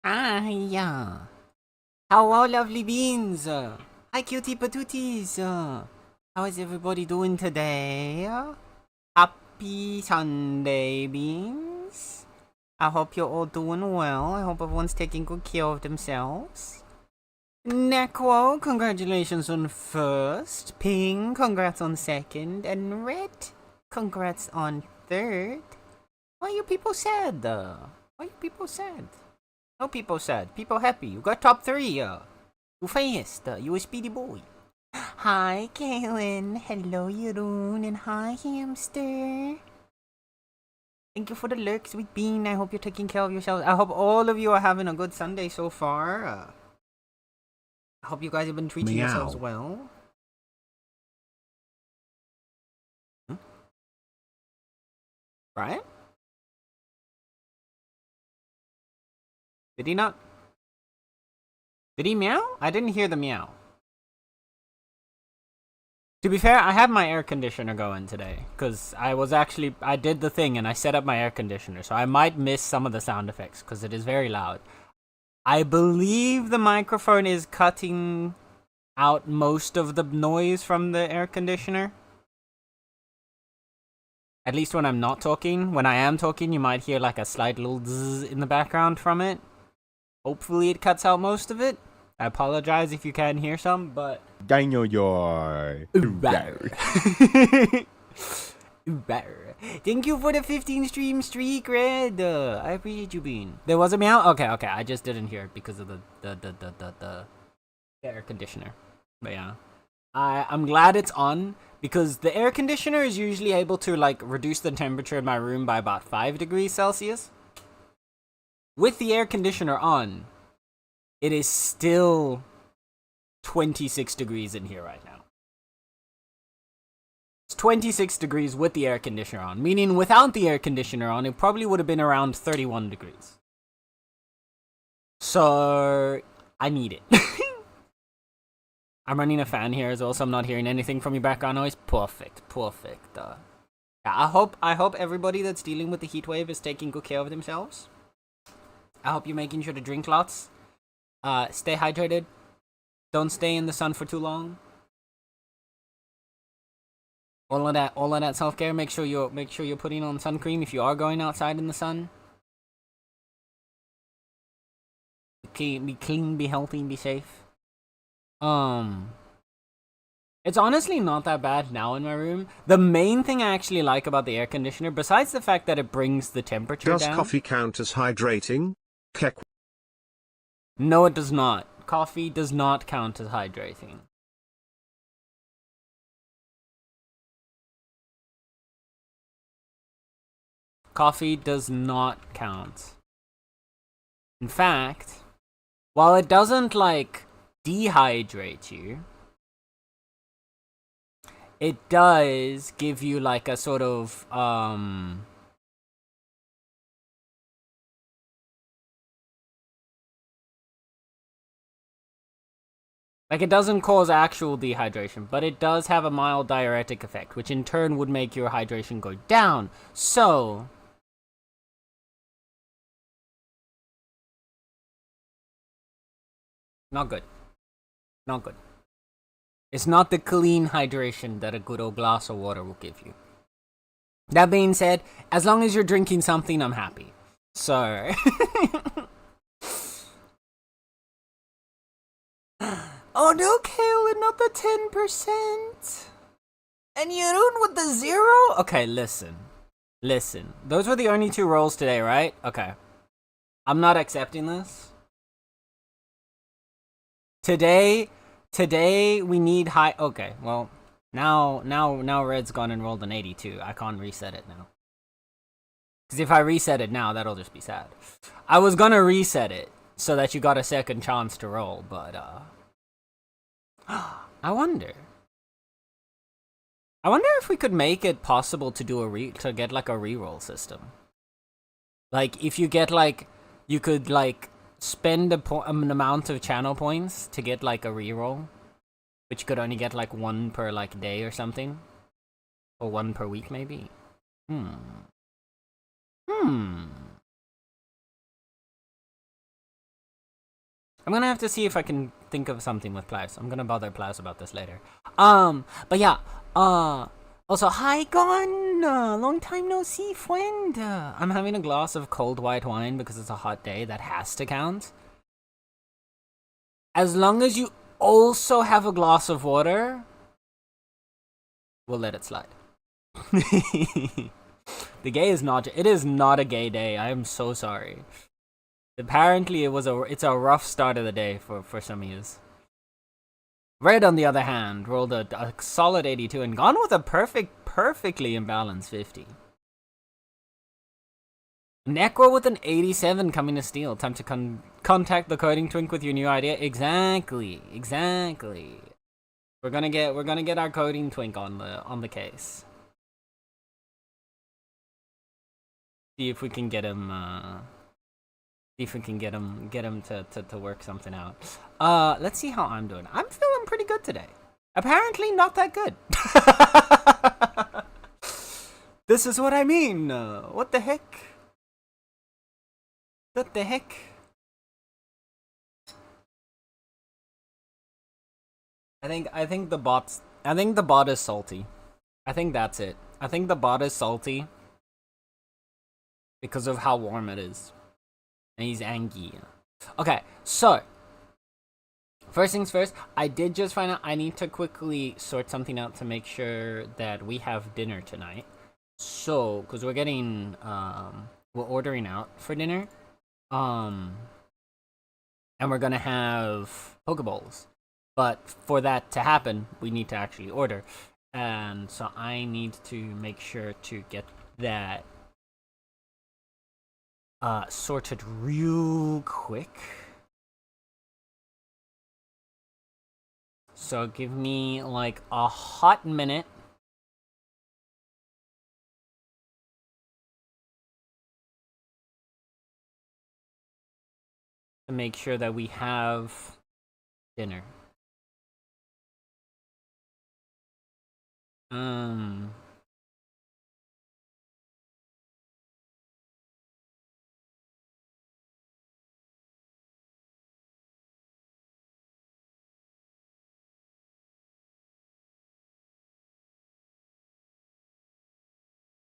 Yeah. Hello, lovely beans. Hi, cutie patooties. How is everybody doing today? Happy Sunday, beans. I hope you're all doing well. I hope everyone's taking good care of themselves. Necro, congratulations on first. Ping, congrats on second. And Red, congrats on third. Why are you people sad? Why are you people sad? No people sad. People happy. You got top 3. You fast. You a speedy boy. Hi, Kaylin. Hello, Jeroen. And hi, Hamster. Thank you for the lurk, sweet bean. I hope you're taking care of yourselves. I hope all of you are having a good Sunday so far. I hope you guys have been treating yourselves well. Right? Did he not? Did he meow? I didn't hear the meow. To be fair, I have my air conditioner going today, because I did the thing and I set up my air conditioner, so I might miss some of the sound effects, because it is very loud. I believe the microphone is cutting out most of the noise from the air conditioner. At least when I'm not talking. When I am talking, you might hear like a slight little zzz in the background from it. Hopefully it cuts out most of it. I apologize if you can hear some, but... Daniel, your... Thank you for the 15 stream streak, Red. I appreciate you being. There was a meow? Okay. I just didn't hear it because of the air conditioner. But yeah. I'm glad it's on, because the air conditioner is usually able to, like, reduce the temperature in my room by about 5 degrees Celsius. With the air conditioner on, it is still 26 degrees in here right now. It's 26 degrees with the air conditioner on, meaning without the air conditioner on, it probably would have been around 31 degrees. So, I need it. I'm running a fan here as well, so I'm not hearing anything from your background noise. Perfect. Yeah, I hope everybody that's dealing with the heat wave is taking good care of themselves. I hope you're making sure to drink lots. Stay hydrated. Don't stay in the sun for too long. All of that self-care. Make sure you're putting on sunscreen if you are going outside in the sun. Be clean, be healthy, be safe. It's honestly not that bad now in my room. The main thing I actually like about the air conditioner, besides the fact that it brings the temperature down... Does coffee count as hydrating? No, it does not. Coffee does not count as hydrating. Coffee does not count. In fact, while it doesn't, like, dehydrate you, it does give you, like, a sort of, like, it doesn't cause actual dehydration, but it does have a mild diuretic effect, which in turn would make your hydration go down. So... not good. Not good. It's not the clean hydration that a good old glass of water will give you. That being said, as long as you're drinking something, I'm happy. So... oh no, Kaylin, not the 10%! And you doing with the 0? Okay, listen. Those were the only 2 rolls today, right? Okay. I'm not accepting this. Today we need high... okay, well, now Red's gone and rolled an 82. I can't reset it now. Because if I reset it now, that'll just be sad. I was gonna reset it so that you got a second chance to roll, but, I wonder if we could make it possible to do to get, like, a reroll system. Like, if you get, like, you could, like, spend an amount of channel points to get, like, a reroll, which could only get, like, 1 per, like, day or something. Or 1 per week, maybe. I'm gonna have to see if I can think of something with Klaus. I'm gonna bother Klaus about this later. But yeah, also, hi, Gon! Long time no see, friend! I'm having a glass of cold white wine because it's a hot day. That has to count. As long as you also have a glass of water, we'll let it slide. The gay is not. It is not a gay day. I am so sorry. Apparently, it's a rough start of the day for some of yous. Red, on the other hand, rolled a solid 82 and gone with a perfectly imbalanced 50. Necro with an 87 coming to steal. Time to contact the coding twink with your new idea. Exactly. We're gonna get our coding twink on the case. See if we can get him. See if we can get him to work something out. Let's see how I'm doing. I'm feeling pretty good today. Apparently not that good. This is what I mean. What the heck? What the heck? I think the bot is salty. I think that's it. I think the bot is salty because of how warm it is. And he's angry. Okay, so first things first, I did just find out I need to quickly sort something out to make sure that we have dinner tonight. So, because we're getting we're ordering out for dinner. And we're gonna have Pokeballs. But for that to happen, we need to actually order. And so I need to make sure to get that sorted real quick. So give me like a hot minute. To make sure that we have dinner.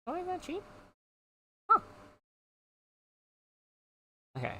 Oh, is that cheap? Huh. Okay.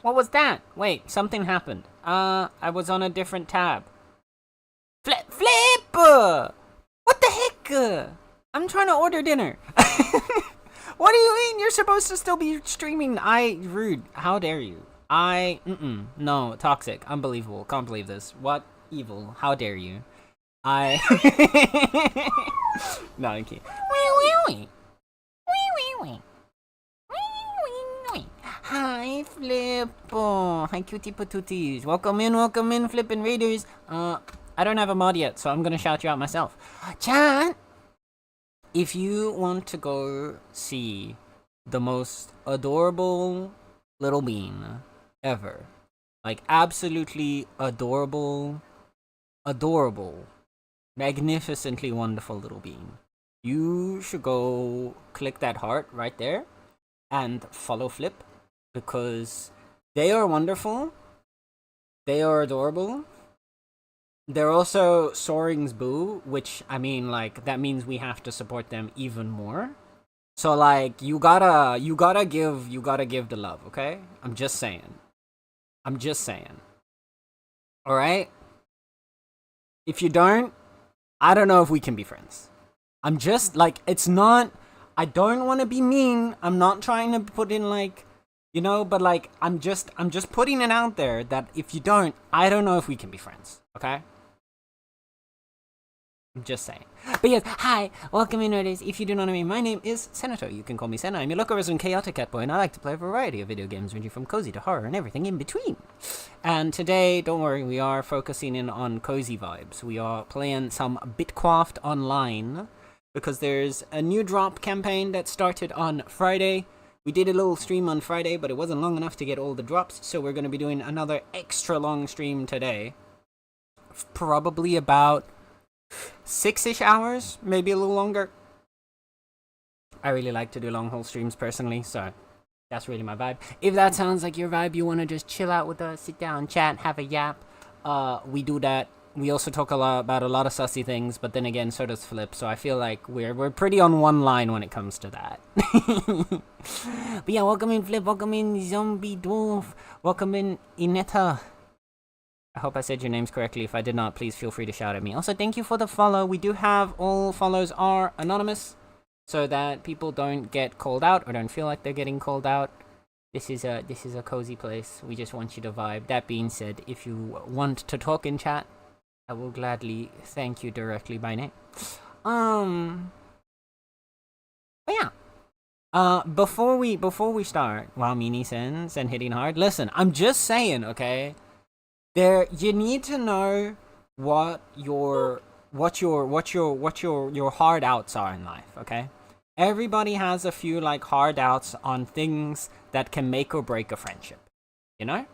What was that? Wait, something happened. I was on a different tab. Flip! What the heck? I'm trying to order dinner. What do you mean? You're supposed to still be streaming. Rude. How dare you? No, toxic. Unbelievable. Can't believe this. What evil? How dare you? No, I'm kidding. Hi, Flip. Hi, cutie patooties. Welcome in, flippin' raiders. I don't have a mod yet, so I'm gonna shout you out myself. Chat! If you want to go see the most adorable little bean ever, like absolutely adorable, magnificently wonderful little bean, you should go click that heart right there and follow Flip, because they are wonderful, they are adorable. They're also Soaring's boo, which, I mean, like, that means we have to support them even more. So, like, you gotta give the love, okay? I'm just saying. Alright? If you don't, I don't know if we can be friends. I'm just, like, it's not, I don't want to be mean. I'm not trying to put in like, you know, but like I'm just putting it out there that if you don't, I don't know if we can be friends. Okay. I'm just saying. But yes, hi, welcome in, Redders. If you do not know me, my name is Senator. You can call me Senna. I'm your local resident chaotic cat boy, and I like to play a variety of video games ranging from cozy to horror and everything in between. And today, don't worry, we are focusing in on cozy vibes. We are playing some Bitcraft online, because there's a new drop campaign that started on Friday. We did a little stream on Friday, but it wasn't long enough to get all the drops, so we're going to be doing another extra long stream today. Probably about 6-ish hours, maybe a little longer. I really like to do long haul streams personally, so that's really my vibe. If that sounds like your vibe, you want to just chill out with us, sit down, chat, have a yap, we do that. We also talk a lot about a lot of sussy things, but then again, so does Flip, so I feel like we're pretty on one line when it comes to that. But yeah, welcome in Flip, welcome in Zombie Dwarf, welcome in Inetta. I hope I said your names correctly. If I did not, please feel free to shout at me. Also, thank you for the follow. We do have all follows are anonymous, so that people don't get called out or don't feel like they're getting called out. This is a cozy place. We just want you to vibe. That being said, if you want to talk in chat, I will gladly thank you directly by name. But yeah. Before we start, wow, Meanie sends and hitting hard. Listen, I'm just saying, okay. You need to know what your hard outs are in life, okay? Everybody has a few like hard outs on things that can make or break a friendship, you know?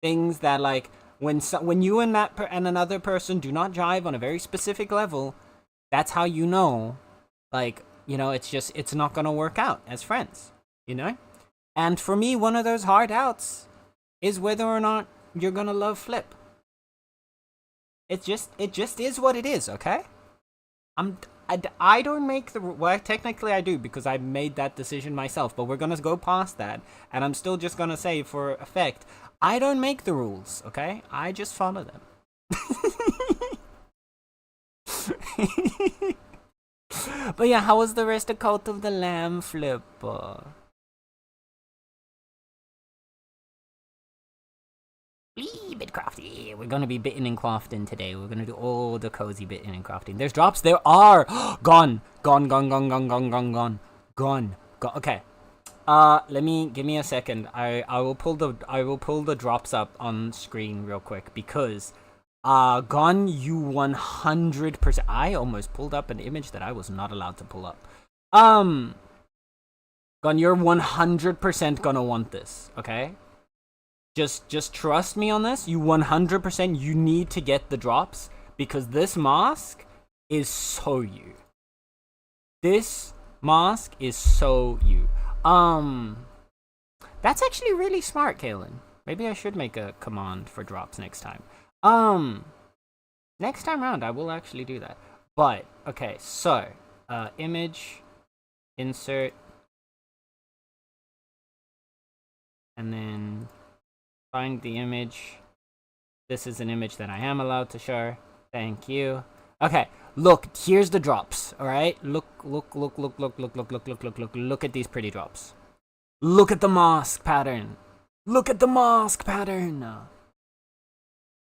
Things that like when you and and another person do not jive on a very specific level, that's how you know, like, you know, it's not gonna work out as friends, you know? And for me, one of those hard outs is whether or not you're gonna love Flip. It just is what it is, okay? I don't make the well, technically I do because I made that decision myself, but we're gonna go past that, and I'm still just gonna say for effect, I don't make the rules, okay? I just follow them. But yeah, how was the rest of Cult of the Lamb, Flip? Bitcraft, yeah, we're gonna be bitten and crafting today. We're gonna do all the cozy bitten and crafting. There's drops. There are gone. Okay. Give me a second. I will pull the drops up on screen real quick because gone you 100%. I almost pulled up an image that I was not allowed to pull up. Gone, you're 100% gonna want this. Okay. Just trust me on this. You 100%, you need to get the drops because this mask is so you. This mask is so you. That's actually really smart, Kaylin. Maybe I should make a command for drops next time. Next time around, I will actually do that. But, okay, so, image, insert, and then find the image. This is an image that I am allowed to show. Thank you. Okay, look, here's the drops, alright? Look at these pretty drops. Look at the mask pattern. Look at the mask pattern.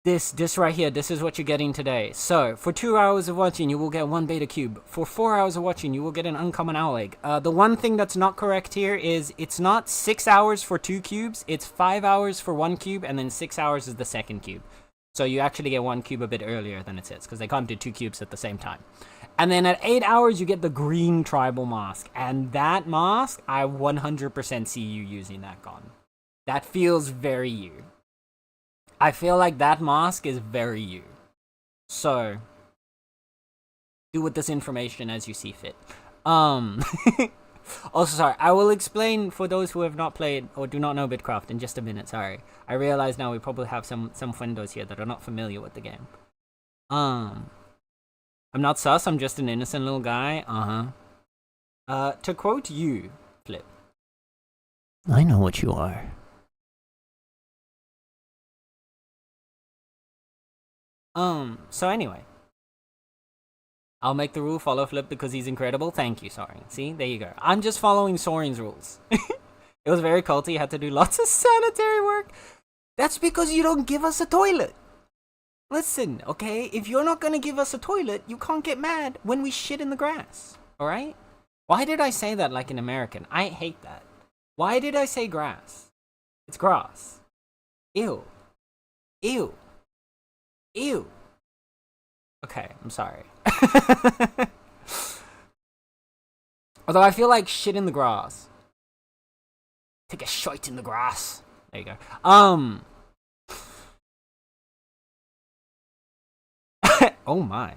This right here, this is what you're getting today. So, for 2 hours of watching, you will get 1 beta cube. For 4 hours of watching, you will get an uncommon owl egg. The one thing that's not correct here is it's not 6 hours for 2 cubes, it's 5 hours for 1 cube, and then 6 hours is the second cube. So you actually get 1 cube a bit earlier than it says, because they can't do 2 cubes at the same time. And then at 8 hours, you get the green tribal mask. And that mask, I 100% see you using that gun. That feels very you. I feel like that mask is very you. So, do with this information as you see fit. Also, sorry, I will explain for those who have not played or do not know Bitcraft in just a minute, sorry. I realize now we probably have some friendos here that are not familiar with the game. I'm not sus, I'm just an innocent little guy, to quote you, Flip. I know what you are. So anyway. I'll make the rule follow Flip because he's incredible. Thank you, Soren. See, there you go. I'm just following Soren's rules. It was very culty. Had to do lots of sanitary work. That's because you don't give us a toilet. Listen, okay? If you're not gonna give us a toilet, you can't get mad when we shit in the grass. Alright? Why did I say that like an American? I hate that. Why did I say grass? It's grass. Ew. Ew. Ew. Okay, I'm sorry. Although I feel like shit in the grass. Take a shite in the grass. There you go. Oh my.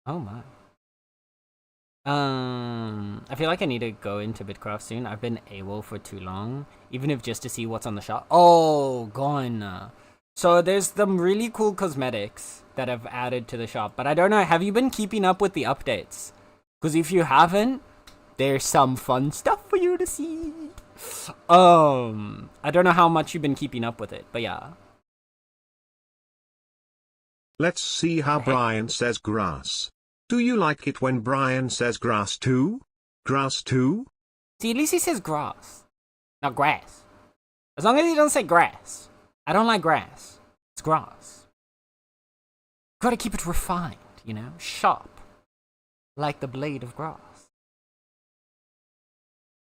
Oh my. I feel like I need to go into Bitcraft soon. I've been AWOL for too long, even if just to see what's on the shop. Oh, gone. So there's some really cool cosmetics that I've added to the shop, but I don't know. Have you been keeping up with the updates? Because if you haven't, there's some fun stuff for you to see. I don't know how much you've been keeping up with it, but yeah. Let's see how Brian says grass. Do you like it when Brian says grass too? Grass too? See, at least he says grass, not grass. As long as he don't say grass. I don't like grass. It's grass. Gotta keep it refined, you know? Sharp. Like the blade of grass.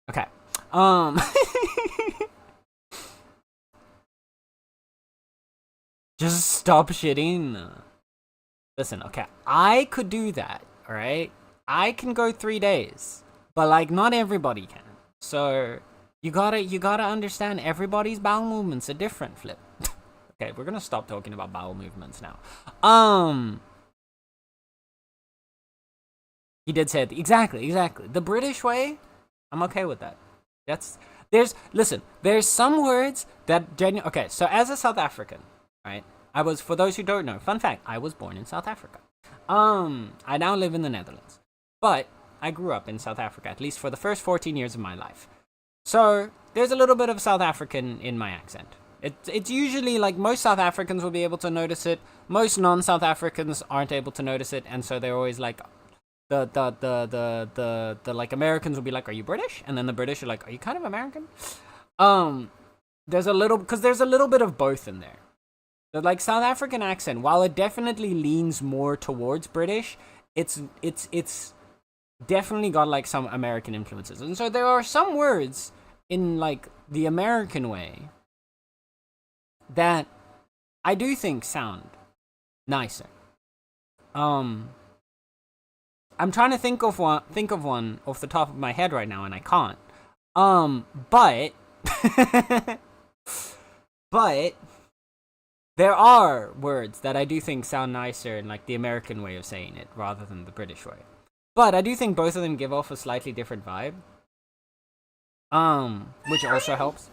Okay. Just stop shitting. Listen, okay, I could do that, alright? I can go 3 days, but like not everybody can. So you gotta understand everybody's bowel movements are different, Flip. Okay, we're gonna stop talking about bowel movements now. He did say it. Exactly. The British way, I'm okay with that. There's some words that okay, so as a South African, right? For those who don't know, fun fact, I was born in South Africa. I now live in the Netherlands. But I grew up in South Africa, at least for the first 14 years of my life. So there's a little bit of South African in my accent. It's usually like most South Africans will be able to notice it. Most non-South Africans aren't able to notice it, and so they're always like the like Americans will be like, "Are you British?" And then the British are like, "Are you kind of American?" There's a little bit of both in there. The like South African accent, while it definitely leans more towards British, it's definitely got like some American influences. And so there are some words in like the American way that I do think sound nicer. I'm trying to think of one off the top of my head right now, and I can't. But there are words that I do think sound nicer in like the American way of saying it rather than the British way. But I do think both of them give off a slightly different vibe. Which also helps.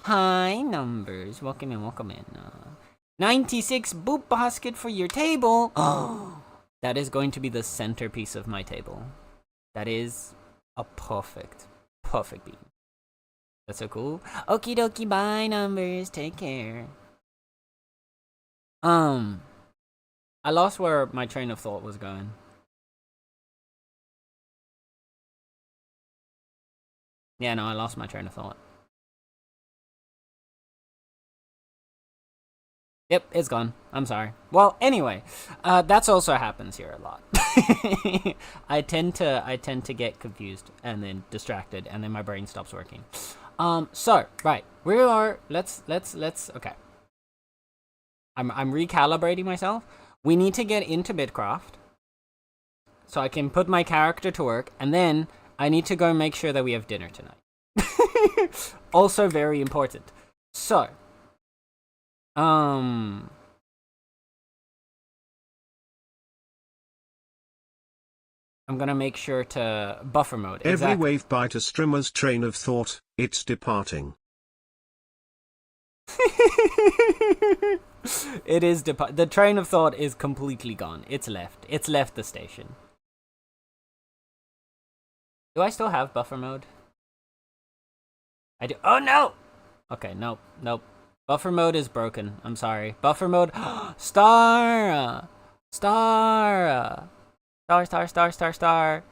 Hi, numbers. Welcome in. 96 boop basket for your table. Oh, that is going to be the centerpiece of my table. That is a perfect beat. That's so cool. Okie dokie, bye, numbers. Take care. I lost where my train of thought was going. Yeah, no, I lost my train of thought. Yep, it's gone. I'm sorry. Well, anyway, that's also happens here a lot. I tend to get confused and then distracted, and then my brain stops working. So right, we are. Let's. Okay. I'm recalibrating myself. We need to get into Bitcraft, so I can put my character to work, and then I need to go make sure that we have dinner tonight. Also very important. So. I'm gonna make sure to buffer mode. Every wave bite a streamer's train of thought, it's departing. It is the train of thought is completely gone. It's left the station. Do I still have buffer mode? I do. Oh no! Okay, nope. Buffer mode is broken. I'm sorry. Buffer mode. Star! Star! Star.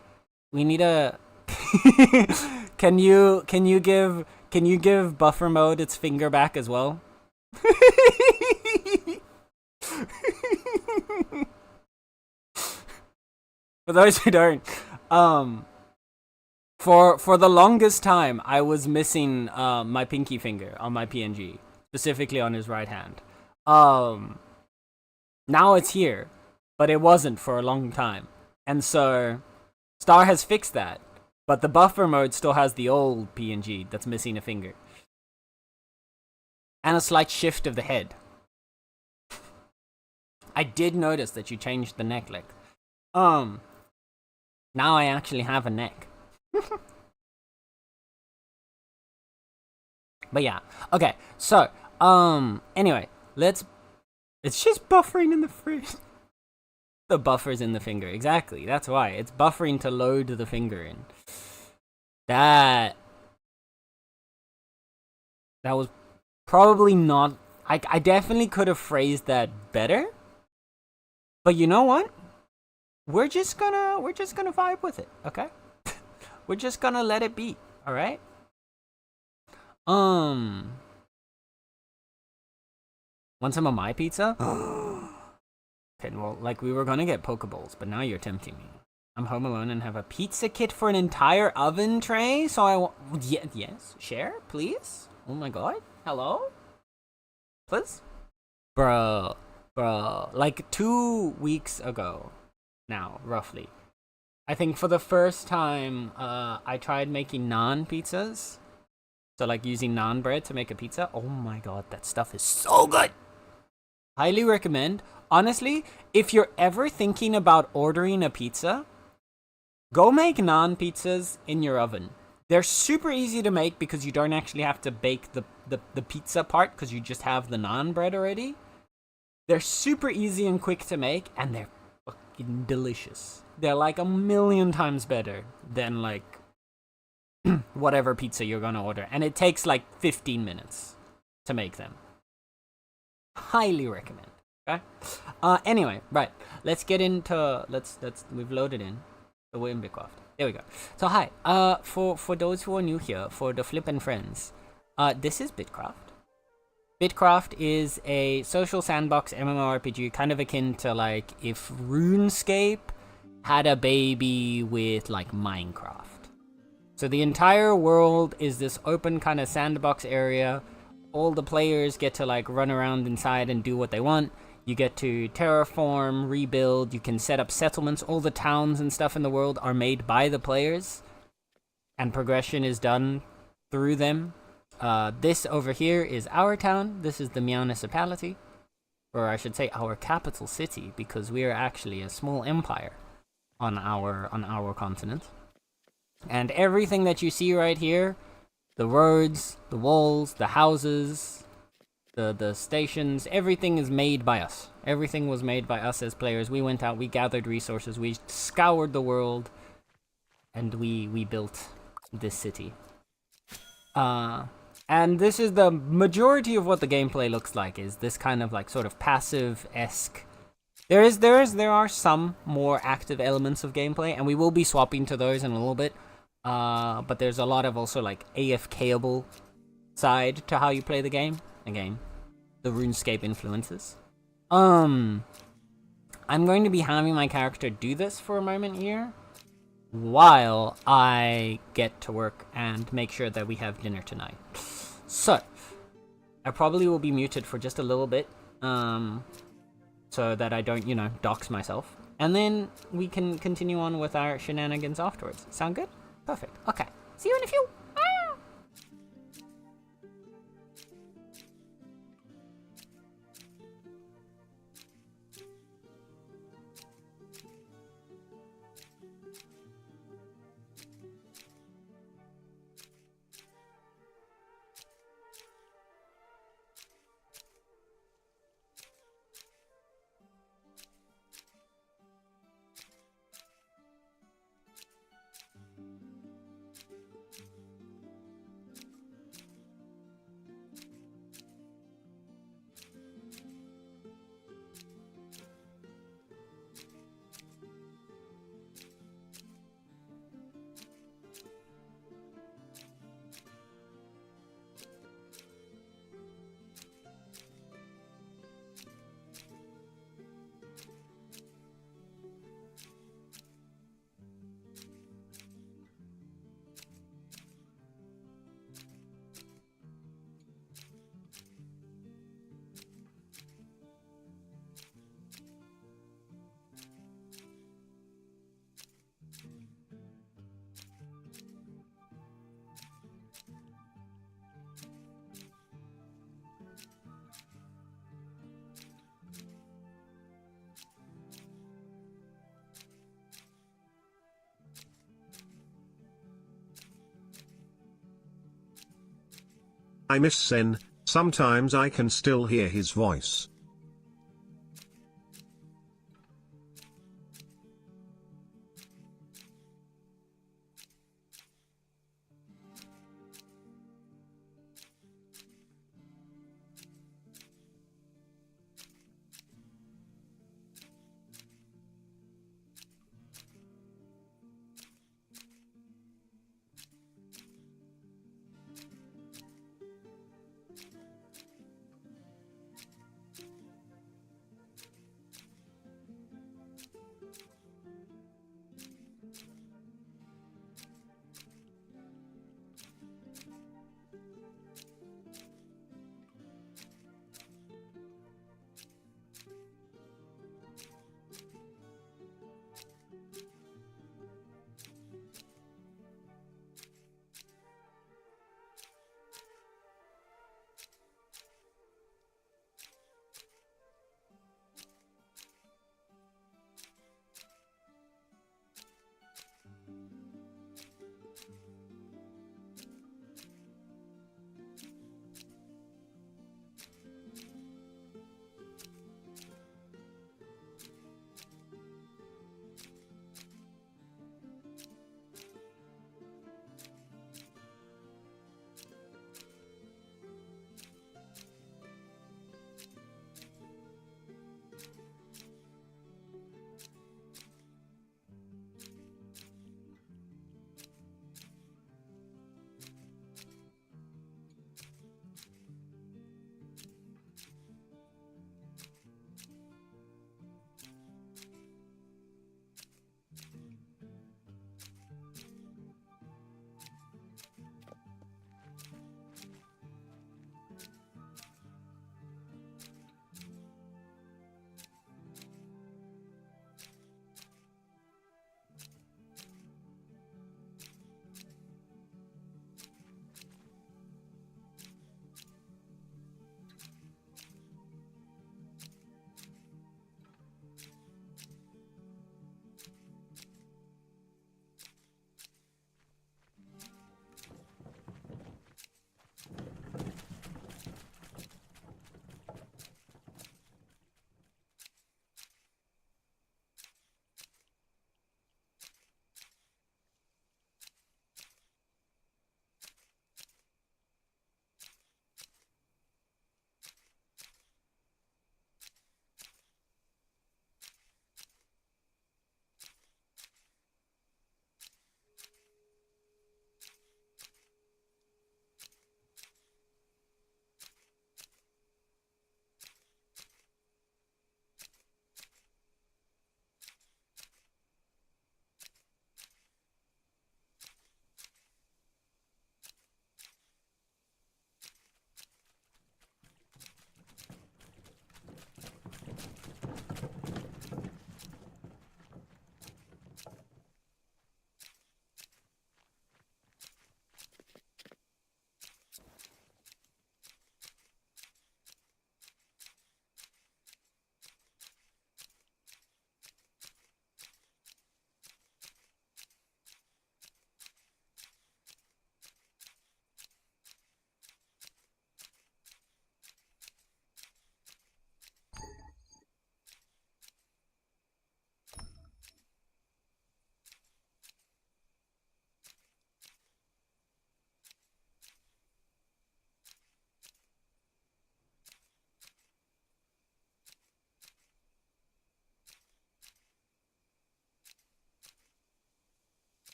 We need a... Can you give buffer mode its finger back as well? For those who don't, for the longest time, I was missing my pinky finger on my PNG, specifically on his right hand. Now it's here, but it wasn't for a long time, and so Star has fixed that. But the buffer mode still has the old PNG that's missing a finger, and a slight shift of the head. I did notice that you changed the neck length. Now I actually have a neck. But yeah, okay, so, anyway, it's just buffering in the fridge. The buffer's in the finger, exactly, that's why. It's buffering to load the finger in. That was probably not, I definitely could have phrased that better. But you know what? We're just gonna vibe with it, okay? We're just gonna let it be, alright? Want some of my pizza? Okay, well, like, we were gonna get Pokeballs, but now you're tempting me. I'm home alone and have a pizza kit for an entire oven tray, so I want... yes, share, please? Oh my god, hello? Please? Bro, like 2 weeks ago now, roughly, I think for the first time, I tried making naan pizzas. So, like, using naan bread to make a pizza. Oh my god, that stuff is so good! Highly recommend. Honestly, if you're ever thinking about ordering a pizza, go make naan pizzas in your oven. They're super easy to make because you don't actually have to bake the pizza part because you just have the naan bread already. They're super easy and quick to make, and they're fucking delicious. They're like 1,000,000 times better than, like, whatever pizza you're gonna order. And it takes like 15 minutes to make them. Highly recommend. Okay? Anyway, right. Let's get into... We've loaded in. So we're in Bitcraft. There we go. So hi. For those who are new here, for the flippin' friends, this is Bitcraft. Bitcraft is a social sandbox MMORPG, kind of akin to, like, if RuneScape had a baby with, like, Minecraft. So the entire world is this open kind of sandbox area. All the players get to, like, run around inside and do what they want. You get to terraform, rebuild, you can set up settlements. All the towns and stuff in the world are made by the players, and progression is done through them. This over here is our town. This is the Meownicipality, or I should say our capital city, because we are actually a small empire on our continent. And everything that you see right here, the roads, the walls, the houses, the stations, everything is made by us. Everything was made by us as players. We went out, we gathered resources, we scoured the world, and we built this city. And this is the majority of what the gameplay looks like, is this kind of, like, sort of passive-esque. There are some more active elements of gameplay, and we will be swapping to those in a little bit. But there's a lot of also, like, AFK-able side to how you play the game. Again, the RuneScape influences. I'm going to be having my character do this for a moment here, while I get to work and make sure that we have dinner tonight. So, I probably will be muted for just a little bit, so that I don't, you know, dox myself. And then we can continue on with our shenanigans afterwards. Sound good? Perfect. Okay. See you in a few. Ah! I miss Sen, sometimes I can still hear his voice.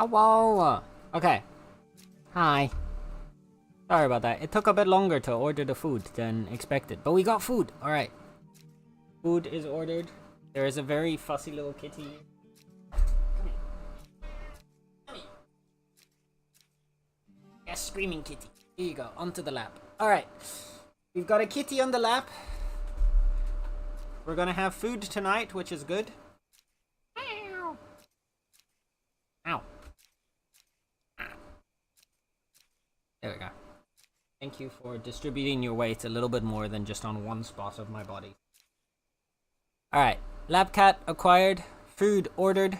Hello. Okay. Hi. Sorry about that. It took a bit longer to order the food than expected, but we got food. All right. Food is ordered. There is a very fussy little kitty. Come here. Come here. Yes, screaming kitty. Here you go. Onto the lap. All right. We've got a kitty on the lap. We're gonna have food tonight, which is good. Ow. Ow. There we go. Thank you for distributing your weight a little bit more than just on one spot of my body. Alright. Lab cat acquired. Food ordered.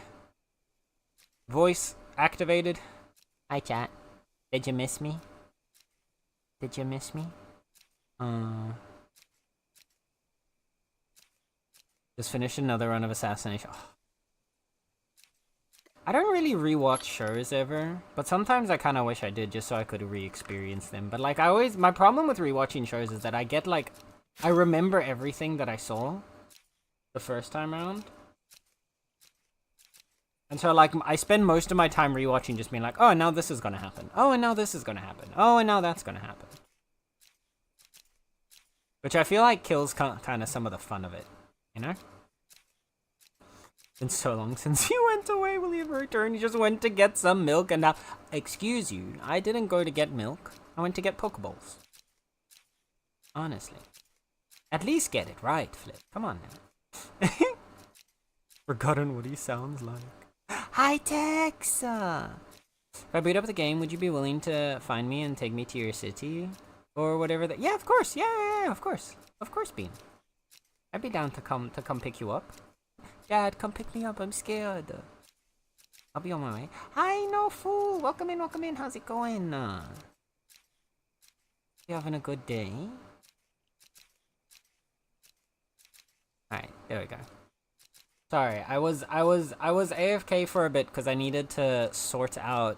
Voice activated. Hi chat. Did you miss me? Did you miss me? Just finished another run of Assassination. Oh. I don't really rewatch shows ever, but sometimes I kind of wish I did just so I could re-experience them. But like my problem with rewatching shows is that I get like, I remember everything that I saw the first time around. And so like, I spend most of my time rewatching just being like, oh, and now this is gonna happen. Oh, and now this is gonna happen. Oh, and now that's gonna happen. Which I feel like kills kind of some of the fun of it, you know? Been so long since you went away. Will you ever return? You just went to get some milk and now... Excuse you, I didn't go to get milk. I went to get Pokeballs. Honestly. At least get it right, Flip. Come on now. Forgotten what he sounds like. Hi, Tex! If I boot up the game, would you be willing to find me and take me to your city? Or whatever that... Yeah, of course. Yeah, of course. Of course, Bean. I'd be down to come pick you up. Dad, come pick me up. I'm scared. I'll be on my way. Hi, no fool. Welcome in, welcome in. How's it going? You having a good day? Alright, there we go. Sorry, I was AFK for a bit because I needed to sort out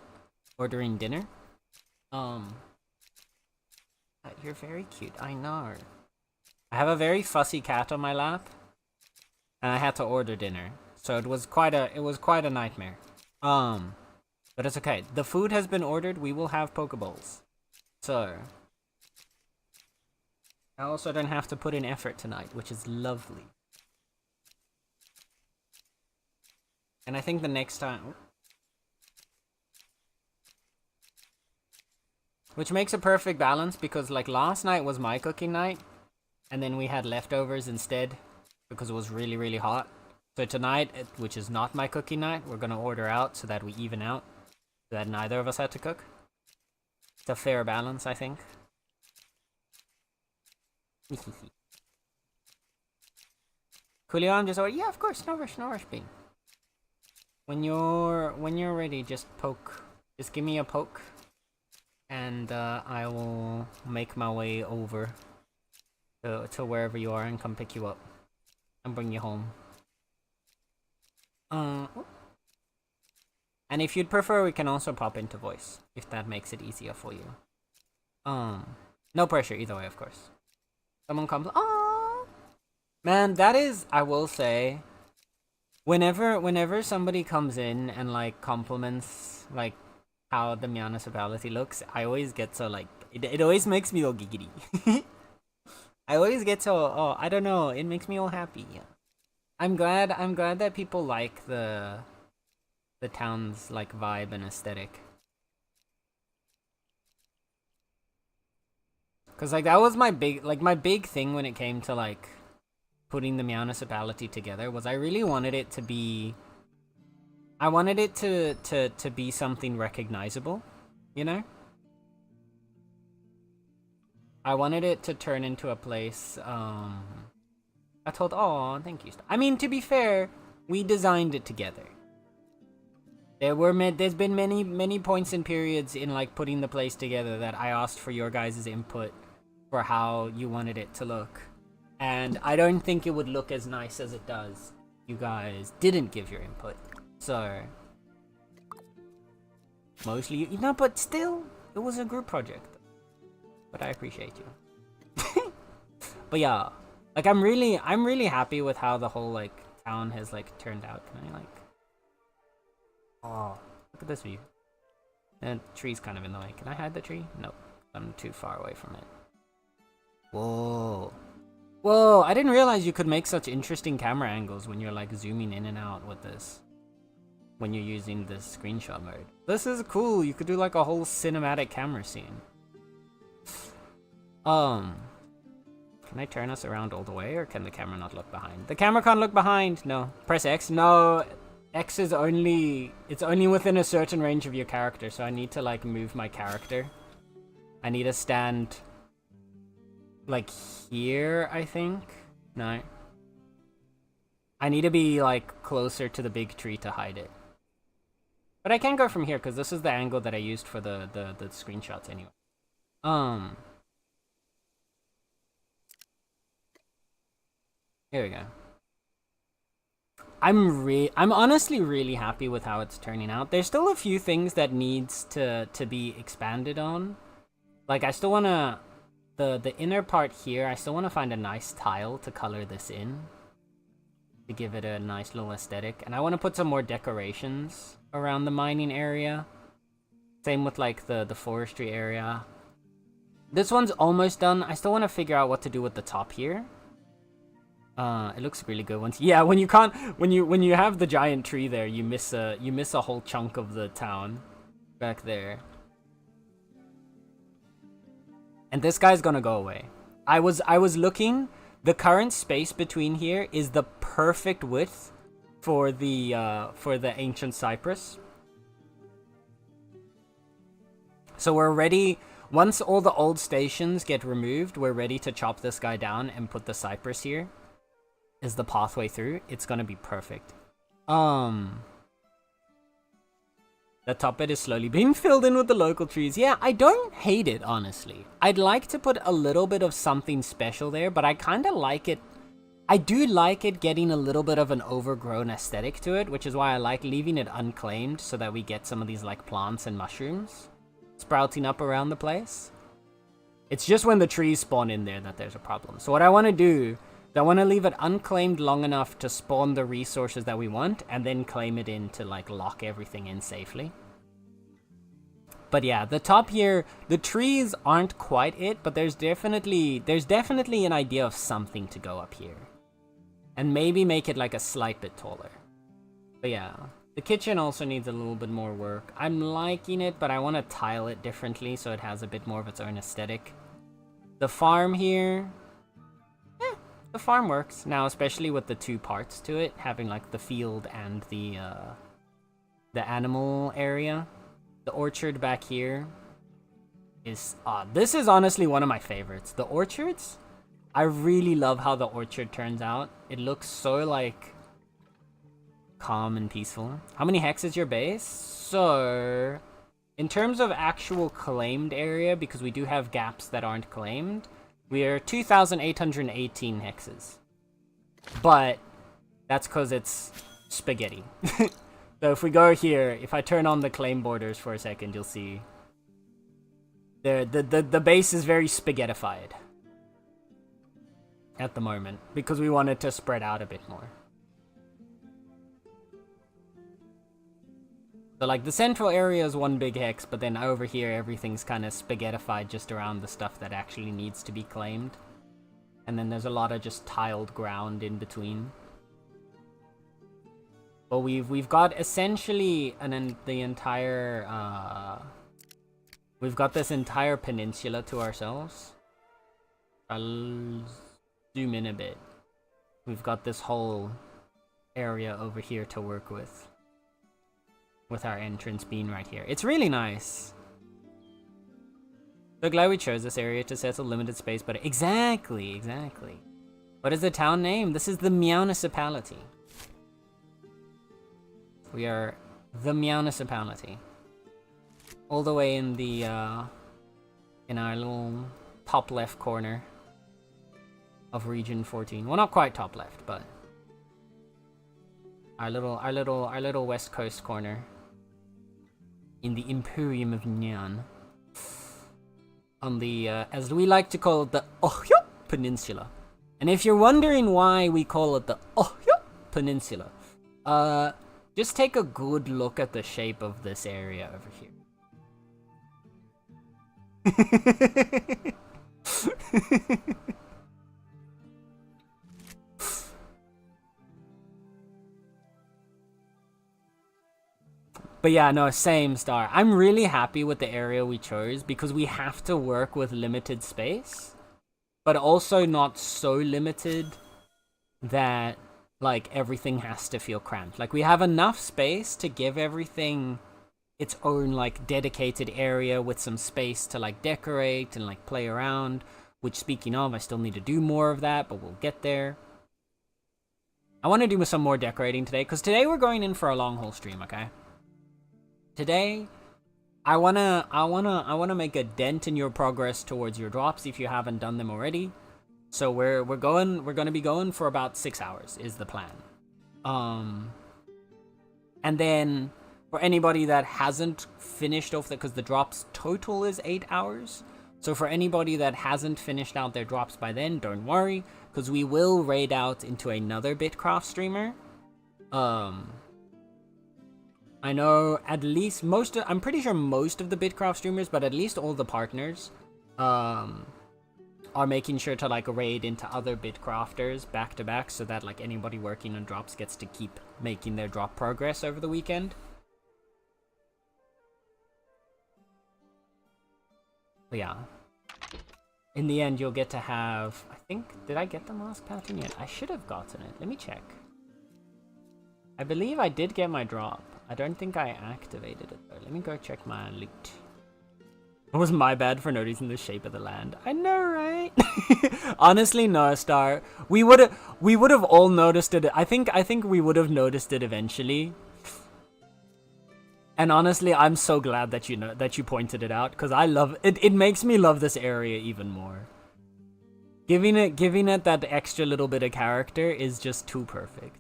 ordering dinner. You're very cute. I know. I have a very fussy cat on my lap. And I had to order dinner, so it was quite a nightmare. But it's okay. The food has been ordered. We will have Pokeballs. So I also don't have to put in effort tonight, which is lovely. And I think the next time, which makes a perfect balance because like last night was my cooking night, and then we had leftovers instead. Because it was really, really hot. So tonight, which is not my cooking night, we're gonna order out so that we even out. So that neither of us had to cook. It's a fair balance, I think. Coolio, I'm just yeah, of course, no rush, Bean. When you're ready, just poke. Just give me a poke. And I will make my way over to wherever you are and come pick you up. And bring you home. And if you'd prefer, we can also pop into voice, if that makes it easier for you. No pressure either way, of course. Someone comes, oh man, that is, I will say, whenever somebody comes in and like compliments like how the Meownicipality looks, I always get so like, it always makes me all giggity. I always get so, oh, I don't know, it makes me all happy. I'm glad that people like the town's like vibe and aesthetic. Cause like that was my big thing when it came to like putting the Meownicipality together was I really wanted it to be, I wanted it to be something recognizable, you know? I wanted it to turn into a place, I told, oh, thank you. I mean, to be fair, we designed it together. There's been many points and periods in, like, putting the place together that I asked for your guys' input for how you wanted it to look. And I don't think it would look as nice as it does. You guys didn't give your input. So, mostly, you know, but still, it was a group project. But I appreciate you. But yeah, like I'm really happy with how the whole like town has like turned out. Can I like? Oh, Look at this view. The tree's kind of in the way. Can I hide the tree? Nope. I'm too far away from it. Whoa. Whoa, I didn't realize you could make such interesting camera angles when you're like zooming in and out with this. When you're using this screenshot mode. This is cool. You could do like a whole cinematic camera scene. Can I turn us around all the way, or can the camera not look behind? The camera can't look behind. No. Press X. No. X is only... It's only within a certain range of your character, so I need to like move my character. I need to stand... like here, I think? No. I need to be like closer to the big tree to hide it. But I can go from here, because this is the angle that I used for the screenshots anyway. Here we go. I'm honestly really happy with how it's turning out. There's still a few things that needs to be expanded on. Like I still wanna the inner part here, I still wanna find a nice tile to color this in. To give it a nice little aesthetic. And I wanna put some more decorations around the mining area. Same with like the forestry area. This one's almost done. I still wanna figure out what to do with the top here. It looks really good once. Yeah, when you can't, when you have the giant tree there, you miss a whole chunk of the town back there. And this guy's gonna go away. I was looking. The current space between here is the perfect width for the ancient cypress. So we're ready. Once all the old stations get removed, we're ready to chop this guy down and put the cypress here. Is the pathway through. It's gonna be perfect. The top bit is slowly being filled in with the local trees. Yeah, I don't hate it, honestly. I'd like to put a little bit of something special there, but I kind of like it. I do like it getting a little bit of an overgrown aesthetic to it, which is why I like leaving it unclaimed so that we get some of these like plants and mushrooms sprouting up around the place. It's just when the trees spawn in there that there's a problem. So what I want to do, I want to leave it unclaimed long enough to spawn the resources that we want, and then claim it in to like lock everything in safely. But yeah, the top here, the trees aren't quite it, but there's definitely an idea of something to go up here. And maybe make it like a slight bit taller. But yeah, the kitchen also needs a little bit more work. I'm liking it, but I want to tile it differently so it has a bit more of its own aesthetic. The farm here... the farm works now, especially with the two parts to it, having like the field and the animal area. The orchard back here is this is honestly one of my favorites. The orchards, I really love how the orchard turns out. It looks so like calm and peaceful. How many hex is your base? So in terms of actual claimed area, because we do have gaps that aren't claimed, we are 2,818 hexes. But that's because it's spaghetti. So if we go here, if I turn on the claim borders for a second, you'll see the base is very spaghettified at the moment because we want it to spread out a bit more. So like the central area is one big hex, but then over here everything's kind of spaghettified just around the stuff that actually needs to be claimed. And then there's a lot of just tiled ground in between. But we've got essentially the entire we've got this entire peninsula to ourselves. I'll zoom in a bit. We've got this whole area over here to work with our entrance being right here. It's really nice. So glad we chose this area to settle limited space, but exactly. What is the town name? This is the Meownicipality. We are the Meownicipality. All the way in the in our little top left corner of region 14. Well, not quite top left, but our little west coast corner in the Imperium of Nyan. On the as we like to call it, the Ohyo Peninsula. And if you're wondering why we call it the Ohyo Peninsula, just take a good look at the shape of this area over here. But yeah, no, same Star. I'm really happy with the area we chose because we have to work with limited space, but also not so limited that like everything has to feel cramped. Like we have enough space to give everything its own like dedicated area with some space to like decorate and like play around, which speaking of, I still need to do more of that, but we'll get there. I want to do some more decorating today because today we're going in for a long haul stream, okay? Today, I wanna make a dent in your progress towards your drops if you haven't done them already. So we're gonna be going for about 6 hours is the plan. And then for anybody that hasn't finished off because the drops total is 8 hours. So for anybody that hasn't finished out their drops by then, don't worry, because we will raid out into another Bitcraft streamer. I know at least I'm pretty sure most of the Bitcraft streamers, but at least all the partners, are making sure to like raid into other Bitcrafters back to back so that like anybody working on drops gets to keep making their drop progress over the weekend. But yeah. In the end, you'll get to have, I think, did I get the mask pattern yet? I should have gotten it. Let me check. I believe I did get my drop. I don't think I activated it though. Let me go check my loot. It was my bad for noticing the shape of the land. I know, right? Honestly, no, Star. We would have all noticed it. I think we would have noticed it eventually. And honestly, I'm so glad that you pointed it out because I love it. It makes me love this area even more. Giving it that extra little bit of character is just too perfect.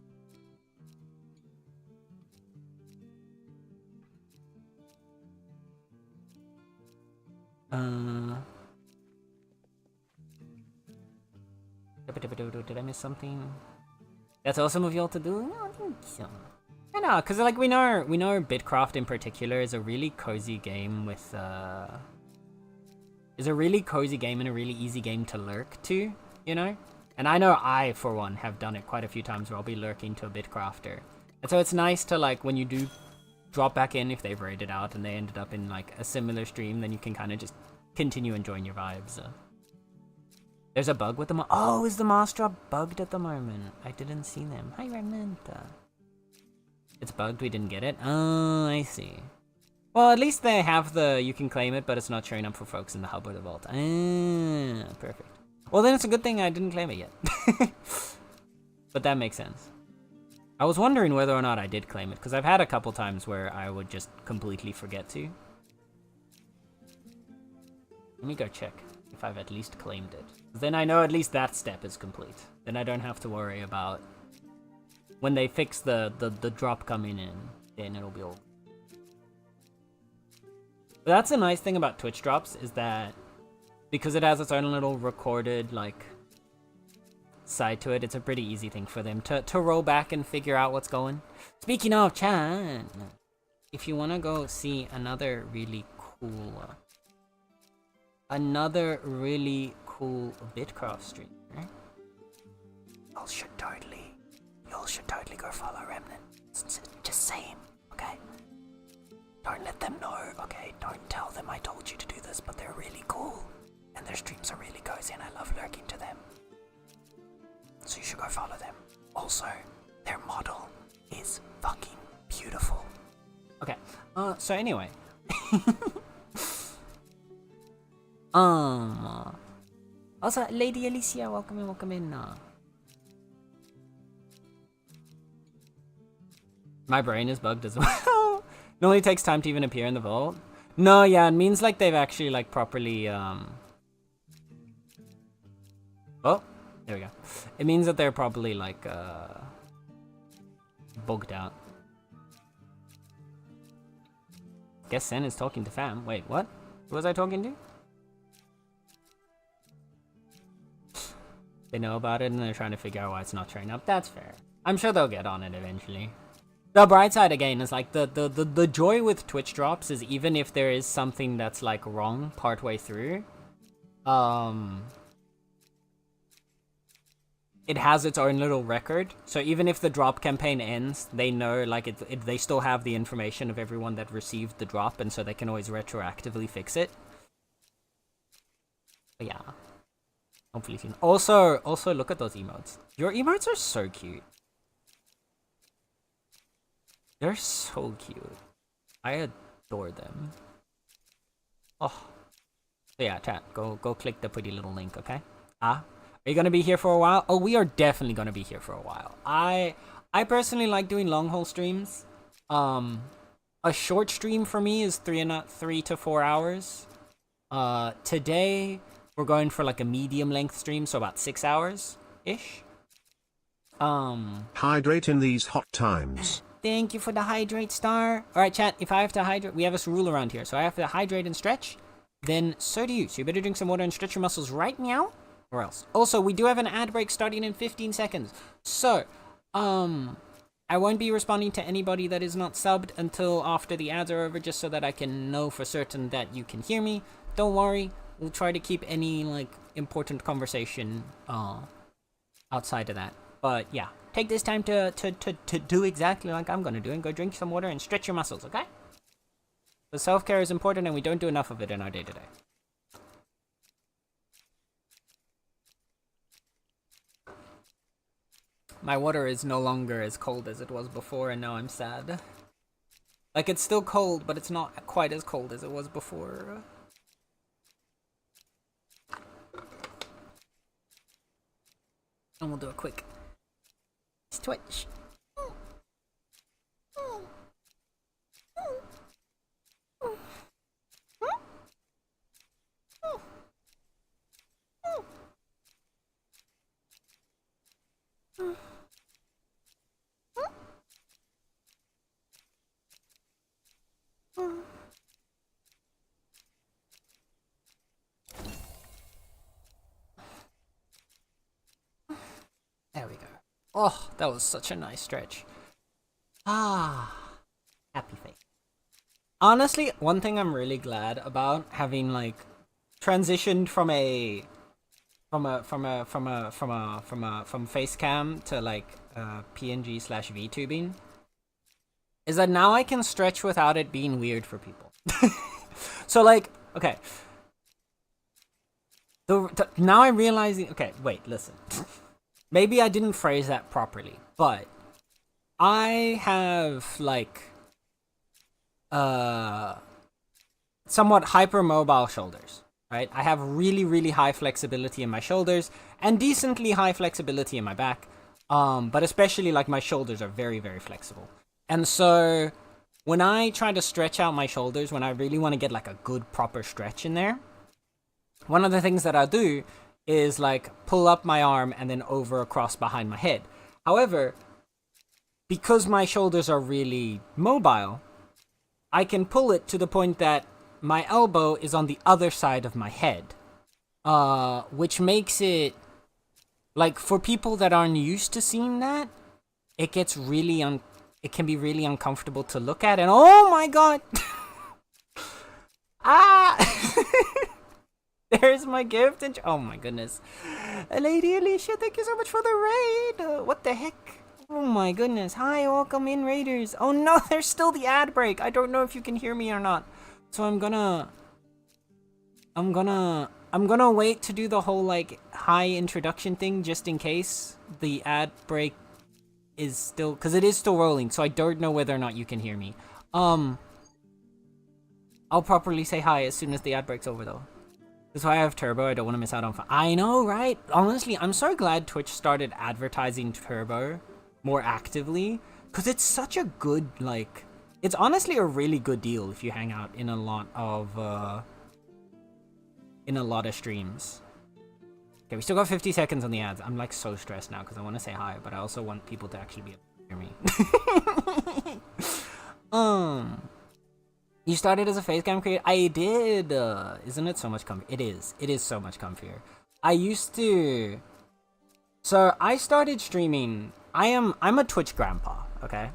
Did I miss something? That's awesome of y'all to do? No, I think so. I know, cause like we know Bitcraft in particular is a really cozy game with is a really cozy game and a really easy game to lurk to, you know? And I know I, for one, have done it quite a few times where I'll be lurking to a Bitcrafter. And so it's nice to like when you do drop back in if they've raided out and they ended up in like a similar stream, then you can kind of just continue enjoying your vibes. There's a bug with the oh, is the mask drop bugged at the moment? I didn't see them. Hi, Ramenta. It's bugged, we didn't get it. Oh, I see. Well, at least they have the you can claim it, but it's not showing up for folks in the hub or the vault. Ah, perfect. Well, then it's a good thing I didn't claim it yet. But that makes sense. I was wondering whether or not I did claim it, because I've had a couple times where I would just completely forget to. Let me go check if I've at least claimed it. Then I know at least that step is complete. Then I don't have to worry about when they fix the drop coming in, then it'll be over. But that's the nice thing about Twitch drops is that because it has its own little recorded like side to it, it's a pretty easy thing for them to roll back and figure out what's going. Speaking of chat, if you want to go see another really cool Bitcraft stream, right? You should totally go follow Remnant. Just saying, okay? Don't let them know, okay? Don't tell them I told you to do this, but they're really cool. And their streams are really cozy and I love lurking to them. So you should go follow them. Also, their model is fucking beautiful. Okay, so anyway. Also, Lady Alicia, welcome in. My brain is bugged as well. It only takes time to even appear in the vault. No, yeah, it means like they've actually like properly, oh, there we go. It means that they're probably like, bugged out. Guess Sen is talking to fam. Wait, what? Who was I talking to? They know about it and they're trying to figure out why it's not showing up. That's fair. I'm sure they'll get on it eventually. The bright side again is like the joy with Twitch drops is even if there is something that's like wrong partway through, it has its own little record. So even if the drop campaign ends, they know like they still have the information of everyone that received the drop, and so they can always retroactively fix it. But yeah, hopefully soon. Also look at those emotes. Your emotes are so cute. They're so cute. I adore them. Oh. So yeah, chat, go click the pretty little link, okay? Are you gonna be here for a while? Oh, we are definitely gonna be here for a while. I personally like doing long haul streams. A short stream for me is 3 to 4 hours. Today we're going for like a medium length stream, so about 6 hours ish. Hydrate in these hot times. Thank you for the hydrate star. All right, chat. If I have to hydrate, we have a rule around here. So I have to hydrate and stretch. Then so do you. So you better drink some water and stretch your muscles right now, or else. Also, we do have an ad break starting in 15 seconds. So, I won't be responding to anybody that is not subbed until after the ads are over, just so that I can know for certain that you can hear me. Don't worry. We'll try to keep any like important conversation outside of that. But yeah. Take this time to do exactly like I'm gonna do and go drink some water and stretch your muscles, okay? The self-care is important and we don't do enough of it in our day-to-day. My water is no longer as cold as it was before, and now I'm sad. Like, it's still cold, but it's not quite as cold as it was before. And we'll do a quick Twitch. There we go. Oh, that was such a nice stretch. Ah, happy face. Honestly, one thing I'm really glad about having like transitioned from face cam to like PNG/VTubing is that now I can stretch without it being weird for people. So like, okay. Now I'm realizing, okay, wait, listen. Maybe I didn't phrase that properly, but I have like somewhat hypermobile shoulders, right? I have really high flexibility in my shoulders and decently high flexibility in my back, but especially like my shoulders are very flexible. And so when I try to stretch out my shoulders, when I really want to get like a good proper stretch in there, one of the things that I do is like pull up my arm and then over across behind my head. However, because my shoulders are really mobile, I can pull it to the point that my elbow is on the other side of my head, which makes it like for people that aren't used to seeing that, it gets really it can be really uncomfortable to look at. And oh my god, there's my gift, and oh my goodness. Lady Alicia, thank you so much for the raid. What the heck? Oh my goodness. Hi, welcome in, raiders. Oh no, there's still the ad break. I don't know if you can hear me or not. So I'm gonna wait to do the whole like high introduction thing just in case the ad break is still, because it is still rolling, so I don't know whether or not you can hear me. I'll properly say hi as soon as the ad break's over though. That's why I have Turbo. I don't want to miss out on I know, right? Honestly, I'm so glad Twitch started advertising Turbo more actively, because it's such a good, like, it's honestly a really good deal if you hang out in a lot of streams. Okay, we still got 50 seconds on the ads. I'm like so stressed now because I want to say hi, but I also want people to actually be able to hear me. You started as a face cam creator? I did. Isn't it so much comfier? It is. It is so much comfier. I used to. So I started streaming. I'm a Twitch grandpa. Okay.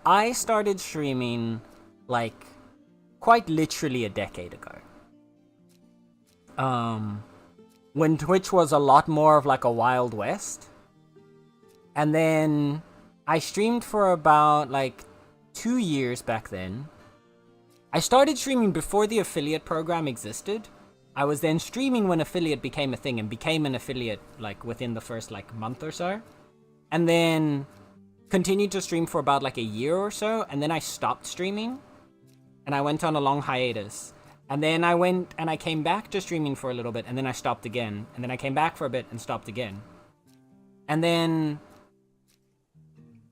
I started streaming like quite literally a decade ago. When Twitch was a lot more of like a Wild West. And then I streamed for about like 2 years back then. I started streaming before the affiliate program existed. I was then streaming when affiliate became a thing and became an affiliate like within the first like month or so. And then continued to stream for about like a year or so. And then I stopped streaming and I went on a long hiatus. And then I went and I came back to streaming for a little bit and then I stopped again. And then I came back for a bit and stopped again. And then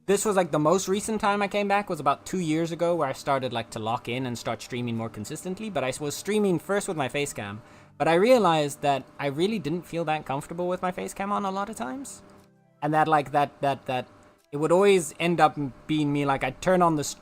this was like the most recent time I came back was about 2 years ago where I started like to lock in and start streaming more consistently. But I was streaming first with my face cam. But I realized that I really didn't feel that comfortable with my face cam on a lot of times. And that like that it would always end up being me like I'd turn on the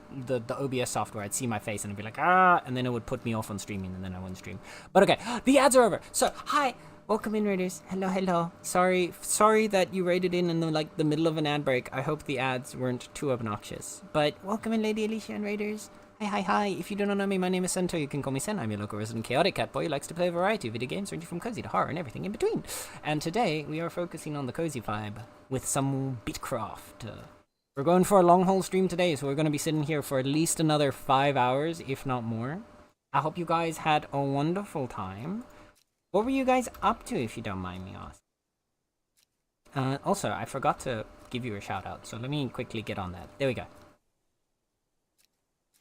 OBS software, I'd see my face and I'd be like, and then it would put me off on streaming and then I wouldn't stream. But okay, the ads are over. So, hi. Welcome in, Raiders. Hello. Sorry that you raided in the middle of an ad break. I hope the ads weren't too obnoxious. But welcome in, Lady Alicia and Raiders. Hi. If you do not know me, my name is Sento. You can call me Sen. I'm your local resident chaotic cat boy who likes to play a variety of video games, ranging from cozy to horror and everything in between. And today, we are focusing on the cozy vibe with some Bitcraft. We're going for a long haul stream today, so we're going to be sitting here for at least another 5 hours, if not more. I hope you guys had a wonderful time. What were you guys up to, if you don't mind me asking? Also, I forgot to give you a shout out, so let me quickly get on that. There we go.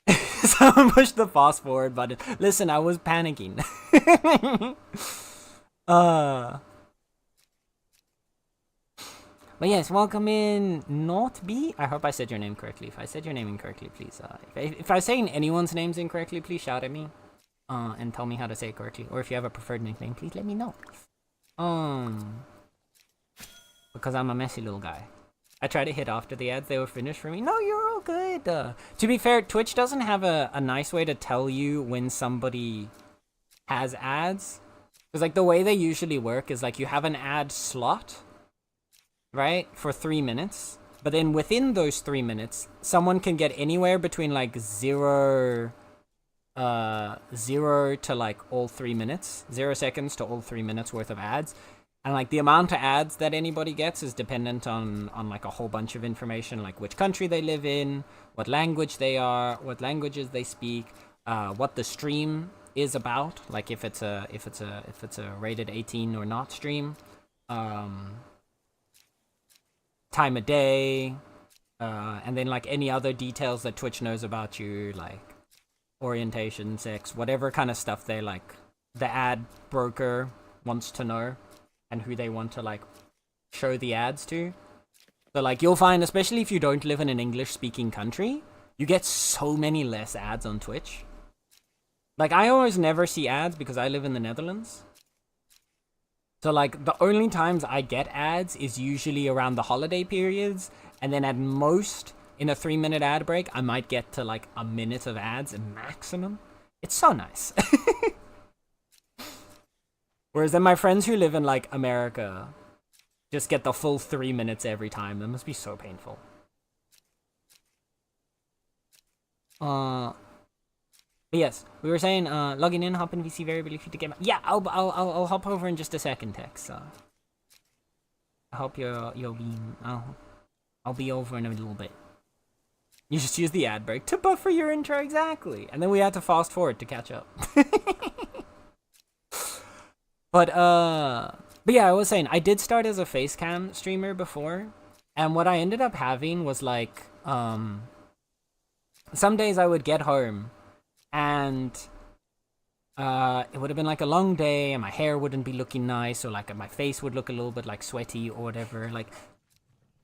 Someone pushed the fast forward button. Listen, I was panicking. But yes, welcome in, Not B. I hope I said your name correctly. If I said your name incorrectly, please. If I'm saying anyone's names incorrectly, please shout at me. And tell me how to say it correctly. Or if you have a preferred nickname, please let me know. Because I'm a messy little guy. I tried to hit after the ads, they were finished for me. No, you're all good. To be fair, Twitch doesn't have a nice way to tell you when somebody has ads. Because like the way they usually work is like you have an ad slot, right, for 3 minutes. But then within those 3 minutes, someone can get anywhere between like 0 to like all 3 minutes, 0 seconds to all 3 minutes worth of ads. And like the amount of ads that anybody gets is dependent on like a whole bunch of information, like which country they live in, what language they are, what languages they speak, what the stream is about, like if it's a rated 18 or not stream, time of day, and then like any other details that Twitch knows about you, like orientation, sex, whatever kind of stuff they like the ad broker wants to know and who they want to like show the ads to. So like you'll find, especially if you don't live in an English speaking country, you get so many less ads on Twitch. Like I always never see ads because I live in the Netherlands. So like the only times I get ads is usually around the holiday periods, and then at most in a 3-minute ad break, I might get to like a minute of ads maximum. It's so nice. Whereas then my friends who live in like America just get the full 3 minutes every time. That must be so painful. But yes, we were saying logging in, hop in VC variable if you to get. Yeah, I'll hop over in just a second, Tex. I hope you'll be. I'll be over in a little bit. You just use the ad break to buffer your intro, exactly. And then we had to fast forward to catch up. But yeah, I was saying, I did start as a face cam streamer before. And what I ended up having was like, some days I would get home and it would have been like a long day and my hair wouldn't be looking nice, or like my face would look a little bit like sweaty or whatever, like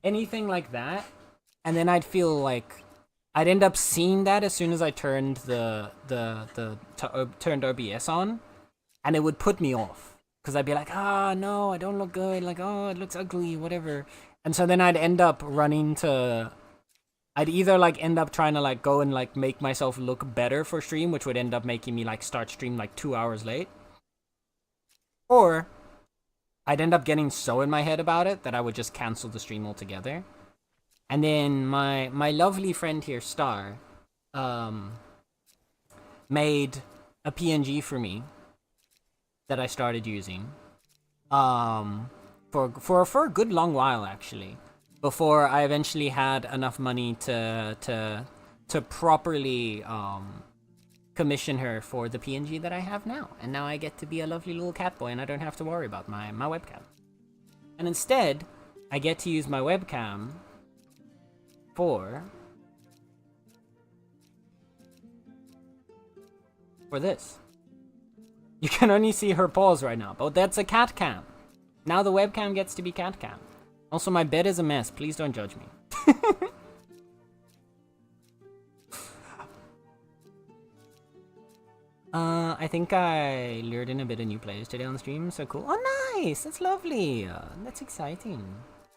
anything like that. And then I'd feel like I'd end up seeing that as soon as I turned turned OBS on, and it would put me off. Because I'd be like, no, I don't look good. Like, it looks ugly, whatever. And so then I'd end up I'd either like end up trying to like go and like make myself look better for stream, which would end up making me like start stream like 2 hours late. Or I'd end up getting so in my head about it that I would just cancel the stream altogether. And then my lovely friend here, Star, made a PNG for me that I started using. For a good long while actually, before I eventually had enough money to properly commission her for the PNG that I have now. And now I get to be a lovely little cat boy and I don't have to worry about my webcam. And instead, I get to use my webcam for this. You can only see her paws right now, but that's a cat cam. Now the webcam gets to be cat cam. Also, my bed is a mess. Please don't judge me. I think I lured in a bit of new players today on the stream, so cool. Oh, nice! That's lovely. That's exciting.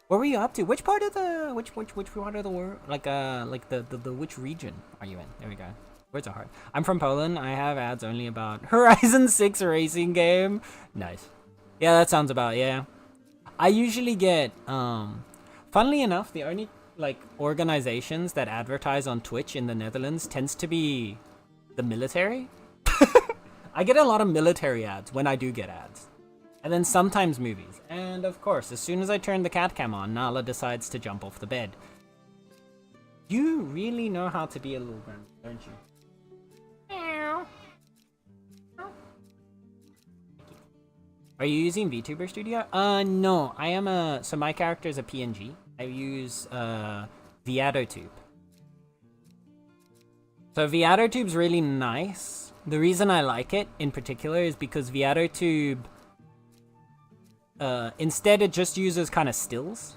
What were you up to? Which part of the which part of the world? Like the which region are you in? There we go. Words are hard. I'm from Poland. I have ads only about Horizon 6 racing game. Nice. Yeah, that sounds about, yeah. I usually get, funnily enough, the only, like, organizations that advertise on Twitch in the Netherlands tends to be the military. I get a lot of military ads when I do get ads. And then sometimes movies. And, of course, as soon as I turn the cat cam on, Nala decides to jump off the bed. You really know how to be a little girl, don't you? Are you using VTuber Studio? No. I am so my character is a PNG. I use, ViadoTube. So ViadoTube's really nice. The reason I like it, in particular, is because ViadoTube, instead it just uses kind of stills.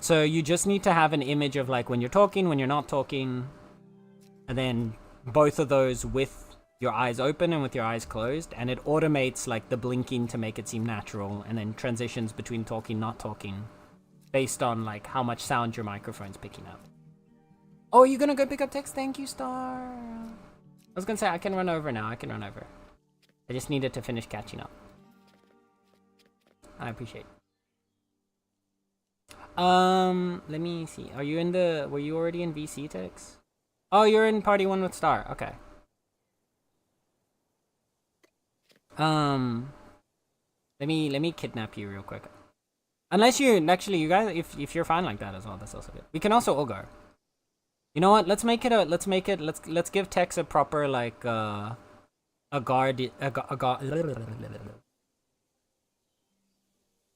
So you just need to have an image of, like, when you're talking, when you're not talking, and then both of those with your eyes open and with your eyes closed, and it automates like the blinking to make it seem natural, and then transitions between talking, not talking, based on like how much sound your microphone's picking up. Oh, are you gonna go pick up text? Thank you, Star. I was gonna say I can run over now. I can run over. I just needed to finish catching up. I appreciate it. Let me see. Are you in the? Were you already in VC text? Oh, you're in party 1 with Star. Okay. Let me kidnap you real quick. Unless you actually, you guys, if you're fine like that as well, that's also good. We can also all go. You know what? Let's give Tex a proper like a guard.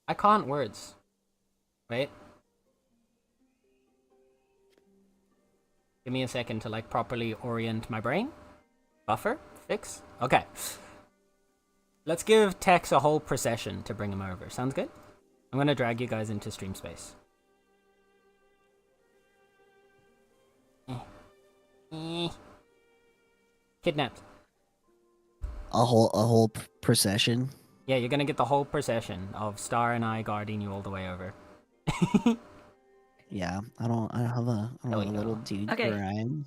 I can't words. Wait. Give me a second to like properly orient my brain. Buffer? Fix? Okay. Let's give Tex a whole procession to bring him over. Sounds good? I'm gonna drag you guys into stream space. Kidnapped. A whole procession? Yeah, you're gonna get the whole procession of Star and I guarding you all the way over. Yeah, I don't have a little dude Okay. where I am.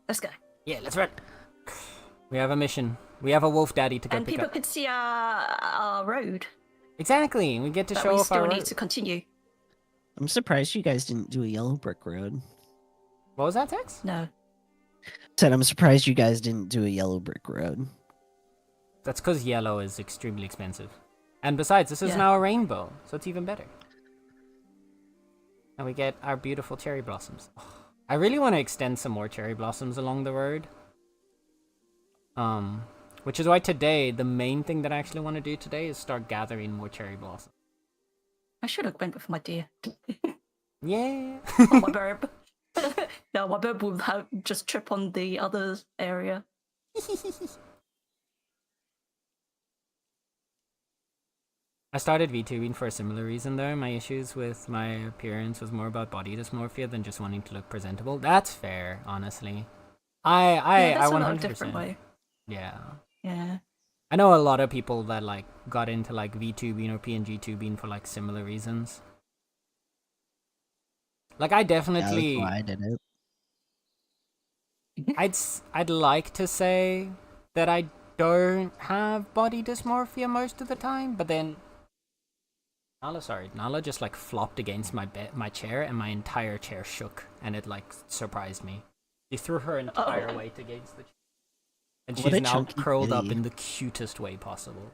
Let's go. Yeah, let's run. We have a mission. We have a wolf daddy to go And pick people up. could see our road Exactly. We get to that show we off our still road. need to continue. I'm surprised you guys didn't do a yellow brick road. What was that, Tex? No. Said I'm surprised you guys didn't do a yellow brick road. That's because yellow is extremely expensive. And besides, this is Yeah. now a rainbow, so it's even better. And we get our beautiful cherry blossoms. I really want to extend some more cherry blossoms along the road. Which is why today, the main thing that I actually want to do today is start gathering more cherry blossoms. I should have went with my deer. Yeah. Or my burb. No, my burb would have just trip on the other area. I started VTubing for a similar reason though. My issues with my appearance was more about body dysmorphia than just wanting to look presentable. That's fair, honestly. I There's a 100%. lot of different way. Yeah. Yeah. I know a lot of people that like got into like VTubing or PNG tubing for like similar reasons. Like I Yeah, definitely that's why I did it. I'd like to say that I don't have body dysmorphia most of the time, but then Nala just like flopped against my chair, and my entire chair shook, and it like surprised me. She threw her entire weight against the chair, and What she's a now chunky curled up kitty. in the cutest way possible.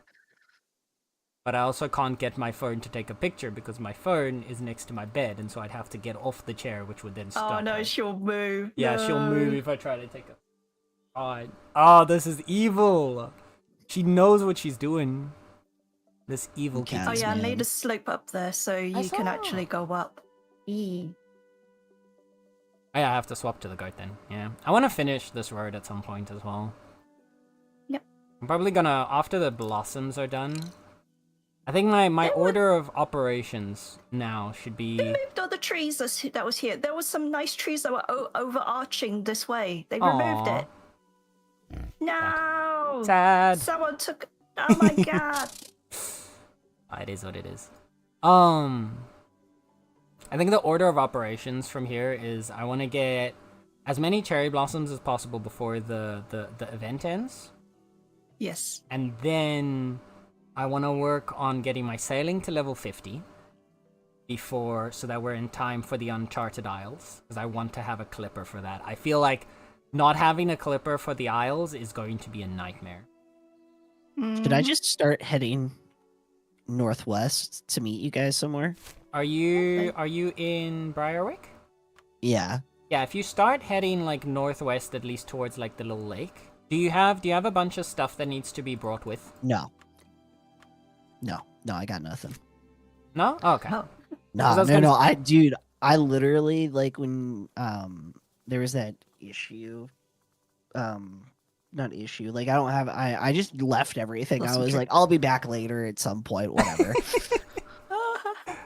But I also can't get my phone to take a picture because my phone is next to my bed, and so I'd have to get off the chair, which would then stop Oh no, her. she'll move. Yeah, no. she'll move if I try to take a. Oh, this is evil. She knows what she's doing. This evil kitty. Oh Cats, yeah, I man. made a slope up there so you can saw. actually go up. Eee. Oh, yeah, I have to swap to the goat then. Yeah, I want to finish this road at some point as well. Yep. I'm probably gonna, after the blossoms are done. I think my They order of operations now should be. They moved all the trees that was here. There was some nice trees that were overarching this way. They removed Aw. it. No! Sad. Someone took. Oh my god! It is what it is. I think the order of operations from here is I want to get as many cherry blossoms as possible before the event ends. Yes. And then I want to work on getting my sailing to level 50 before, so that we're in time for the Uncharted Isles, because I want to have a clipper for that. I feel like not having a clipper for the Isles is going to be a nightmare. Should I just start heading northwest to meet you guys somewhere? Are you in Briarwick? Yeah. Yeah, if you start heading like northwest, at least towards like the little lake. Do you have a bunch of stuff that needs to be brought with? No, I got nothing. No? Oh, okay. Oh. No. I literally, like, when there was that issue, not issue, like, I just left everything. I was like, I'll be back later at some point, whatever.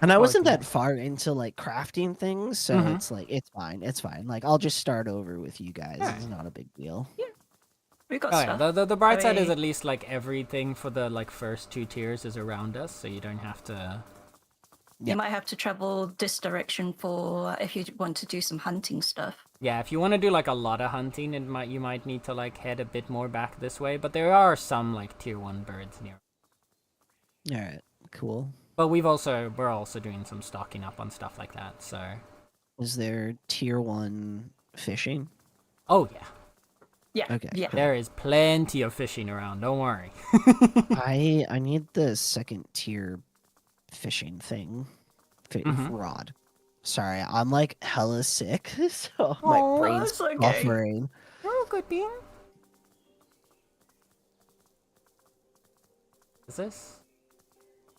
And I wasn't that far into like crafting things, so it's like it's fine. Like, I'll just start over with you guys. It's not a big deal. We got Oh stuff. yeah, the bright side is at least like everything for the like first 2 tiers is around us, so you don't have to. You might have to travel this direction for if you want to do some hunting stuff. Yeah, if you want to do like a lot of hunting, you might need to like head a bit more back this way. But there are some like tier 1 birds near. All right, cool. But we're also doing some stocking up on stuff like that. So. Is there tier 1 fishing? Oh yeah. Yeah. Okay. Yeah. There is plenty of fishing around. Don't worry. I need the second tier fishing thing. Rod. Sorry, I'm like hella sick, so my brain's that's okay. buffering. Oh, good bean. Is this?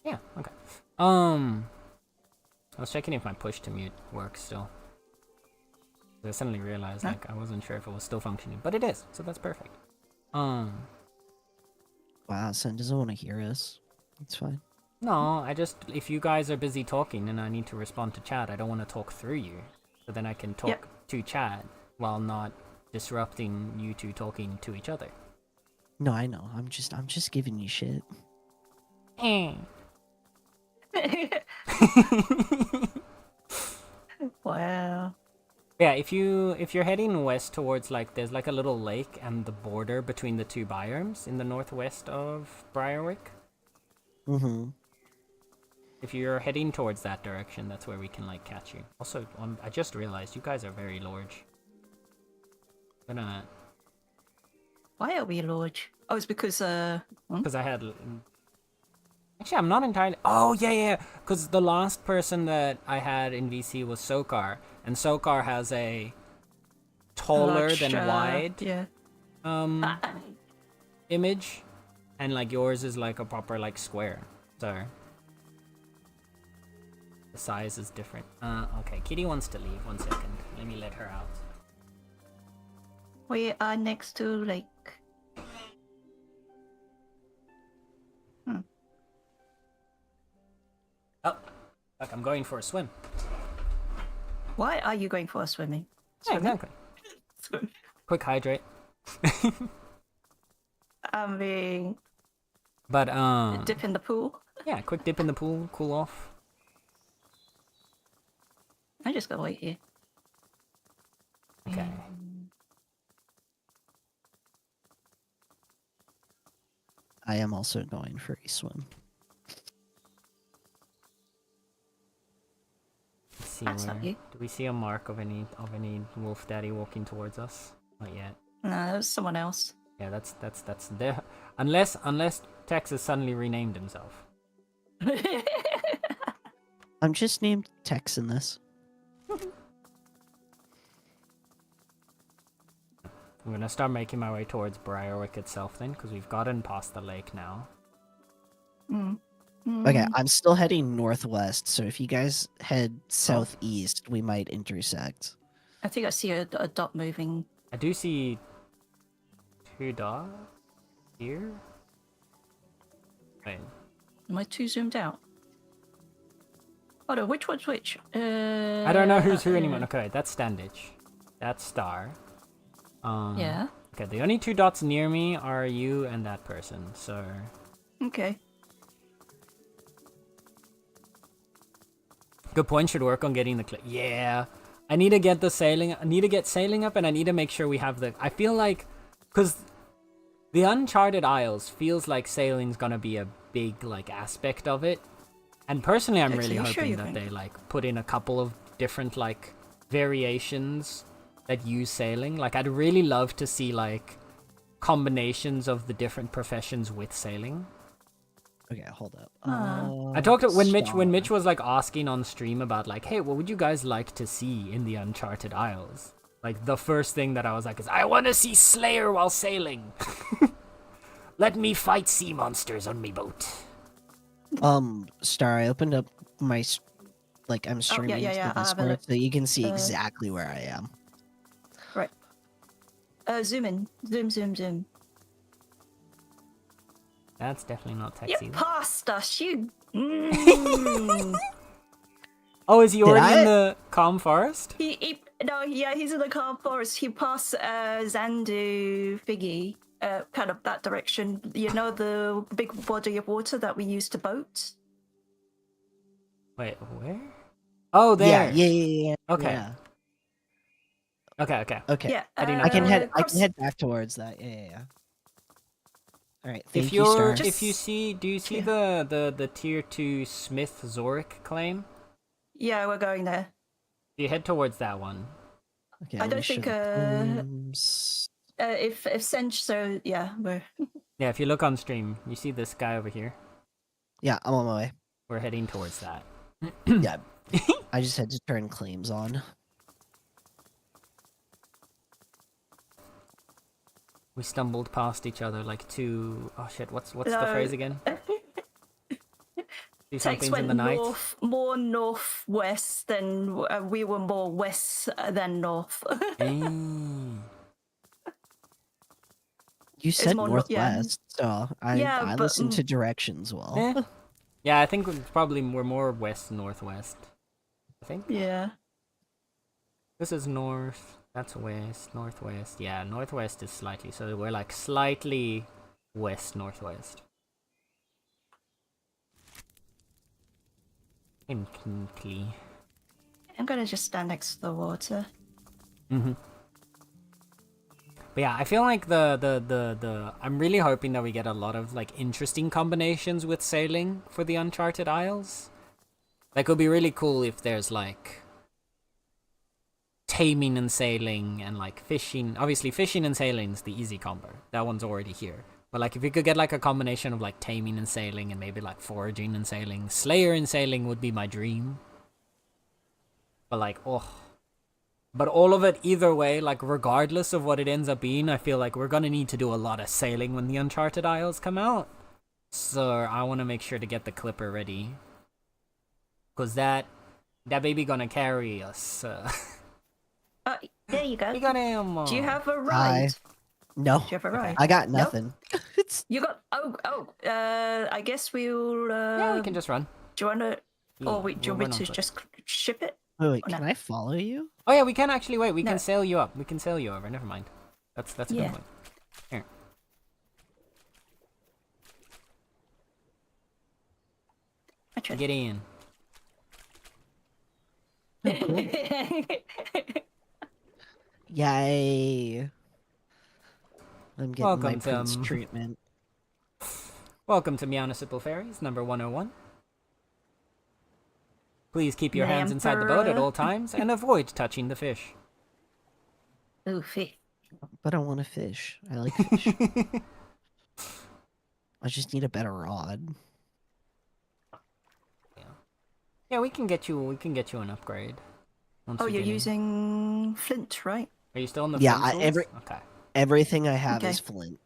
Yeah. Okay. I was checking if my push to mute works still. I suddenly realized like I wasn't sure if it was still functioning, but it is, so that's perfect. Wow, Sen doesn't want to hear us. It's fine. No, if you guys are busy talking and I need to respond to chat, I don't want to talk through you. So then I can talk to chat while not disrupting you two talking to each other. No, I know. I'm just giving you shit. Wow. Yeah, if you're heading west towards like there's like a little lake and the border between the 2 biomes in the northwest of Briarwick. Mm-hmm. If you're heading towards that direction, that's where we can like catch you. Also, I just realized you guys are very large. Why are we large? Oh, it's because because I had. Actually, I'm not entirely. Oh yeah. Because the last person that I had in VC was Sokar, and Sokar has a taller large, than wide Yeah. image, and like yours is like a proper like square. So the size is different. Okay, Kitty wants to leave. 1 second. Let me let her out. We are next to lake. Oh, look, I'm going for a swim. Why are you going for a swimming? Yeah, exactly. Swim. Quick hydrate. I'm being But dip in the pool. yeah, quick dip in the pool, cool off. I just gotta wait here. Okay. I am also going for a swim. see That's where. not you. Do we see a mark of any wolf daddy walking towards us? Not yet. No, that was someone else. Yeah, that's there. Unless Tex has suddenly renamed himself. I'm just named Tex in this. I'm gonna start making my way towards Briarwick itself then, because we've gotten past the lake now. Okay, I'm still heading northwest, so if you guys head southeast, we might intersect. I think I see a dot moving. I do see 2 dots here. Wait. Am I too zoomed out? Oh no, which one's which? I don't know who's who anymore. Okay, that's Standitch. That's Star. Yeah. Okay, the only 2 dots near me are you and that person, so... Okay. Good point, should work on getting the clip. Yeah. I need to get the sailing. I need to get sailing up, and I need to make sure we have the... I feel like... Because the Uncharted Isles feels like sailing's gonna be a big, like, aspect of it. And personally, I'm really hoping that they, like, put in a couple of different, like, variations that use sailing. Like, I'd really love to see, like, combinations of the different professions with sailing. Okay, hold up. I talked to when Mitch was like asking on stream about like, hey, what would you guys like to see in the Uncharted Isles? Like the first thing that I was like is, I want to see Slayer while sailing. Let me fight sea monsters on me boat. Star, I opened up my I'm streaming yeah, to Discord, so you can see exactly where I am. Right. Zoom in. Zoom. That's definitely not You Texie. passed us, you. Oh, is he already in the calm forest? He's in the calm forest. He passed Zandu Figgy, kind of that direction. You know the big body of water that we use to boat? Wait, where? Oh, there. Yeah. Okay. Yeah. Okay. Yeah. I can head back towards that. Yeah. All right. Thank you, Star. If you see, do you see the tier 2 Smith Zoric claim? Yeah, we're going there. You head towards that one. Okay, I don't think if Sench, so yeah, we're Yeah, if you look on stream, you see this guy over here. Yeah, I'm on my way. We're heading towards that. Yeah. I just had to turn claims on. We stumbled past each other like two... Oh shit, what's the phrase again? Do Tex something in the night? more northwest than we were more west than north. You said more northwest, so I but, listen to directions well. Eh. Yeah, I think we're more west-northwest. I think? Yeah. This is north, that's west, northwest. Yeah, northwest is slightly, so we're like slightly west-northwest. Technically. I'm gonna just stand next to the water. Mm-hmm. But yeah, I feel like the I'm really hoping that we get a lot of like interesting combinations with sailing for the Uncharted Isles. Like, it would be really cool if there's like taming and sailing and like fishing. Obviously, fishing and sailing is the easy combo. That one's already here. But like, if we could get like a combination of like taming and sailing and maybe like foraging and sailing, Slayer and sailing would be my dream. But like, but all of it either way, like regardless of what it ends up being, I feel like we're gonna need to do a lot of sailing when the Uncharted Isles come out. So I want to make sure to get the clipper ready, cause that baby gonna carry us. There you go. We got him. Do you have a ride? No, Do you have a ride? I got nothing. You got I guess we'll Yeah, we can just run. do you wanna Yeah, do you we'll want me run to onto it. just ship it? Wait, Oh, no. can I follow you? Oh yeah, we can actually wait. We No. can sail you up. We can sail you over. Never mind. That's a Yeah. good point. Here. I tried. Get in. Yay! I'm getting my Welcome to, prince treatment. Welcome to Meownicipal Ferries, number 101. Please keep your hands inside the boat at all times and avoid touching the fish. Oofy. But I want to fish. I like fish. I just need a better rod. Yeah, we can get you an upgrade. Oh, you're using flint, right? Are you still on the Yeah, flint tools? Okay. Everything I have Okay. is flint.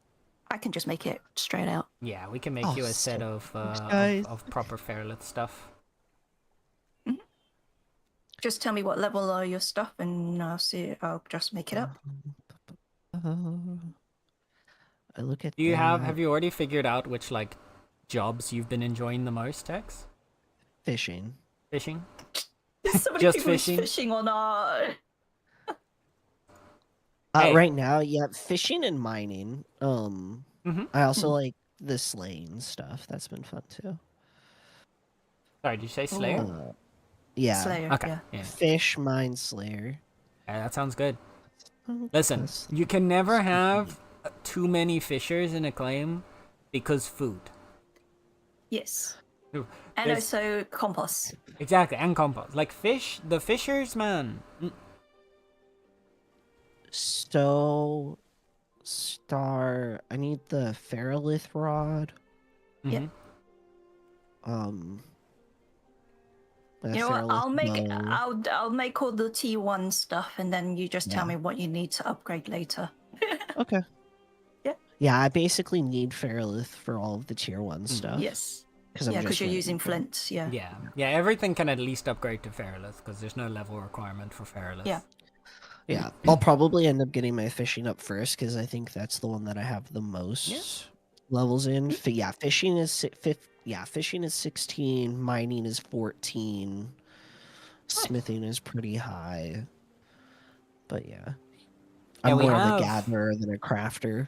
I can just make it straight out. Yeah, we can make Oh, you a set so of guys. of proper Fairlith stuff. Just tell me what level are your stuff, and I'll just make it up. I look at Do you that. have you already figured out which like jobs you've been enjoying the most, Tex? Fishing. Fishing? There's so many Just people who's fishing? fishing on our. Hey. Right now, yeah, fishing and mining. Mhm. I also like the slaying stuff. That's been fun too. Sorry, did you say Slayer? Yeah. Slayer. Okay. Yeah. Yeah. Fish, mine, slayer. Yeah, that sounds good. Oh, Listen, that's- you can never have too many fishers in a claim because food. Yes. Ooh, And there's- also compost. Exactly, and compost. Like fish, the fishers, man. So, I need the ferrolith rod. Yeah. Mhm. The You know what? ferrolith bow. I'll make all the T1 stuff, and then you just tell Yeah. me what you need to upgrade later. Okay. Yeah. Yeah, I basically need ferrolith for all of the tier 1 stuff. Yes. Because Yeah, because you're using flint. Yeah. Yeah, everything can at least upgrade to Fairlith because there's no level requirement for Fairlith. Yeah. Yeah, I'll probably end up getting my fishing up first because I think that's the one that I have the most levels in. Yeah, fishing is fishing is 16, mining is 14, smithing is pretty high. But yeah, I'm we more of a have- gatherer than a crafter.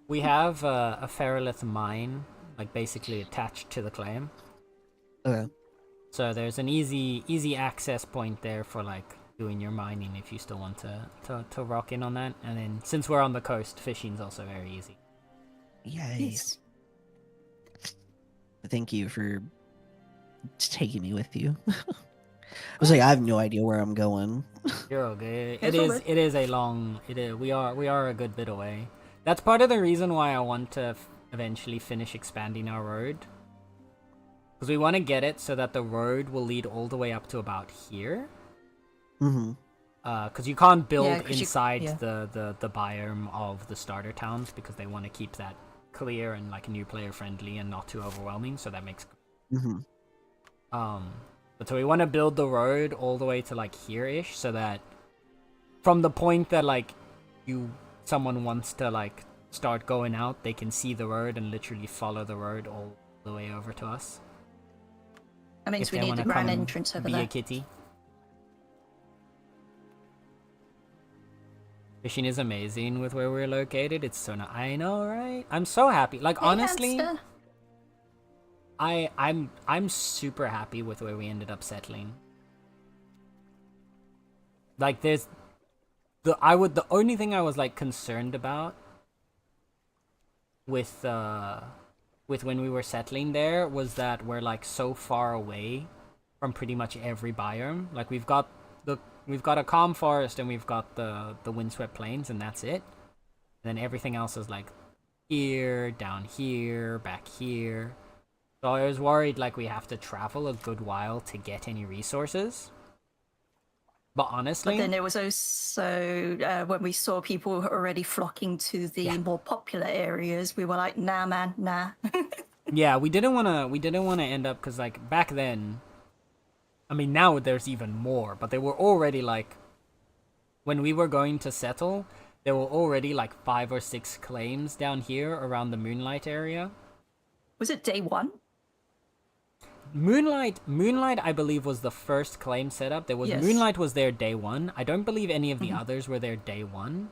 We have a Fairlith mine, like basically attached to the claim. So there's an easy access point there for like doing your mining if you still want to rock in on that. And then since we're on the coast, fishing's also very easy. Yay! Yes. Thank you for taking me with you. I was like, I have no idea where I'm going. You're okay. It's all good. It is a long. We are a good bit away. That's part of the reason why I want to eventually finish expanding our road. Because we want to get it so that the road will lead all the way up to about here. Mm-hmm. Because you can't build 'cause inside yeah. the biome of the starter towns because they want to keep that clear and like new player friendly and not too overwhelming. So that makes. Mm-hmm. But so we want to build the road all the way to like here-ish so that from the point that like someone wants to like start going out, they can see the road and literally follow the road all the way over to us. That means If we they need wanna a grand come entrance over be there. a kitty. Fishing is amazing with where we're located. It's so nice. I know, right? I'm so happy. Like Hey, honestly, hamster. I'm super happy with where we ended up settling. Like there's the only thing I was like concerned about with when we were settling there was that we're like so far away from pretty much every biome. Like we've got a calm forest and we've got the windswept plains and that's it. And then everything else is like here, down here, back here. So I was worried like we have to travel a good while to get any resources. But honestly, But then there was also when we saw people already flocking to the more popular areas, we were like, nah, man, nah. yeah, we didn't want to end up because like back then, I mean now there's even more, but they were already like when we were going to settle, there were already like 5 or 6 claims down here around the Moonlight area. Was it day 1? Moonlight, I believe, was the first claim setup. There was Yes. Moonlight was there day 1. I don't believe any of the others were there day 1.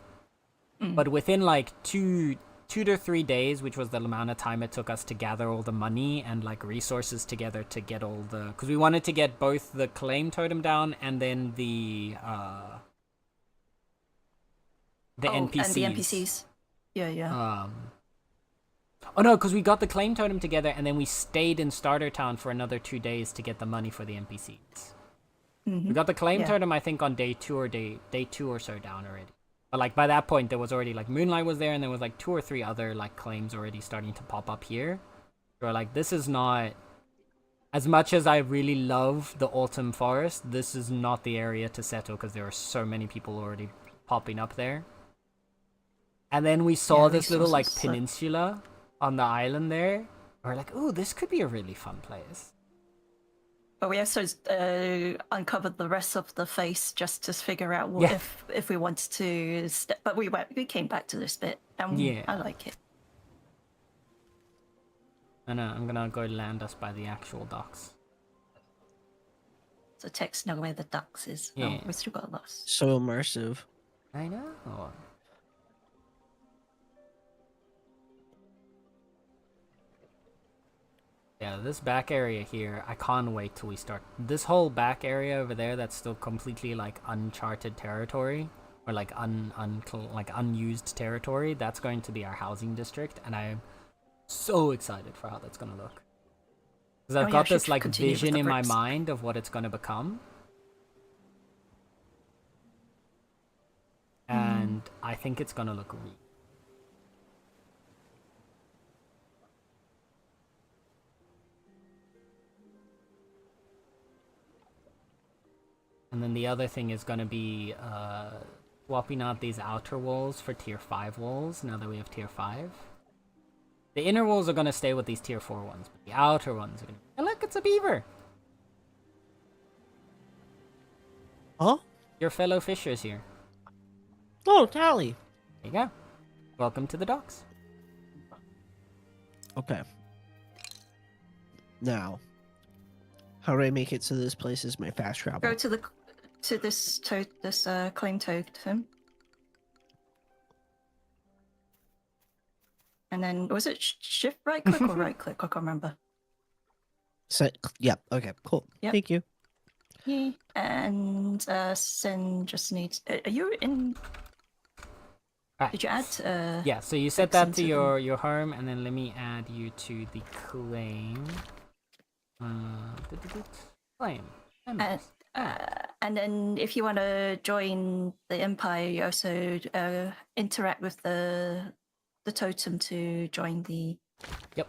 But within like two to 3 days, which was the amount of time it took us to gather all the money and like resources together to get all the, because we wanted to get both the claim totem down and then the NPCs. And the NPCs. Yeah, yeah. Oh no, because we got the claim totem together and then we stayed in Starter Town for another 2 days to get the money for the NPCs. We got the claim totem, I think, on day 2 or so down already. But like by that point, there was already like Moonlight was there, and there was like 2 or 3 other like claims already starting to pop up here. So like this is not, as much as I really love the Autumn Forest, this is not the area to settle because there are so many people already popping up there. And then we saw this little like peninsula on the island there. We're like, oh, this could be a really fun place. But we also uncovered the rest of the face just to figure out if we wanted to. But we came back to this bit, and I like it. I know. I'm gonna go land us by the actual docks. So text know where the ducks is. Yeah. Oh, we still got lost. So immersive. I know. Yeah, this back area here, I can't wait till we start. This whole back area over there that's still completely like uncharted territory, or like unused territory, that's going to be our housing district, and I'm so excited for how that's gonna look. Because I've got this like vision in my mind of what it's gonna become. And I think it's gonna look really. And then the other thing is going to be swapping out these outer walls for tier 5 walls, now that we have tier 5. The inner walls are going to stay with these tier 4 ones, but the outer ones are going to... And look, it's a beaver! Huh? Your fellow fisher's here. Oh, Tally. There you go. Welcome to the docks. Okay. Now, how do I make it so this place is my fast travel? Go to this claim totem. And then, was it shift right click or right click? I can't remember. Yeah, okay, cool. Yep. Thank you. Yeah. And Sin just needs... Are you in... Right. Did you add... yeah, so you set that to your home, and then let me add you to the claim. Claim. And then if you want to join the Empire, you also interact with the totem to join the... Yep.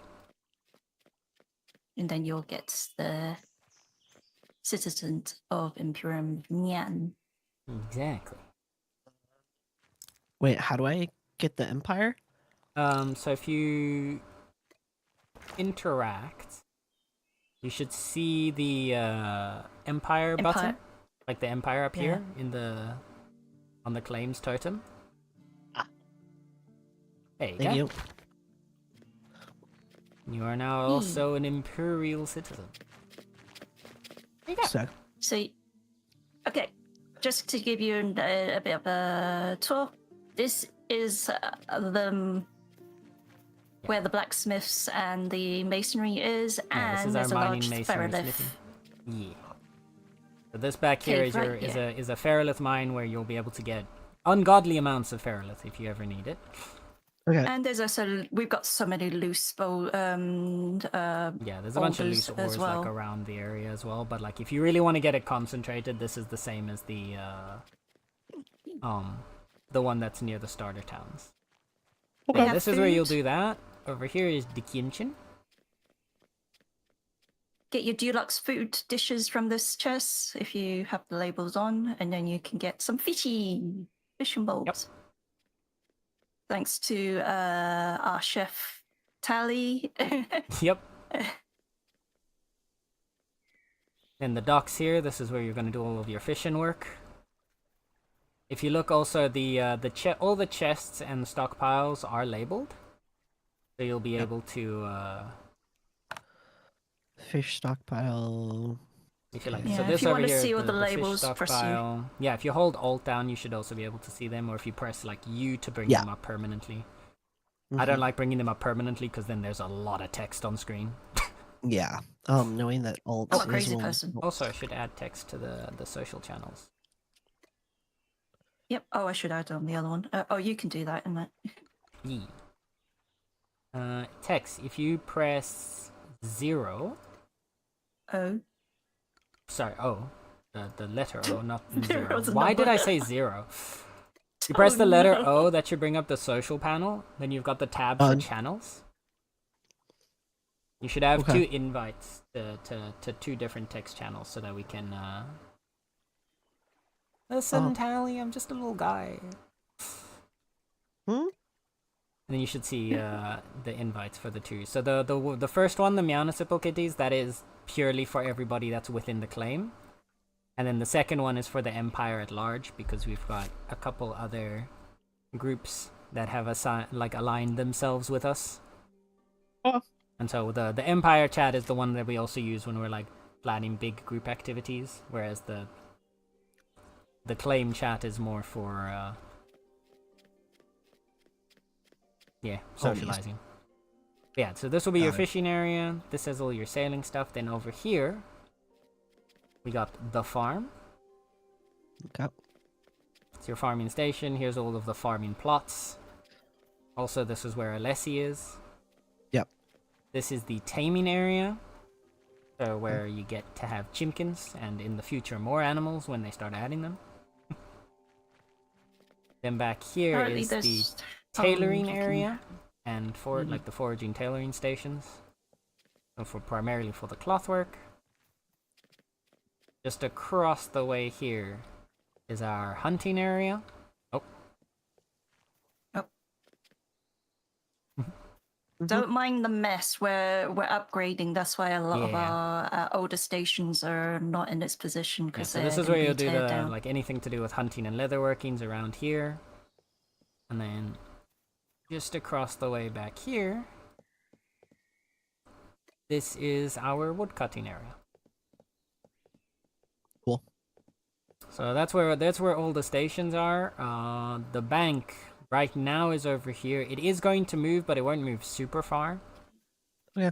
And then you'll get the citizen of Imperium Nyan. Exactly. Wait, how do I get the Empire? So if you interact, you should see the Empire button, like the Empire up here on the claims totem. There you Thank go. you. You are now also an Imperial citizen. There you go. So, okay, just to give you a bit of a tour, this is where the blacksmiths and the masonry is, and this is there's a our large mining masonry ferrolith. smithing. Yeah. So this back here is right, is a ferrolith mine where you'll be able to get ungodly amounts of ferrolith if you ever need it. Okay. And there's also, we've got so many loose there's a bunch of loose ores like around the area as well, but like if you really want to get it concentrated, this is the same as the one that's near the starter towns. Okay. Yeah, this is where you'll do that. Over here is the kitchen. Get your deluxe food dishes from this chest if you have the labels on, and then you can get some fishing bowls. Yep. Thanks to our chef Tally. Yep. And the docks here, this is where you're going to do all of your fishing work. If you look also, all the chests and stockpiles are labeled. So you'll be able to... Fish stockpile. If you like. Yeah, So this if you over want to here, see all the the fish labels, press U. stockpile. Yeah, if you hold Alt down, you should also be able to see them, or if you press like U to bring them up permanently. I don't like bringing them up permanently because then there's a lot of text on screen. Yeah. Knowing that alt I'm a is crazy one- person. Also, I should add text to the social channels. Yep. Oh, I should add on the other one. Oh, you can do that, isn't it? Yeah. Text, if you press 0... Oh. Sorry, O. The letter O, not There 0. was a Why did number. I say 0? You press the letter no. O, that should bring up the social panel. Then you've got the tab for channels. You should have 2 invites to 2 different text channels so that we can... Listen, Tally, I'm just a little guy. Hmm? And then you should see the invites for the 2. So the first one, the Meownicipal Kitties, that is purely for everybody that's within the claim. And then the second one is for the Empire at large, because we've got a couple other groups that have aligned themselves with us. Oh. And so the Empire chat is the one that we also use when we're like planning big group activities, whereas the claim chat is more for socializing. Yeah, so this will be your fishing area. This has all your sailing stuff. Then over here, we got the farm. Okay. It's your farming station. Here's all of the farming plots. Also, this is where Alessi is. Yep. This is the taming area. So where you get to have chimkins, and in the future more animals when they start adding them. Then back here is the tailoring area, and like the foraging tailoring stations. So primarily for the cloth work. Just across the way here is our hunting area. Don't mind the mess. We're upgrading. That's why a lot of our older stations are not in its position. So this is where you'll do like anything to do with hunting and leatherworkings around here. And then just across the way back here, this is our woodcutting area. Cool. So that's where all the stations are. The bank right now is over here. It is going to move, but it won't move super far. Yeah.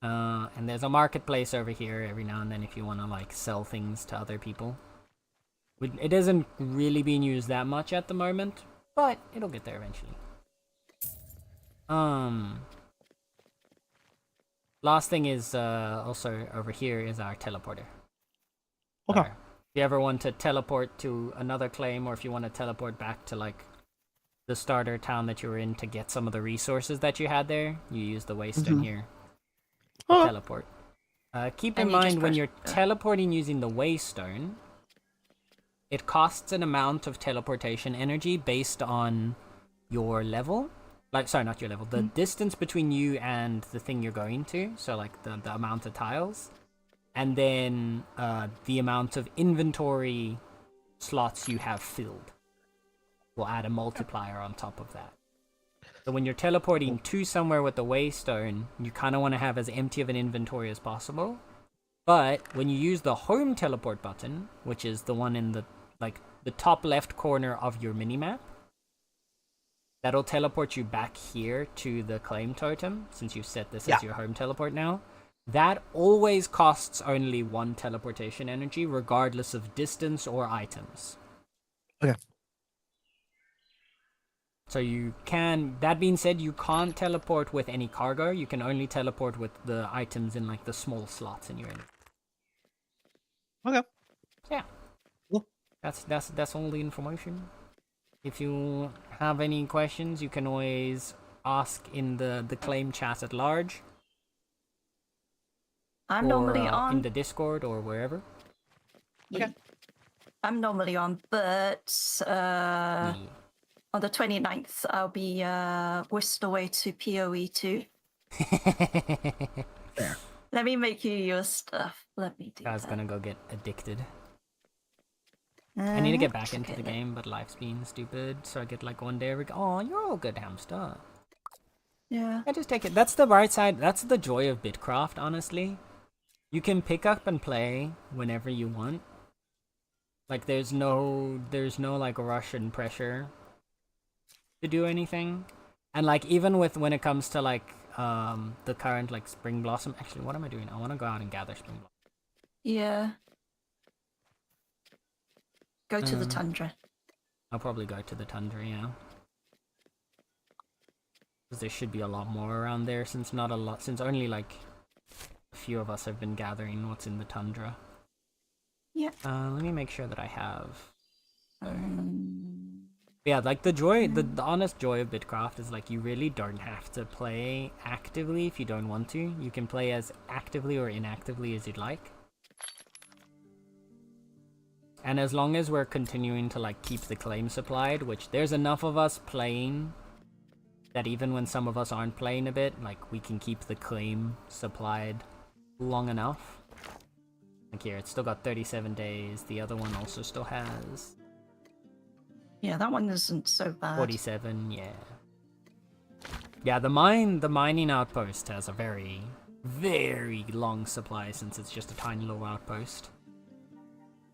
And there's a marketplace over here every now and then if you want to like sell things to other people. It isn't really being used that much at the moment, but it'll get there eventually. Last thing is also over here is our teleporter. Okay. If you ever want to teleport to another claim, or if you want to teleport back to like the starter town that you were in to get some of the resources that you had there, you use the waystone here to teleport. Keep in mind when you're teleporting using the waystone, it costs an amount of teleportation energy based on your level. Like, sorry, not your level. The distance between you and the thing you're going to. So, like, the amount of tiles. And then the amount of inventory slots you have filled. We'll add a multiplier on top of that. So when you're teleporting to somewhere with the waystone, you kind of want to have as empty of an inventory as possible. But when you use the home teleport button, which is the one in the top left corner of your minimap, that'll teleport you back here to the claim totem, since you've set this as your home teleport now. That always costs only 1 teleportation energy, regardless of distance or items. Okay. So you can, that being said, you can't teleport with any cargo. You can only teleport with the items in like the small slots in your inventory. Okay. Yeah. Cool. That's all the information. If you have any questions, you can always ask in the claim chat at large. I'm normally on in the Discord or wherever. Okay. I'm normally on, but on the 29th, I'll be whisked away to PoE 2. There. Let me make you your stuff. Let me do I was that. gonna go get addicted. I need to get back into the game, but life's being stupid, so I get like one day every... Oh, you're all good, hamster. Yeah. I just take it. That's the right side. That's the joy of Bitcraft, honestly. You can pick up and play whenever you want. Like, there's no like rush and pressure to do anything. And like, even with when it comes to like the current like Springblossom. Actually, what am I doing? I want to go out and gather Springblossom. Yeah. Go to the tundra. I'll probably go to the tundra, yeah. Because there should be a lot more around there since only like a few of us have been gathering what's in the tundra. Yeah. Let me make sure that I have. Yeah, like the honest joy of Bitcraft is like you really don't have to play actively if you don't want to. You can play as actively or inactively as you'd like. And as long as we're continuing to like keep the claim supplied, which there's enough of us playing that even when some of us aren't playing a bit, like we can keep the claim supplied long enough. Like here, it's still got 37 days. The other one also still has... Yeah, that one isn't so bad. 47, yeah. Yeah, the mining outpost has a very, very long supply since it's just a tiny little outpost.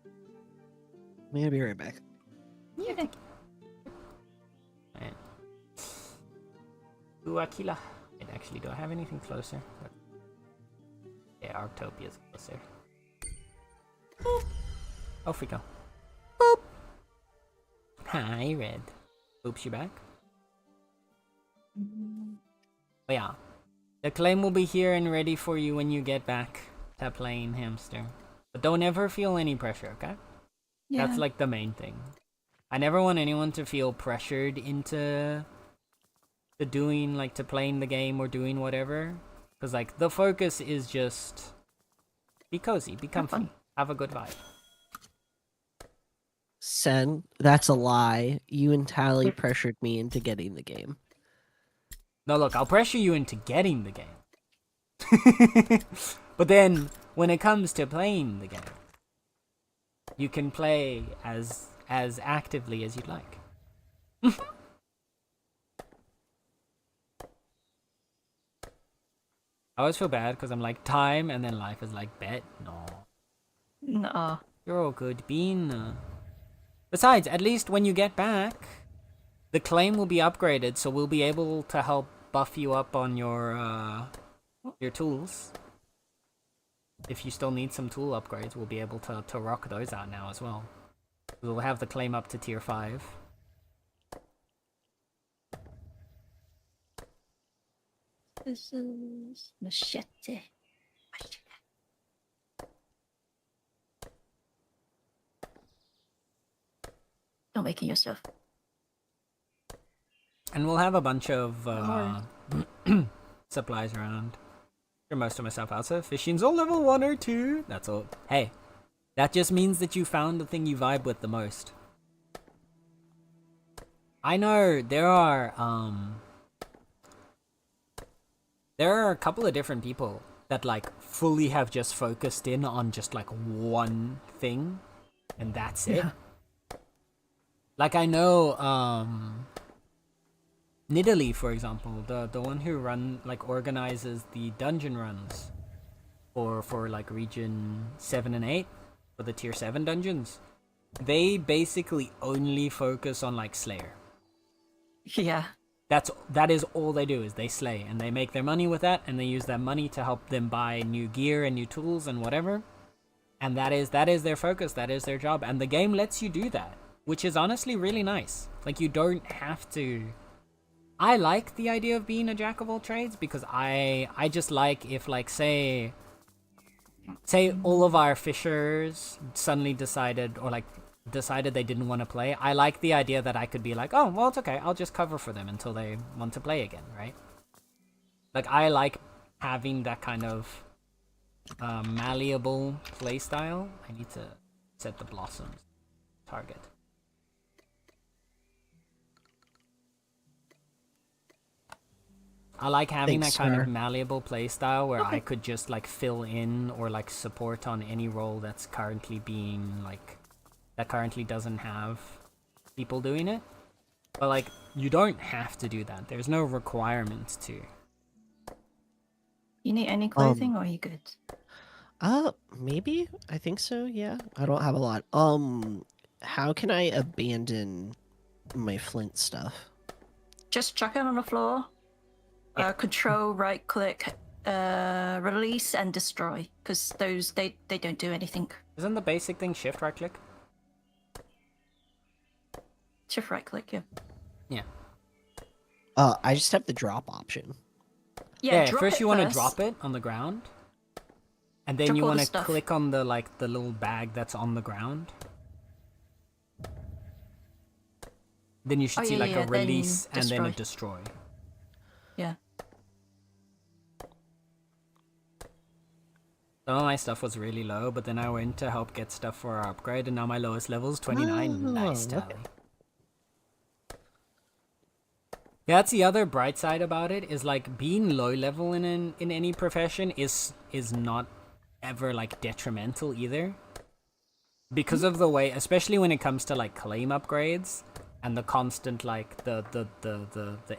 I'm gonna be right back. Yeah. Right. Ooh, Aquila. Wait, actually, do I have anything closer? Yeah, Arctopia's closer. Boop. Off we go. Boop. Hi, Red. Oops, you back? But yeah. The claim will be here and ready for you when you get back to playing Hamster. But don't ever feel any pressure, okay? Yeah. That's like the main thing. I never want anyone to feel pressured into to playing the game or doing whatever. Because like the focus is just be cozy, be comfy, have a good vibe. Sen, that's a lie. You and Tally pressured me into getting the game. No, look, I'll pressure you into getting the game. But then, when it comes to playing the game, you can play as actively as you'd like. I always feel bad because I'm like, time, and then life is like, bet? No. No. You're all good, Bean. Besides, at least when you get back, the claim will be upgraded, so we'll be able to help buff you up on your tools. If you still need some tool upgrades, we'll be able to rock those out now as well. We'll have the claim up to tier 5. This is machete. Don't make it yourself. And we'll have a bunch of supplies around. For most of myself out, so fishing's all level 1 or 2. That's all. Hey, that just means that you found the thing you vibe with the most. I know there are a couple of different people that like fully have just focused in on just like one thing, and that's it. Like I know Nidalee, for example, the one who organizes the dungeon runs for like region 7 and 8 for the tier 7 dungeons. They basically only focus on like Slayer. Yeah. That is all they do, is they slay, and they make their money with that, and they use that money to help them buy new gear and new tools and whatever. And that is their focus, that is their job, and the game lets you do that, which is honestly really nice. Like you don't have to. I like the idea of being a jack of all trades because I just like if like say all of our fishers suddenly decided they didn't want to play. I like the idea that I could be like, oh, well, it's okay. I'll just cover for them until they want to play again, right? Like, I like having that kind of malleable play style. I need to set the blossoms target. I like having that kind of malleable play style where I could just like fill in or like support on any role that's currently being like that currently doesn't have people doing it. But like you don't have to do that. There's no requirement to. You need any clothing or are you good? Maybe. I think so, yeah. I don't have a lot. How can I abandon my flint stuff? Just chuck it on the floor. Control, right click, release and destroy. Because those they don't do anything. Isn't the basic thing shift right click? Shift right click, yeah. Yeah. I just have the drop option. Yeah, drop first it you want to first. drop it on the ground. And then Drop you all the want to stuff. click on the the little bag that's on the ground. Then you should Oh, see yeah, like yeah, a release then and then a destroy. destroy. Yeah. Some of my stuff was really low, but then I went to help get stuff for our upgrade, and now my lowest level is 29. Nice, Oh, okay. Tally. Yeah, that's the other bright side about it, is like being low level in any profession is not ever like detrimental either. Because of the way, especially when it comes to like claim upgrades and the constant like the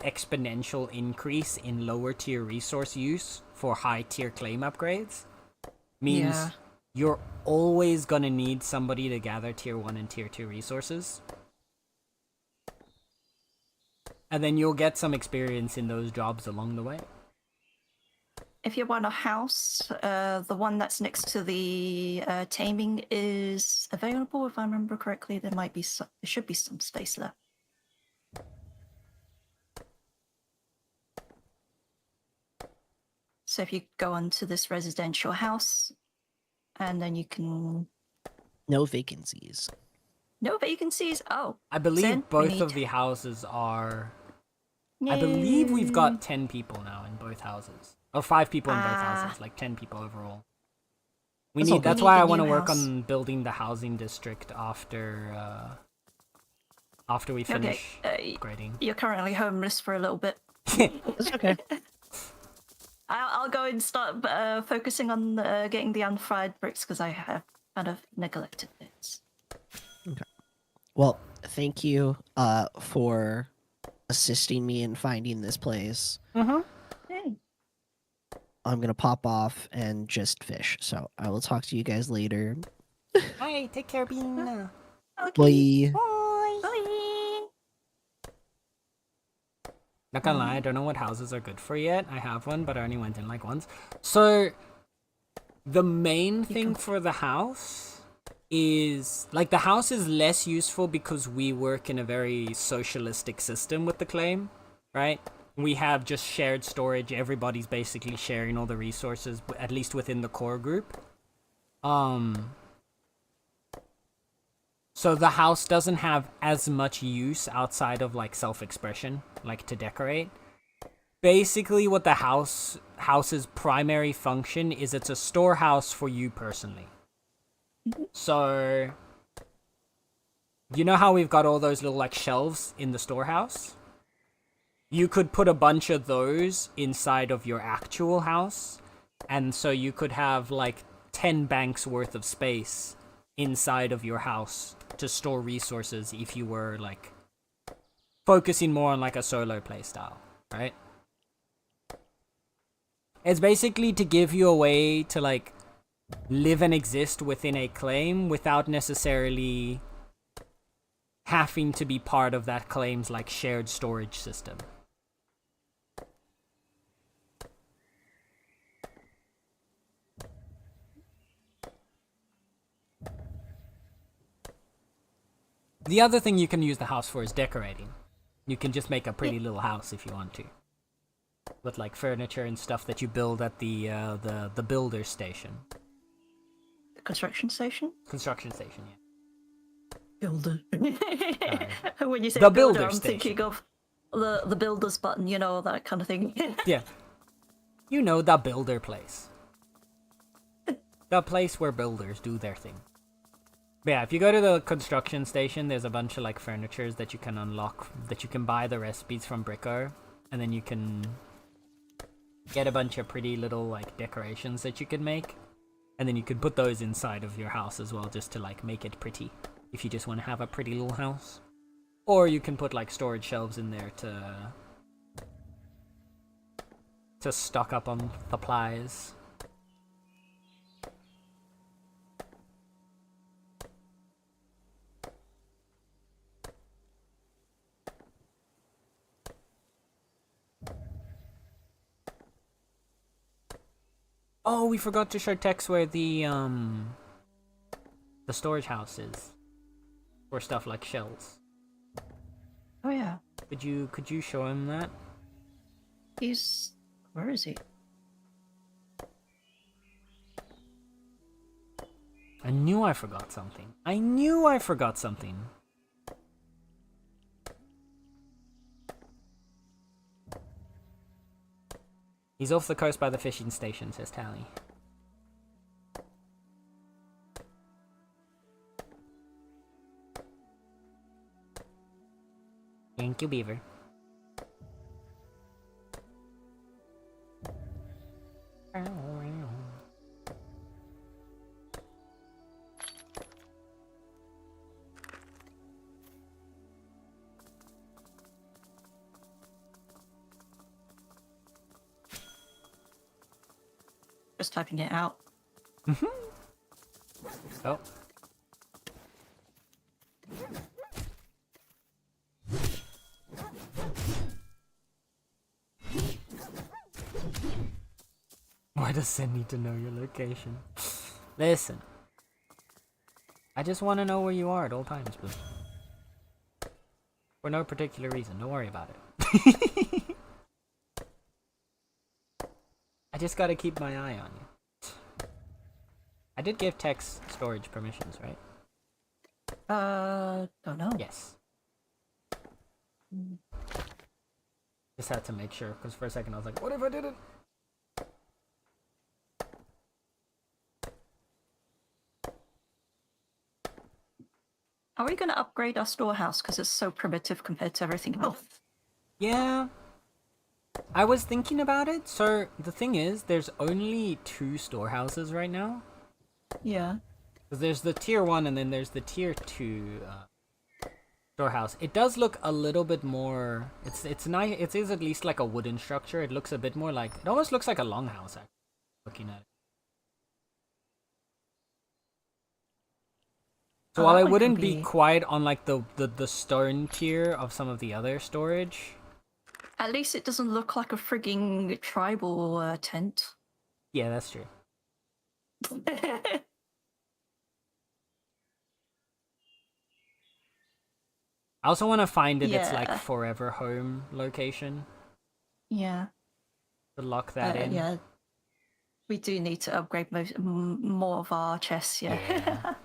exponential increase in lower tier resource use for high tier claim upgrades means Yeah. you're always gonna need somebody to gather tier 1 and tier 2 resources. And then you'll get some experience in those jobs along the way. If you want a house, the one that's next to the taming is available. If I remember correctly, there should be some space left. So if you go onto this residential house, and then you can... No vacancies. No vacancies? Oh. I believe Zen, both of the houses are... I believe we've got 10 people now in both houses. Or 5 people in both houses, like 10 people overall. That's why I want to work on building the housing district after we finish upgrading. You're currently homeless for a little bit. It's okay. I'll go and start focusing on getting the unfired bricks because I have kind of neglected it. Okay. Well, thank you for assisting me in finding this place. Hey. I'm gonna pop off and just fish. So I will talk to you guys later. Hi, take care, Bean. Okay. Bye. Bye. Not gonna lie, I don't know what houses are good for yet. I have one, but I only went in like once. So, the main thing for the house is... Like, the house is less useful because we work in a very socialistic system with the claim, right? We have just shared storage. Everybody's basically sharing all the resources, at least within the core group. So the house doesn't have as much use outside of like self-expression, like to decorate. Basically what the house's primary function is, it's a storehouse for you personally. So you know how we've got all those little like shelves in the storehouse? You could put a bunch of those inside of your actual house, and so you could have like 10 banks worth of space inside of your house to store resources if you were like focusing more on like a solo playstyle, right? It's basically to give you a way to like live and exist within a claim without necessarily having to be part of that claim's like shared storage system. The other thing you can use the house for is decorating. You can just make a pretty little house if you want to, with like furniture and stuff that you build at the builder station. The construction station? Construction station, yeah. Builder. When you say The builder, builder I'm station. thinking of the builder's button, you know, that kind of thing. Yeah. You know, the builder place. The place where builders do their thing. But yeah, if you go to the construction station, there's a bunch of like furnitures that you can unlock, that you can buy the recipes from Bricko, and then you can get a bunch of pretty little like decorations that you can make, and then you can put those inside of your house as well, just to like make it pretty, if you just want to have a pretty little house. Or you can put like storage shelves in there to stock up on supplies. Oh, we forgot to show Tex where the storage house is for stuff like shells. Oh yeah. Could you show him that? Where is he? I knew I forgot something. I knew I forgot something. He's off the coast by the fishing station, says Tally. Thank you, Beaver. Just typing it out. Oh. Why does Sin need to know your location? Listen. I just want to know where you are at all times, Blue. For no particular reason. Don't worry about it. I just gotta keep my eye on you. I did give text storage permissions, right? Don't know. Yes. Just had to make sure, because for a second I was like, what if I didn't? Are we going to upgrade our storehouse because it's so primitive compared to everything else? Yeah. I was thinking about it. So the thing is, there's only 2 storehouses right now. Yeah. Because there's the tier 1 and then there's the tier 2 storehouse. It does look a little bit more... It's nice. It is at least like a wooden structure. It looks a bit more like... It almost looks like a longhouse, actually, looking at it. So while I wouldn't be quite on like the stone tier of some of the other storage... At least it doesn't look like a frigging tribal tent. Yeah, that's true. I also want to find its like forever home location. Yeah. To lock that in. Yeah. We do need to upgrade more of our chests, yeah.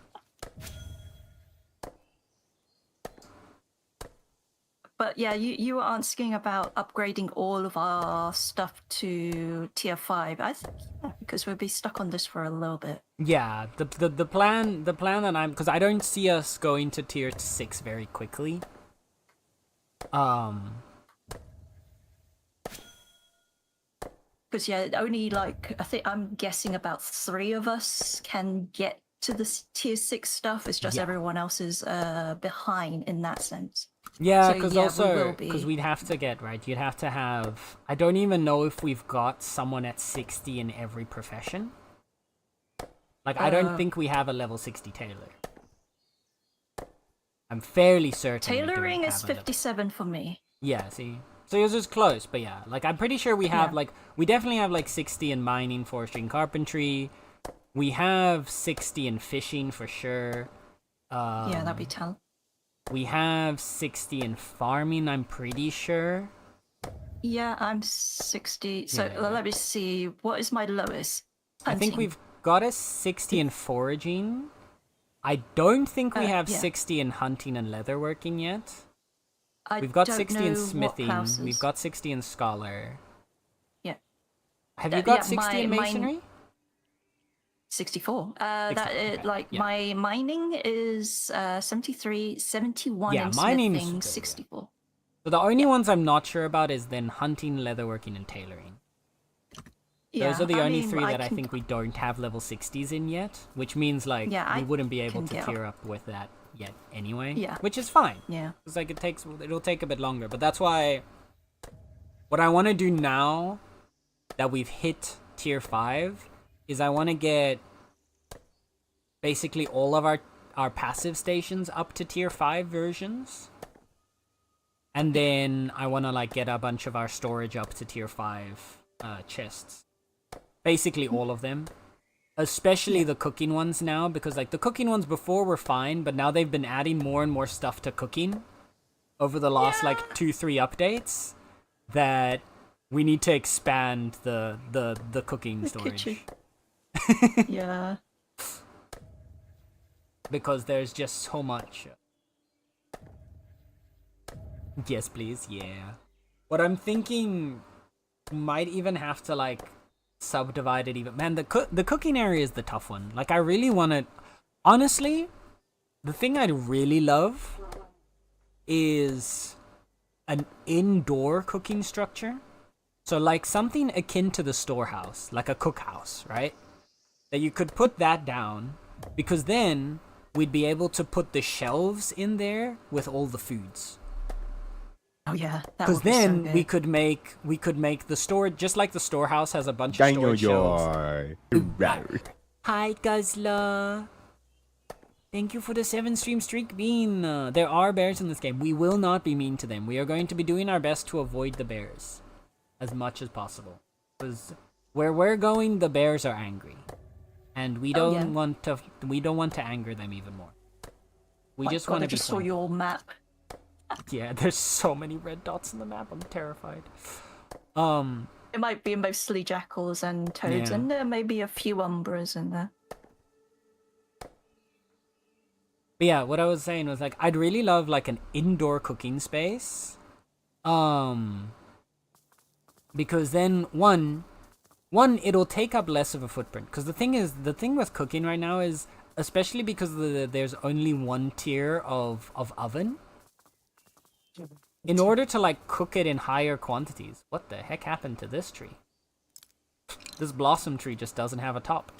But yeah, you were asking about upgrading all of our stuff to tier 5. I think because we'll be stuck on this for a little bit. Yeah, the plan that I'm, because I don't see us going to tier 6 very quickly. Because yeah, only like I'm guessing about 3 of us can get to the tier 6 stuff. It's just everyone else is behind in that sense. Yeah, because we'd have to get, right, you'd have to have, I don't even know if we've got someone at 60 in every profession. Like, I don't think we have a level 60 tailor. I'm fairly certain tailoring is 57 for me. Yeah, see? So yours is close, but yeah, like, I'm pretty sure we have, like, we definitely have, like, 60 in mining, forestry, and carpentry. We have 60 in fishing for sure. Yeah, that'd be talent. We have 60 in farming, I'm pretty sure. Yeah, I'm 60. So let me see. What is my lowest? Hunting. I think we've got a 60 in foraging. I don't think we have 60 in hunting and leatherworking yet. We've got 60 in smithing. We've got 60 in scholar. Yeah. Have you got 60 in masonry? 64. My mining is 73, 71 in smithing, 64. So the only ones I'm not sure about is then hunting, leatherworking, and tailoring. Those are the only 3 that I think we don't have level 60s in yet, which means like we wouldn't be able to tier up with that yet anyway. Yeah. Which is fine. Yeah. It's like it'll take a bit longer, but that's why what I want to do now that we've hit tier 5 is I want to get basically all of our passive stations up to tier 5 versions. And then I want to like get a bunch of our storage up to tier 5 chests. Basically all of them. Especially the cooking ones now, because like the cooking ones before were fine, but now they've been adding more and more stuff to cooking over the last like 2-3 updates that we need to expand the cooking The storage. kitchen. Yeah. Because there's just so much. Yes, please. Yeah. What I'm thinking might even have to like subdivide it even. Man, the cooking area is the tough one. Like I really want to. Honestly, the thing I'd really love is an indoor cooking structure. So like something akin to the storehouse, like a cookhouse, right? That you could put that down, because then we'd be able to put the shelves in there with all the foods. Oh yeah, that Because would be then so we good. could make the store just like the storehouse has a bunch of Daniel storage shelves. Joy. Hi Guzzler. Thank you for the 7-stream streak bean. There are bears in this game. We will not be mean to them. We are going to be doing our best to avoid the bears as much as possible. Because where we're going, the bears are angry. And we don't want to anger them even more. We My just God, want I to be just saw friendly. your map. Yeah, there's so many red dots in the map. I'm terrified. It might be mostly jackals and toads, Yeah. and there may be a few umbras in there. But yeah, what I was saying was like I'd really love like an indoor cooking space. Because then one it'll take up less of a footprint. Because the thing with cooking right now is, especially because there's only one tier of oven. In order to like cook it in higher quantities, what the heck happened to this tree? This blossom tree just doesn't have a top.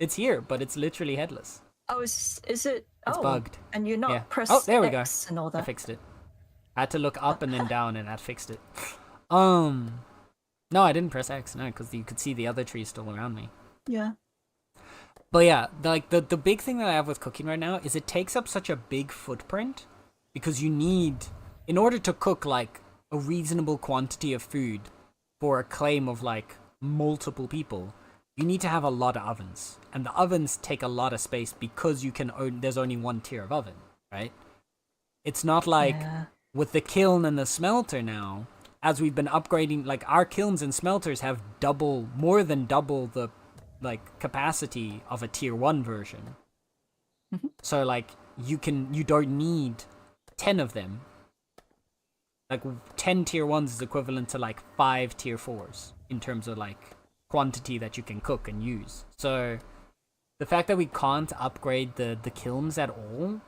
It's here, but it's literally headless. Oh, is it? It's bugged. And you're not Yeah. pressed Oh, there we go. X and all I that. fixed it. I had to look up and then down, and that fixed it. No, I didn't press X, no, because you could see the other trees still around me. Yeah. But yeah, the big thing that I have with cooking right now is it takes up such a big footprint, because you need, in order to cook like a reasonable quantity of food for a claim of like multiple people, you need to have a lot of ovens, and the ovens take a lot of space because there's only one tier of oven, right? It's not like with the kiln and the smelter now, as we've been upgrading, like our kilns and smelters have more than double the like capacity of a tier 1 version. So like you don't need 10 of them. Like 10 tier 1s is equivalent to like 5 tier 4s in terms of like quantity that you can cook and use. So the fact that we can't upgrade the kilns at all,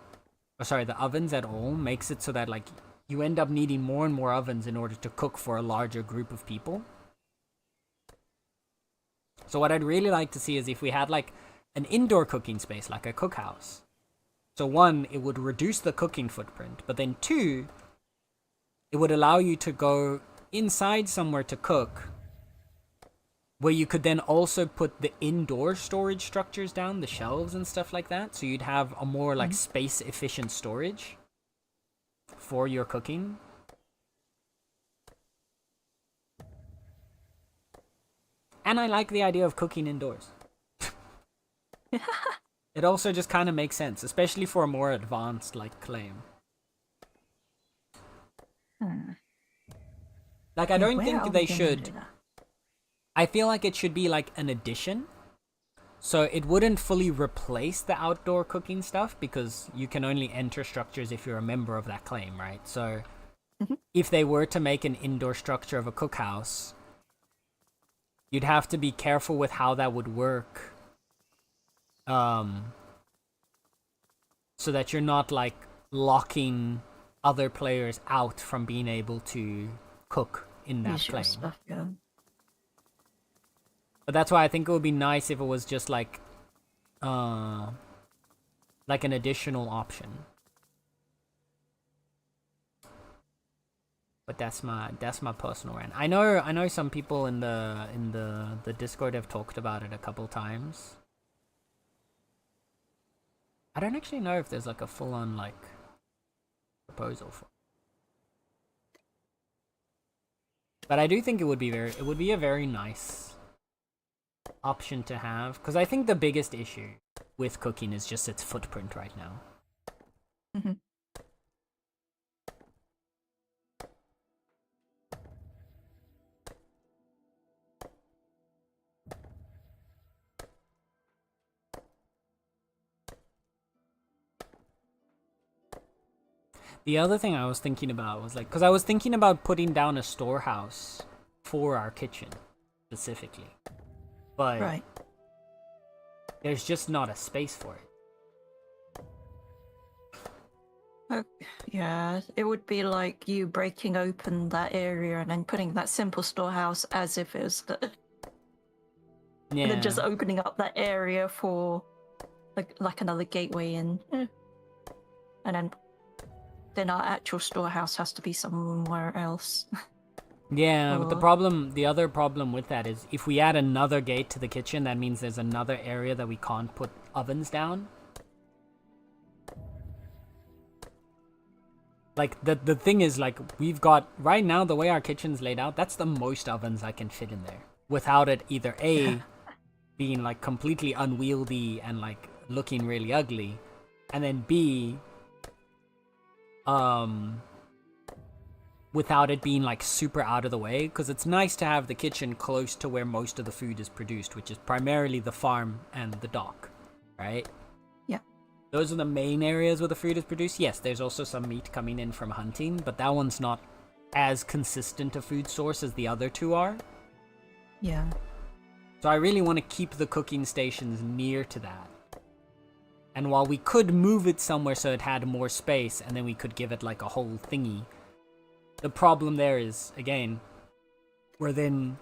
the ovens at all, makes it so that like you end up needing more and more ovens in order to cook for a larger group of people. So what I'd really like to see is if we had like an indoor cooking space, like a cookhouse. So 1, it would reduce the cooking footprint, but then 2, it would allow you to go inside somewhere to cook, where you could then also put the indoor storage structures down, the shelves and stuff like that, so you'd have a more like space efficient storage for your cooking. And I like the idea of cooking indoors. It also just kind of makes sense, especially for a more advanced like claim. Like I don't think they should. I feel like it should be like an addition. So it wouldn't fully replace the outdoor cooking stuff, because you can only enter structures if you're a member of that claim, right? So if they were to make an indoor structure of a cookhouse, you'd have to be careful with how that would work. So that you're not like locking other players out from being able to cook in that claim. Stuff, yeah. But that's why I think it would be nice if it was just like an additional option. But that's my personal rant. I know some people in the Discord have talked about it a couple times. I don't actually know if there's like a full-on like proposal for it. But I do think it would be a very nice option to have, because I think the biggest issue with cooking is just its footprint right now. The other thing I was thinking about was like, because I was thinking about putting down a storehouse for our kitchen specifically, but Right. there's just not a space for it. Yeah, it would be like you breaking open that area and then putting that simple storehouse as if it was the, and Yeah. then just opening up that area for like another gateway in. And then our actual storehouse has to be somewhere else. Yeah, but Or- the other problem with that is if we add another gate to the kitchen, that means there's another area that we can't put ovens down. Like, the thing is, like, we've got, right now, the way our kitchen's laid out, that's the most ovens I can fit in there. Without it either A, being, like, completely unwieldy and, like, looking really ugly, and then B, without it being, like, super out of the way, because it's nice to have the kitchen close to where most of the food is produced, which is primarily the farm and the dock, right? Yeah. Those are the main areas where the food is produced. Yes, there's also some meat coming in from hunting, but that one's not as consistent a food source as the other two are. Yeah. So I really want to keep the cooking stations near to that. And while we could move it somewhere so it had more space, and then we could give it like a whole thingy, the problem there is, again, we're then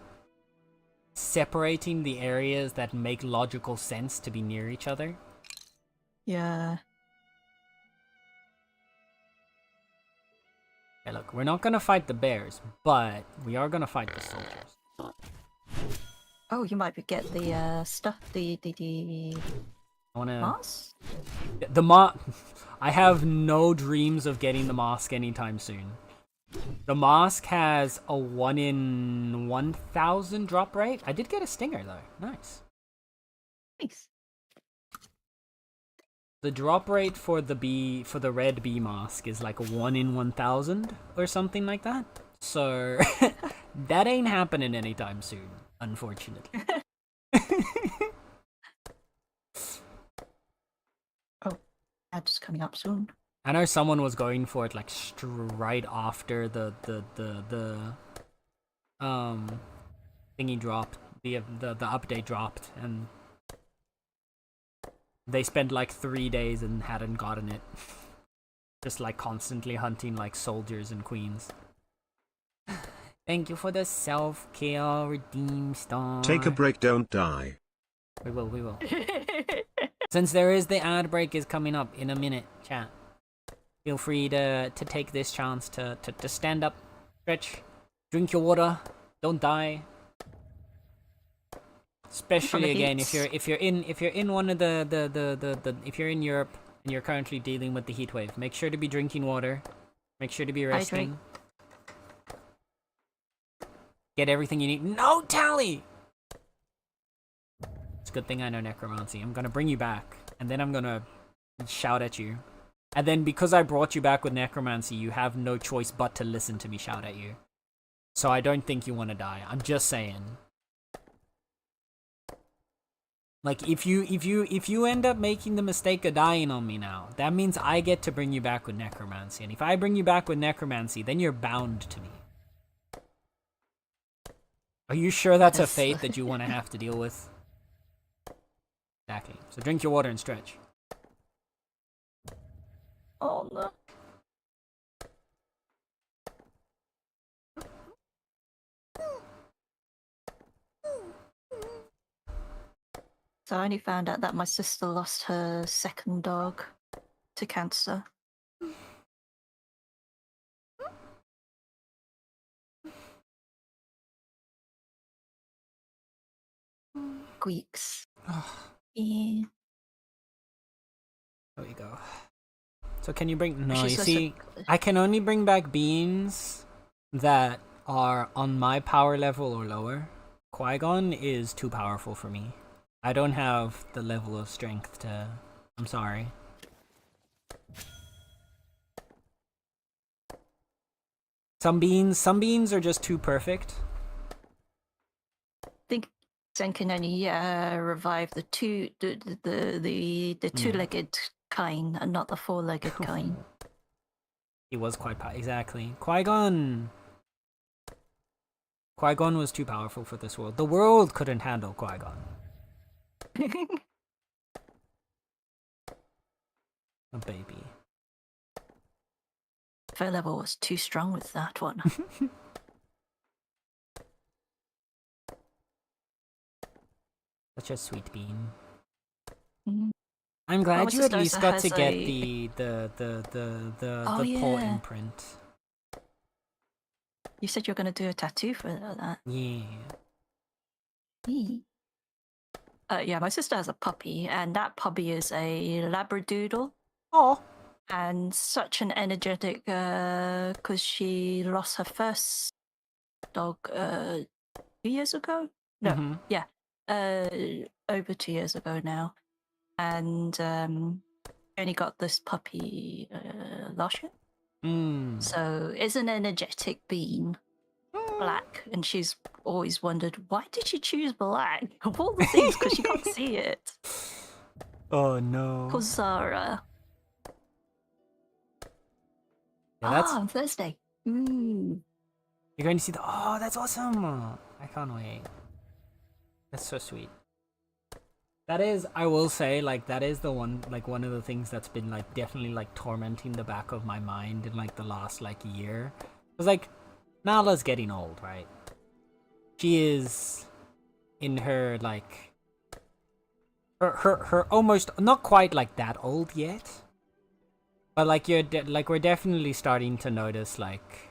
separating the areas that make logical sense to be near each other. Yeah. Okay, look, we're not gonna fight the bears, but we are gonna fight the soldiers. Oh, you might get the stuff, the I wanna... mask? I have no dreams of getting the mask anytime soon. The mask has a 1 in 1,000 drop rate. I did get a stinger though. Nice. Nice. The drop rate for the red bee mask is like 1 in 1,000 or something like that. So that ain't happening anytime soon, unfortunately. Oh, that's coming up soon. I know someone was going for it like right after the thingy dropped, the update dropped, and they spent like 3 days and hadn't gotten it. Just like constantly hunting like soldiers and queens. Thank you for the self-care redeem star. Take a break, don't die. We will. Since there is the ad break is coming up in a minute, chat. Feel free to take this chance to stand up, stretch, drink your water, don't die. Especially again if you're in one of the if you're in Europe and you're currently dealing with the heat wave, make sure to be drinking water. Make sure to be resting. Get everything you need. No tally! It's a good thing I know necromancy. I'm gonna bring you back, and then I'm gonna shout at you. And then because I brought you back with necromancy, you have no choice but to listen to me shout at you. So I don't think you want to die. I'm just saying. Like if you end up making the mistake of dying on me now, that means I get to bring you back with necromancy. And if I bring you back with necromancy, then you're bound to me. Are you sure that's a fate that you want to have to deal with? Exactly. So drink your water and stretch. Oh no. So I only found out that my sister lost her second dog to cancer. Squeaks. Yeah. There we go. So can you bring... No, She's you such see, I can only bring back beans that are on my power level or lower. Qui-Gon is too powerful for me. I don't have the level of strength to... I'm sorry. Some beans are just too perfect. I think Zen can only revive the two-legged kind and not the four-legged kind. He was quite exactly. Qui-Gon. Qui-Gon was too powerful for this world. The world couldn't handle Qui-Gon. A baby. Fair level was too strong with that one. Such a sweet bean. Mm. I'm Well, my glad you at sister least also got to has get a- the Oh, paw yeah. imprint. You said you're going to do a tattoo for that. Yeah. Eee. Yeah, my sister has a puppy, and that puppy is a Labradoodle. Oh. And such an energetic, because she lost her first dog 2 years ago. No, Mhm. yeah, over 2 years ago now, and only got this puppy last year. Mm. So it's an energetic being, black, and she's always wondered why did she choose black of all the things because she can't see it. Oh no. Kozara. Yeah, that's On Thursday. Ooh. you're going to see the. Oh, that's awesome. I can't wait. That's so sweet. That is, I will say, like, that is the one, like, one of the things that's been, like, definitely, like, tormenting the back of my mind in, like, the last, like, year. Because, like, Nala's getting old, right? She is in her, like, her almost, not quite, like, that old yet. But, like, we're definitely starting to notice, like,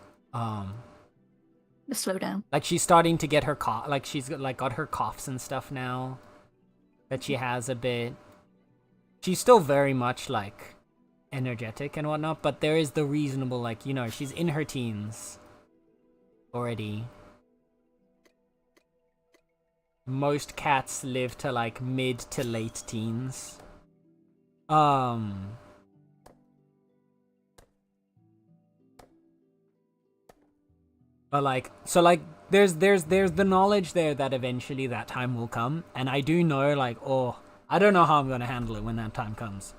Slow down. like, she's starting to get her cough, like, she's, like, got her coughs and stuff now. That she has a bit. She's still very much like energetic and whatnot, but there is the reasonable, like, you know, she's in her teens already. Most cats live to like mid to late teens. But like, so like there's the knowledge there that eventually that time will come, and I do know, like, oh, I don't know how I'm gonna handle it when that time comes.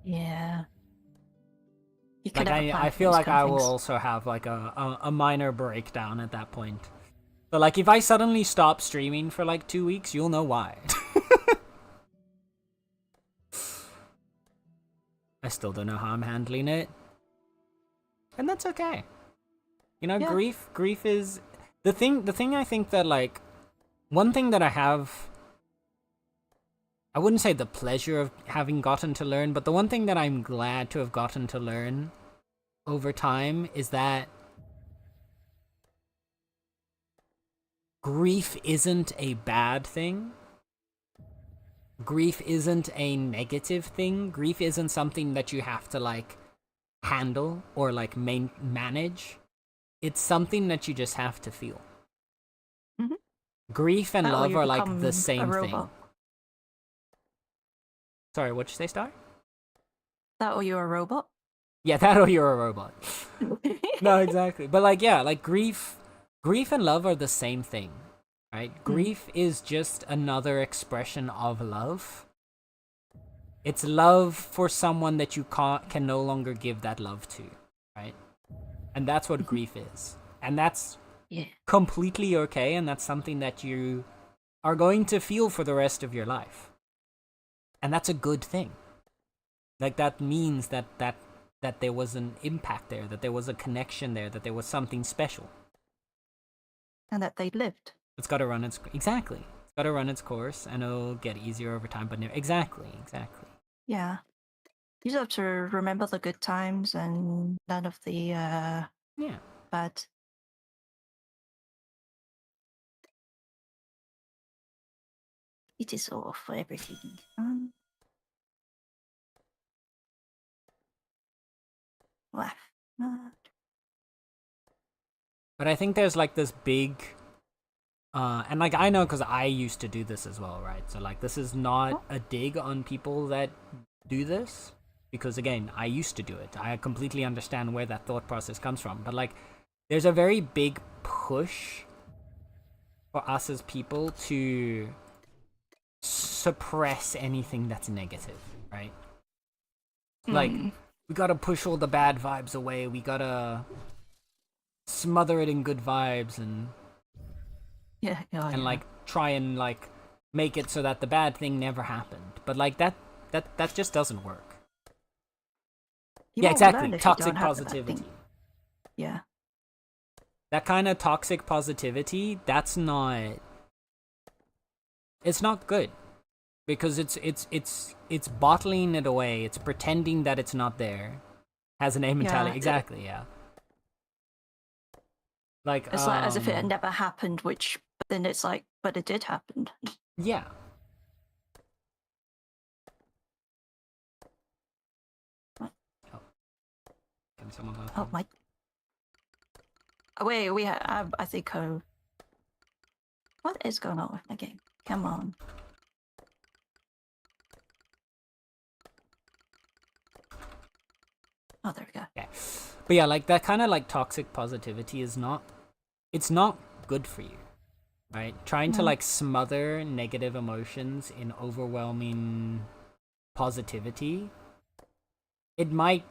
Yeah. You Like, could have a plan I for feel those like kind I of will things. also have like a minor breakdown at that point. So like, if I suddenly stop streaming for like 2 weeks, you'll know why. I still don't know how I'm handling it, and that's okay. You know, Yeah. grief is the thing. The thing I think that, like, one thing that I wouldn't say the pleasure of having gotten to learn, but the one thing that I'm glad to have gotten to learn over time is that grief isn't a bad thing. Grief isn't a negative thing. Grief isn't something that you have to, like, handle or, like, manage. It's something that you just have to feel. Mhm. Grief and That or love you are, like, become the a same thing. robot. Sorry, what'd you say, Star? That or you're a robot. Yeah, that or you're a robot. No, exactly. But, like, yeah, like, grief and love are the same thing, right? Grief is just another expression of love. It's love for someone that you can no longer give that love to, right? And that's what grief is. And that's Yeah. completely okay, and that's something that you are going to feel for the rest of your life. And that's a good thing. Like, that means that there was an impact there, that there was a connection there, that there was something special. And that they lived. It's got to run its exactly. It's got to run its course, and it'll get easier over time. But exactly. Yeah. You just have to remember the good times and none of the Yeah. bad. It is all for everything. Laugh. But I think there's like this big, and like I know because I used to do this as well, right? So like this is not a dig on people that do this, because again, I used to do it. I completely understand where that thought process comes from. But like, there's a very big push for us as people to suppress anything that's negative, right? Like, we gotta push all the bad vibes away. We gotta smother it in good vibes and like try and like make it so that the bad thing never happened. But like that just doesn't work. You Yeah, won't learn exactly. if you Toxic don't have that positivity. thing. Yeah. That kind of toxic positivity, it's not good. Because it's bottling it away. It's pretending that it's not there. Has an A mentality. Exactly, yeah. Like it's like as if it had never happened, but then it's like, but it did happen. Yeah. What? Oh. Can someone go? Oh my. Oh, wait, I think. What is going on with my game? Come on. Oh, there we go. Okay. But yeah, like that kind of like toxic positivity it's not good for you, right? Trying to like smother negative emotions in overwhelming positivity, it might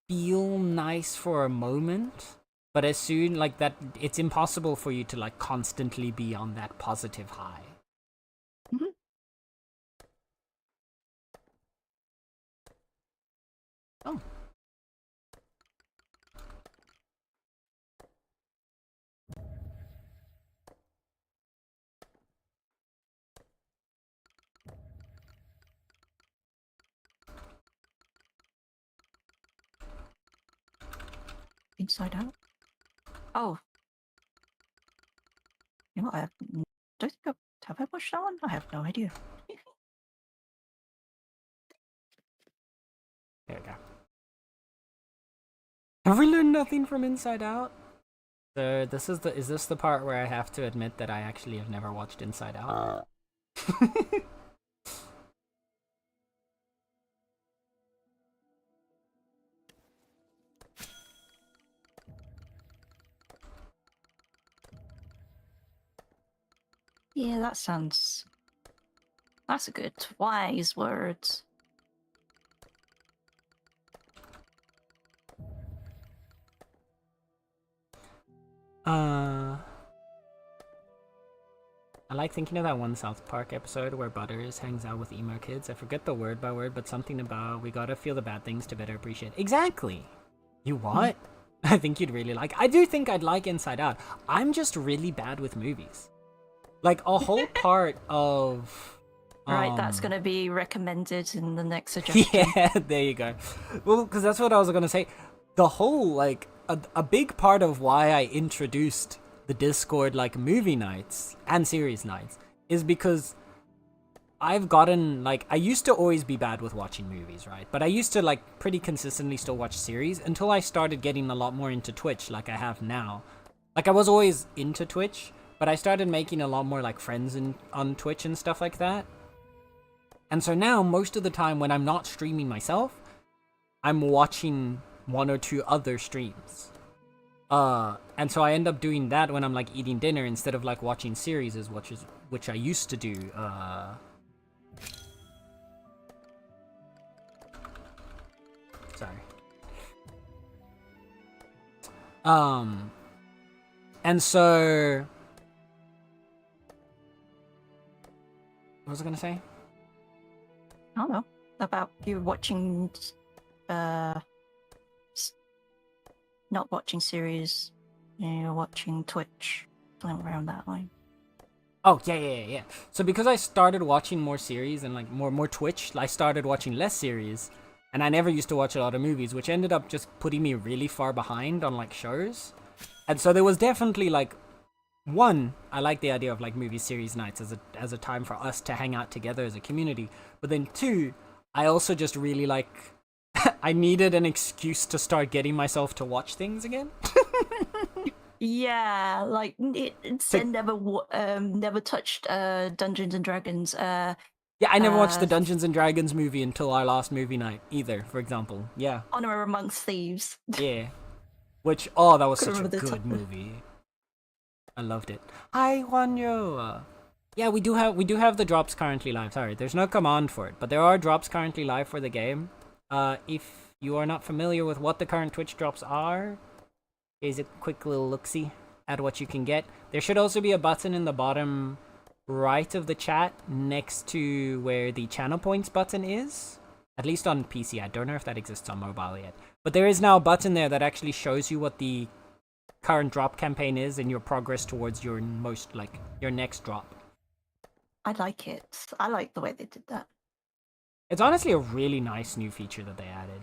feel nice for a moment, but as soon like that, it's impossible for you to like constantly be on that positive high. Mm-hmm. Oh. Inside Out? Oh. You know, have I watched that one? I have no idea. There we go. Have we learned nothing from Inside Out? So is this the part where I have to admit that I actually have never watched Inside Out? Yeah, that's a good wise words. I like thinking of that one South Park episode where Butters hangs out with emo kids. I forget the word by word, but something about we gotta feel the bad things to better appreciate. Exactly. You what? I think you'd really like. I do think I'd like Inside Out. I'm just really bad with movies. Like a whole part of. Right, that's gonna be recommended in the next suggestion. Yeah, there you go. Well, because that's what I was gonna say. The whole like a big part of why I introduced the Discord like movie nights and series nights is because I've gotten like I used to always be bad with watching movies, right? But I used to like pretty consistently still watch series until I started getting a lot more into Twitch like I have now. Like I was always into Twitch, but I started making a lot more like friends on Twitch and stuff like that. And so now most of the time when I'm not streaming myself, I'm watching one or two other streams. And so I end up doing that when I'm like eating dinner instead of like watching series, which I used to do. Sorry. And so what was I gonna say? I don't know about you watching, not watching series, you're watching Twitch, something around that line. Oh, yeah. So because I started watching more series and like more Twitch, I started watching less series, and I never used to watch a lot of movies, which ended up just putting me really far behind on like shows. And so there was definitely like, one, I like the idea of like movie series nights as a time for us to hang out together as a community. But then two, I also just really like, I needed an excuse to start getting myself to watch things again. Yeah, like it's never touched Dungeons and Dragons. Yeah, I never watched the Dungeons and Dragons movie until our last movie night either, for example. Yeah. Honor Amongst Thieves. Yeah. Which, that was Couldn't such a remember the good movie. I loved it. Hi, Wanyo. Yeah, we do have the drops currently live. Sorry, there's no command for it, but there are drops currently live for the game. If you are not familiar with what the current Twitch drops are, here's a quick little look-see at what you can get. There should also be a button in the bottom right of the chat next to where the channel points button is. At least on PC. I don't know if that exists on mobile yet. But there is now a button there that actually shows you what the current drop campaign is and your progress towards your your next drop. I like it. I like the way they did that. It's honestly a really nice new feature that they added.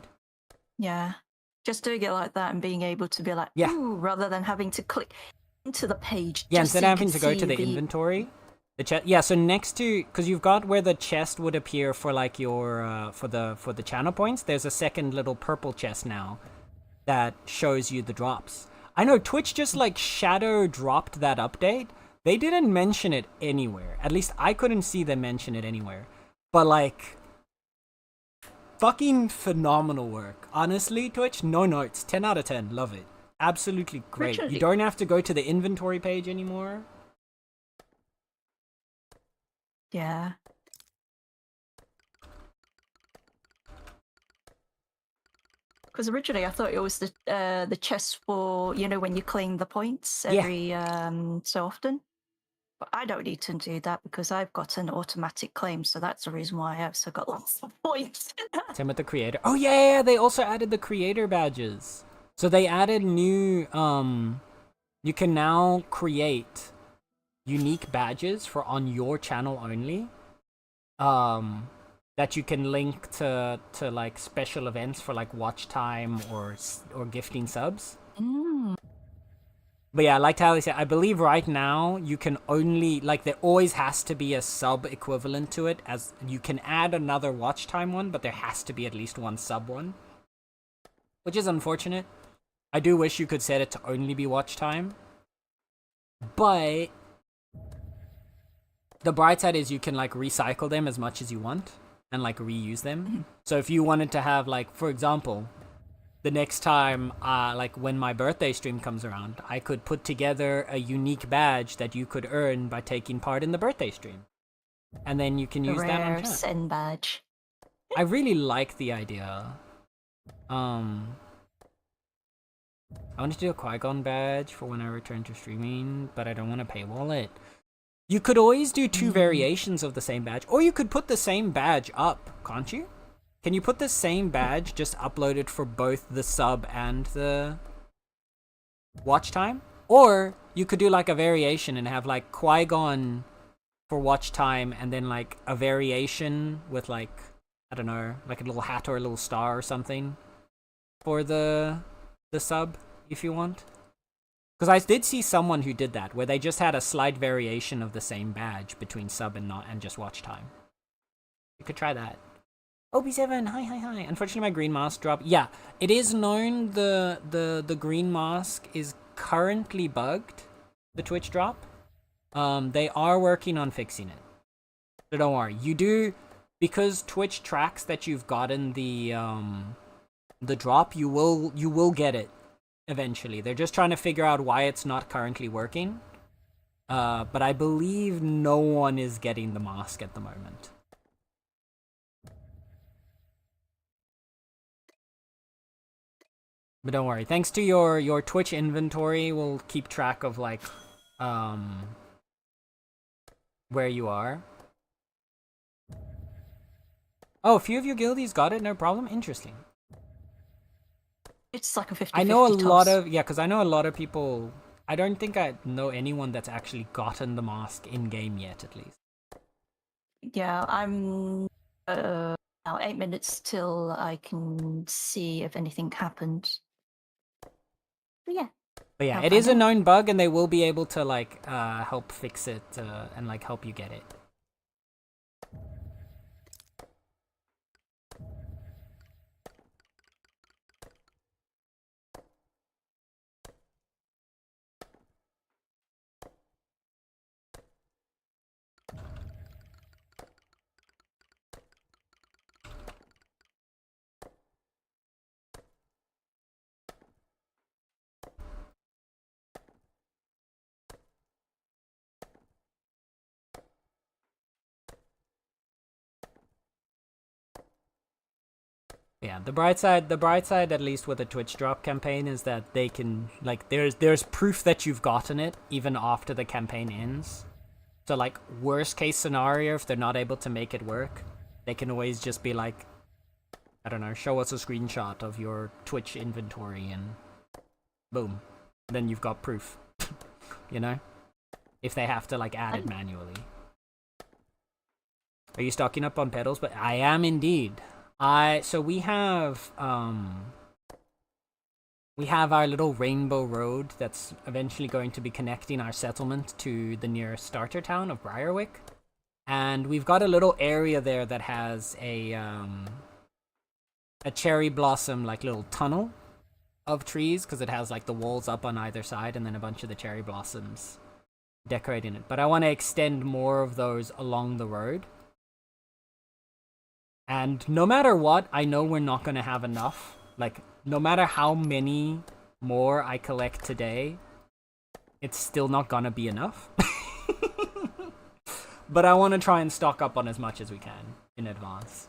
Yeah. Just doing it like that and being able to be like, Yeah. ooh, rather than having to click into the page. Yeah, just instead so of you having can to go see to the inventory, the chest. Yeah, so next to, because you've got where the chest would appear for like your for the channel points. There's a second little purple chest now that shows you the drops. I know Twitch just like shadow dropped that update. They didn't mention it anywhere. At least I couldn't see them mention it anywhere. But like, fucking phenomenal work. Honestly, Twitch, no notes. 10 out of 10. Love it. Absolutely great. You don't have to go to the inventory page anymore. Yeah. Because originally I thought it was the chest for, you know, when you claim the points every so often. But I don't need to do that because I've got an automatic claim, so that's the reason why I've still got lots of points. Same with the creator. Oh yeah, they also added the creator badges. So they added new you can now create unique badges for on your channel only. That you can link to like special events for like watch time or gifting subs. But yeah, I liked how they said, I believe right now you can only, like, there always has to be a sub equivalent to it, as you can add another watch time one, but there has to be at least one sub one. Which is unfortunate. I do wish you could set it to only be watch time. But the bright side is you can, like, recycle them as much as you want and, like, reuse them. So if you wanted to have, like, for example, the next time, like when my birthday stream comes around, I could put together a unique badge that you could earn by taking part in the birthday stream. And then you can use that on chat. Send badge. I really like the idea. I wanted to do a Qui-Gon badge for when I return to streaming, but I don't want to paywall it. You could always do two variations of the same badge, or you could put the same badge up, can't you? Can you put the same badge, just upload it for both the sub and the watch time? Or you could do like a variation and have like Qui-Gon for watch time and then like a variation with like, I don't know, like a little hat or a little star or something for the sub if you want. Because I did see someone who did that, where they just had a slight variation of the same badge between sub and not and just watch time. You could try that. OB7, hi. Unfortunately, my green mask dropped. Yeah, it is known the green mask is currently bugged, the Twitch drop. They are working on fixing it. So don't worry. You do, because Twitch tracks that you've gotten the drop, you will get it eventually. They're just trying to figure out why it's not currently working. But I believe no one is getting the mask at the moment. But don't worry, thanks to your Twitch inventory, we'll keep track of like where you are. Oh, a few of your guildies got it, no problem. Interesting. It's like a 50-50 I know a lot toss. of because I know a lot of people. I don't think I know anyone that's actually gotten the mask in game yet, at least. Yeah, I'm now 8 minutes till I can see if anything happened. But yeah. But yeah, I'll it is a find out. known bug, and they will be able to like help fix it and like help you get it. Yeah, the bright side, at least with the Twitch drop campaign, is that they can, like, there's proof that you've gotten it even after the campaign ends. So, like, worst case scenario, if they're not able to make it work, they can always just be like, I don't know, show us a screenshot of your Twitch inventory and boom, then you've got proof. You know, if they have to like add it manually. Are you stocking up on petals? But I am indeed. So we have our little rainbow road that's eventually going to be connecting our settlement to the nearest starter town of Briarwick. And we've got a little area there that has a cherry blossom like little tunnel of trees, because it has like the walls up on either side and then a bunch of the cherry blossoms decorating it. But I want to extend more of those along the road. And no matter what, I know we're not going to have enough. Like, no matter how many more I collect today, it's still not going to be enough. But I want to try and stock up on as much as we can in advance.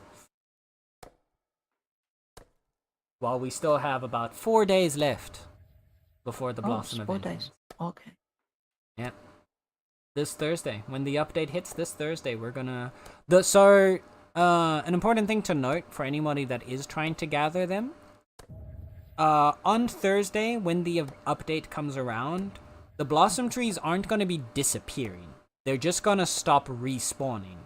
While we still have about 4 days left before the Blossom event. 4 days. Okay. Yeah. This Thursday, when the update hits this Thursday, we're gonna... an important thing to note for anybody that is trying to gather them. On Thursday, when the update comes around, the blossom trees aren't going to be disappearing. They're just going to stop respawning.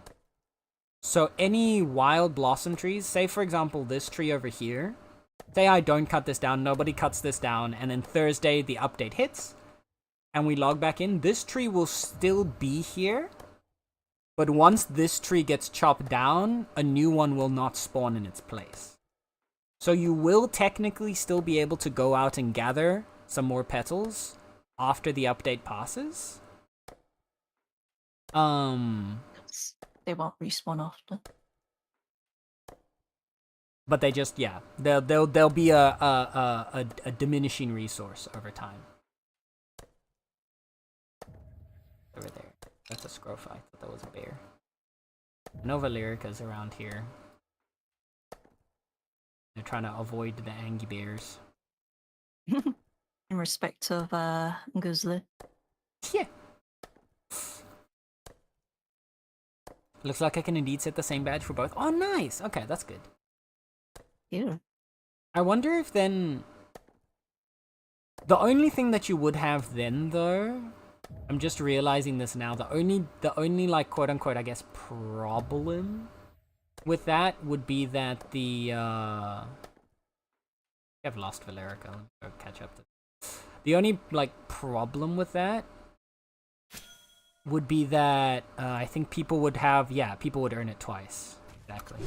So any wild blossom trees, say for example this tree over here, say I don't cut this down, nobody cuts this down, and then Thursday the update hits, and we log back in, this tree will still be here. But once this tree gets chopped down, a new one will not spawn in its place. So you will technically still be able to go out and gather some more petals after the update passes. They won't respawn after. But they just, yeah, they'll be a diminishing resource over time. Over there. That's a scrowfy. I thought that was a bear. Nova Lyrica's around here. They're trying to avoid the Angie bears. In respect of Guzli. Yeah. Looks like I can indeed set the same badge for both. Oh, nice! Okay, that's good. Yeah. I wonder if then... The only thing that you would have then, though... I'm just realizing this now. The only like quote unquote I guess problem with that would be that I've lost Valerica. Let me go catch up. The only like problem with that would be that I think people would earn it twice. Exactly.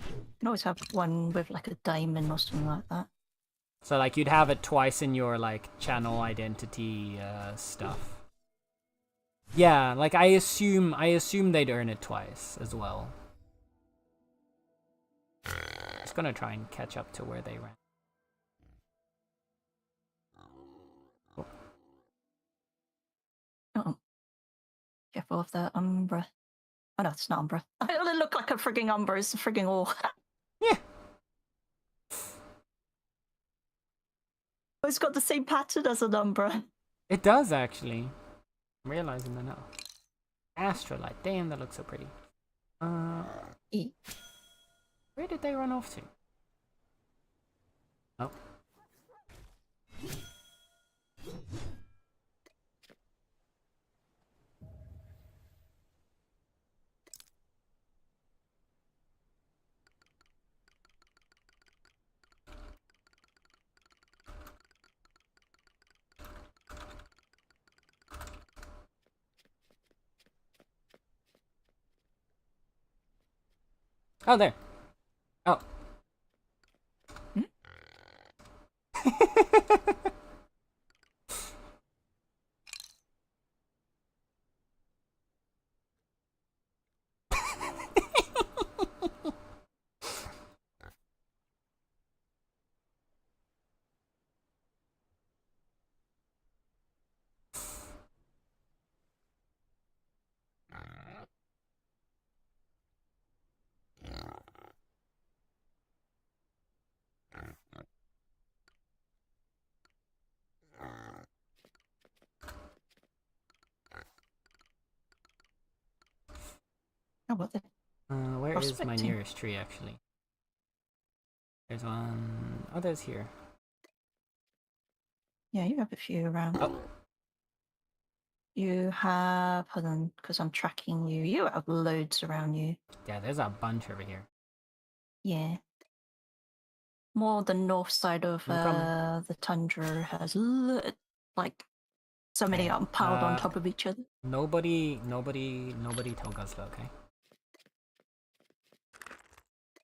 You can always have one with like a diamond or something like that. So like you'd have it twice in your like channel identity stuff. Yeah, like I assume they'd earn it twice as well. Just gonna try and catch up to where they ran. Oh. Careful of the Umbra. Oh no, it's not Umbra. It look like a frigging Umbra. It's a frigging ore. Yeah. It's got the same pattern as an Umbra. It does actually. I'm realizing that now. Astrolite. Damn, that looks so pretty. Where did they run off to? Oh. Oh, there. Oh. Hmm? Oh, well, then. Where is my Prospecting. nearest tree, actually? There's one... Oh, there's here. Yeah, you have a few around. Oh. You have, hold on, because I'm tracking you. You have loads around you. Yeah, there's a bunch over here. Yeah. More the north side of No problem. the tundra has like so many Okay, piled on top of each other. Nobody tell Guzla, okay?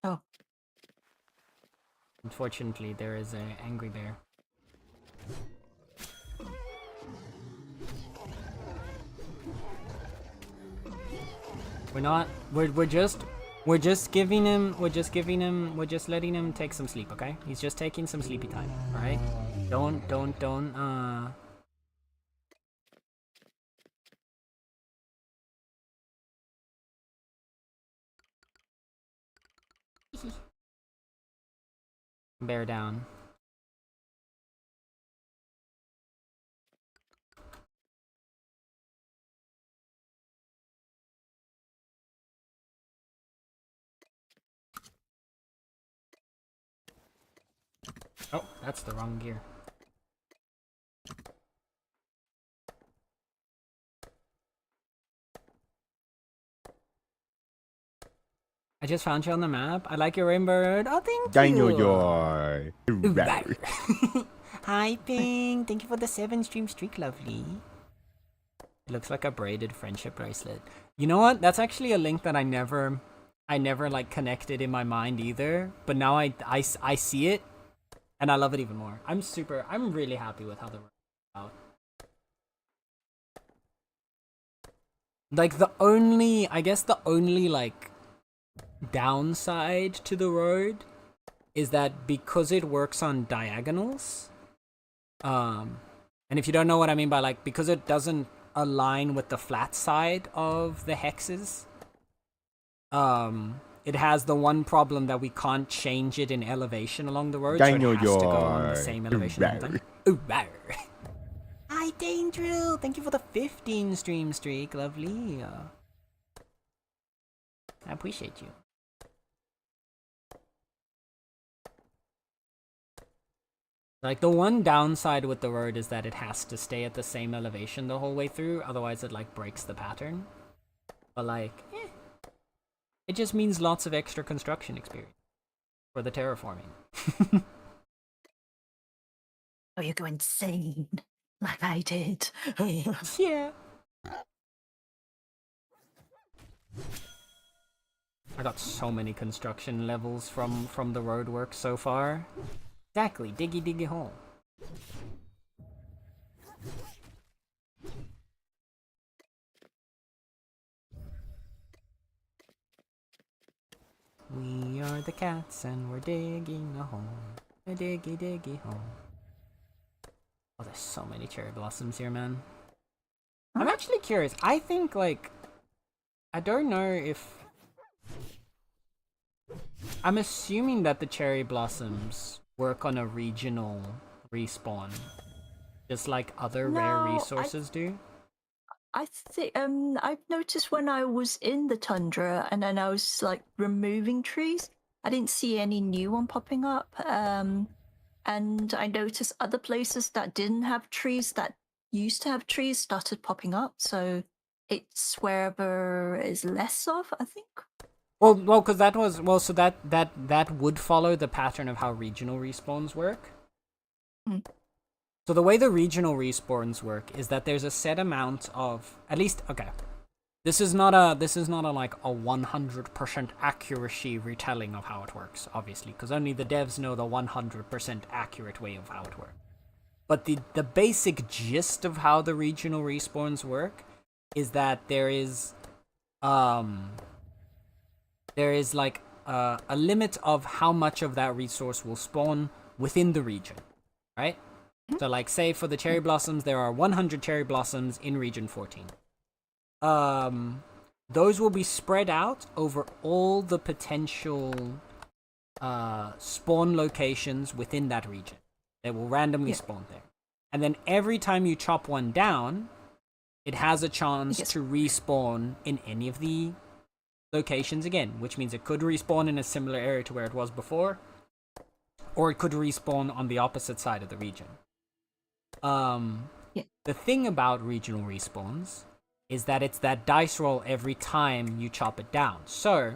Oh. Unfortunately, there is an angry bear. We're just letting him take some sleep, okay? He's just taking some sleepy time, alright? Don't bear down. Oh, that's the wrong gear. I just found you on the map. I like your rainbow road. Oh, thank Dino you. Joy. Hi, Ping. Thank you for the 7-stream streak, lovely. It looks like a braided friendship bracelet. You know what? That's actually a link that I never like connected in my mind either. But now I see it, and I love it even more. I'm really happy with how the road is out. Like I guess the only like downside to the road is that because it works on diagonals, and if you don't know what I mean by like, because it doesn't align with the flat side of the hexes, it has the one problem that we can't change it in elevation along the road, so it has to go on the same elevation all the time. Hi, Danger! Thank you for the 15 stream streak, lovely. I appreciate you. Like, the one downside with the road is that it has to stay at the same elevation the whole way through, otherwise it, like, breaks the pattern. But, like, it just means lots of extra construction experience for the terraforming. Oh, you go insane, like I did. Yeah. I got so many construction levels from the roadwork so far. Exactly, diggy hole. We are the cats and we're digging a hole. A diggy hole. Oh, there's so many cherry blossoms here, man. I'm actually curious. I think, like, I don't know if... I'm assuming that the cherry blossoms work on a regional respawn, just like other rare resources do. I think I've noticed when I was in the tundra and then I was like removing trees, I didn't see any new one popping up. And I noticed other places that didn't have trees, that used to have trees, started popping up. So it's wherever is less of, I think. Well, because that was so that would follow the pattern of how regional respawns work. So the way the regional respawns work is that there's a set amount of, at least, okay. This is not a like a 100% accuracy retelling of how it works, obviously, because only the devs know the 100% accurate way of how it works. But the basic gist of how the regional respawns work is that there is like a limit of how much of that resource will spawn within the region, right? So, like, say for the cherry blossoms, there are 100 cherry blossoms in region 14. Those will be spread out over all the potential spawn locations within that region. They will randomly spawn there. And then every time you chop one down, it has a chance to respawn in any of the locations again, which means it could respawn in a similar area to where it was before, or it could respawn on the opposite side of the region. The thing about regional respawns is that it's that dice roll every time you chop it down. So,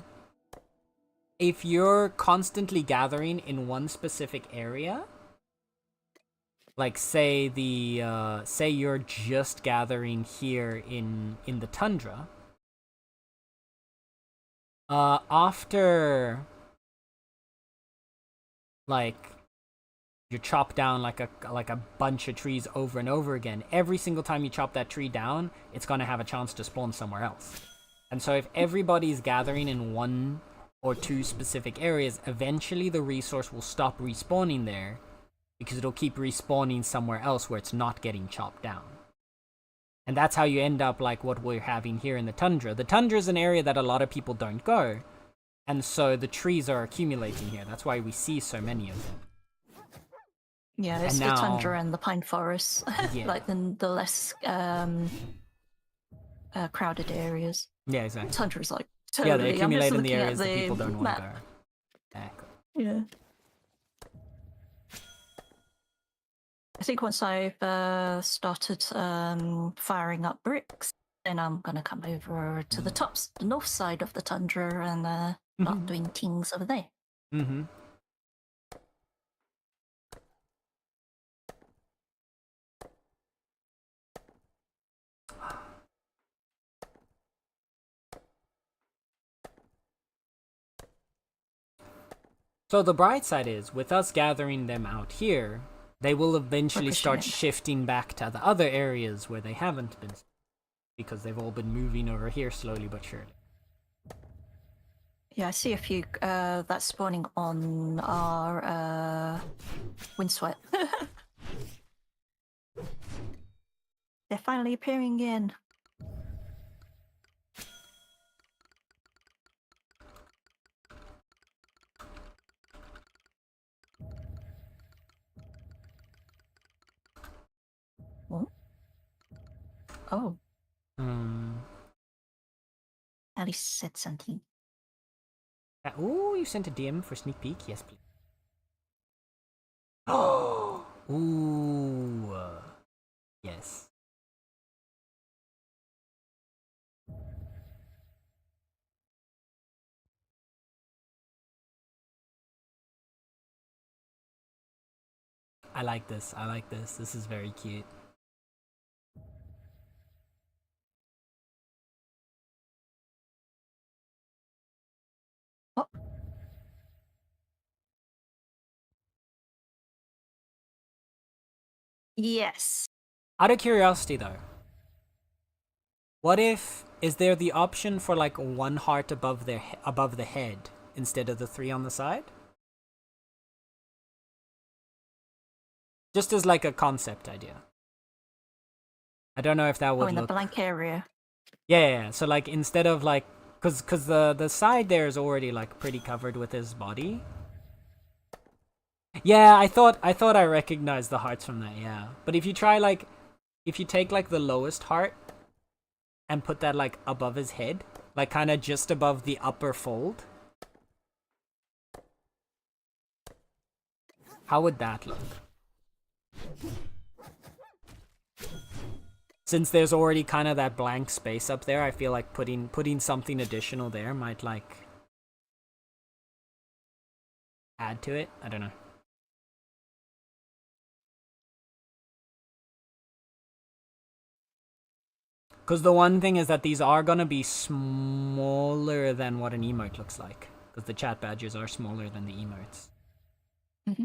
if you're constantly gathering in one specific area, like say you're just gathering here in the tundra, after like you chop down like a bunch of trees over and over again, every single time you chop that tree down, it's gonna have a chance to spawn somewhere else. And so if everybody's gathering in one or two specific areas, eventually the resource will stop respawning there, because it'll keep respawning somewhere else where it's not getting chopped down. And that's how you end up like what we're having here in the tundra. The tundra is an area that a lot of people don't go, and so the trees are accumulating here. That's why we see so many of them. Yeah, it's the tundra and the pine forests, Yeah. like the less crowded areas. Yeah, exactly. Tundra's like totally. Yeah, they accumulate in the looking at areas that people don't want to go. Exactly. Yeah. I think once I've started firing up bricks, then I'm gonna come over to the north side of the tundra and start doing things over there. Mm-hmm. So the bright side is, with us gathering them out here, they will eventually start shifting back to the other areas where they haven't been, because they've all been moving over here slowly but surely. Yeah, I see a few that's spawning on our windswept. They're finally appearing again. Oh. Alice said something. Oh, you sent a DM for sneak peek? Yes, please. Oh! Ooh. Yes. I like this. I like this. This is very cute. Oh. Yes. Out of curiosity, though, what if is there the option for like one heart above the head instead of the 3 on the side? Just as like a concept idea. I don't know if that would in look... the blank area. Yeah. So like instead of like, cause the side there is already like pretty covered with his body. Yeah, I thought I recognized the hearts from that. Yeah, but if you try like, if you take like the lowest heart and put that like above his head, like kind of just above the upper fold, how would that look? Since there's already kind of that blank space up there, I feel like putting something additional there might like add to it. I don't know. Because the one thing is that these are gonna be smaller than what an emote looks like. Because the chat badges are smaller than the emotes. Mm-hmm.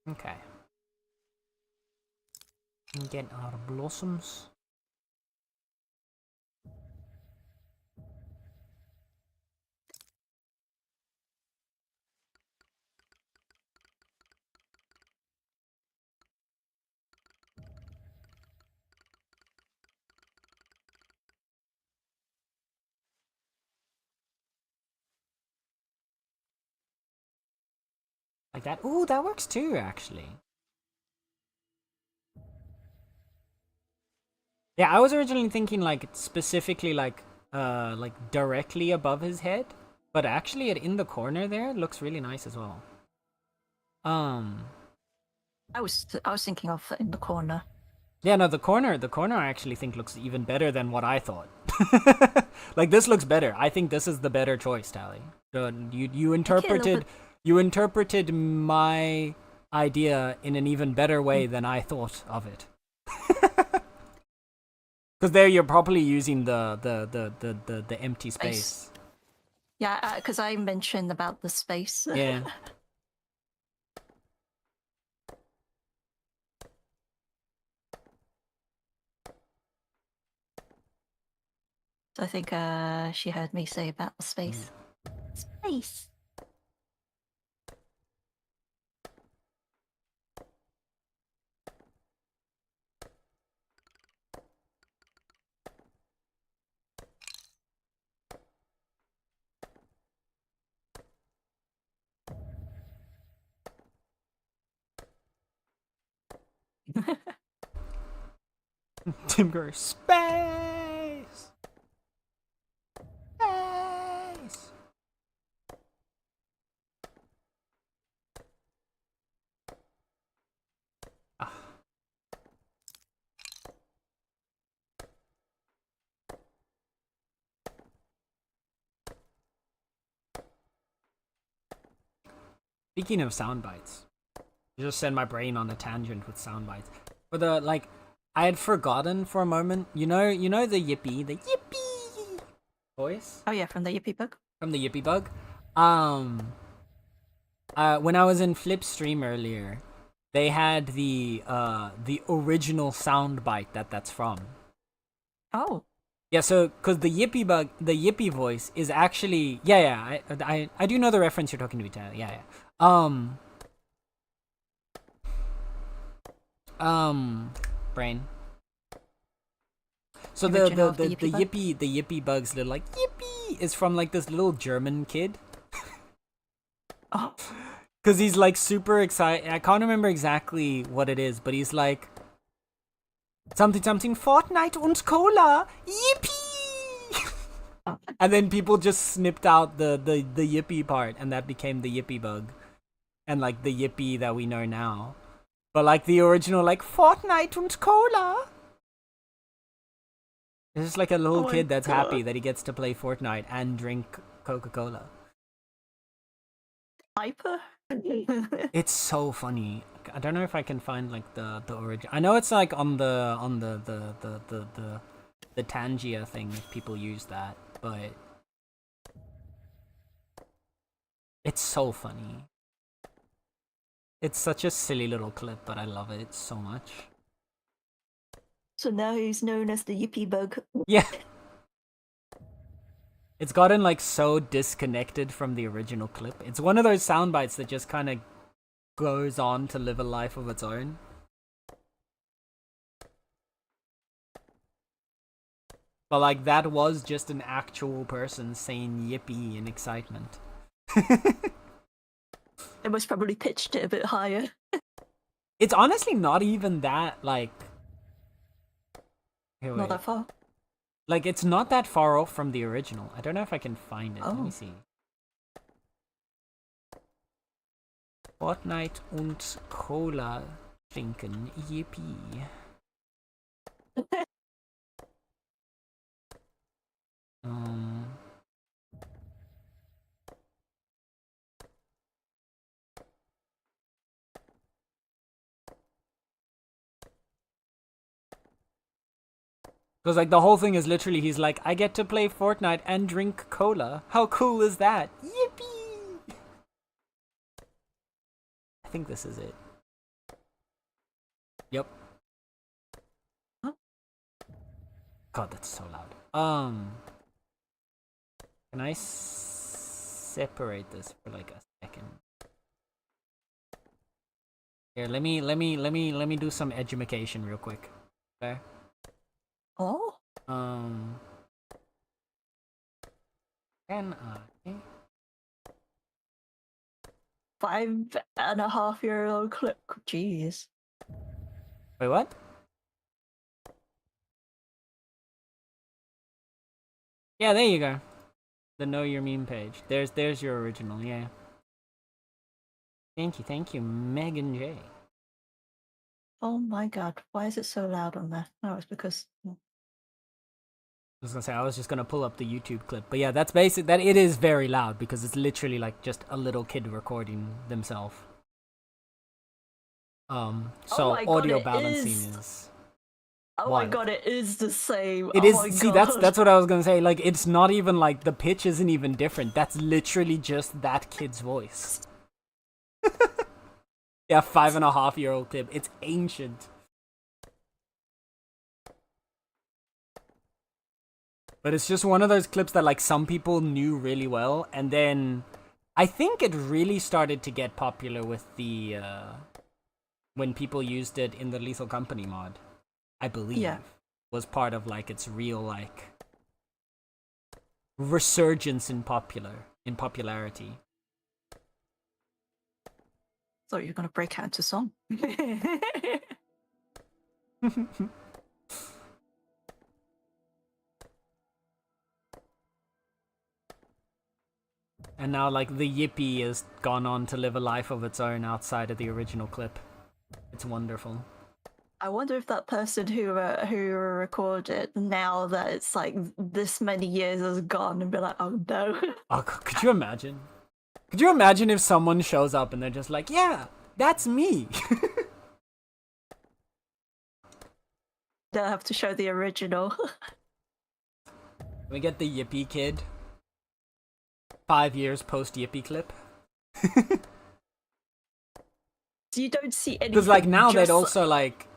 Okay. Get our blossoms. like that. Ooh, that works too, actually. Yeah, I was originally thinking like specifically like directly above his head, but actually it in the corner there looks really nice as well. I was thinking of in the corner. Yeah, no, the corner I actually think looks even better than what I thought. Like this looks better. I think this is the better choice, Tally. You interpreted my idea in an even better way than I thought of it. Because there you're probably using the empty space. Yeah, because I mentioned about the space. Yeah. So I think she heard me say about the space. Space. Timber space. Space. Speaking of sound bites, you just send my brain on a tangent with sound bites. For the like, I had forgotten for a moment. You know the yippee voice Oh yeah, from the Yippee book. from the yippee bug. When I was in Flip's stream earlier, they had the original sound bite that's from. Oh. Yeah, so because the yippee voice is actually I do know the reference you're talking to, Vita. Yeah. Brain. So the yippee bug's little like yippee is from like this little German kid. Oh. Cause he's like super excited. I can't remember exactly what it is, but he's like something Fortnite und Cola, yippee! And then people just snipped out the yippee part, and that became the yippee bug, and like the yippee that we know now. But like the original, like Fortnite und Cola. It's just like a little kid that's happy that he gets to play Fortnite and drink Coca-Cola. Hyper. It's so funny. I don't know if I can find like the origin. I know it's like on the Tangia thing. People use that, but it's so funny. It's such a silly little clip, but I love it so much. So now he's known as the Yippee bug. Yeah. It's gotten like so disconnected from the original clip. It's one of those sound bites that just kind of goes on to live a life of its own. But like that was just an actual person saying yippee in excitement. It was probably pitched it a bit higher. It's honestly not even that like Not that far. Like it's not that far off from the original. I don't know if I can find it. Let me see. Fortnite und Cola trinken, yippee. Because like the whole thing is literally he's like, I get to play Fortnite and drink cola. How cool is that? Yippee! I think this is it. Yep. Huh? God, that's so loud. Can I separate this for like a second? Here, let me do some edumacation real quick. Okay. Oh. Can I 5.5-year-old clip. Jeez. Wait, what? Yeah, there you go. The Know Your Meme page. There's your original, yeah. Thank you, Megan J. Oh my god, why is it so loud on there? No, it's because I was gonna say I was just gonna pull up the YouTube clip, but yeah, that's basic. That it is very loud because it's literally like just a little kid recording themselves. So my God, audio it balancing is. is. Oh wild. my god, it is the same. It oh is. My See, god. that's what I was gonna say. Like, it's not even like the pitch isn't even different. That's literally just that kid's voice. Yeah, 5.5-year-old clip. It's ancient. But it's just one of those clips that like some people knew really well, and then I think it really started to get popular with the when people used it in the Lethal Company mod. I believe. Yeah. Was part of like its real like resurgence in popularity. Thought you were gonna break out into song. And now like the Yippee has gone on to live a life of its own outside of the original clip. It's wonderful. I wonder if that person who recorded, now that it's like this many years has gone, and be like, oh no. Oh, could you imagine? Could you imagine if someone shows up and they're just like, yeah, that's me. They'll have to show the original. We get the Yippee kid. 5 years post Yippee clip. You don't see anything. Because like now they'd just- also like,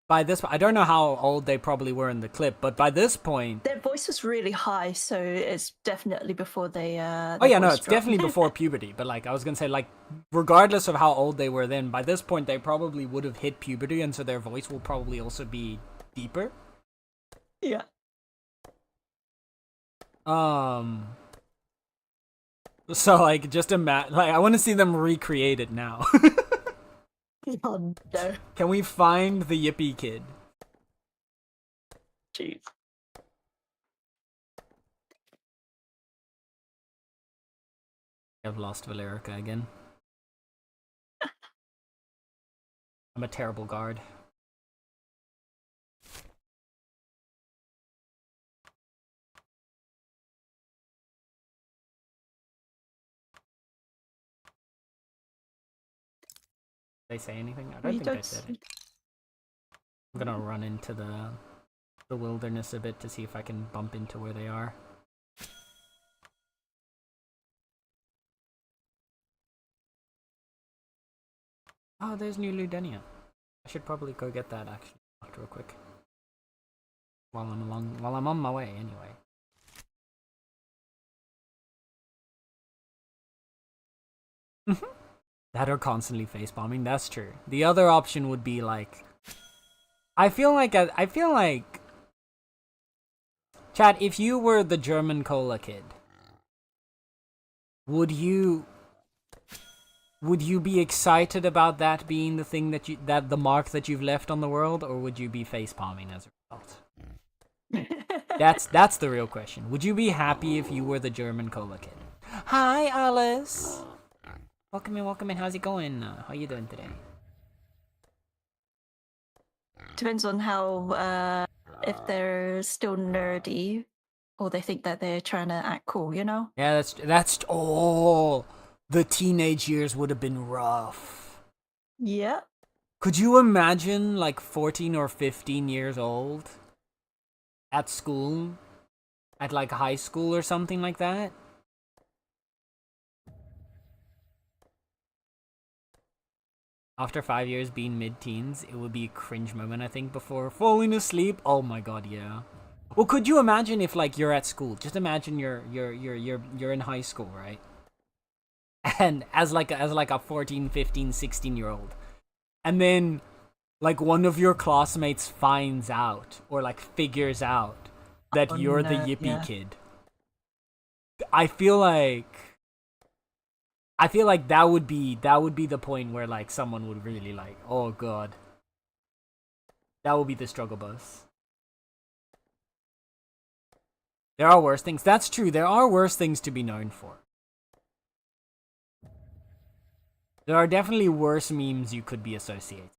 by this, I don't know how old they probably were in the clip, but by this point, Their voice was really high, so it's definitely before they. oh yeah, no, it's definitely before puberty. But like I was gonna say, like regardless of how old they were then, by this point they probably would have hit puberty, and so their voice will probably also be deeper. Yeah. So like just imagine, like I want to see them recreate it now. Oh no. Can we find the Yippee kid? Jeez. I've lost Valerica again. I'm a terrible guard. Did they say anything? I don't think they said it. I'm gonna run into the wilderness a bit to see if I can bump into where they are. Oh, there's New Ludenia. I should probably go get that actually real quick. While I'm on my way anyway. That or constantly face-bombing, that's true. The other option would be like, I feel like Chad, if you were the German cola kid, would you be excited about that being the thing that the mark that you've left on the world, or would you be face-palming as a result? That's the real question. Would you be happy if you were the German cola kid? Hi, Alice. Welcome in. How's it going? How you doing today? Depends on how if they're still nerdy, or they think that they're trying to act cool, you know? Yeah, that's oh, the teenage years would have been rough. Yeah. Could you imagine like 14 or 15 years old at school, at like high school or something like that? After 5 years being mid-teens, it would be a cringe moment, I think, before falling asleep. Oh my god, yeah. Well, could you imagine if like you're at school? Just imagine you're in high school, right? And as like a 14, 15, 16-year-old. And then like one of your classmates finds out or like figures out that you're the Yippee kid. I feel like I feel like that would be the point where like someone would really like, oh god. That would be the struggle bus. There are worse things. That's true. There are worse things to be known for. There are definitely worse memes you could be associated.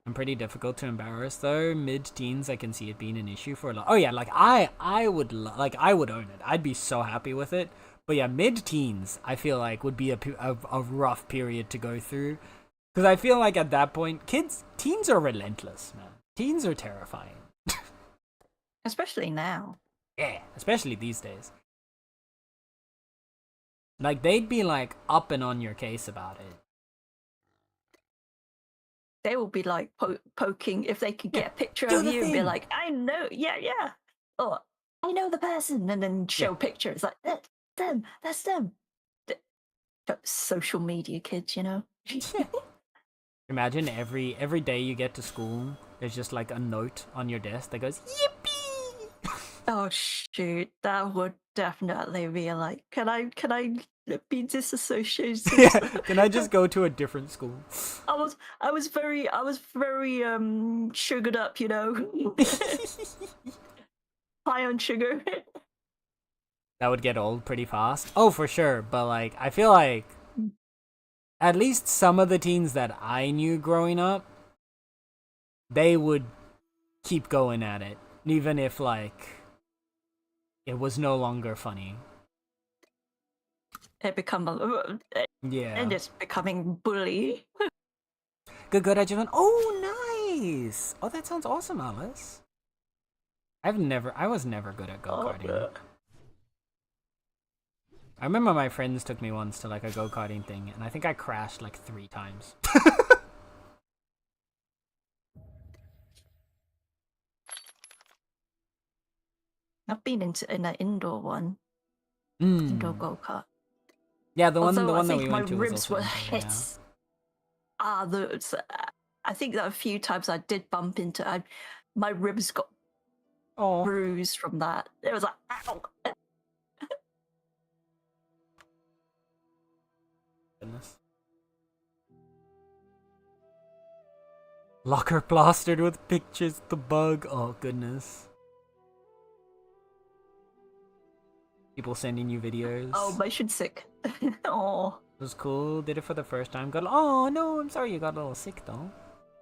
I'm pretty difficult to embarrass though. Mid-teens, I can see it being an issue for a lot. Oh yeah, like I would own it. I'd be so happy with it. But yeah, mid-teens, I feel like would be a rough period to go through, because I feel like at that point, teens are relentless, man. Teens are terrifying. Especially now. Yeah, especially these days. Like they'd be like up and on your case about it. They will be like poking if they could get a picture do of the you and be thing. like, I know, yeah. Oh, I know the person, and then show Yeah. pictures like that's them. Social media kids, you know. Imagine every day you get to school, there's just like a note on your desk that goes, yippee! Oh shoot, that would definitely be like, can I be disassociated? Yeah, can I just go to a different school? I was very sugared up, you know. High on sugar. That would get old pretty fast. Oh, for sure. But like, I feel like at least some of the teens that I knew growing up, they would keep going at it, even if like it was no longer funny. It become Yeah. and it's becoming bully. Good. I just went, oh, nice. Oh, that sounds awesome, Alice. I was never good at go-karting. I remember my friends took me once to like a go-karting thing, and I think I crashed like 3 times. I've been in an indoor one, Mm. indoor go-kart. Yeah, the one Although I that think we my went to was ribs also were indoor, hit. yeah. I think that a few times I did bump into. My ribs got Oh. bruised from that. It was like, ow. Goodness. Locker plastered with pictures, the bug. Oh, goodness. People sending you videos. Oh, motion sick. Oh. It was cool. Did it for the first time. Got. Oh, no, I'm sorry you got a little sick, though.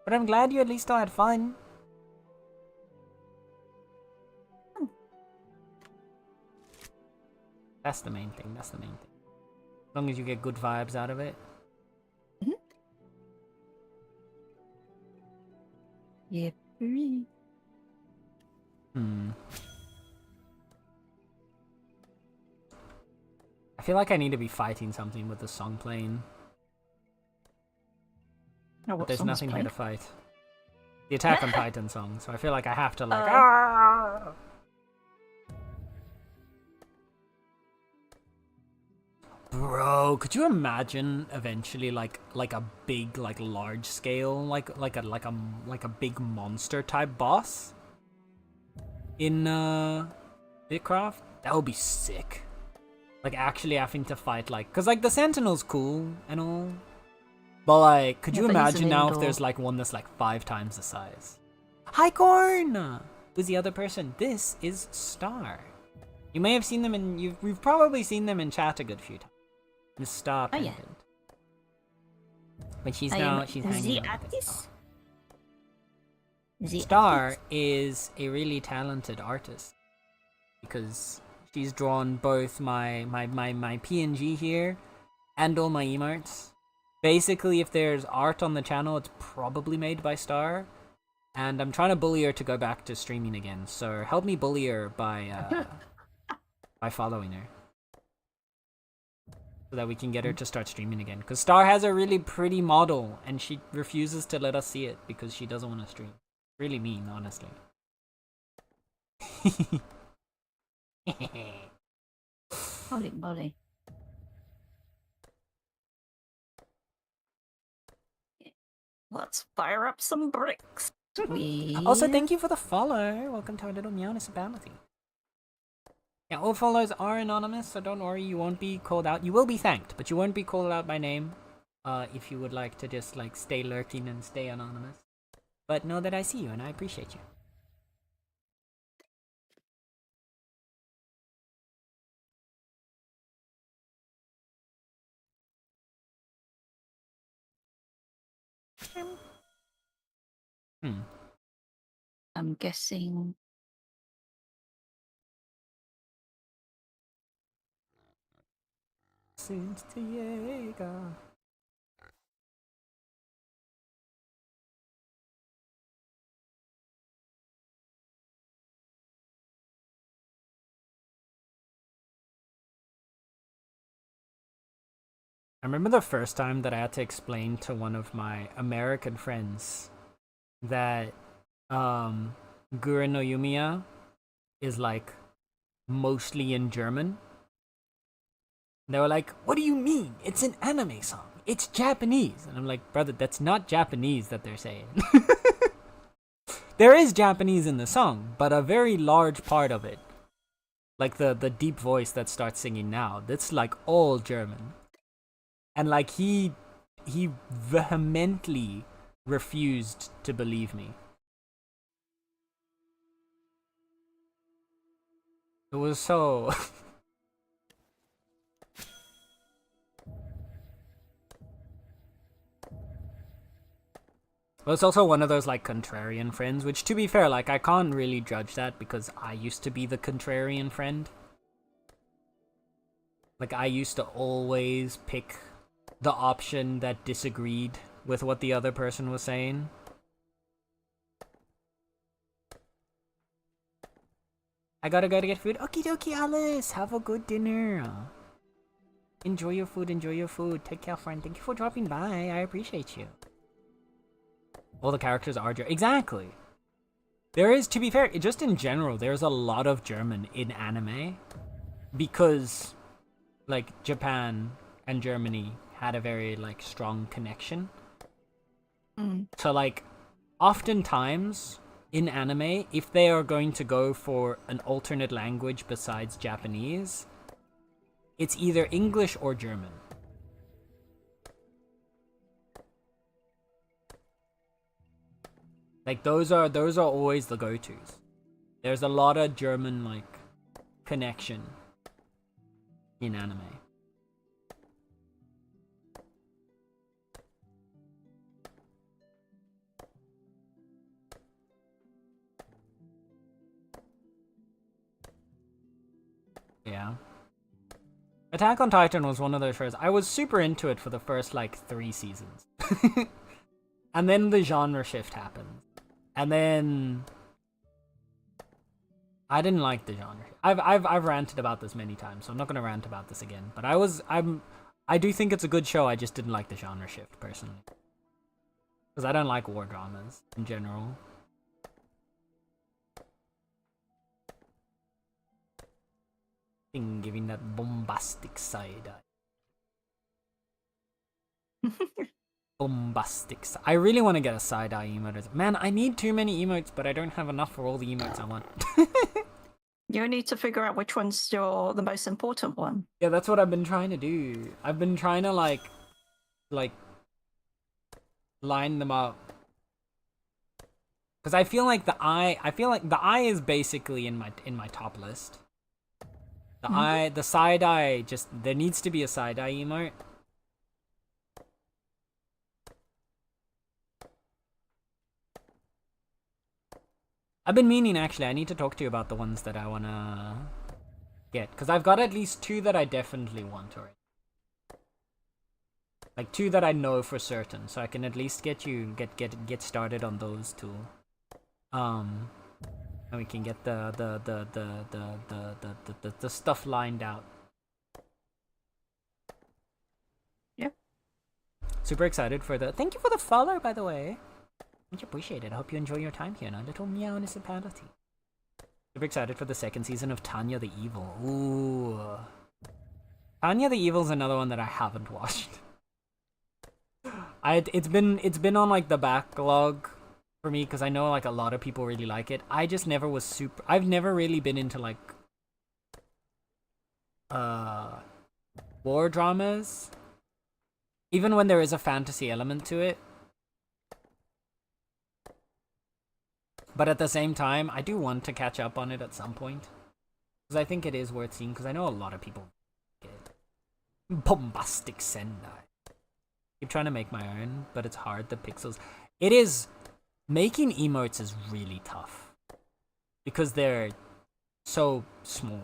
But I'm glad you at least still had fun. That's the main thing. As long as you get good vibes out of it. Yeah. I feel like I need to be fighting something with the song playing. Oh, But there's nothing here to fight. The Attack on Titan song, so I feel like I have to like Bro, could you imagine eventually like a big like large scale like a big monster type boss in Bitcraft? That would be sick. Like actually having to fight like, cause like the Sentinel's cool and all, but like, could you but he's imagine an now if indoor. there's like one that's like 5 times the size? Hi Corn! Who's the other person? This is Star. You may have seen them in we've probably seen them in chat a good few times. Miss Star Oh, yeah. Pendant. But she's I now am she's the hanging out with artist. Star. The Star artist. is a really talented artist because she's drawn both my PNG here and all my emotes. Basically, if there's art on the channel, it's probably made by Star. And I'm trying to bully her to go back to streaming again. So help me bully her by following her, so that we can get her to start streaming again. Because Star has a really pretty model, and she refuses to let us see it because she doesn't want to stream. Really mean, honestly. Holy moly. Let's fire up some bricks. Also, thank you for the follow. Welcome to our little Meownicipality. Yeah, all followers are anonymous, so don't worry, you won't be called out. You will be thanked, but you won't be called out by name. If you would like to just like stay lurking and stay anonymous. But know that I see you and I appreciate you. I'm guessing. Since Diego. I remember the first time that I had to explain to one of my American friends that Gurren no Yumiya is like mostly in German. They were like, "What do you mean? It's an anime song. It's Japanese." And I'm like, "Brother, that's not Japanese that they're saying." There is Japanese in the song, but a very large part of it, like the deep voice that starts singing now, that's like all German. And like he vehemently refused to believe me. It was so Well, it's also one of those like contrarian friends, which to be fair, like I can't really judge that because I used to be the contrarian friend. Like I used to always pick the option that disagreed with what the other person was saying. I gotta go to get food. Okie dokie, Alice. Have a good dinner. Enjoy your food. Enjoy your food. Take care, friend. Thank you for dropping by. I appreciate you. All the characters are German. Exactly. There is, to be fair, just in general, there's a lot of German in anime because, like, Japan and Germany had a very, like, strong connection. So, like, oftentimes in anime, if they are going to go for an alternate language besides Japanese, it's either English or German. Like those are always the go-tos. There's a lot of German like connection in anime. Yeah. Attack on Titan was one of those shows. I was super into it for the first like 3 seasons. And then the genre shift happened. And then I didn't like the genre. I've ranted about this many times, so I'm not gonna rant about this again. But I do think it's a good show, I just didn't like the genre shift personally. Because I don't like war dramas in general. Giving that bombastic side eye. Bombastic. I really want to get a side eye emote. Man, I need too many emotes, but I don't have enough for all the emotes I want. You need to figure out which one's the most important one. Yeah, that's what I've been trying to do. I've been trying to like line them up. Because I feel like the eye is basically in my top list. The side eye, just there needs to be a side eye emote. I've been meaning, actually, I need to talk to you about the ones that I wanna get. Because I've got at least 2 that I definitely want already. Like 2 that I know for certain, so I can at least get started on those 2. And we can get the stuff lined out. Yep. Super excited for the. Thank you for the follow, by the way. Much appreciated. I hope you enjoy your time here in our little Meownicipality. Super excited for the 2nd season of Tanya the Evil. Ooh. Tanya the Evil is another one that I haven't watched. It's been on like the backlog for me because I know like a lot of people really like it. I just never was I've never really been into like war dramas, even when there is a fantasy element to it. But at the same time, I do want to catch up on it at some point. Because I think it is worth seeing, because I know a lot of people get bombastic Sendai. Keep trying to make my own, but it's hard, the pixels. It is... Making emotes is really tough. Because they're so small,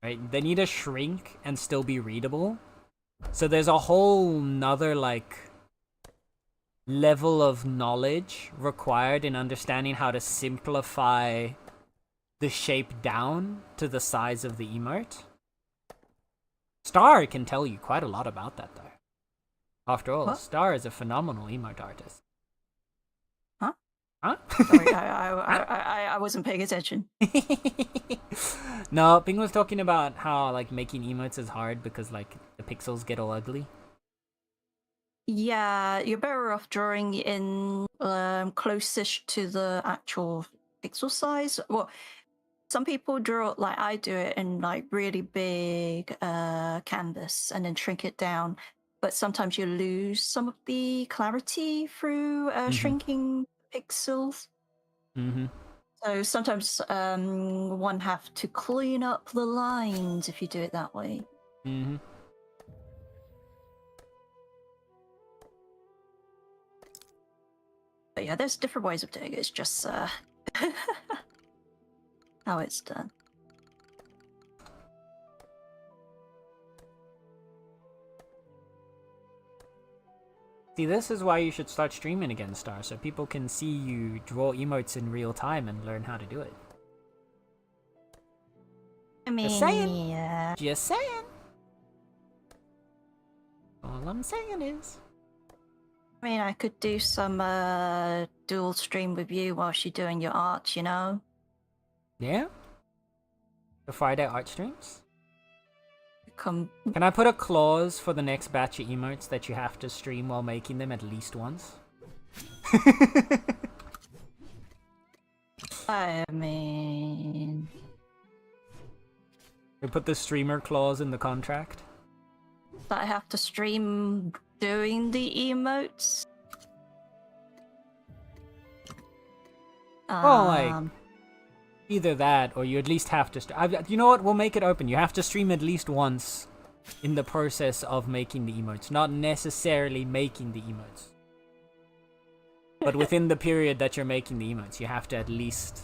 right? They need to shrink and still be readable. So there's a whole nother, like, level of knowledge required in understanding how to simplify the shape down to the size of the emote. Star can tell you quite a lot about that, though. After all, What? Star is a phenomenal emote artist. Huh? Sorry, I wasn't paying attention. No, Ping was talking about how, like, making emotes is hard because, like, the pixels get all ugly. Yeah, you're better off drawing in closest to the actual pixel size. Well, some people draw like I do it in like really big canvas and then shrink it down. But sometimes you lose some of the clarity through shrinking pixels. Mm-hmm. So sometimes one have to clean up the lines if you do it that way. Mm-hmm. But yeah, there's different ways of doing it. It's just how it's done. See, this is why you should start streaming again, Star, so people can see you draw emotes in real time and learn how to do it. I mean, Just saying. yeah. Just saying. All I'm saying is... I mean, I could do some dual stream with you whilst you're doing your art, you know? Yeah? The Friday art streams? Come. Can I put a clause for the next batch of emotes that you have to stream while making them at least once? I mean... We put the streamer clause in the contract? That I have to stream doing the emotes? Well, like, either that, or you at least have to... you know what? We'll make it open. You have to stream at least once in the process of making the emotes. Not necessarily making the emotes. But within the period that you're making the emotes, you have to at least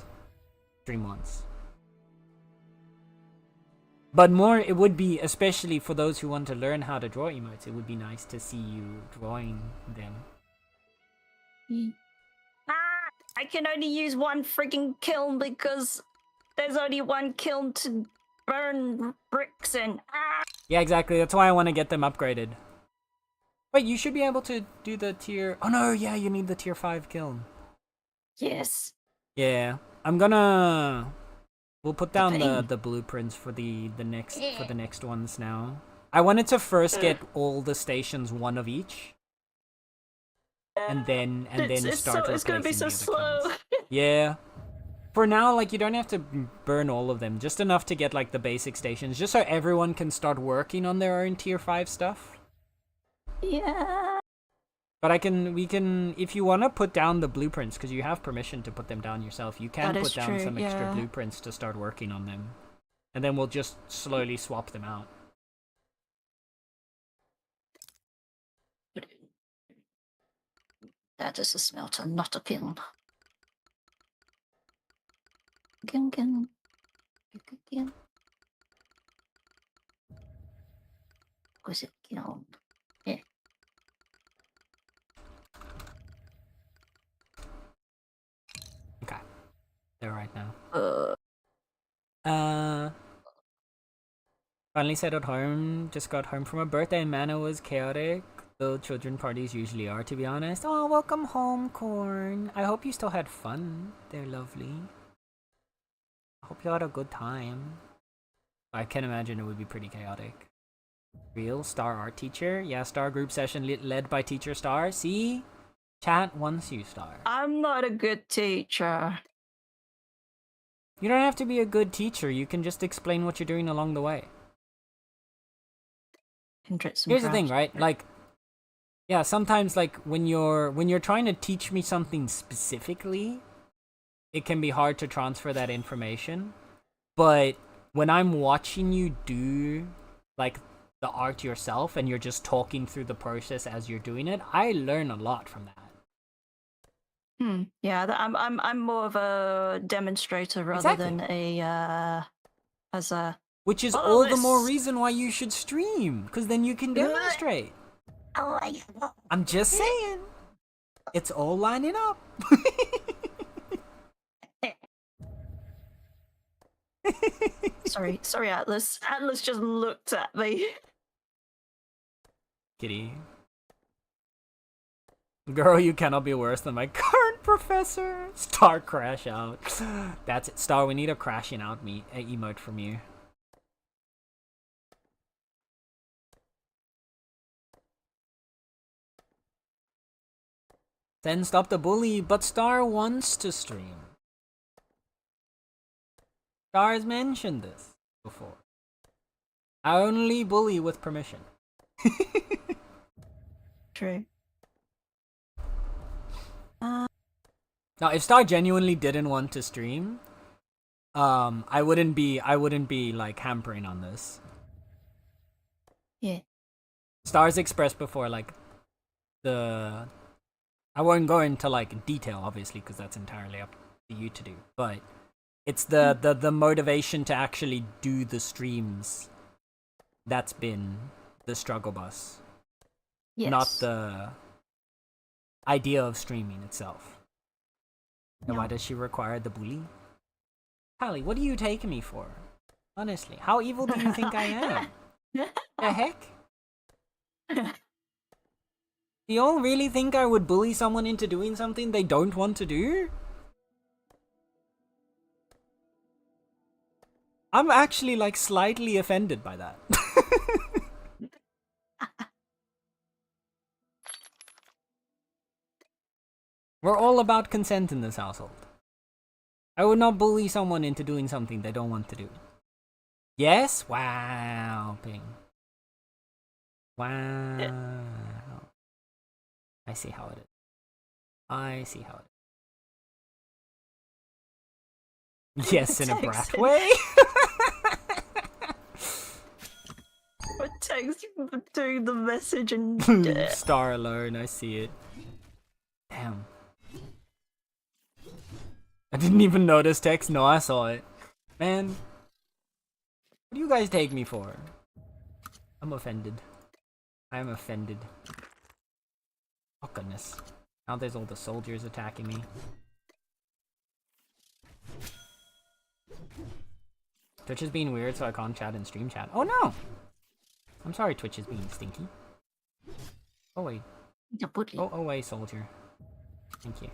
stream once. But more, it would be, especially for those who want to learn how to draw emotes, it would be nice to see you drawing them. I can only use one freaking kiln because there's only one kiln to burn bricks in. Yeah, exactly. That's why I want to get them upgraded. Wait, you should be able to do the tier... Oh no, yeah, you need the tier 5 kiln. Yes. Yeah. I'm gonna... We'll put down Dang. the blueprints for the next ones now. I wanted to first get all the stations, one of each. And then start it's gonna be replacing so the other slow. kilns. Yeah. For now, like, you don't have to burn all of them. Just enough to get, like, the basic stations. Just so everyone can start working on their own tier 5 stuff. Yeah. But we can, if you want to put down the blueprints, because you have permission to put them down yourself, you can That put is down true, some extra yeah. blueprints to start working on them. And then we'll just slowly swap them out. That is a smelter, not a kiln. Kiln. Was it kiln? Yeah. Okay. They're right now. Uh, Finally settled home. Just got home from a birthday. Man, it was chaotic. Though children parties usually are, to be honest. Oh, welcome home, Corn. I hope you still had fun. They're lovely. I hope you had a good time. I can imagine it would be pretty chaotic. Real Star art teacher? Yeah, Star group session led by teacher Star. See? Chat wants you, Star. I'm not a good teacher. You don't have to be a good teacher. You can just explain what you're doing along the way. can drip some. Here's the thing, draft. right? Like, yeah, sometimes like when you're trying to teach me something specifically, it can be hard to transfer that information. But when I'm watching you do like the art yourself and you're just talking through the process as you're doing it, I learn a lot from that. Yeah, I'm more of a demonstrator rather Exactly. than a as a. Which is Follow all the more this. reason why you should stream, because then you can demonstrate. Oh, I'm just saying. It's all lining up. sorry, Atlas. Atlas just looked at me. Kitty. Girl, you cannot be worse than my current professor. Star crash out. That's it. Star, we need a crashing out emote from you. Then stop the bully, but Star wants to stream. Star has mentioned this before. I only bully with permission. True. Now, if Star genuinely didn't want to stream, I wouldn't be like hampering on this. Yeah. Star's expressed before like I won't go into like detail obviously because that's entirely up to you to do, but it's the motivation to actually do the streams that's been the struggle bus. Yes. Not the idea of streaming itself. And why does she require the bully? Callie, what are you taking me for? Honestly, how evil do you think I am? The heck? Do y'all really think I would bully someone into doing something they don't want to do? I'm actually like slightly offended by that. We're all about consent in this household. I would not bully someone into doing something they don't want to do. Yes? Wow, Ping. Wow. I see how it is. I see how it is. Yes, in a brat way. What text doing the message and Star alone, I see it. Damn. I didn't even notice text. No, I saw it. Man. What do you guys take me for? I'm offended. I am offended. Oh goodness. Now there's all the soldiers attacking me. Twitch is being weird so I can't chat and stream chat. Oh no! I'm sorry Twitch is being stinky. Oh wait. Go away, soldier. Thank you.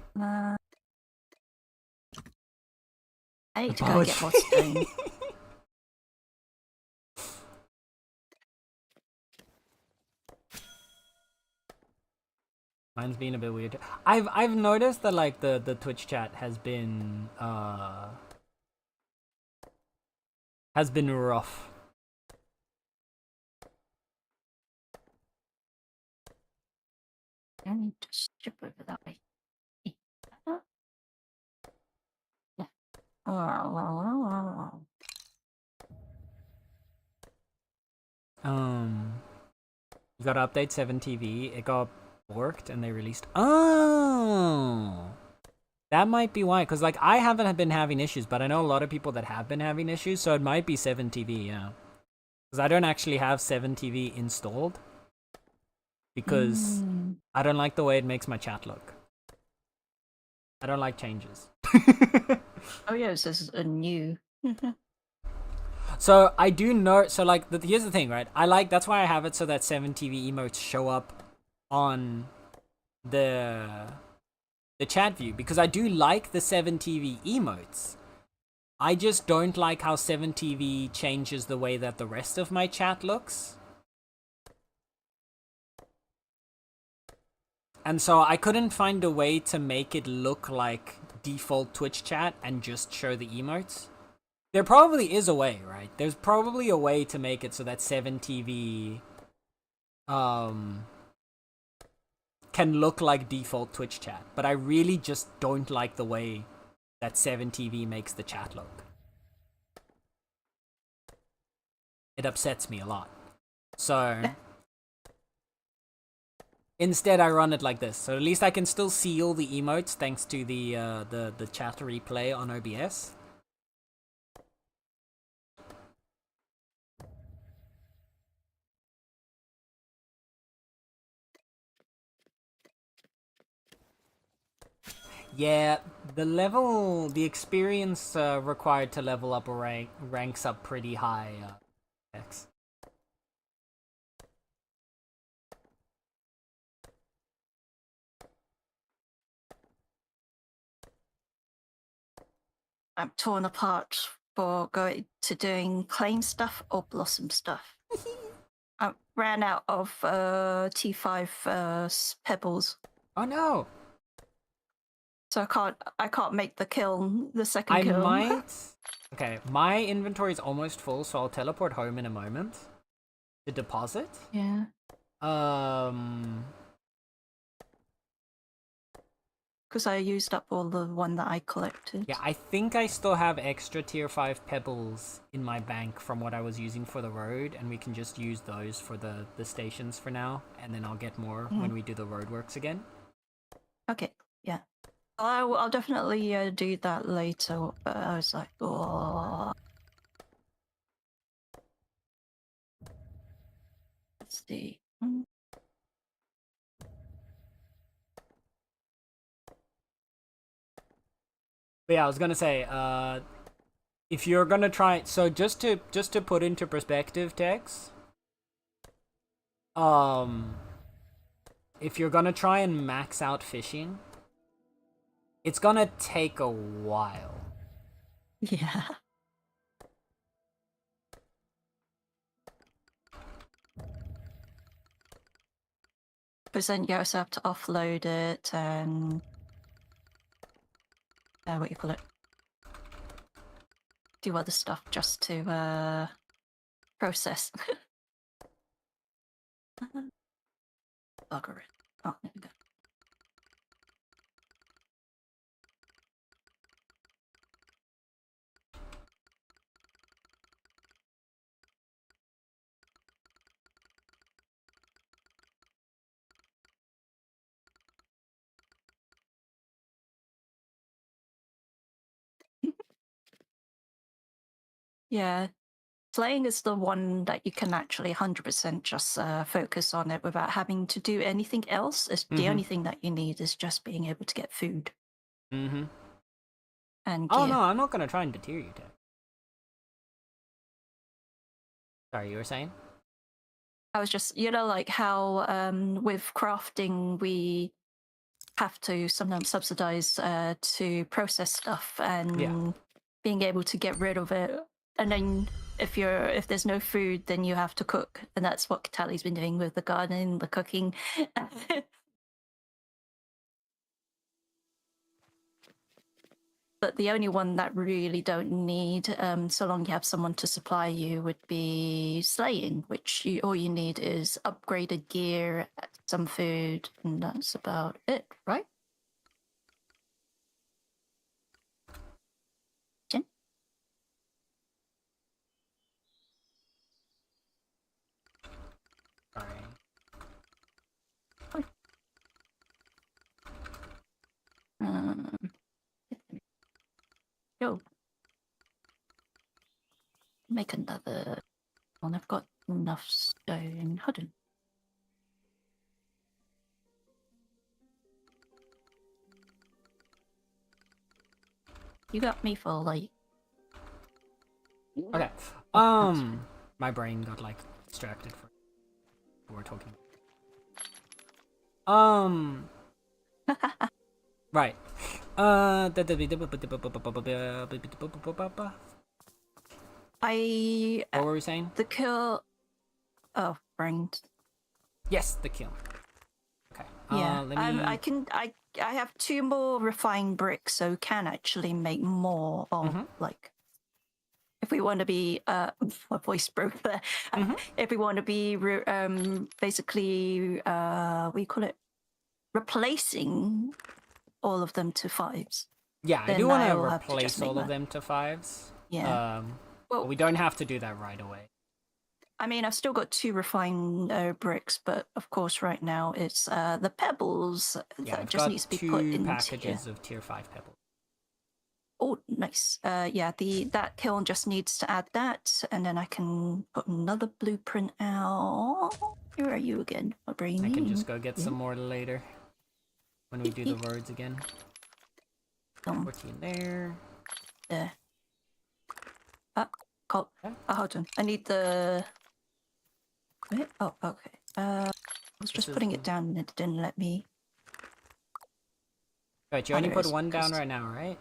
I need to go get more stone. Mine's being a bit weird. I've noticed that like the Twitch chat has been rough. I need to strip over that way. You gotta update 7TV. It got worked and they released. Oh, that might be why. Cause like I haven't been having issues, but I know a lot of people that have been having issues. So it might be 7TV. Yeah. Cause I don't actually have 7TV installed because I don't like the way it makes my chat look. I don't like changes. Oh yeah, it says a new. So I do know. So like, here's the thing, right? That's why I have it so that 7TV emotes show up on the chat view, because I do like the 7TV emotes. I just don't like how 7TV changes the way that the rest of my chat looks. And so I couldn't find a way to make it look like default Twitch chat and just show the emotes. There probably is a way, right? There's probably a way to make it so that 7TV can look like default Twitch chat, but I really just don't like the way that 7TV makes the chat look. It upsets me a lot. So instead I run it like this. So at least I can still see all the emotes thanks to the chat replay on OBS. Yeah, the experience required to level up a ranks up pretty high. X. I'm torn apart for going to doing claim stuff or blossom stuff. I ran out of T5 pebbles, Oh no! so I can't make the kiln, the second I kiln. might. Okay, my inventory is almost full, so I'll teleport home in a moment to deposit. Yeah. Because I used up all the one that I collected. Yeah, I think I still have extra tier 5 pebbles in my bank from what I was using for the road, and we can just use those for the stations for now, and then I'll get more when we do the roadworks again. Okay, yeah. I'll definitely do that later, but I was like, oh. Let's see. But yeah, I was gonna say, if you're gonna try, so just to put into perspective, Tex, if you're gonna try and max out fishing, it's gonna take a while. Yeah. Because then you also have to offload it and what you call it? Do other stuff just to process. Bugger it. Oh, there we go. Yeah. Playing is the one that you can actually 100% just focus on it without having to do anything else. It's the only thing that you need is just being able to get food. Mm-hmm. And Oh gear. no, I'm not gonna try and deter you, Tex. Sorry, you were saying? I was just, like how with crafting we have to sometimes subsidize to process stuff and being able to get rid of it. And then if there's no food, then you have to cook, and that's what Katali's been doing with the gardening, the cooking. But the only one that really don't need, so long you have someone to supply you, would be slaying, which all you need is upgraded gear, some food, and that's about it, right? Jen? Sorry. Yo. Make another one. I've got enough stone. Hold on. You got me for like. Okay. My brain got like distracted for we're talking. Right. What were we saying? The kill. Oh, brain. Yes, the kill. Okay. Yeah. Let me... I have 2 more refined bricks, so can actually make more of like if we want to be my voice broke there. If we want to be basically what do you call it, replacing all of them to 5s. Yeah, I Then do want to will have to just replace make all of my- them to 5s. Yeah. But Well, we don't have to do that right away. I mean, I've still got 2 refined bricks, but of course, right now it's the pebbles Yeah, that I've just got needs to be put 2 into. packages of tier 5 pebbles. Oh, nice. Yeah, that kiln just needs to add that, and then I can put another blueprint out. Where are you again, my brain? I can just go get some more later when we do the roads again. 14 there. There. Hold on. I need the. Wait, oh, okay. I was just putting it down and it didn't let me. Right, you only put 1 down right now, right?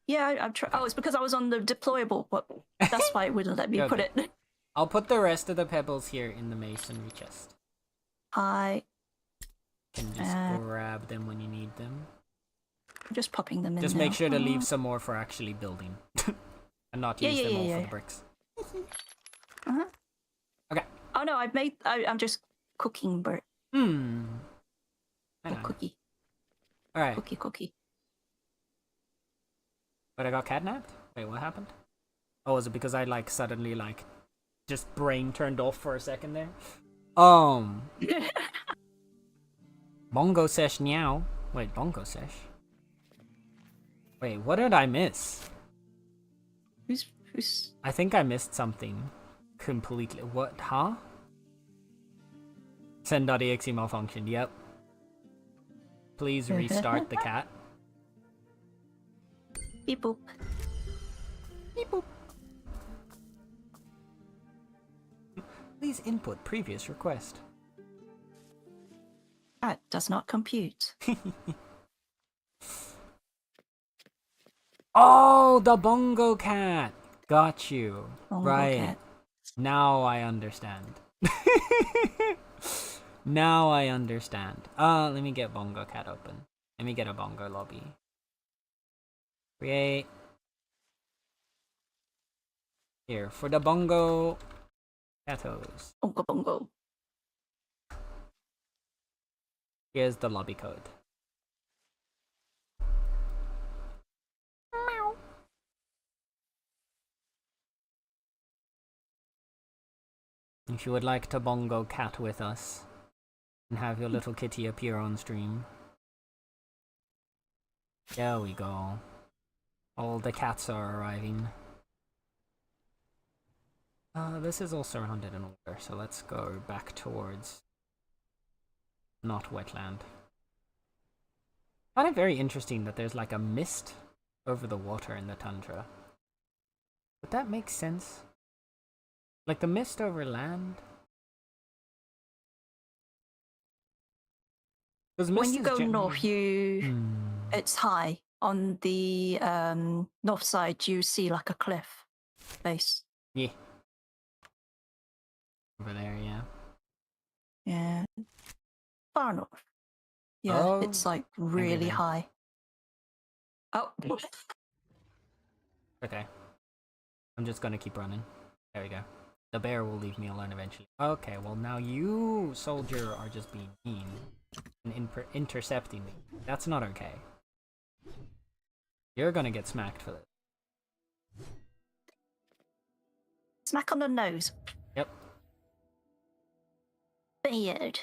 Yeah, I'm trying. Oh, it's because I was on the deployable, but that's why it wouldn't let me put Okay. it. I'll put the rest of the pebbles here in the masonry chest. I'm You can just grab them when you need them. just popping them in. Just now. make sure to leave some more for actually building. And not use them all for the bricks. Okay. Oh no, I'm just cooking brick. I know. Cookie. Alright, Cookie. but I got catnapped? Wait, what happened? Oh, was it because I like suddenly like just brain turned off for a second there? Bongo sesh meow. Wait, bongo sesh? Wait, what did I miss? Who's I think I missed something completely. What? Huh? Send.exe malfunctioned. Yep. Please restart the cat. beep boop. Beep boop. Please input previous request. That does not compute. Oh, the bongo cat. Got you. Bongo right. cat. Now I understand. Now I understand. Let me get bongo cat open. Let me get a bongo lobby. Create. Here, for the bongo catos. Bongo. Here's the lobby code. If you would like to bongo cat with us and have your little kitty appear on stream. There we go. All the cats are arriving. This is all surrounded in water, so let's go back towards not wetland. I find it very interesting that there's like a mist over the water in the tundra. Would that make sense? Like the mist over land? When you go north, it's high. On the north side, you see like a cliff face. Yeah. Over there, yeah. Yeah. Far north. Yeah, it's like really then. high. Oh. Okay. I'm just gonna keep running. There we go. The bear will leave me alone eventually. Okay, well now you, soldier, are just being mean. And intercepting me. That's not okay. You're gonna get smacked for this. Smack on the nose. Yep. Beard.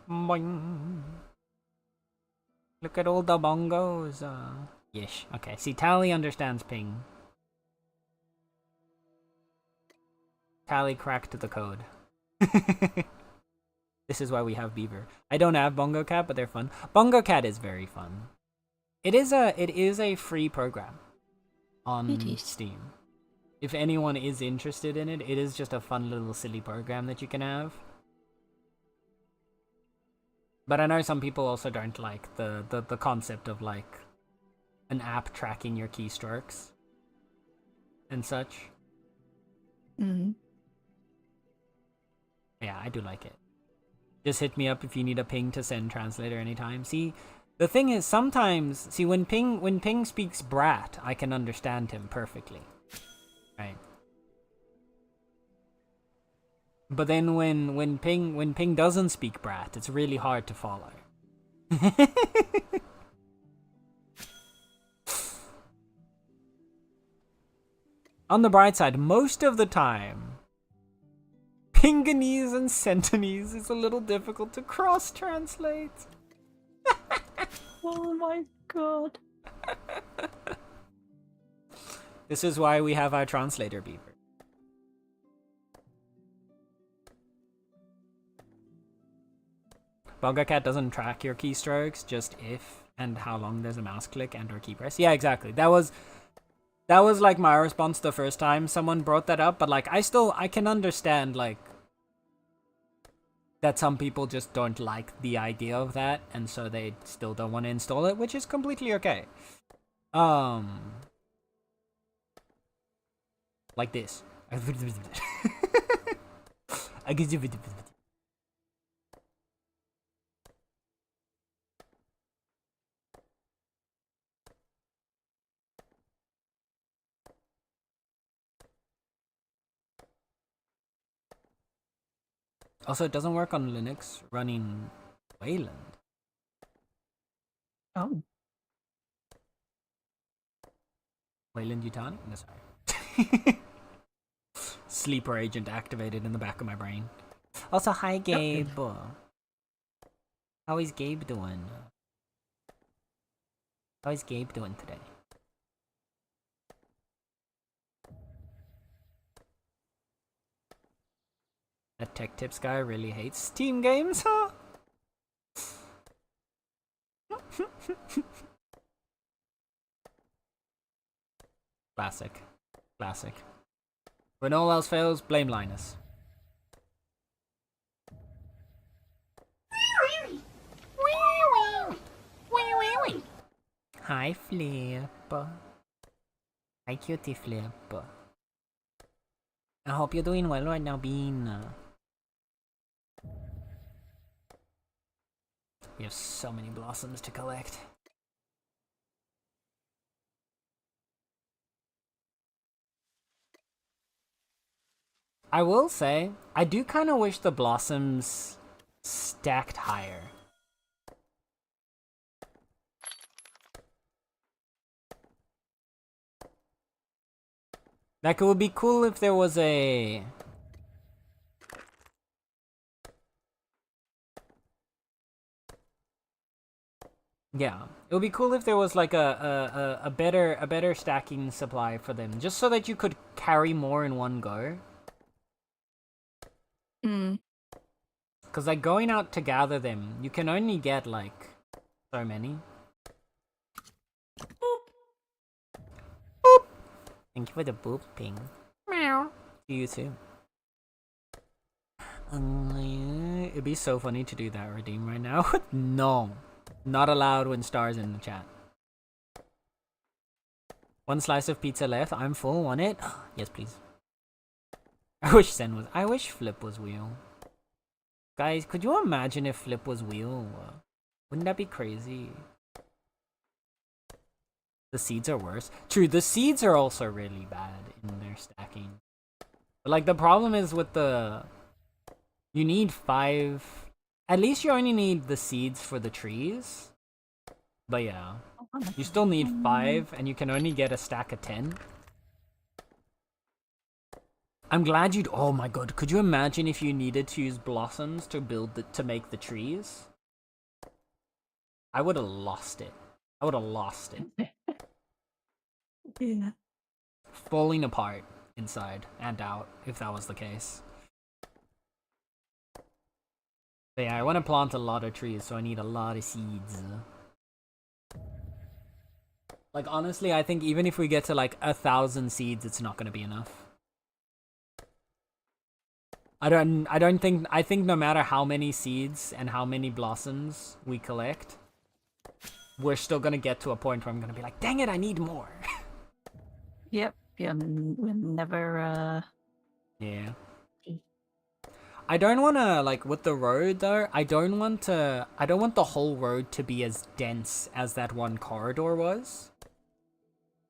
Boing. Look at all the bongos. Yesh. Okay, see, Tally understands ping. Tally cracked the code. This is why we have Beaver. I don't have Bongo Cat, but they're fun. Bongo Cat is very fun. It is a free program on Steam. If anyone is interested in it, it is just a fun little silly program that you can have. But I know some people also don't like the concept of like an app tracking your keystrokes and such. Mm-hmm. Yeah, I do like it. Just hit me up if you need a ping to send translator anytime. See, The thing is, sometimes, see, when Ping speaks brat, I can understand him perfectly, right? But then when Ping doesn't speak brat, it's really hard to follow. On the bright side, most of the time, Pinganese and Sentinese is a little difficult to cross-translate. Oh my god. This is why we have our translator beaver. Buggercat doesn't track your keystrokes, just if and how long there's a mouse click and or key press. Yeah, exactly. That was like my response the first time someone brought that up, but like I can understand like that some people just don't like the idea of that, and so they still don't want to install it, which is completely okay. Like this. Also, it doesn't work on Linux running Wayland. Oh. Wayland Yutani? No, sorry. Sleeper agent activated in the back of my brain. Also, hi Gabe. How is Gabe doing? How is Gabe doing today? That Tech Tips guy really hates Steam games, huh? Classic. Classic. When all else fails, blame Linus. Hi, Flip. Hi, cutie Flip. I hope you're doing well right now, Bean. We have so many blossoms to collect. I will say, I do kind of wish the blossoms stacked higher. Like, it would be cool if there was a... Yeah, it would be cool if there was like a better stacking supply for them, just so that you could carry more in one go. Because like going out to gather them, you can only get like so many. Boop. Boop. Thank you for the boop ping. Meow. To you too. It'd be so funny to do that redeem right now. No. Not allowed when stars in the chat. One slice of pizza left. I'm full. Want it? Yes, please. I wish Flip was wheel. Guys, could you imagine if Flip was wheel? Wouldn't that be crazy? The seeds are worse. True, the seeds are also really bad in their stacking. But like the problem is with the... You need 5... At least you only need the seeds for the trees. But yeah. You still need 5 and you can only get a stack of 10. I'm glad you'd... Oh my god, could you imagine if you needed to use blossoms to make the trees? I would have lost it. I would have lost it. Yeah. Falling apart inside and out, if that was the case. But yeah, I want to plant a lot of trees, so I need a lot of seeds. Like, honestly, I think even if we get to like 1,000 seeds, it's not going to be enough. I think no matter how many seeds and how many blossoms we collect, we're still gonna get to a point where I'm gonna be like, dang it, I need more. Yep. Yeah, we're never Yeah. I don't want to, like, with the road, though, I don't want the whole road to be as dense as that one corridor was.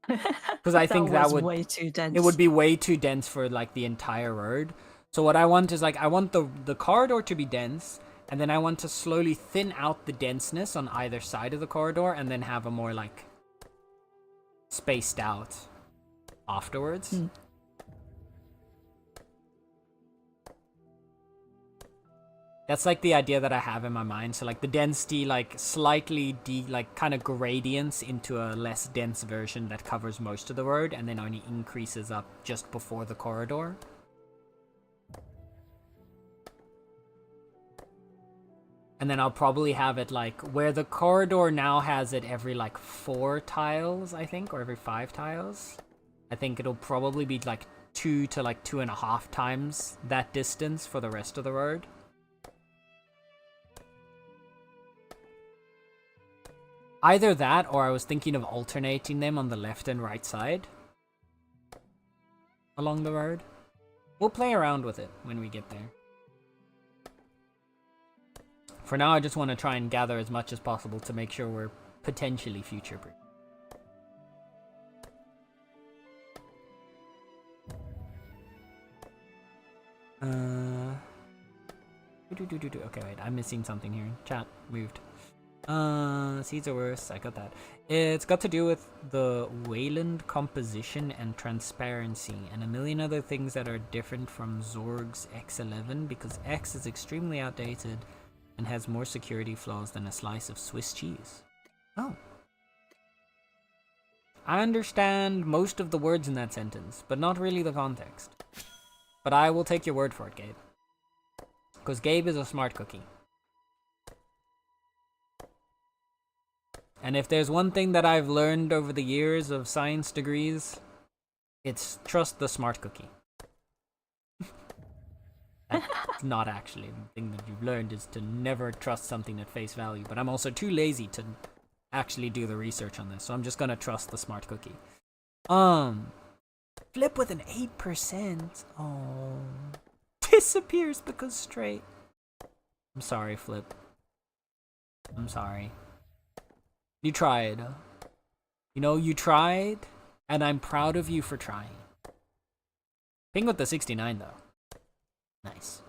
Because I think that was would... way too dense. It would be way too dense for, like, the entire road. So what I want is, like, I want the corridor to be dense, and then I want to slowly thin out the denseness on either side of the corridor, and then have a more, like, spaced out afterwards. That's like the idea that I have in my mind. So like the density, like slightly kind of gradients into a less dense version that covers most of the road and then only increases up just before the corridor. And then I'll probably have it like where the corridor now has it every like 4 tiles, I think, or every 5 tiles. I think it'll probably be like 2 to like 2.5 times that distance for the rest of the road. Either that, or I was thinking of alternating them on the left and right side along the road. We'll play around with it when we get there. For now, I just want to try and gather as much as possible to make sure we're potentially future-proof. Okay, wait, I'm missing something here. Chat moved. Seeds are worse. I got that. It's got to do with the Wayland composition and transparency, and a million other things that are different from Zorg's X11 because X is extremely outdated and has more security flaws than a slice of Swiss cheese. Oh. I understand most of the words in that sentence, but not really the context. But I will take your word for it, Gabe. Because Gabe is a smart cookie. And if there's one thing that I've learned over the years of science degrees, it's trust the smart cookie. That's not actually the thing that you've learned is to never trust something at face value, but I'm also too lazy to actually do the research on this, so I'm just gonna trust the smart cookie. Flip with an 8%. Oh. Disappears because straight. I'm sorry, Flip. I'm sorry. You tried. You know, you tried, and I'm proud of you for trying. Ping with the 69, though. Nice.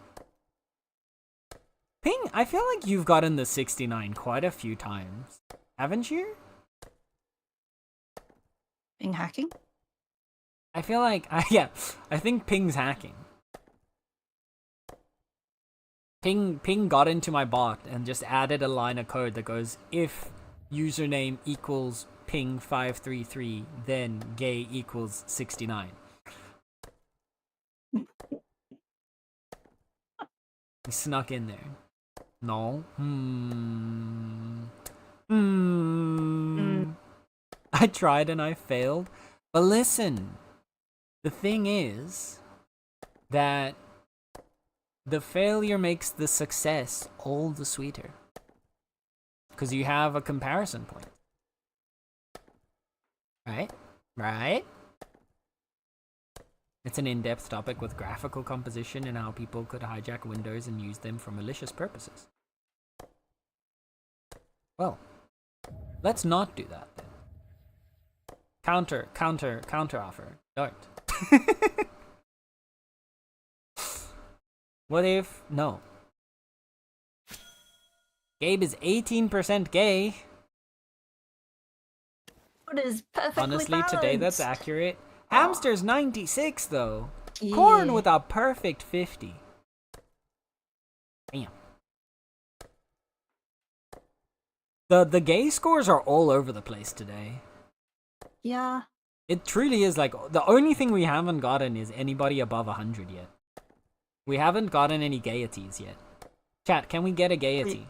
Ping, I feel like you've gotten the 69 quite a few times. Haven't you? Ping hacking? I feel like, yeah, I think Ping's hacking. Ping got into my bot and just added a line of code that goes, if username equals ping533, then gay equals 69. He snuck in there. No. I tried and I failed. But listen, the thing is that the failure makes the success all the sweeter. Because you have a comparison point. Right? Right? It's an in-depth topic with graphical composition and how people could hijack windows and use them for malicious purposes. Well, let's not do that then. Counter offer. Don't. What if... No. Gabe is 18% gay. What is perfectly Honestly, balanced. today that's accurate. Hamster's 96 though. Yeah. Corn with a perfect 50. Damn. The gay scores are all over the place today. Yeah. It truly is like, the only thing we haven't gotten is anybody above 100 yet. We haven't gotten any gaieties yet. Chat, can we get a gaiety?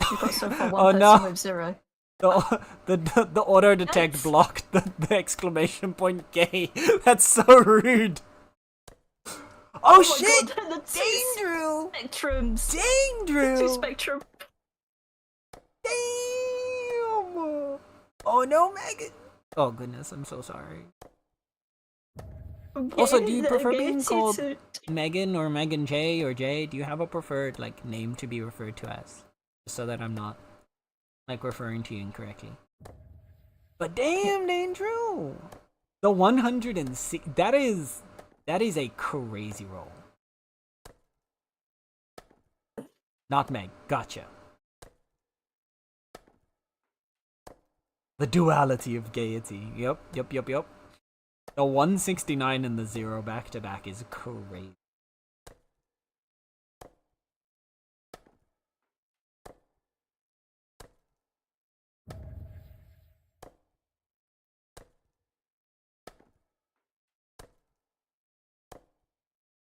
We've got so far Oh, one no. person with 0. The auto detect Nice. blocked the exclamation point gay. That's so rude. Oh, my shit! God, the two Danger! spectrums. Danger! Two spectrum. Damn! Oh no, Megan! Oh goodness, I'm so sorry. Also, do you prefer being Gaiety called to- Megan or Megan J or J? Do you have a preferred like name to be referred to as, just so that I'm not like referring to you incorrectly? But damn, Andrew, the 106. That is a crazy roll. Not Meg. Gotcha. The duality of gaiety. Yep. The 169 and the 0 back to back is crazy.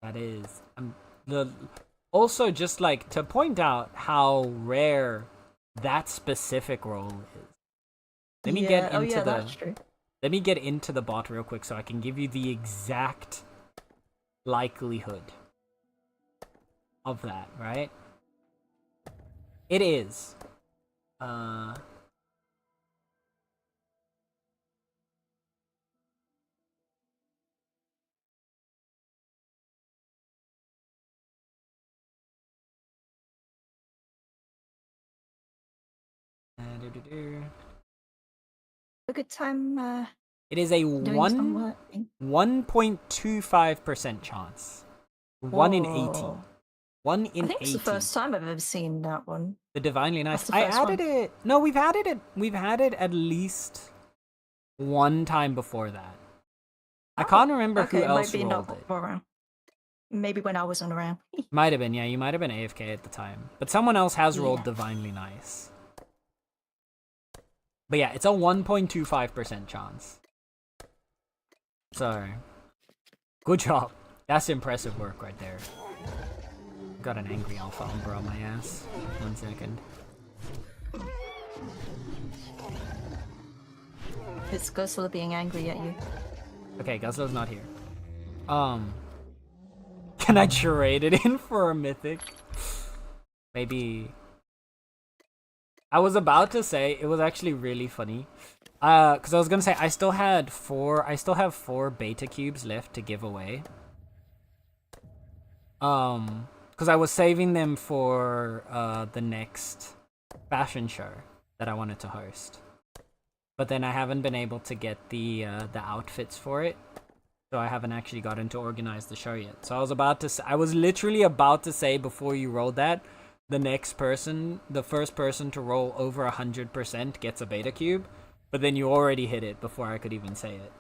That is. Also, just like to point out how rare that specific roll is. Let me get into that's true. Let me get into the bot real quick so I can give you the exact likelihood of that, right? It is. A good time It is a doing some work. 1.25% chance. 1 in 80. Whoa. 1 I in think it's 80. the first time I've ever seen that one. The Divinely Nice. That's the I first added one. it. No, we've added it. We've had it at least one time before that. I can't remember who else maybe rolled not it. around. Maybe when I wasn't around. Might have been, yeah. You might have been AFK at the time. But someone else has rolled Yeah. Divinely Nice. But yeah, it's a 1.25% chance. So, good job. That's impressive work right there. Got an angry alpha umbra on my ass. 1 second. It's Guzzler being angry at you. Okay, Guzzler's not here. Can I trade it in for a mythic? Maybe. I was about to say, it was actually really funny. Cause I was gonna say I still have 4 beta cubes left to give away. Cause I was saving them for the next fashion show that I wanted to host. But then I haven't been able to get the outfits for it. So I haven't actually gotten to organize the show yet. So I was literally about to say before you rolled that, the first person to roll over 100% gets a beta cube. But then you already hit it before I could even say it.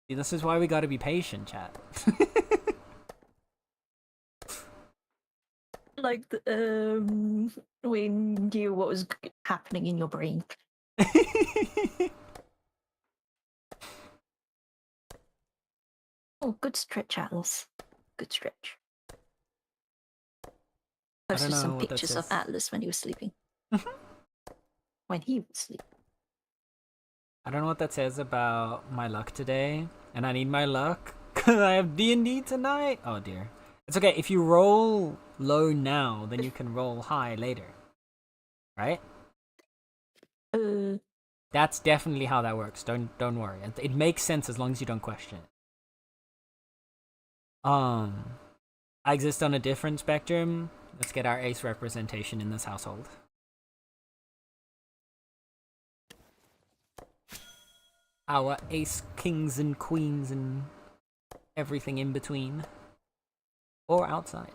See, this is why we gotta be patient, chat. Like, we knew what was happening in your brain. Oh, good stretch, Atlas. Good stretch. Posted know some what that pictures of says. Atlas when he was sleeping. When he was sleeping. I don't know what that says about my luck today, and I need my luck because I have D&D tonight. Oh dear. It's okay, if you roll low now, then you can roll high later. Right? That's definitely how that works. Don't worry. It makes sense as long as you don't question it. I exist on a different spectrum. Let's get our ace representation in this household. Our ace kings and queens and everything in between. Or outside.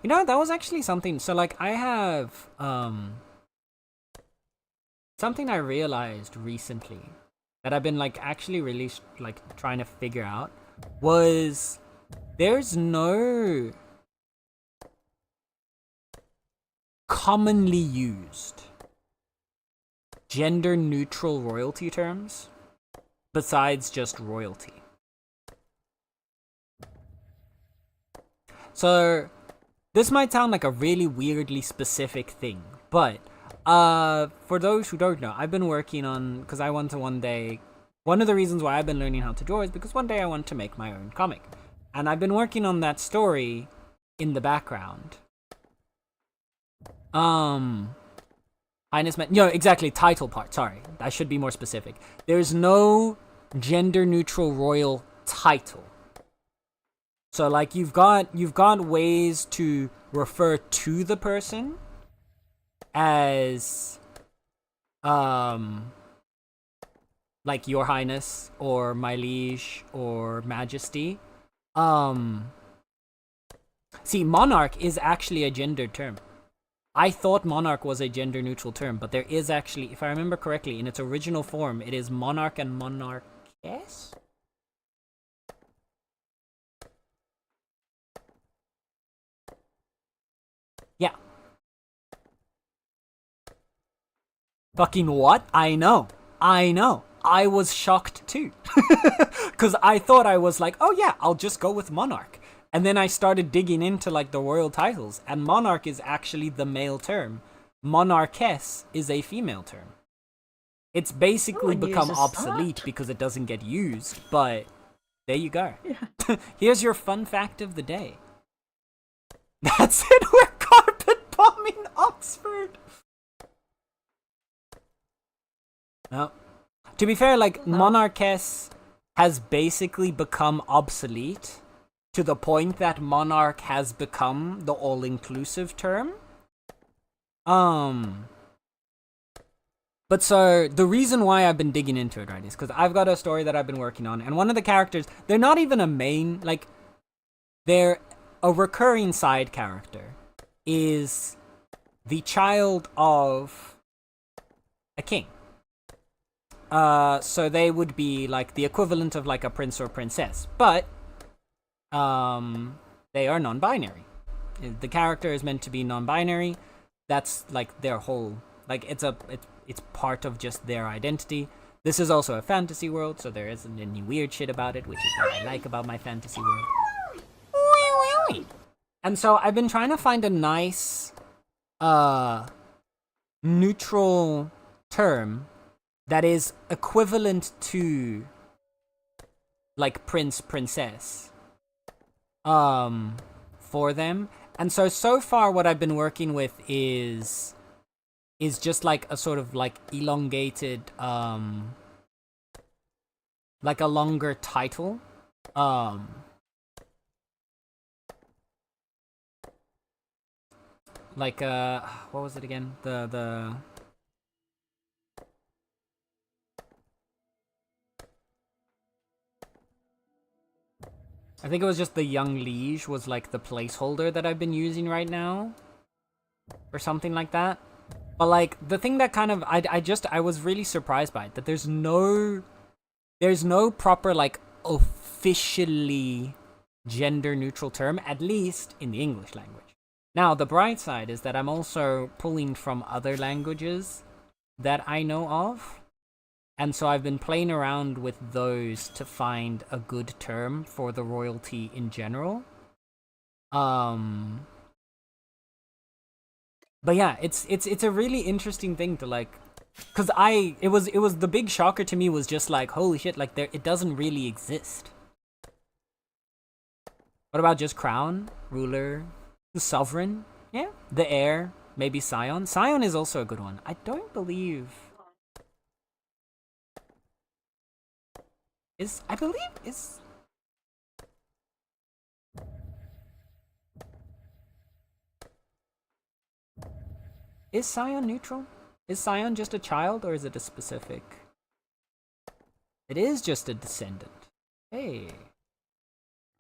You know, that was actually something. So, like, I have, something I realized recently that I've been, like, actually really, like, trying to figure out was there's no commonly used gender neutral royalty terms besides just royalty. So this might sound like a really weirdly specific thing, but for those who don't know, I've been working on, because I want to one day, one of the reasons why I've been learning how to draw is because one day I want to make my own comic. And I've been working on that story in the background. Highness no, exactly, title part, sorry. I should be more specific. There's no gender-neutral royal title. So, like, you've got ways to refer to the person as, like, Your Highness, or My Liege, or Majesty. See, monarch is actually a gendered term. I thought monarch was a gender-neutral term, but there is actually, if I remember correctly, in its original form, it is monarch and monarchess? Yeah. Fucking what? I know. I was shocked too. Because I thought I was like, oh yeah, I'll just go with monarch. And then I started digging into like the royal titles, and monarch is actually the male term. Monarchess is a female term. It's basically become obsolete because it doesn't get used, but there you go. Yeah. Here's your fun fact of the day. That's it, we're carpet bombing Oxford! No. To be fair, like, monarchess has basically become obsolete to the point that monarch has become the all-inclusive term. But so, the reason why I've been digging into it, right, is because I've got a story that I've been working on, and one of the characters, they're not even a main, like, they're a recurring side character, is the child of a king. So they would be, like, the equivalent of, like, a prince or princess, but, they are non-binary. The character is meant to be non-binary. That's, like, their whole, like, it's part of just their identity. This is also a fantasy world, so there isn't any weird shit about it, which is what I like about my fantasy world. And so I've been trying to find a nice, neutral term that is equivalent to, like, prince, princess, for them. And so far what I've been working with is just, like, a sort of, like, elongated, like, a longer title, like, what was it again? I think it was just the young liege was, like, the placeholder that I've been using right now, or something like that. But, like, the thing that kind of I was really surprised by it, that there's no proper, like, officially gender neutral term, at least in the English language. Now, the bright side is that I'm also pulling from other languages that I know of. And so I've been playing around with those to find a good term for the royalty in general. But yeah, it's a really interesting thing to, like, cause it was the big shocker to me was just like, holy shit, like, it doesn't really exist. What about just crown, ruler, the sovereign? Yeah, the heir, maybe scion. Scion is also a good one. I don't believe is scion neutral? Is scion just a child, or is it a specific? It is just a descendant. Hey.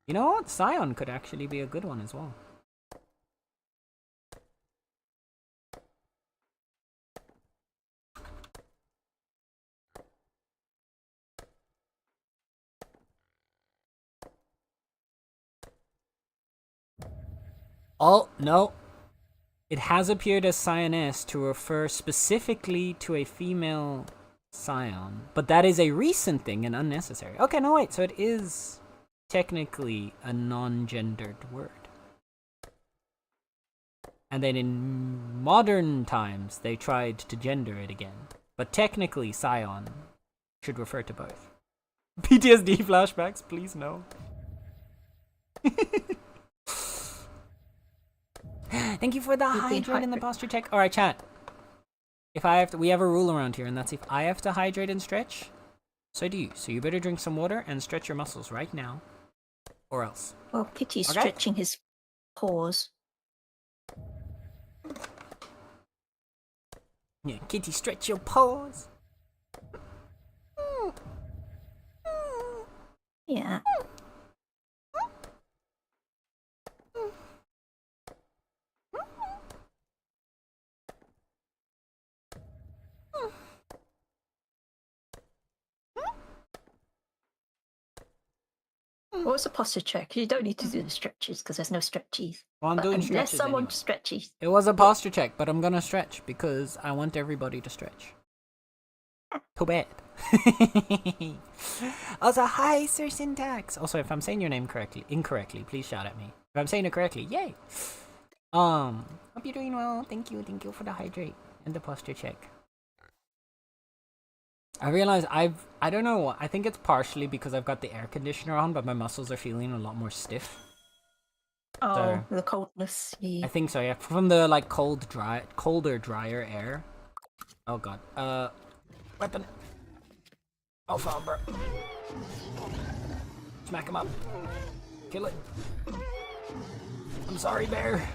You know what? Scion could actually be a good one as well. Oh, no. It has appeared as scioness to refer specifically to a female scion, but that is a recent thing and unnecessary. Okay, no wait, so it is technically a non-gendered word. And then in modern times, they tried to gender it again. But technically, scion should refer to both. PTSD flashbacks, please no. Thank you for the hydrate and the posture check. Alright, chat. If I have to, we have a rule around here, and that's if I have to hydrate and stretch, so do you. So you better drink some water and stretch your muscles right now, or else. Well, Kitty's Okay. stretching his paws. Yeah, Kitty, stretch your paws. Yeah. What's a posture check? You don't need to do the stretches because there's no stretchies. Well, I'm But doing unless stretches someone anyway. stretches. It was a posture check, but I'm gonna stretch because I want everybody to stretch. Too bad. Also, hi, Sir Syntax. Also, if I'm saying your name incorrectly, please shout at me. If I'm saying it correctly, yay. Hope you're doing well. Thank you for the hydrate and the posture check. I realize I don't know, I think it's partially because I've got the air conditioner on, but my muscles are feeling a lot more stiff. Oh, So- the coldness. Yeah. I think so, yeah. From the like colder, drier air. Oh god. Weapon. Alpha Umbra. Smack him up. Kill it. I'm sorry, bear.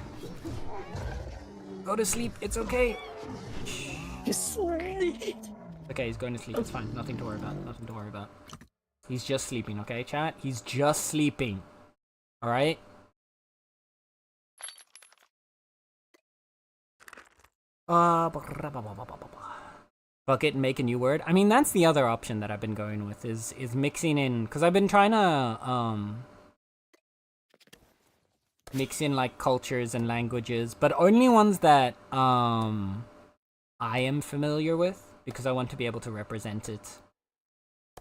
Go to sleep. It's okay. Okay, he's going to sleep. It's fine. Nothing to worry about. He's just sleeping, okay, chat? He's just sleeping. Alright? Fuck it and make a new word. I mean, that's the other option that I've been going with is mixing in, because I've been trying to mix in like cultures and languages, but only ones that I am familiar with, because I want to be able to represent it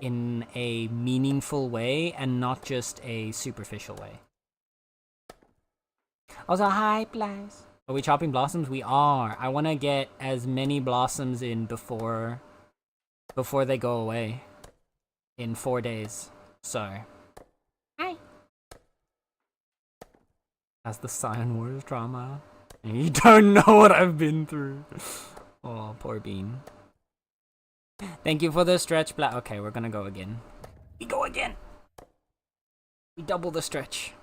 in a meaningful way and not just a superficial way. Also, hi, Blaze. Are we chopping blossoms? We are. I want to get as many blossoms in before they go away in 4 days. So. Hi. That's the Scion Wars drama. You don't know what I've been through. Oh, poor Bean. Thank you for the stretch, Okay, we're gonna go again. We go again. We double the stretch.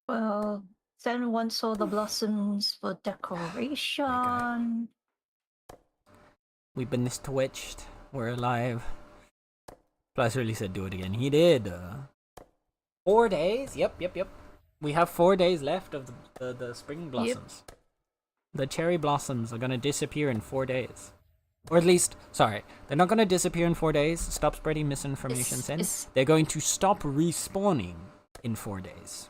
Well, then one saw the blossoms for decoration. We've been twitched. We're alive. Plus really said do it again. He did. 4 days? Yep. We have 4 days left of the spring blossoms. Yep. The cherry blossoms are gonna disappear in 4 days. Or at least, sorry, they're not gonna disappear in 4 days. Stop spreading misinformation, Sen. They're going to stop respawning in 4 days.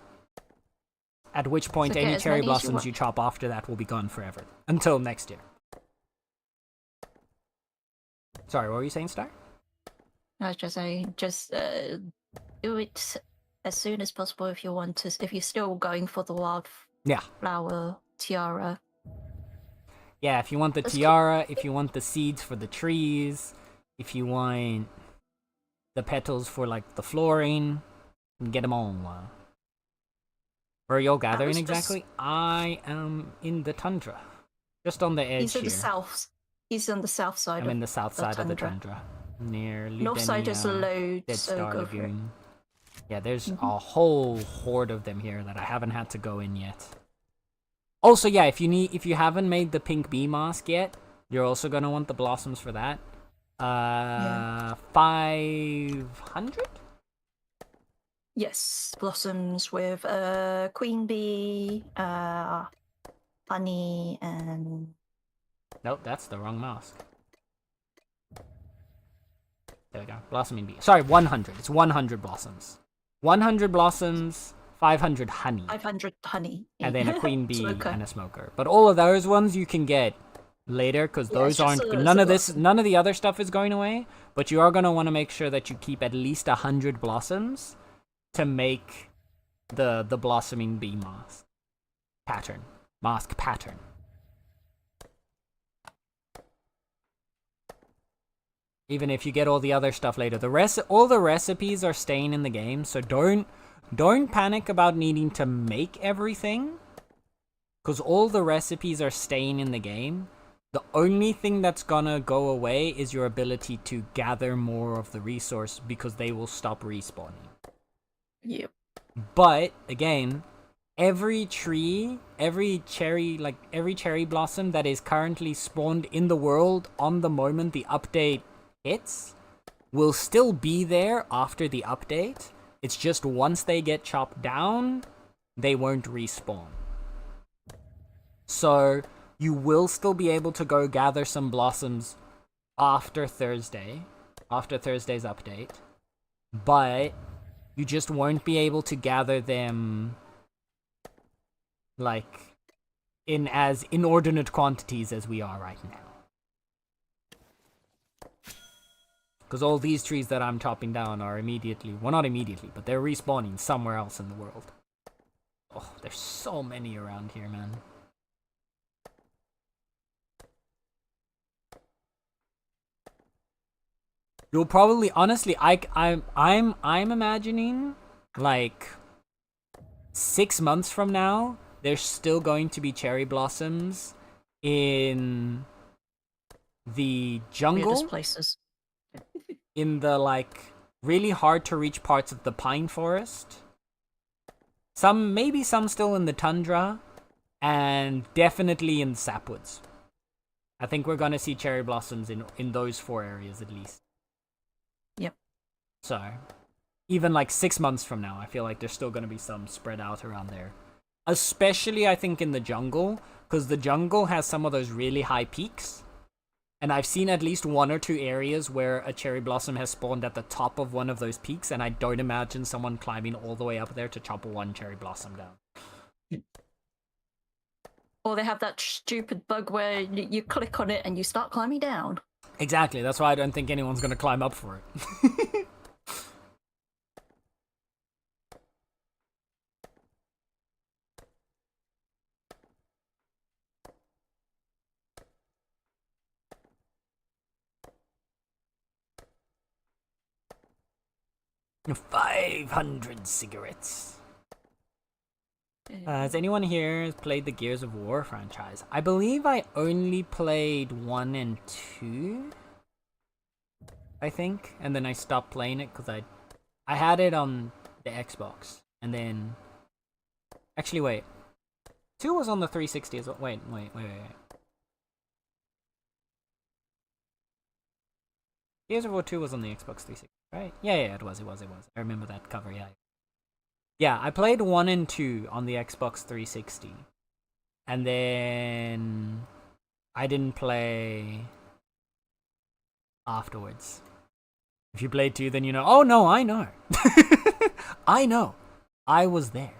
At which point, So any cherry blossoms you chop after that will be gone forever. Until next year. Sorry, what were you saying, Star? I was just saying, do it as soon as possible if you want to. If you're still going for the wildflower tiara. Yeah, if you want the tiara, if you want the seeds for the trees, if you want the petals for like the flooring, get them all. Where are y'all gathering exactly? I am in the tundra, just on the edge. He's in here. the south. He's on the south side. I'm in the south side of the tundra, near Ludenia, north side is loads. Dead So Star go for it. Lagoon. Yeah, there's a whole horde of them here that I haven't had to go in yet. Also, yeah, if you haven't made the pink bee mask yet, you're also gonna want the blossoms for that. 500? Yes, blossoms with queen bee, honey, and Nope, that's the wrong mask. There we go. Blossoming bee. Sorry, 100. It's 100 blossoms. 100 blossoms, 500 honey. 500 honey. And then a queen bee Smoker. and a smoker. But all of those ones you can get later because Yeah, those it's just aren't a- none of it's a this none of the other stuff is going away, but you are going to want to make sure that you keep at least 100 blossoms to make the blossoming bee mask. pattern. Mask pattern. Even if you get all the other stuff later. All the recipes are staying in the game, so don't panic about needing to make everything. Because all the recipes are staying in the game. The only thing that's gonna go away is your ability to gather more of the resource because they will stop respawning. Yep. But, again, every tree, every cherry blossom that is currently spawned in the world on the moment the update hits will still be there after the update. It's just once they get chopped down, they won't respawn. So you will still be able to go gather some blossoms after Thursday's update, but you just won't be able to gather them like in as inordinate quantities as we are right now. Because all these trees that I'm chopping down are not immediately, but they're respawning somewhere else in the world. Oh, there's so many around here, man. You'll probably, honestly, I'm imagining like 6 months from now, there's still going to be cherry blossoms in the jungle. Weirdest places. In the like really hard to reach parts of the pine forest. Maybe some still in the tundra, and definitely in the sapwoods. I think we're gonna see cherry blossoms in those 4 areas at least. Yep. So, even like 6 months from now, I feel like there's still gonna be some spread out around there. Especially, I think, in the jungle, because the jungle has some of those really high peaks. And I've seen at least 1 or 2 areas where a cherry blossom has spawned at the top of one of those peaks, and I don't imagine someone climbing all the way up there to chop 1 cherry blossom down. Or they have that stupid bug where you click on it and you start climbing down. Exactly, that's why I don't think anyone's gonna climb up for it. $500 cigarettes. Has anyone here played the Gears of War franchise? I believe I only played 1 and 2. I think, and then I stopped playing it because I had it on the Xbox, and then actually wait, 2 was on the 360 as well. Wait. Gears of War 2 was on the Xbox 360, right? Yeah, it was. I remember that cover, yeah. Yeah, I played 1 and 2 on the Xbox 360. And then I didn't play afterwards. If you played 2, then you know. Oh no, I know. I know. I was there.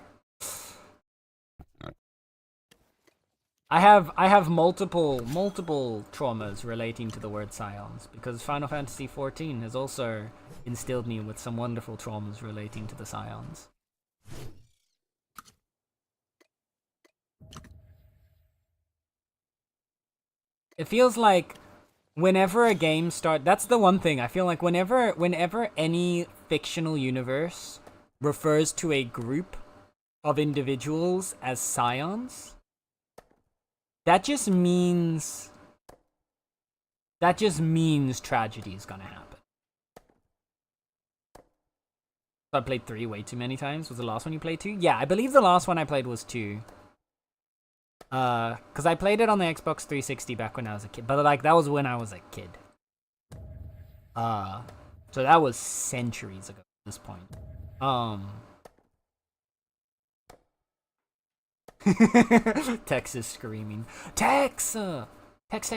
I have multiple traumas relating to the word scions, because Final Fantasy XIV has also instilled me with some wonderful traumas relating to the scions. It feels like whenever a game that's the one thing I feel like whenever any fictional universe refers to a group of individuals as scions, that just means tragedy is gonna happen. I played 3 way too many times. Was the last one you played 2? Yeah, I believe the last one I played was 2. Because I played it on the Xbox 360 back when I was a kid. But, like, that was when I was a kid. So that was centuries ago at this point. Texas screaming. Tex! Tex!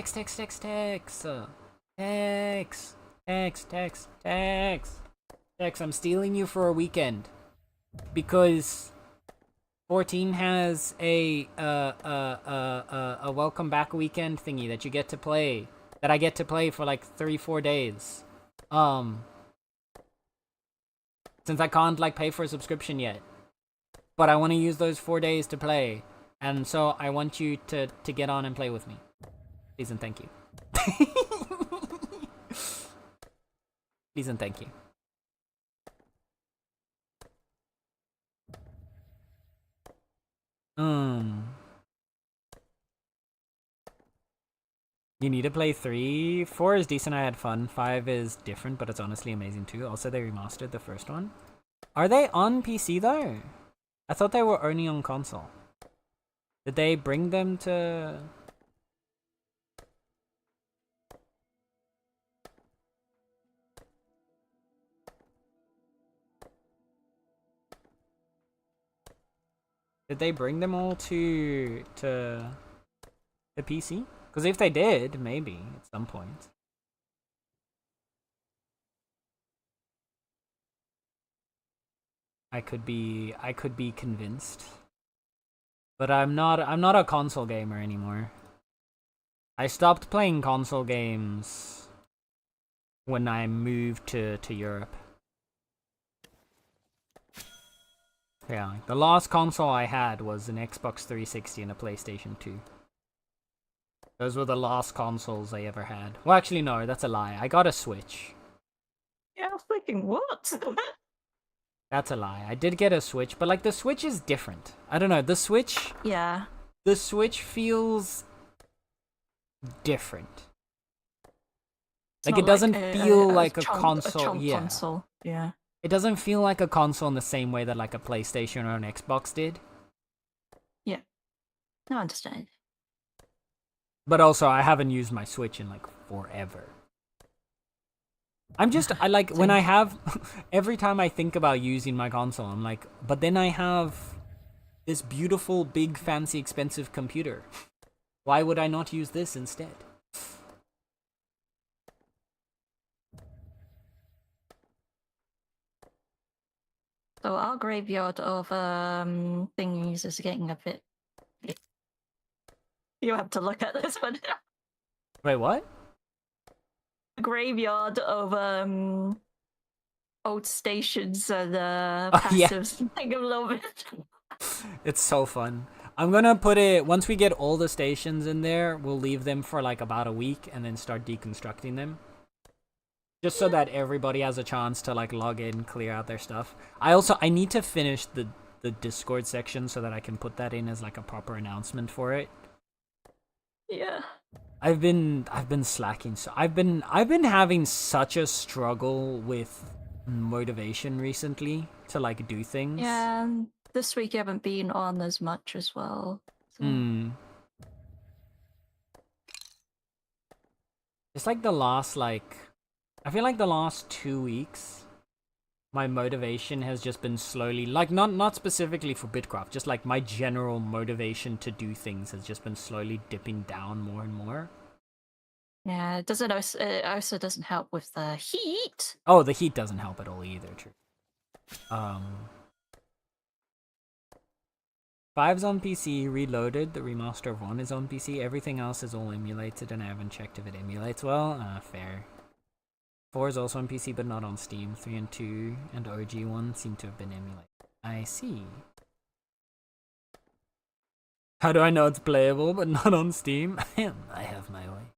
Tex, I'm stealing you for a weekend. Because 14 has a welcome back weekend thingy that you get to play. That I get to play for like 3-4 days. Since I can't like pay for a subscription yet. But I want to use those 4 days to play. And so I want you to get on and play with me. Please and thank you. Please and thank you. You need to play 3. 4 is decent, I had fun. 5 is different, but it's honestly amazing too. Also, they remastered the first one. Are they on PC though? I thought they were only on console. Did they bring them to... Did they bring them all to the PC? Because if they did, maybe at some point. I could be convinced. But I'm not a console gamer anymore. I stopped playing console games when I moved to Europe. Yeah, the last console I had was an Xbox 360 and a PlayStation 2. Those were the last consoles I ever had. Well, actually, no, that's a lie. I got a Switch. Yeah, I was thinking, what? That's a lie. I did get a Switch, but like the Switch is different. I don't know. The Switch feels different. It's Like not it doesn't feel like a console. console. Yeah. It doesn't feel like a console in the same way that like a PlayStation or an Xbox did. Yeah. No, I understand. But also, I haven't used my Switch in like forever. I like when I have every time I think about using my console, I'm like, but then I have this beautiful, big, fancy, expensive computer. Why would I not use this instead? So our graveyard of thingies is getting a bit. You have to look at this one. Wait, what? Graveyard of old stations and yeah. passives. I think a little bit. It's so fun. I'm gonna put it once we get all the stations in there. We'll leave them for like about a week and then start deconstructing them. Just so that everybody has a chance to like log in, clear out their stuff. I need to finish the Discord section so that I can put that in as like a proper announcement for it. Yeah. I've been slacking, so I've been having such a struggle with motivation recently to like do things. Yeah, and this week you haven't been on as much as well. So. It's like the last I feel like the last 2 weeks my motivation has just been slowly, like not specifically for Bitcraft, just like my general motivation to do things has just been slowly dipping down more and more. Yeah, it also doesn't help with the heat. Oh, the heat doesn't help at all either, true. 5's on PC, Reloaded, the remaster of 1 is on PC, everything else is all emulated and I haven't checked if it emulates well. Fair. 4 is also on PC but not on Steam. 3 and 2 and OG 1 seem to have been emulated. I see. How do I know it's playable but not on Steam? I have my way.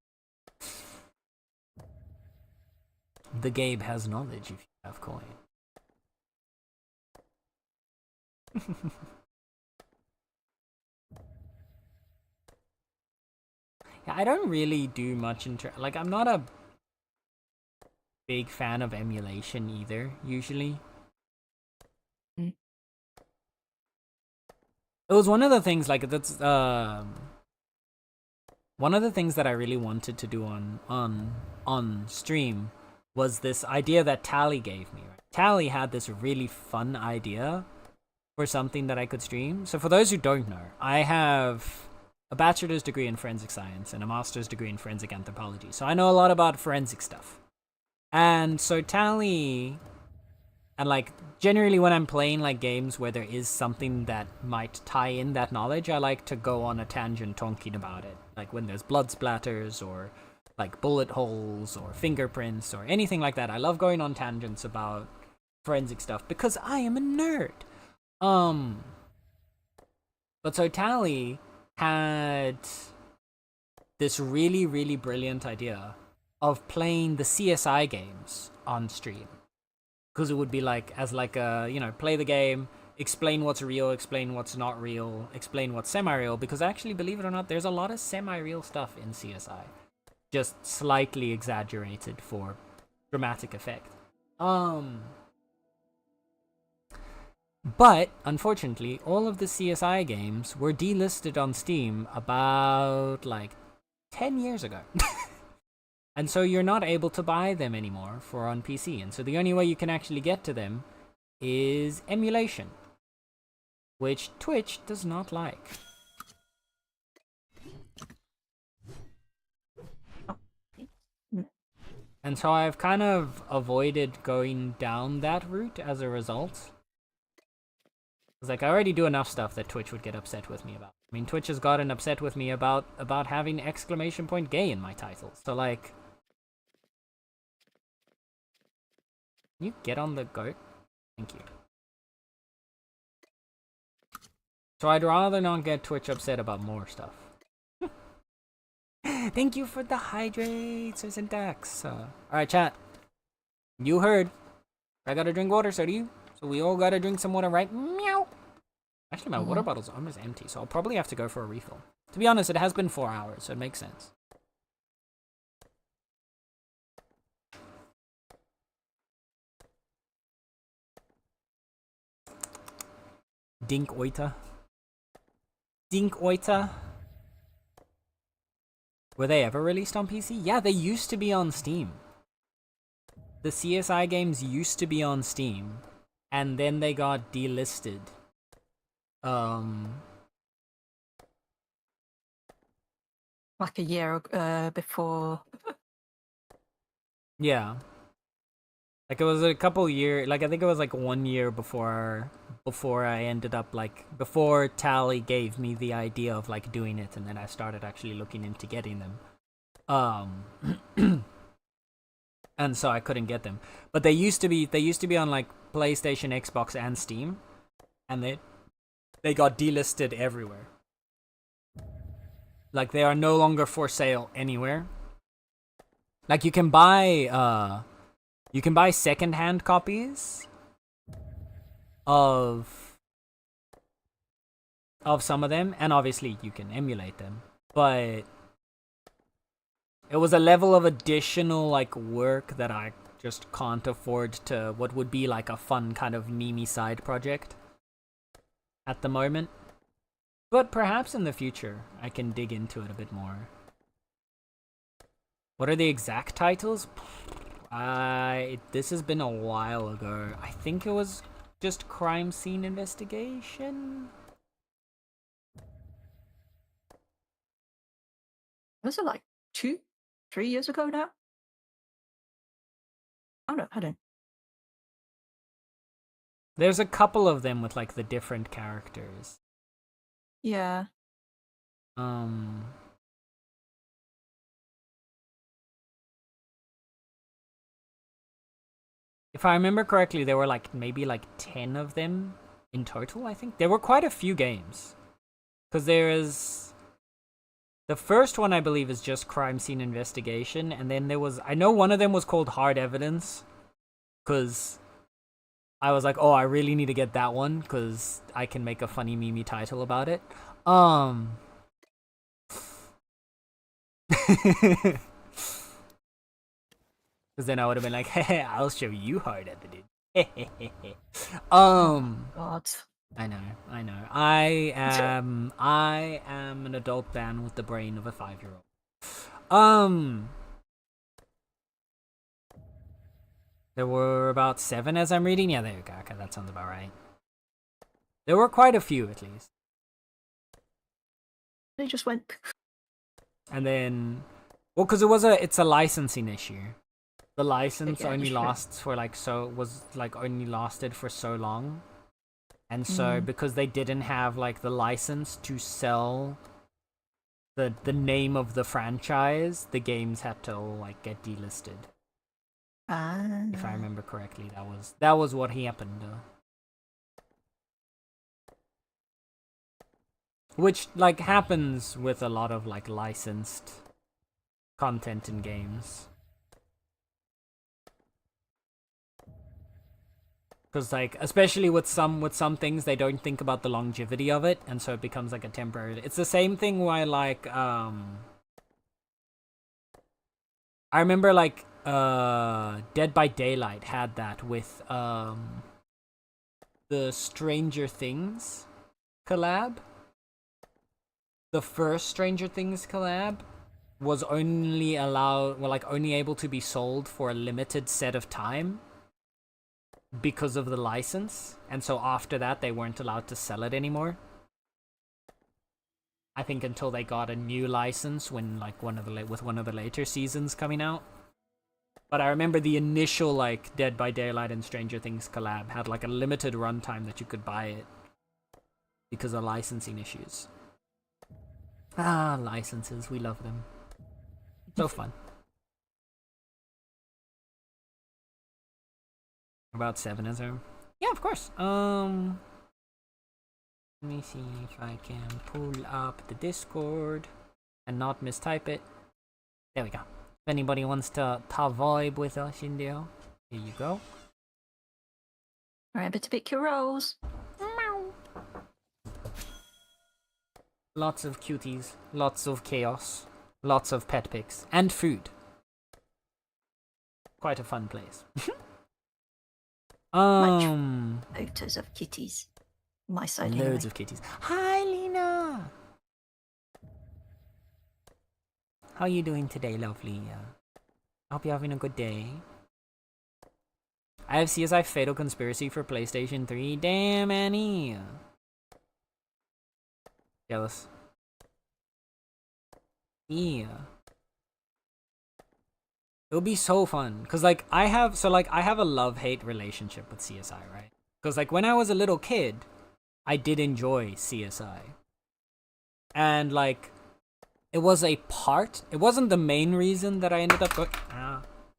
The Gabe has knowledge if you have coin. Yeah, I don't really do much like I'm not a big fan of emulation either, usually. It was one of the things, like, that's, one of the things that I really wanted to do on stream was this idea that Tally gave me. Right? Tally had this really fun idea for something that I could stream. So for those who don't know, I have a bachelor's degree in forensic science and a master's degree in forensic anthropology. So I know a lot about forensic stuff. And so Tally, and like generally when I'm playing like games where there is something that might tie in that knowledge, I like to go on a tangent talking about it. Like when there's blood splatters or like bullet holes or fingerprints or anything like that. I love going on tangents about forensic stuff because I am a nerd. But so Tally had this really, really brilliant idea of playing the CSI games on stream. Because it would be like, as like a, play the game, explain what's real, explain what's not real, explain what's semi-real. Because actually, believe it or not, there's a lot of semi-real stuff in CSI. Just slightly exaggerated for dramatic effect. But, unfortunately, all of the CSI games were delisted on Steam about, 10 years ago. And so you're not able to buy them anymore for on PC. And so the only way you can actually get to them is emulation, which Twitch does not like. And so I've kind of avoided going down that route as a result. Because, I already do enough stuff that Twitch would get upset with me about. I mean, Twitch has gotten upset with me about having exclamation point gay in my title. So, can you get on the goat? Thank you. So I'd rather not get Twitch upset about more stuff. Thank you for the hydrates or syntax. Alright, chat. You heard. I gotta drink water, so do you. So we all gotta drink some water, right? Meow. Actually, my water bottle's almost empty, so I'll probably have to go for a refill. To be honest, it has been 4 hours, so it makes sense. Dink Oita. Dink Oita. Were they ever released on PC? Yeah, they used to be on Steam. The CSI games used to be on Steam, and then they got delisted. Like a year before. Yeah. It was a couple years, I think it was 1 year before I ended up, before Tally gave me the idea of, doing it, and then I started actually looking into getting them. And so I couldn't get them. But they used to be on, PlayStation, Xbox, and Steam, and they got delisted everywhere. They are no longer for sale anywhere. You can buy secondhand copies of some of them, and obviously you can emulate them, but it was a level of additional work that I just can't afford to what would be a fun kind of meme side project at the moment. But perhaps in the future I can dig into it a bit more. What are the exact titles? This has been a while ago. I think it was just crime scene investigation. Was it 2, 3 years ago now? Oh no, I don't. There's a couple of them with the different characters. Yeah. If I remember correctly, there were maybe 10 of them in total, I think. There were quite a few games. Because there is... The first one, I believe, is just crime scene investigation, and then there was... I know one of them was called Hard Evidence, because I was oh, I really need to get that one, because I can make a funny meme title about it. Because then I would have been hey, I'll show you Hard Evidence. God. I know. I am an adult man with the brain of a 5-year-old. There were about 7 as I'm reading. Yeah, there you go. Okay, that sounds about right. There were quite a few, at least. They just went. And then, well, because it's a licensing issue. The license only lasts for only lasted for so long. And so because they didn't have the license to sell the name of the franchise, the games had to all get delisted. If I remember correctly, that was what happened. Which, like, happens with a lot of, like, licensed content in games. Because, like, especially with some things, they don't think about the longevity of it, and so it becomes, like, a temporary... It's the same thing why, like, I remember, like, Dead by Daylight had that with, the Stranger Things collab. The first Stranger Things collab was only only able to be sold for a limited set of time because of the license, and so after that they weren't allowed to sell it anymore. I think until they got a new license when like one of the later seasons coming out. But I remember the initial like Dead by Daylight and Stranger Things collab had like a limited runtime that you could buy it because of licensing issues. Ah, licenses, we love them. So fun. About 7 is there? Yeah, of course. Let me see if I can pull up the Discord and not mistype it. There we go. If anybody wants to vibe with us in there, here you go. Remember to pick your roles. Lots of cuties, lots of chaos, lots of pet pics, and food. Quite a fun place. Photos of kitties. My side Loads anyway. of kitties. Hi, Lena! How are you doing today, lovely? I hope you're having a good day. I have CSI Fatal Conspiracy for PlayStation 3. Damn, Annie! Jealous. Yeah. It'll be so fun. Cause like I have a love-hate relationship with CSI, right? Cause like when I was a little kid, I did enjoy CSI. And like it was a part. It wasn't the main reason that I ended up sorry.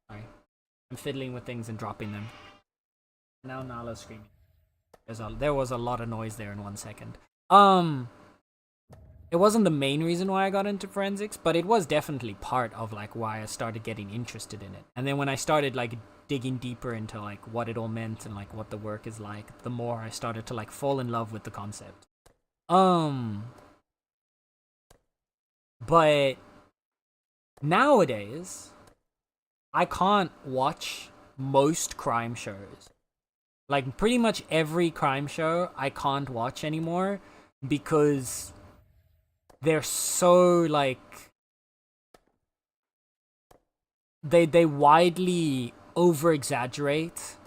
I'm fiddling with things and dropping them. Now Nala's screaming. There was a lot of noise there in 1 second. It wasn't the main reason why I got into forensics, but it was definitely part of like why I started getting interested in it. And then when I started like digging deeper into like what it all meant and like what the work is like, the more I started to like fall in love with the concept. But nowadays I can't watch most crime shows. Like pretty much every crime show I can't watch anymore because they're so like they widely over exaggerate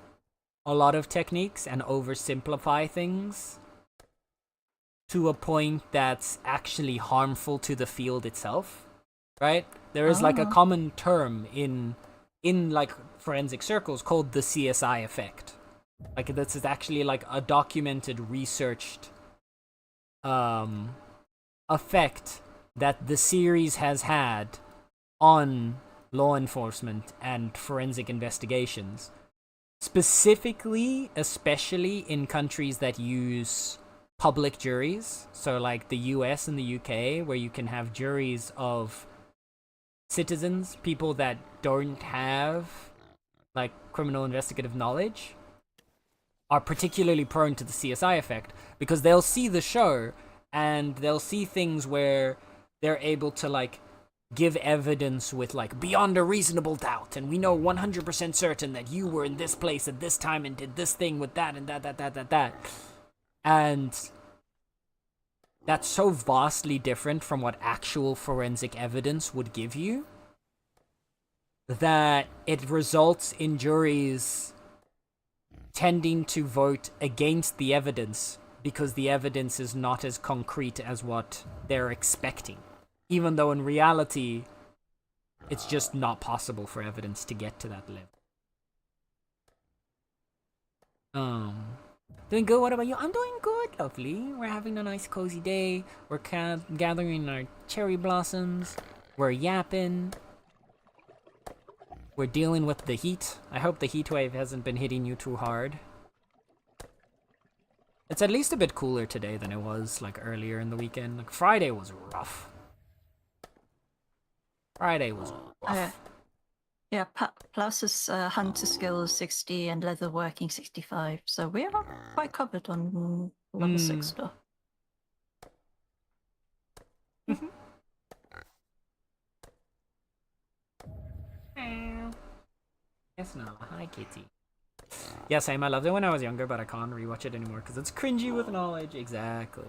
a lot of techniques and oversimplify things to a point that's actually harmful to the field itself, right? There is like a common term in like forensic circles called the CSI effect. Like this is actually like a documented, researched effect that the series has had on law enforcement and forensic investigations, specifically, especially in countries that use public juries, so like the US and the UK, where you can have juries of citizens, people that don't have like criminal investigative knowledge, are particularly prone to the CSI effect because they'll see the show and they'll see things where they're able to like give evidence with like beyond a reasonable doubt, and we know 100% certain that you were in this place at this time and did this thing with that and that. And that's so vastly different from what actual forensic evidence would give you that it results in juries tending to vote against the evidence because the evidence is not as concrete as what they're expecting. Even though in reality, it's just not possible for evidence to get to that level. Doing good, what about you? I'm doing good, lovely. We're having a nice cozy day. We're gathering our cherry blossoms. We're yapping. We're dealing with the heat. I hope the heat wave hasn't been hitting you too hard. It's at least a bit cooler today than it was like earlier in the weekend. Like Friday was rough. Friday was rough. Yeah, Plus's hunter skill is 60 and leatherworking 65, so we are quite covered on level 6 stuff. Yes, no. Hi, Kitty. Yeah, same. I loved it when I was younger, but I can't rewatch it anymore because it's cringy with knowledge. Exactly.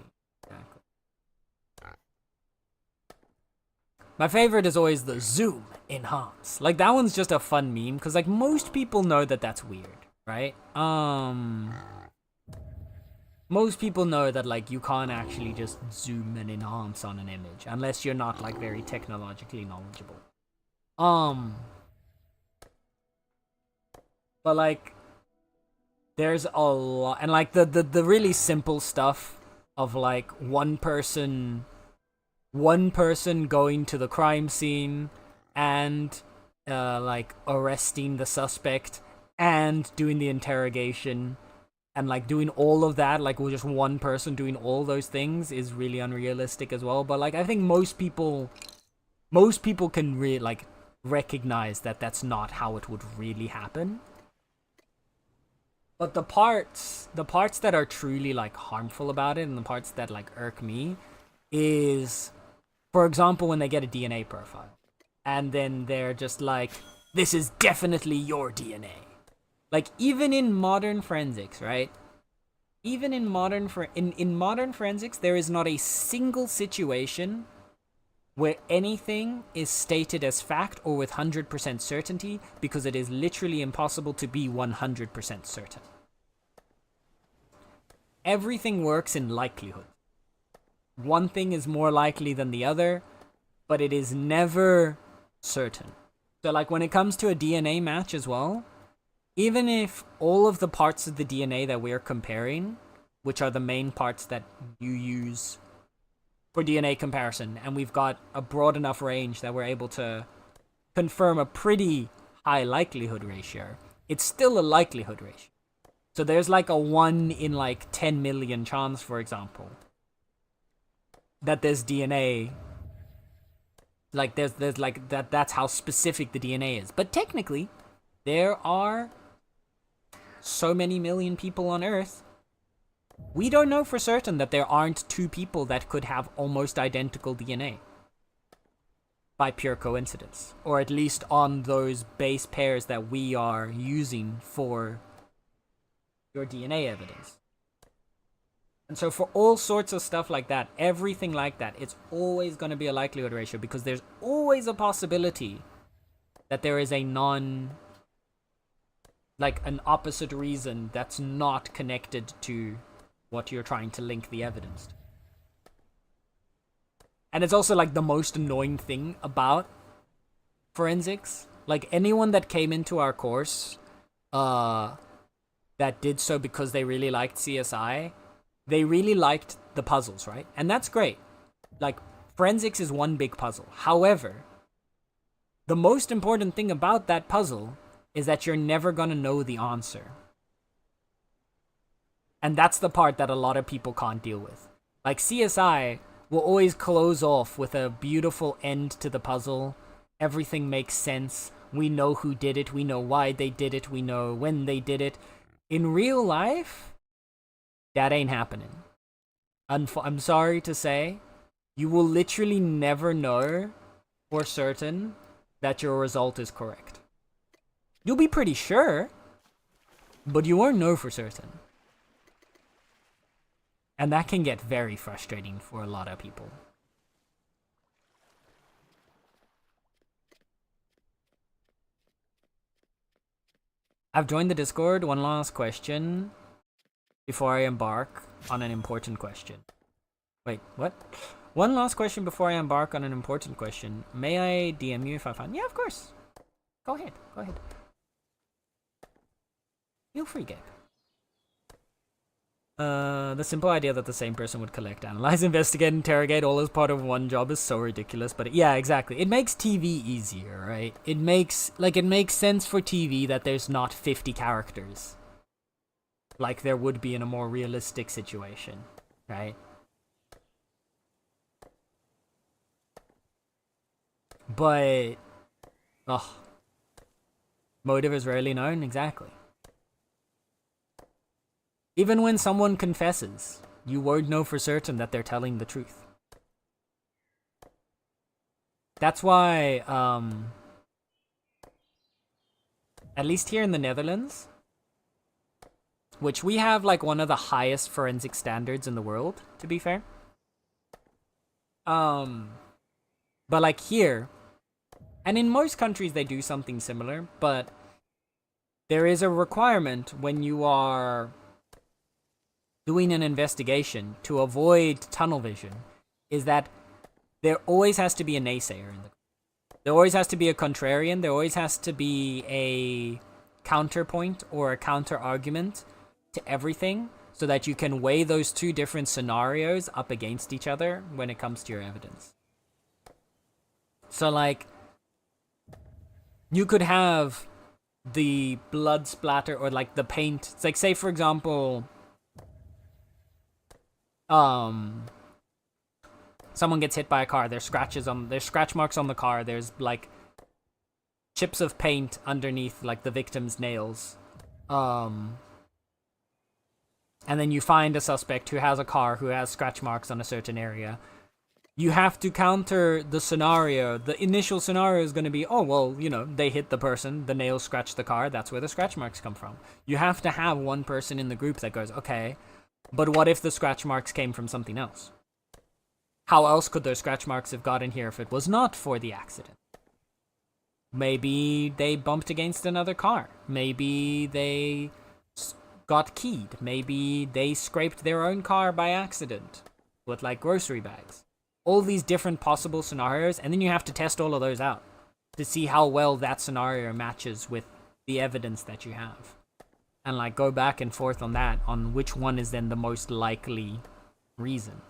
My favorite is always the zoom enhance. Like, that one's just a fun meme because, like, most people know that that's weird, right? Most people know that, like, you can't actually just zoom and enhance on an image unless you're not, like, very technologically knowledgeable. But, like, there's a lot, and like the really simple stuff of like one person going to the crime scene and like arresting the suspect and doing the interrogation and like doing all of that, like with just one person doing all those things is really unrealistic as well. But like I think most people can really like recognize that that's not how it would really happen. But the parts that are truly like harmful about it and the parts that like irk me is, for example, when they get a DNA profile and then they're just like, this is definitely your DNA. Like even in modern forensics, right? Even in modern forensics, there is not a single situation where anything is stated as fact or with 100% certainty, because it is literally impossible to be 100% certain. Everything works in likelihood. One thing is more likely than the other, but it is never certain. So like when it comes to a DNA match as well, even if all of the parts of the DNA that we're comparing, which are the main parts that you use for DNA comparison, and we've got a broad enough range that we're able to confirm a pretty high likelihood ratio, it's still a likelihood ratio. So there's like a 1 in like 10 million chance, for example, that there's DNA. Like there's like that's how specific the DNA is. But technically, there are so many million people on Earth. We don't know for certain that there aren't two people that could have almost identical DNA by pure coincidence, or at least on those base pairs that we are using for your DNA evidence. And so for all sorts of stuff like that, everything like that, it's always going to be a likelihood ratio, because there's always a possibility that there is a an opposite reason that's not connected to what you're trying to link the evidence to. And it's also like the most annoying thing about forensics. Like anyone that came into our course that did so because they really liked CSI, they really liked the puzzles, right? And that's great. Like forensics is one big puzzle. However, the most important thing about that puzzle is that you're never gonna know the answer. And that's the part that a lot of people can't deal with. Like CSI will always close off with a beautiful end to the puzzle. Everything makes sense. We know who did it. We know why they did it. We know when they did it. In real life, that ain't happening. I'm sorry to say, you will literally never know for certain that your result is correct. You'll be pretty sure, but you won't know for certain. And that can get very frustrating for a lot of people. I've joined the Discord. One last question before I embark on an important question. Wait, what? One last question before I embark on an important question. May I DM you if I find? Yeah, of course. Go ahead. Feel free, Gabe. The simple idea that the same person would collect, analyze, investigate, interrogate all as part of one job is so ridiculous, but yeah, exactly. It makes TV easier, right? It makes sense for TV that there's not 50 characters. like there would be in a more realistic situation, right? But, motive is rarely known, exactly. Even when someone confesses, you won't know for certain that they're telling the truth. That's why, at least here in the Netherlands, which we have like one of the highest forensic standards in the world, to be fair. But like here, and in most countries they do something similar, but there is a requirement when you are doing an investigation to avoid tunnel vision, is that there always has to be a naysayer in the. There always has to be a contrarian. There always has to be a counterpoint or a counter argument to everything, so that you can weigh those two different scenarios up against each other when it comes to your evidence. So like, you could have the blood splatter or like the paint. It's like, say for example, someone gets hit by a car, there's scratch marks on the car, there's like chips of paint underneath like the victim's nails. And then you find a suspect who has a car who has scratch marks on a certain area. You have to counter the scenario. The initial scenario is going to be, oh, well, you know, they hit the person, the nails scratched the car, that's where the scratch marks come from. You have to have one person in the group that goes, okay, but what if the scratch marks came from something else? How else could those scratch marks have gotten here if it was not for the accident? Maybe they bumped against another car. Maybe they got keyed. Maybe they scraped their own car by accident with like grocery bags. All these different possible scenarios, and then you have to test all of those out to see how well that scenario matches with the evidence that you have. And like go back and forth on that, on which one is then the most likely reason.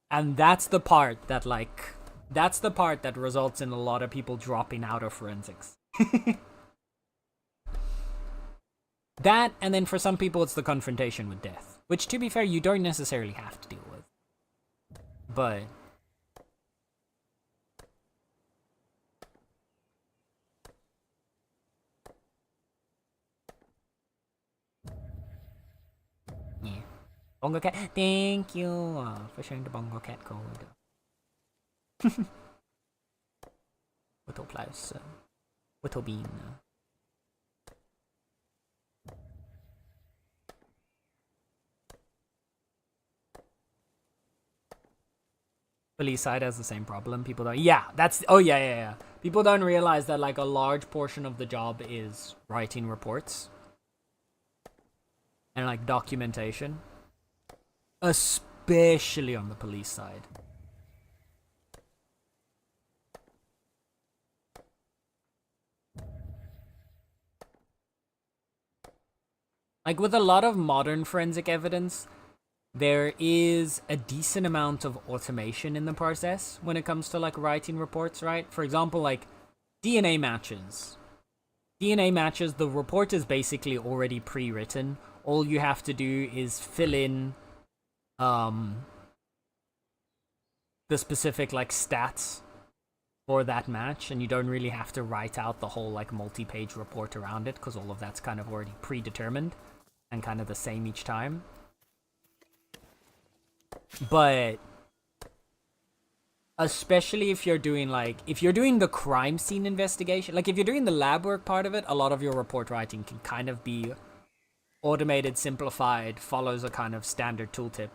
And that's the part that results in a lot of people dropping out of forensics. That, and then for some people it's the confrontation with death, which to be fair, you don't necessarily have to deal with. But yeah. Bongo Cat, thank you for sharing the Bongo Cat code. Whittle Plaus, Whittle Bean. Police side has the same problem. People don't. Yeah, that's. Oh yeah. People don't realize that like a large portion of the job is writing reports and like documentation, especially on the police side. Like with a lot of modern forensic evidence, there is a decent amount of automation in the process when it comes to like writing reports, right? For example, like DNA matches. DNA matches, the report is basically already pre-written. All you have to do is fill in the specific like stats for that match, and you don't really have to write out the whole like multi-page report around it, because all of that's kind of already predetermined and kind of the same each time. But especially if you're doing the crime scene investigation, like if you're doing the lab work part of it, a lot of your report writing can kind of be automated, simplified, follows a kind of standard tooltip.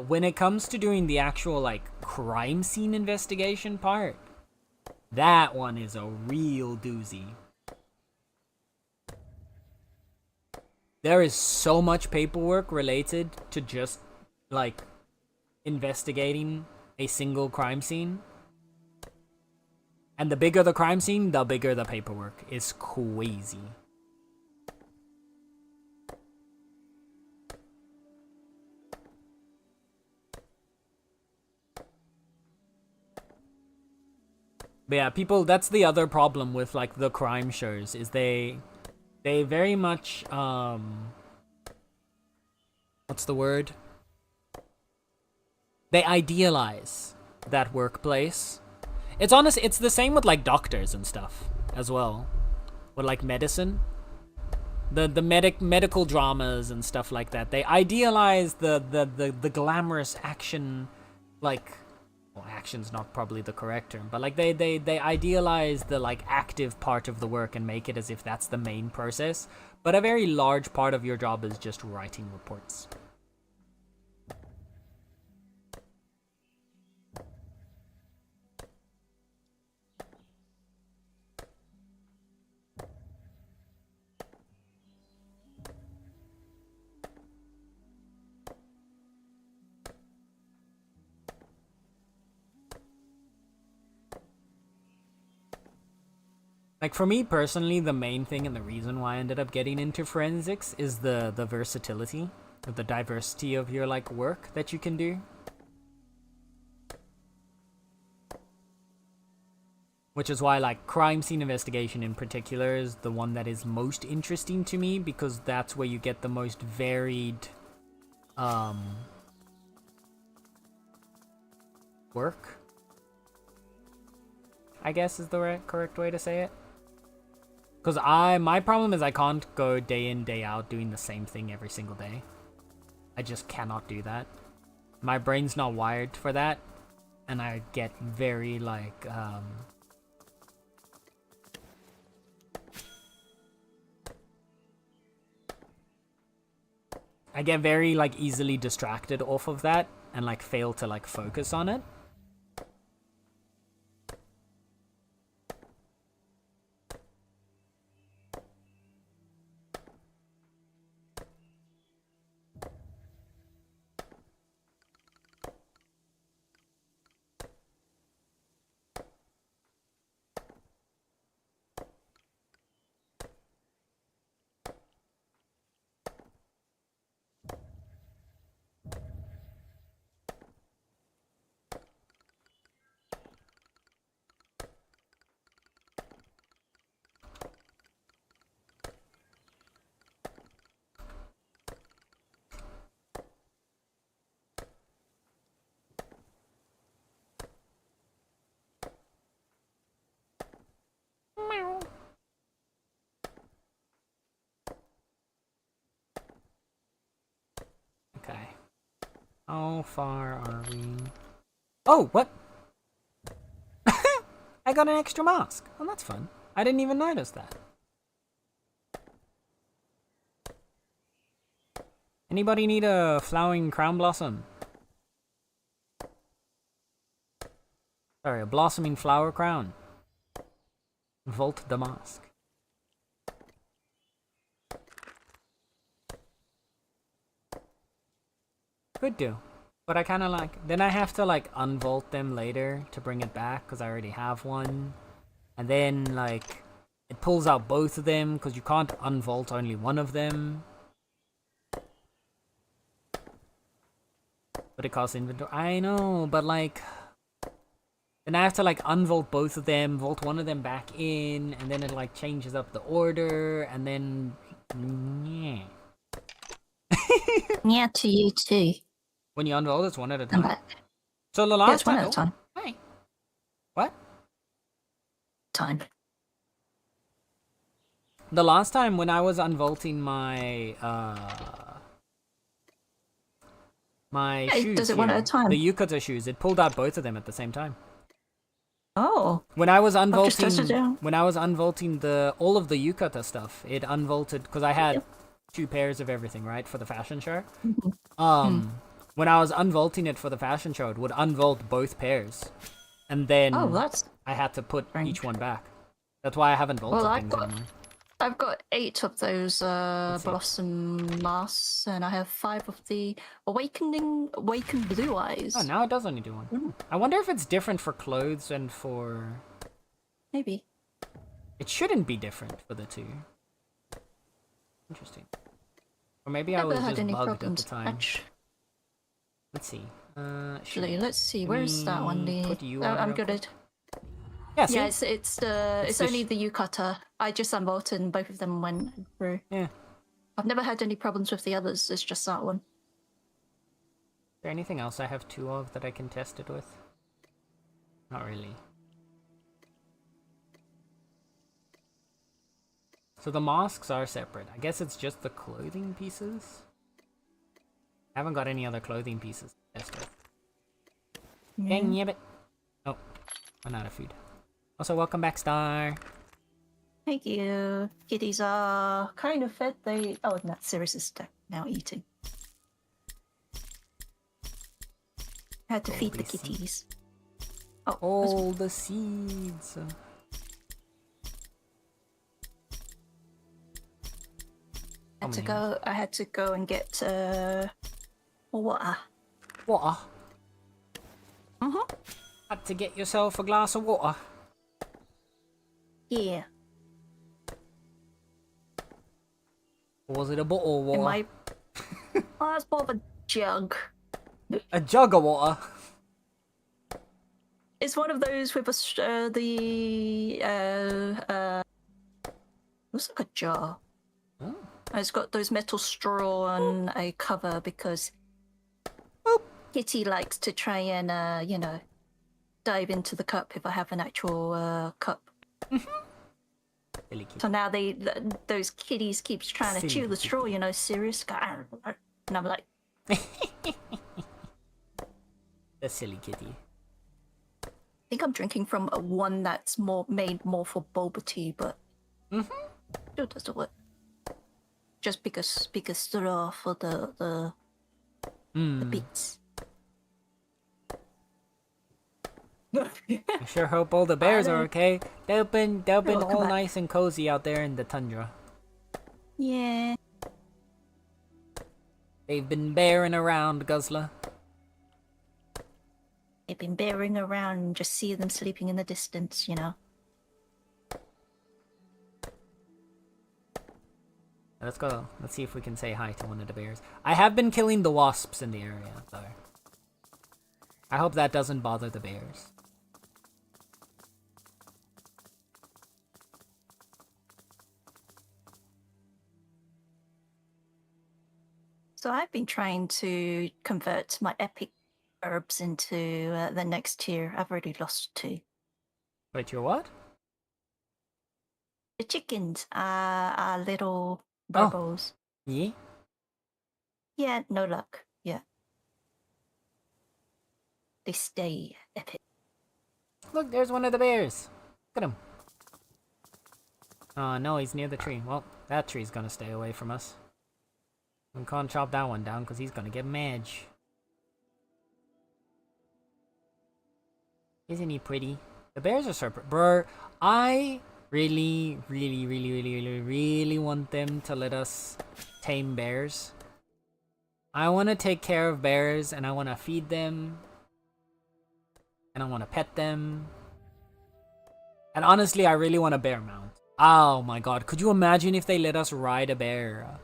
When it comes to doing the actual like crime scene investigation part, that one is a real doozy. There is so much paperwork related to just like investigating a single crime scene. And the bigger the crime scene, the bigger the paperwork. It's crazy. But yeah, people, that's the other problem with like the crime shows, is they very much what's the word? They idealize that workplace. It's honest, it's the same with like doctors and stuff as well. With like medicine. The medical dramas and stuff like that. They idealize the glamorous action, like, well, action's not probably the correct term, but like they idealize the like active part of the work and make it as if that's the main process. But a very large part of your job is just writing reports. Like, for me personally, the main thing and the reason why I ended up getting into forensics is the versatility, the diversity of your, like, work that you can do. Which is why, like, crime scene investigation in particular is the one that is most interesting to me, because that's where you get the most varied, work, I guess is the correct way to say it. Because my problem is I can't go day in, day out doing the same thing every single day. I just cannot do that. My brain's not wired for that. And I get very, like, I get very, like, easily distracted off of that and, like, fail to, like, focus on it. Okay. How far are we? Oh, what? I got an extra mask. Oh, that's fun. I didn't even notice that. Anybody need a flowering crown blossom? Sorry, a blossoming flower crown. Vault the mask. Could do. But I kind of like... Then I have to, like, unvault them later to bring it back, because I already have one. And then, like, it pulls out both of them, because you can't unvault only one of them. But it costs inventory. I know, but, like... Then I have to, like, unvault both of them, vault one of them back in, and then it, like, changes up the order, and then... Yeah. Yeah, to you too. When you unvault, it's one at a I'm time. back. So the Yeah, last it's one time... at a time. Hi. What? Time. The last time when I was unvaulting my, my Hey, shoes does it one at a here, time? the yukata shoes, it pulled out both of them at the same time. Oh. When I was just tested it unvaulting, out. when I was unvaulting all of the yukata stuff, it unvaulted, because I had two pairs of everything, right, for the fashion show. When I was unvaulting it for the fashion show, it would unvault both pairs. And then Oh, that's... I had to put strange. each one back. That's why I haven't vaulted Well, things anymore. I've got 8 of those see. blossom masks, and I have 5 of the awakened blue eyes. Oh, now it does only do one. I wonder if it's different for clothes and for... Maybe. It shouldn't be different for the two. Interesting. Or maybe I Never was had just any bugged problems. at the time. Let's see. Actually, let's see. Where's that one? Put you on I'm real good quick. at... Yeah, see? Yeah, it's fish. only the yukata. I just unbolted and both of them went through. Yeah. I've never had any problems with the others. It's just that one. Is there anything else I have 2 of that I can test it with? Not really. So the masks are separate. I guess it's just the clothing pieces? I haven't got any other clothing pieces to test with. Dang it. Oh, I'm out of food. Also, welcome back, Star. Thank you. Kitties are kind of fed. Oh, no, Sirius is now eating. Had to feed the Holy seed. kitties. Oh, All the seeds. I had to go and get water. Water. Mm-hmm. Had to get yourself a glass of water. Yeah. Or was it a bottle of water? In my oh, that's more of a jug. A jug of water. It's one of those with looks like a jar. Oh. It's got those metal straw and a cover because Kitty likes to try and dive into the cup if I have an actual cup. Silly kitty. So now those kitties keeps trying to Silly chew the kitty. straw, serious. And I'm like, The silly kitty. I think I'm drinking from a one that's made more for boba tea, but still doesn't work. Just because straw for the bits. I sure hope all the bears are okay. They've been come all back. nice and cozy out there in the tundra. Yeah. They've been bearing around, Guzzler. They've been bearing around and just see them sleeping in the distance, Let's go. Let's see if we can say hi to one of the bears. I have been killing the wasps in the area, though. I hope that doesn't bother the bears. So I've been trying to convert my epic herbs into the next tier. I've already lost 2. Wait, you're what? The chickens are little burbos. Yeah? Yeah, no luck. Yeah. They stay epic. Look, there's one of the bears. Look at him. Oh, no, he's near the tree. Well, that tree's gonna stay away from us. We can't chop that one down because he's gonna get mad. Isn't he pretty? The bears are so pretty. Brr, I really want them to let us tame bears. I want to take care of bears and I want to feed them. And I want to pet them. And honestly, I really want a bear mount. Oh my god, could you imagine if they let us ride a bear?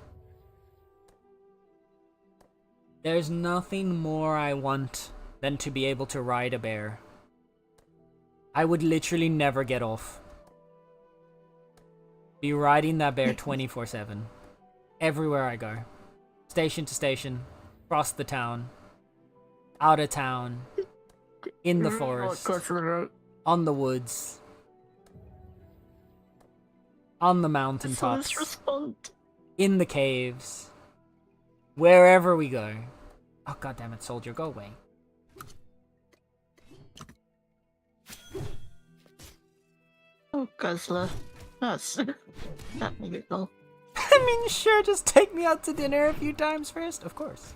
There's nothing more I want than to be able to ride a bear. I would literally never get off. Be riding that bear 24/7. Everywhere I go. Station to station. Across the town. Out of town. In the forest. On the woods. On the mountaintops. Respond. In the caves. Wherever we go. Oh, goddammit, soldier, go away. Oh, Guzzler. That's that little. I mean, sure, just take me out to dinner a few times first, of course.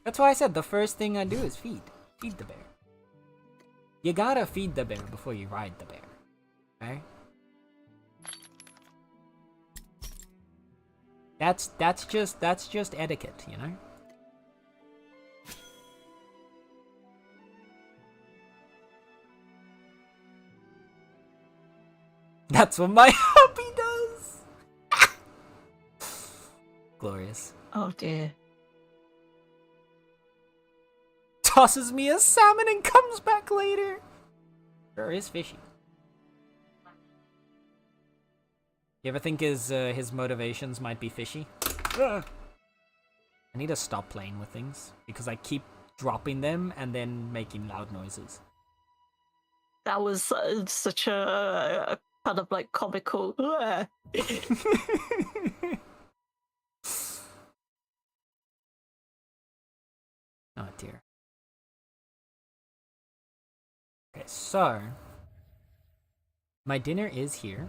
That's why I said the first thing I do is feed. Feed the bear. You gotta feed the bear before you ride the bear. Okay? That's just etiquette, you know? That's what my hubby does! Glorious. Oh dear. Tosses me a salmon and comes back later. Sure is fishy. You ever think his motivations might be fishy? I need to stop playing with things because I keep dropping them and then making loud noises. That was such a kind of like comical. Oh dear. Okay, so my dinner is here.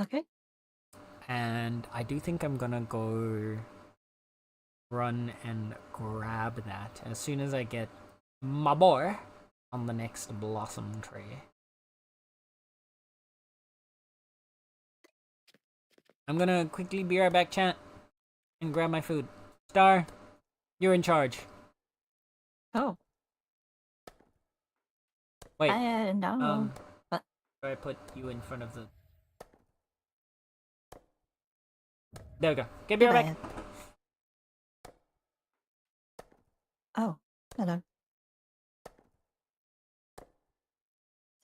Okay. And I do think I'm gonna go run and grab that as soon as I get my boy on the next blossom tree. I'm gonna quickly be right back, chat, and grab my food. Star, you're in charge. Oh. Wait. No. But I put you in front of the. There we go. Get me right back. Oh, hello.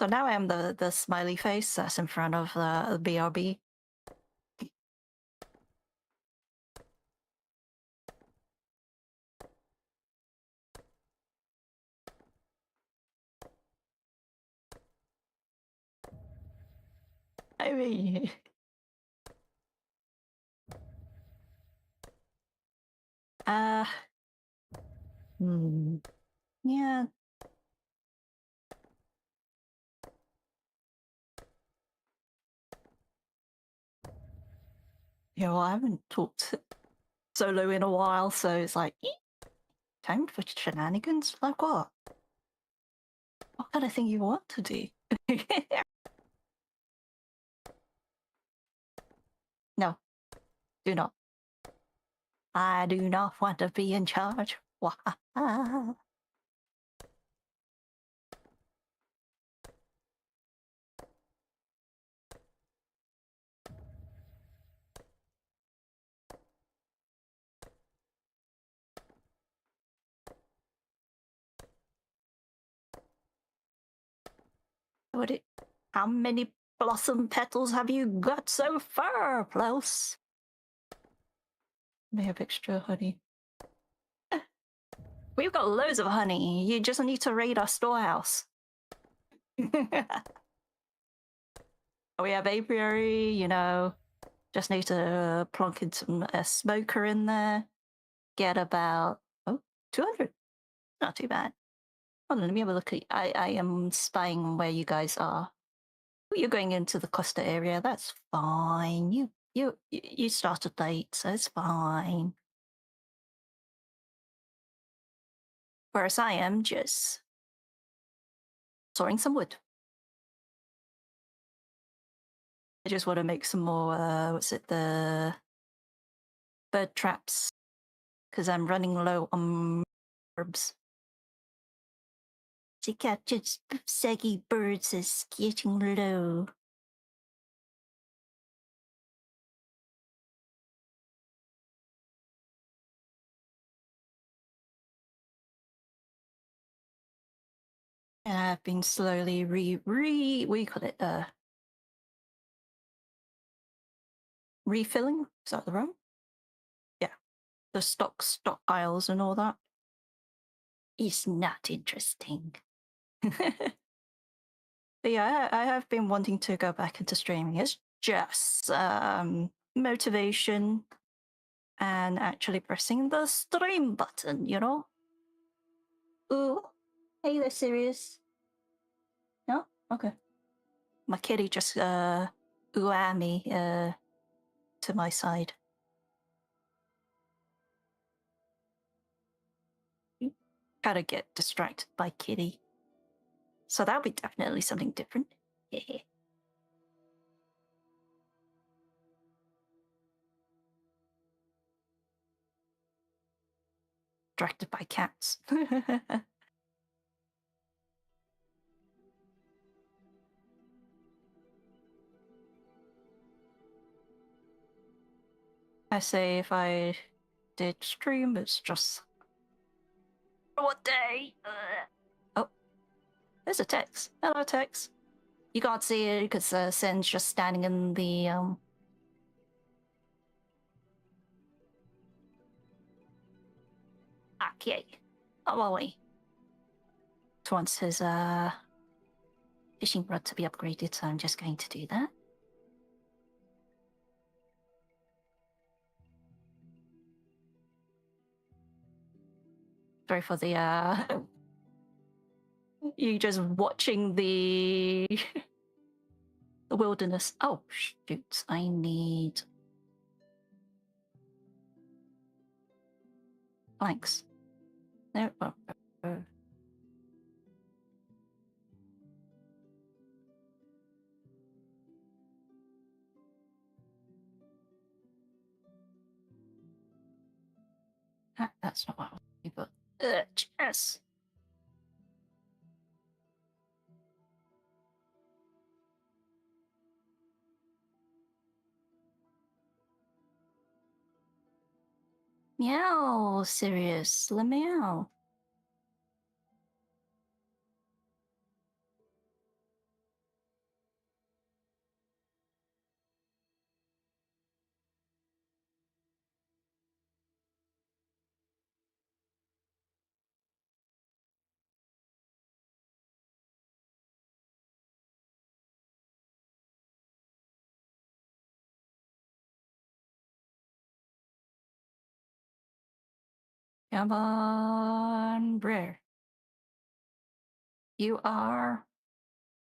So now I am the smiley face that's in front of the BRB. I mean, yeah. Yeah, well, I haven't talked solo in a while, so it's like, time for shenanigans? Like what? What kind of thing you want to do? No, do not. I do not want to be in charge. How many blossom petals have you got so far, Klaus? May have extra honey. We've got loads of honey. You just need to raid our storehouse. We have apiary, just need to plonk in some smoker in there. Get about 200. Not too bad. Hold on, let me have a look at. I am spying where you guys are. You're going into the Costa area. That's fine. You started late, so it's fine. Whereas I am just sawing some wood. I just want to make some more. The bird traps? Because I'm running low on herbs. To capture saggy birds is getting low. And I've been slowly we call it refilling. Is that the wrong? Yeah, the stockpiles and all that. It's not interesting. But yeah, I have been wanting to go back into streaming. It's just motivation and actually pressing the stream button, Ooh, hey there, serious? No? Okay. My kitty just ooh me to my side. Gotta get distracted by kitty. So that'll be definitely something different. Yeah. Distracted by cats. I say if I did stream, it's just what day? Oh, there's a text. Hello, text. You can't see it because Sen's just standing in the Okay. Oh well, wait. Wants his fishing rod to be upgraded, so I'm just going to do that. Sorry for the you just watching the the wilderness. Oh shoot! I need planks. There. That's not what I was looking for. Yes. Meow, Sirius. Le meow. Come on, Rare. You are.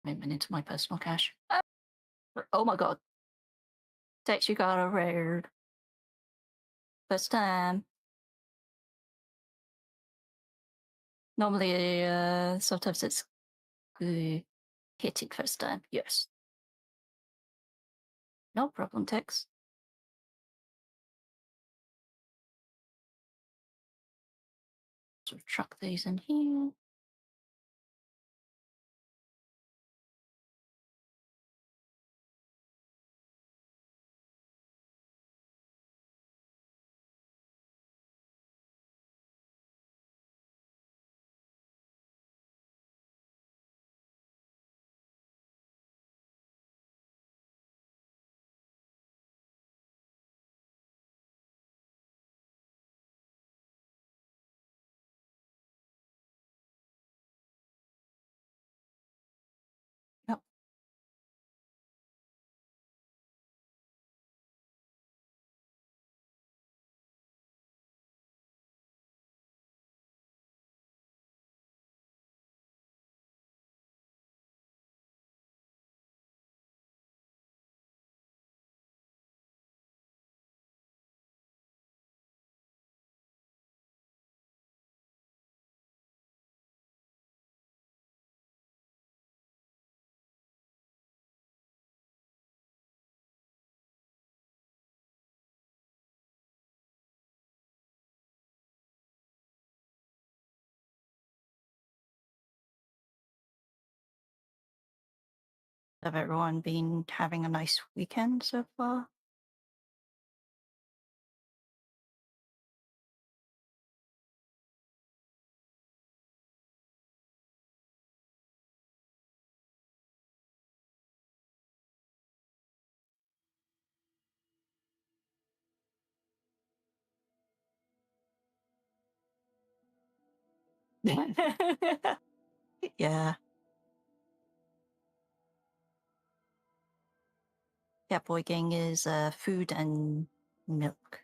Wait a minute to my personal cache. Oh my god. Text you got a rare. First time. Normally, sometimes it's hit it first time. Yes. No problem, Tex. So chuck these in here. Yep. Have everyone been having a nice weekend so far? Yeah. Yeah, boy gang is food and milk.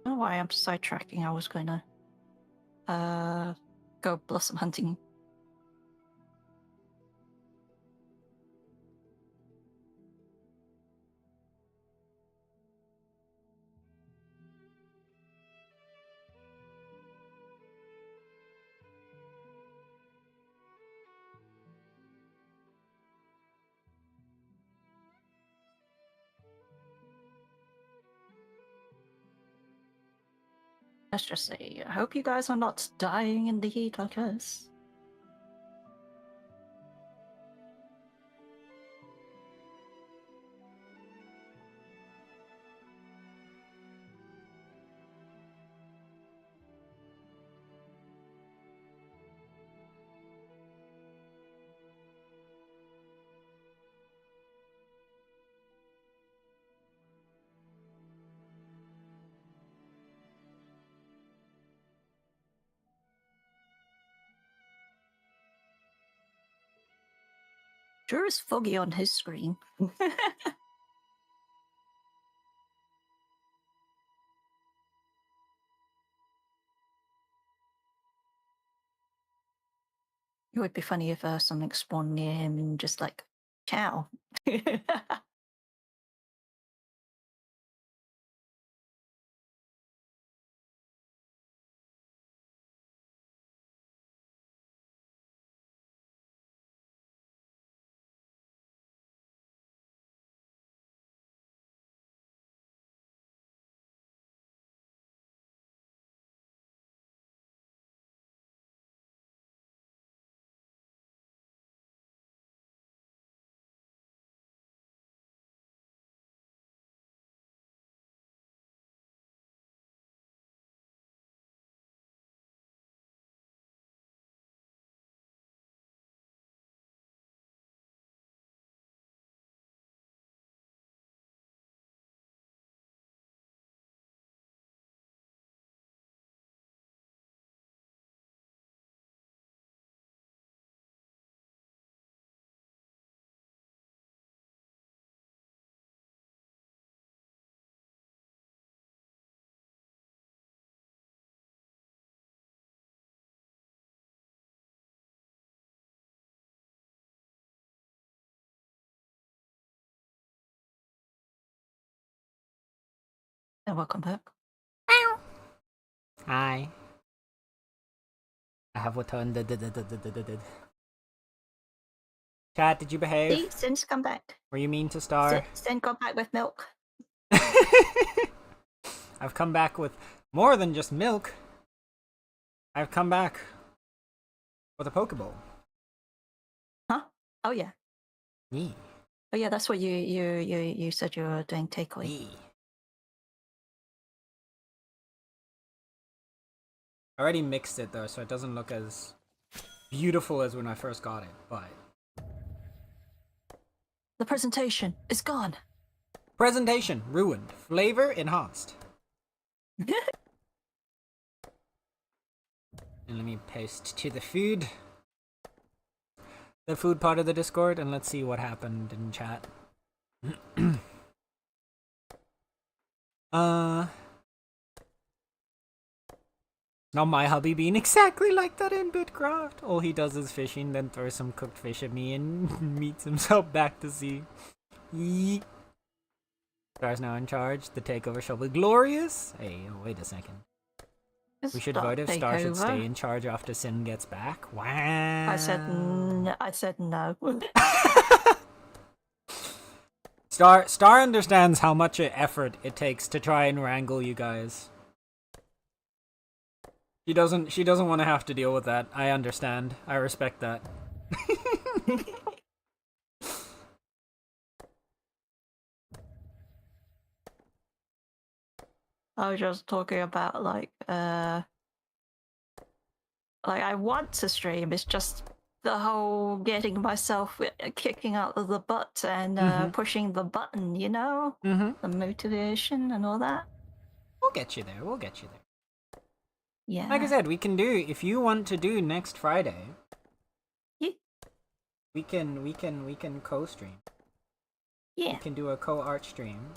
I don't know why I'm sidetracking. I was gonna go blossom hunting. Let's just say, I hope you guys are not dying in the heat like us. Sure is foggy on his screen. It would be funny if something spawned near him and just like, chow. And welcome back. Hi. I have returned. Chat, did you behave? See, Sin's come back. Were you mean to Star? Sin got back with milk. I've come back with more than just milk. I've come back with a Pokeball. Huh? Oh yeah. Yee. Oh yeah, that's what you said you were doing takeaway. Yee. I already mixed it though, so it doesn't look as beautiful as when I first got it, but... The presentation is gone. Presentation ruined. Flavor enhanced. And let me post to the food part of the Discord, and let's see what happened in chat. Now my hubby being exactly like that in Bitcraft. All he does is fishing, then throws some cooked fish at me and meets himself back to sea. Yee. Star's now in charge. The takeover shall be glorious. Hey, oh, wait a second. We should vote if Star should stay in charge after Sin gets back. Wow. I said no. Star understands how much effort it takes to try and wrangle you guys. She doesn't want to have to deal with that. I understand. I respect that. I was just talking about like I want to stream. It's just the whole getting myself kicking out of the butt and pushing the button, you know? The motivation and all that. We'll get you there. We'll get you there. Yeah. Like I said, we can do, if you want to do next Friday. Yeah. We can co-stream. Yeah. We can do a co-art stream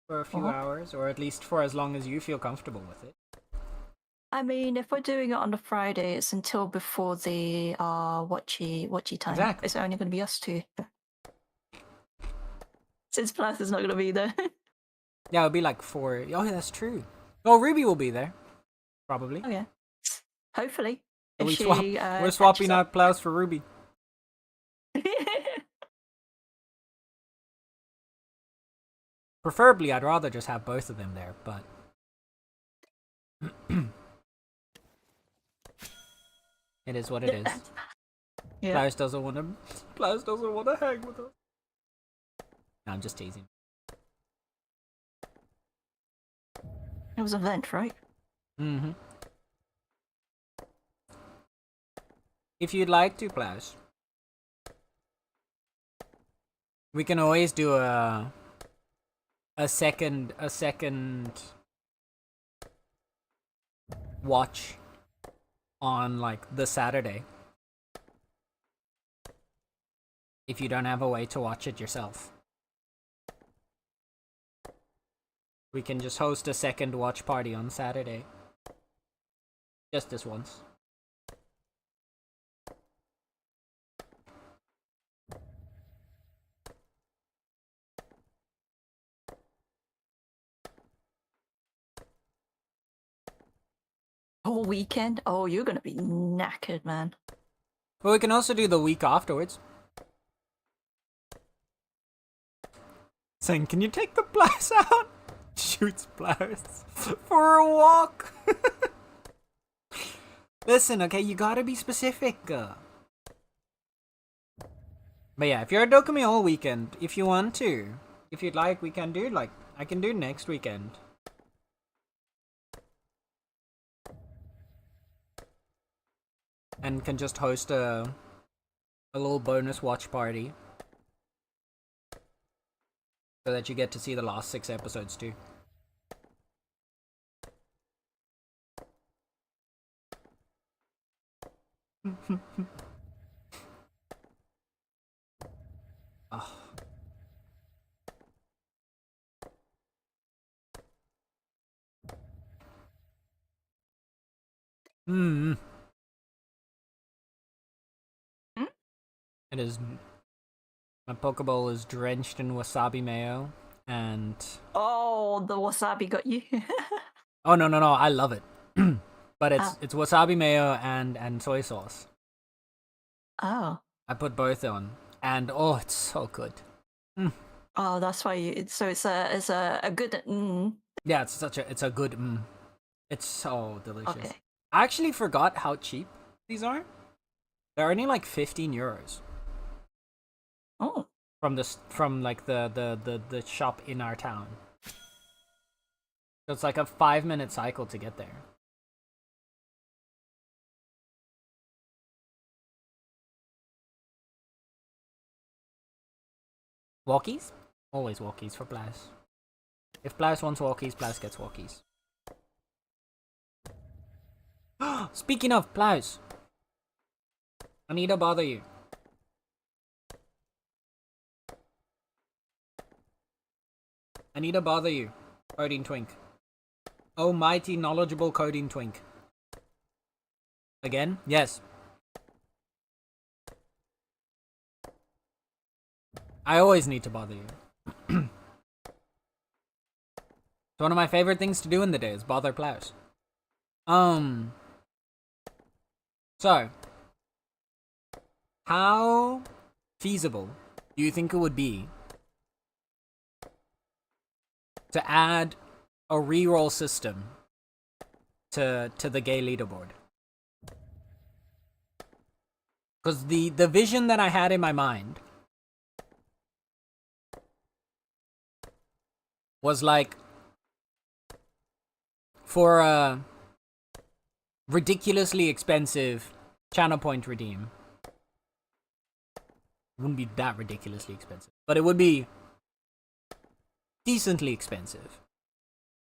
for a few hours, or at least for as long as you feel comfortable with it. I mean, if we're doing it on a Friday, it's until before the watchy time. Exactly. It's only going to be us two. Since Plath is not going to be there. Yeah, it'll be like 4. Oh, yeah, that's true. Oh, Ruby will be there. Probably. Oh, yeah. Hopefully. So we're swapping out Plows for Ruby. Preferably, I'd rather just have both of them there, but... It is what it is. Yeah. Flowers doesn't want to hang with us. No, I'm just teasing. It was a vent, right? Mm-hmm. If you'd like to, Flowers, we can always do a second watch on like the Saturday. If you don't have a way to watch it yourself, we can just host a second watch party on Saturday. Just this once. Whole weekend? Oh, you're gonna be knackered, man. But we can also do the week afterwards. Saying, can you take the blouse out? Shoots blouse for a walk. Listen, okay, you gotta be specific. But yeah, if you're at Dokumi all weekend, if you want to, if you'd like, we can do, like, I can do next weekend. And can just host a little bonus watch party. So that you get to see the last 6 episodes too. Oh. Hmm. Hmm? It is. My Pokeball is drenched in wasabi mayo, and Oh, the wasabi got you. oh no, I love it. But it's wasabi mayo and soy sauce. Oh. I put both on, and oh, it's so good. Oh, that's why you. So it's a good. Yeah, it's a good. It's so delicious. Okay. I actually forgot how cheap these are. They're only like 15 euros. Oh. From like the shop in our town. So it's like a 5-minute cycle to get there. Walkies? Always walkies for Blaze. If Blaze wants walkies, Blaze gets walkies. Speaking of Blaze, I need to bother you. Coding Twink. Oh, mighty knowledgeable Coding Twink. Again? Yes. I always need to bother you. It's one of my favorite things to do in the day is bother plows. So, how feasible do you think it would be to add a reroll system to the gay leaderboard? Because the vision that I had in my mind was like, for a ridiculously expensive channel point redeem. It wouldn't be that ridiculously expensive, but it would be decently expensive.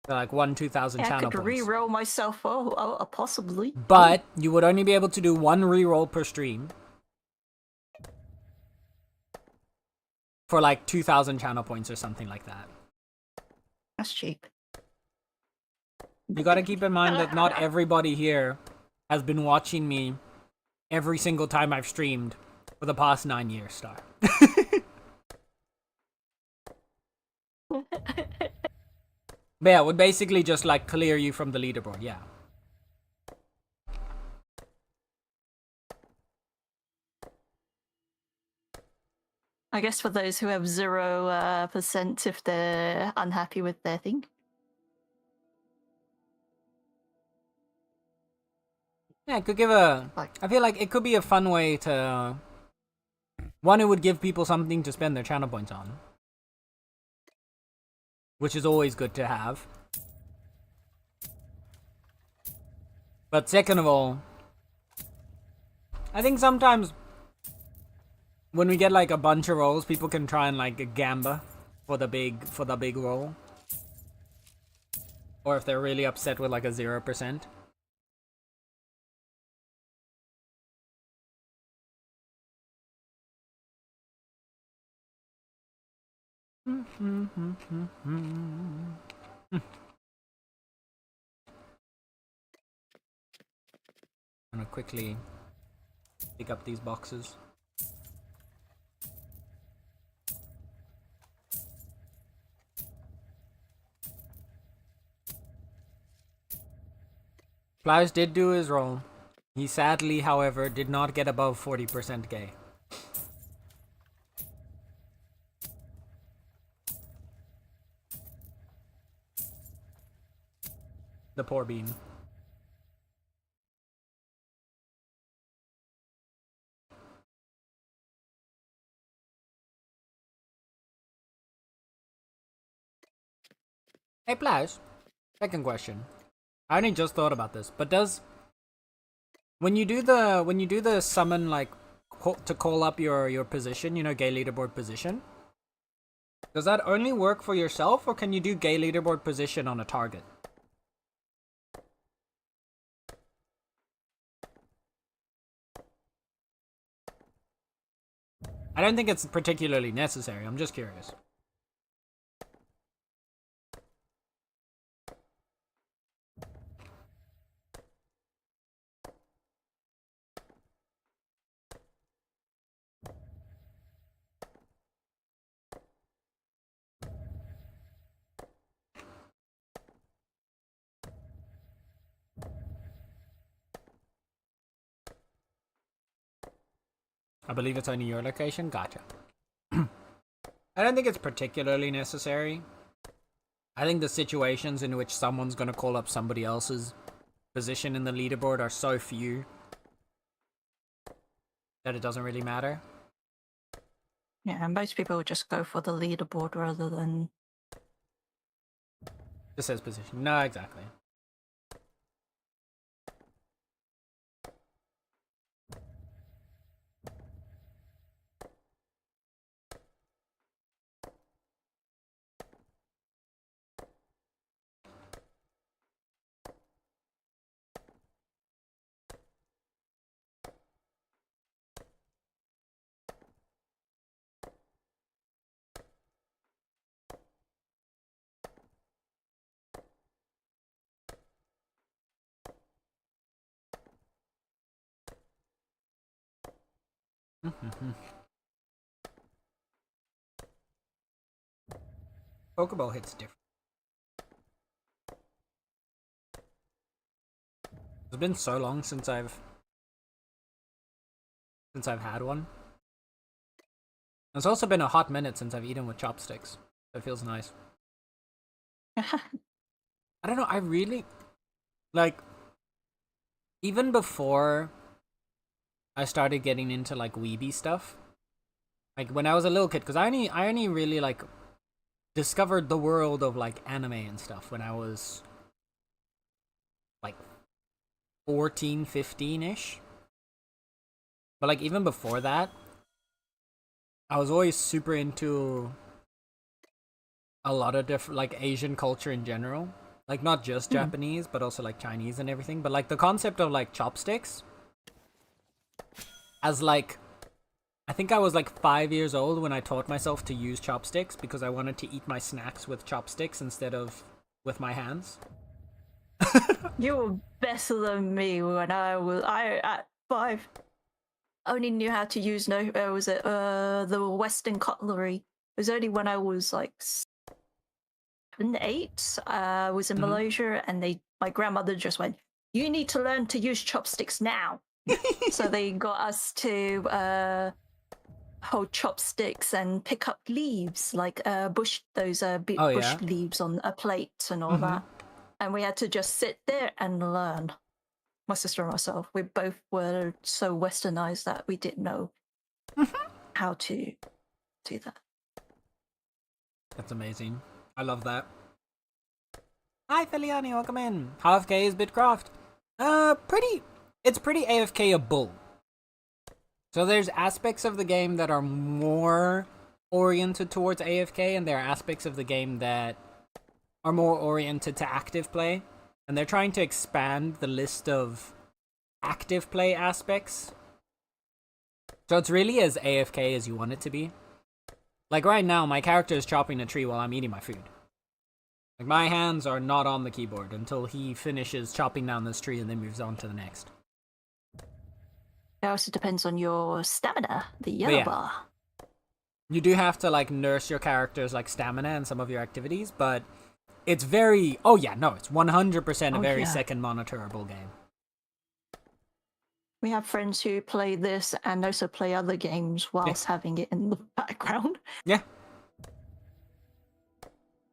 So like 2,000 Yeah, I channel could points. re-roll myself. Possibly. But you would only be able to do 1 reroll per stream. For like 2,000 channel points or something like that. That's cheap. You gotta keep in mind that not everybody here has been watching me every single time I've streamed for the past 9 years, Star. But yeah, it would basically just like clear you from the leaderboard, yeah. I guess for those who have 0% if they're unhappy with their thing. Yeah, it could give a. Like- I feel like it could be a fun way to. One, it would give people something to spend their channel points on, which is always good to have. But second of all, I think sometimes when we get like a bunch of rolls, people can try and like gamba for the big roll, or if they're really upset with like a 0%. I'm gonna quickly pick up these boxes. Flowers did do his roll. He sadly, however, did not get above 40% gay. The poor bean. Hey, Plash. Second question. I only just thought about this, but does when you do the summon like to call up your position, you know, gay leaderboard position, does that only work for yourself, or can you do gay leaderboard position on a target? I don't think it's particularly necessary. I'm just curious. I believe it's only your location. Gotcha. I don't think it's particularly necessary. I think the situations in which someone's gonna call up somebody else's position in the leaderboard are so few that it doesn't really matter. Yeah, and most people would just go for the leaderboard rather than. Just says position. No, exactly. Pokeball hits different. It's been so long since I've had one. It's also been a hot minute since I've eaten with chopsticks. That feels nice. I don't know, I really like even before I started getting into like weeby stuff. Like when I was a little kid, because I only really like discovered the world of like anime and stuff when I was like 14, 15-ish. But like even before that, I was always super into a lot of different like Asian culture in general. Like not just Japanese, but also like Chinese and everything. But like the concept of like chopsticks as like I think I was like 5 years old when I taught myself to use chopsticks because I wanted to eat my snacks with chopsticks instead of with my hands. You were better than me when I at 5 only knew how to use the Western cutlery. It was only when I was like 7, 8. I was in Malaysia, and my grandmother just went, "You need to learn to use chopsticks now." So they got us to hold chopsticks and pick up leaves, like bush leaves on a plate and all that. And we had to just sit there and learn. my sister and myself, we both were so westernized that we didn't know how to do that. That's amazing. I love that. Hi, Feliani, welcome in. How AFK is Bitcraft? It's pretty AFK-able. So there's aspects of the game that are more oriented towards AFK, and there are aspects of the game that are more oriented to active play. And they're trying to expand the list of active play aspects. So it's really as AFK as you want it to be. Like right now, my character is chopping a tree while I'm eating my food. Like my hands are not on the keyboard until he finishes chopping down this tree and then moves on to the next. It also depends on your stamina, the yellow bar. You do have to like nurse your character's like stamina and some of your activities, but it's very, it's 100% a very second monitorable game. We have friends who play this and also play other games whilst having it in the background. Yeah.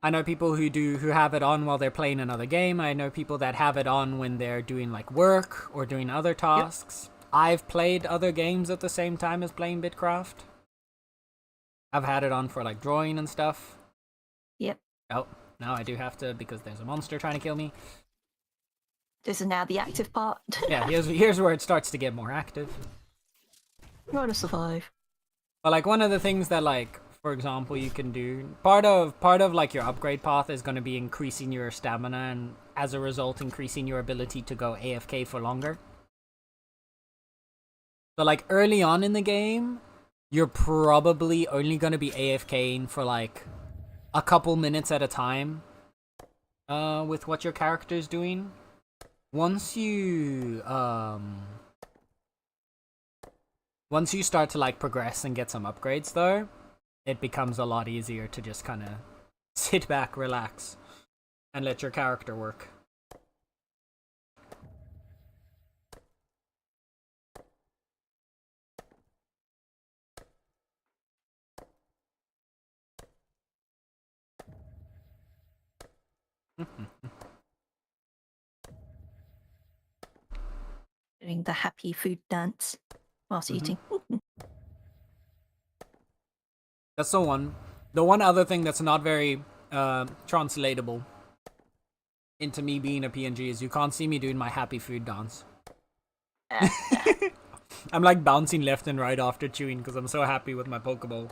I know people who have it on while they're playing another game. I know people that have it on when they're doing like work or doing other tasks. Yep. I've played other games at the same time as playing Bitcraft. I've had it on for like drawing and stuff. Yep. Oh, now I do have to because there's a monster trying to kill me. This is now the active part. Yeah, here's where it starts to get more active. You gotta survive. But like one of the things that like, for example, you can do, part of like your upgrade path is going to be increasing your stamina and as a result increasing your ability to go AFK for longer. So like early on in the game, you're probably only going to be AFKing for like a couple minutes at a time with what your character's doing. Once you start to like progress and get some upgrades though, it becomes a lot easier to just kind of sit back, relax, and let your character work. Doing the happy food dance whilst eating. That's the one. The one other thing that's not very translatable into me being a PNG is you can't see me doing my happy food dance. I'm like bouncing left and right after chewing because I'm so happy with my Pokeball.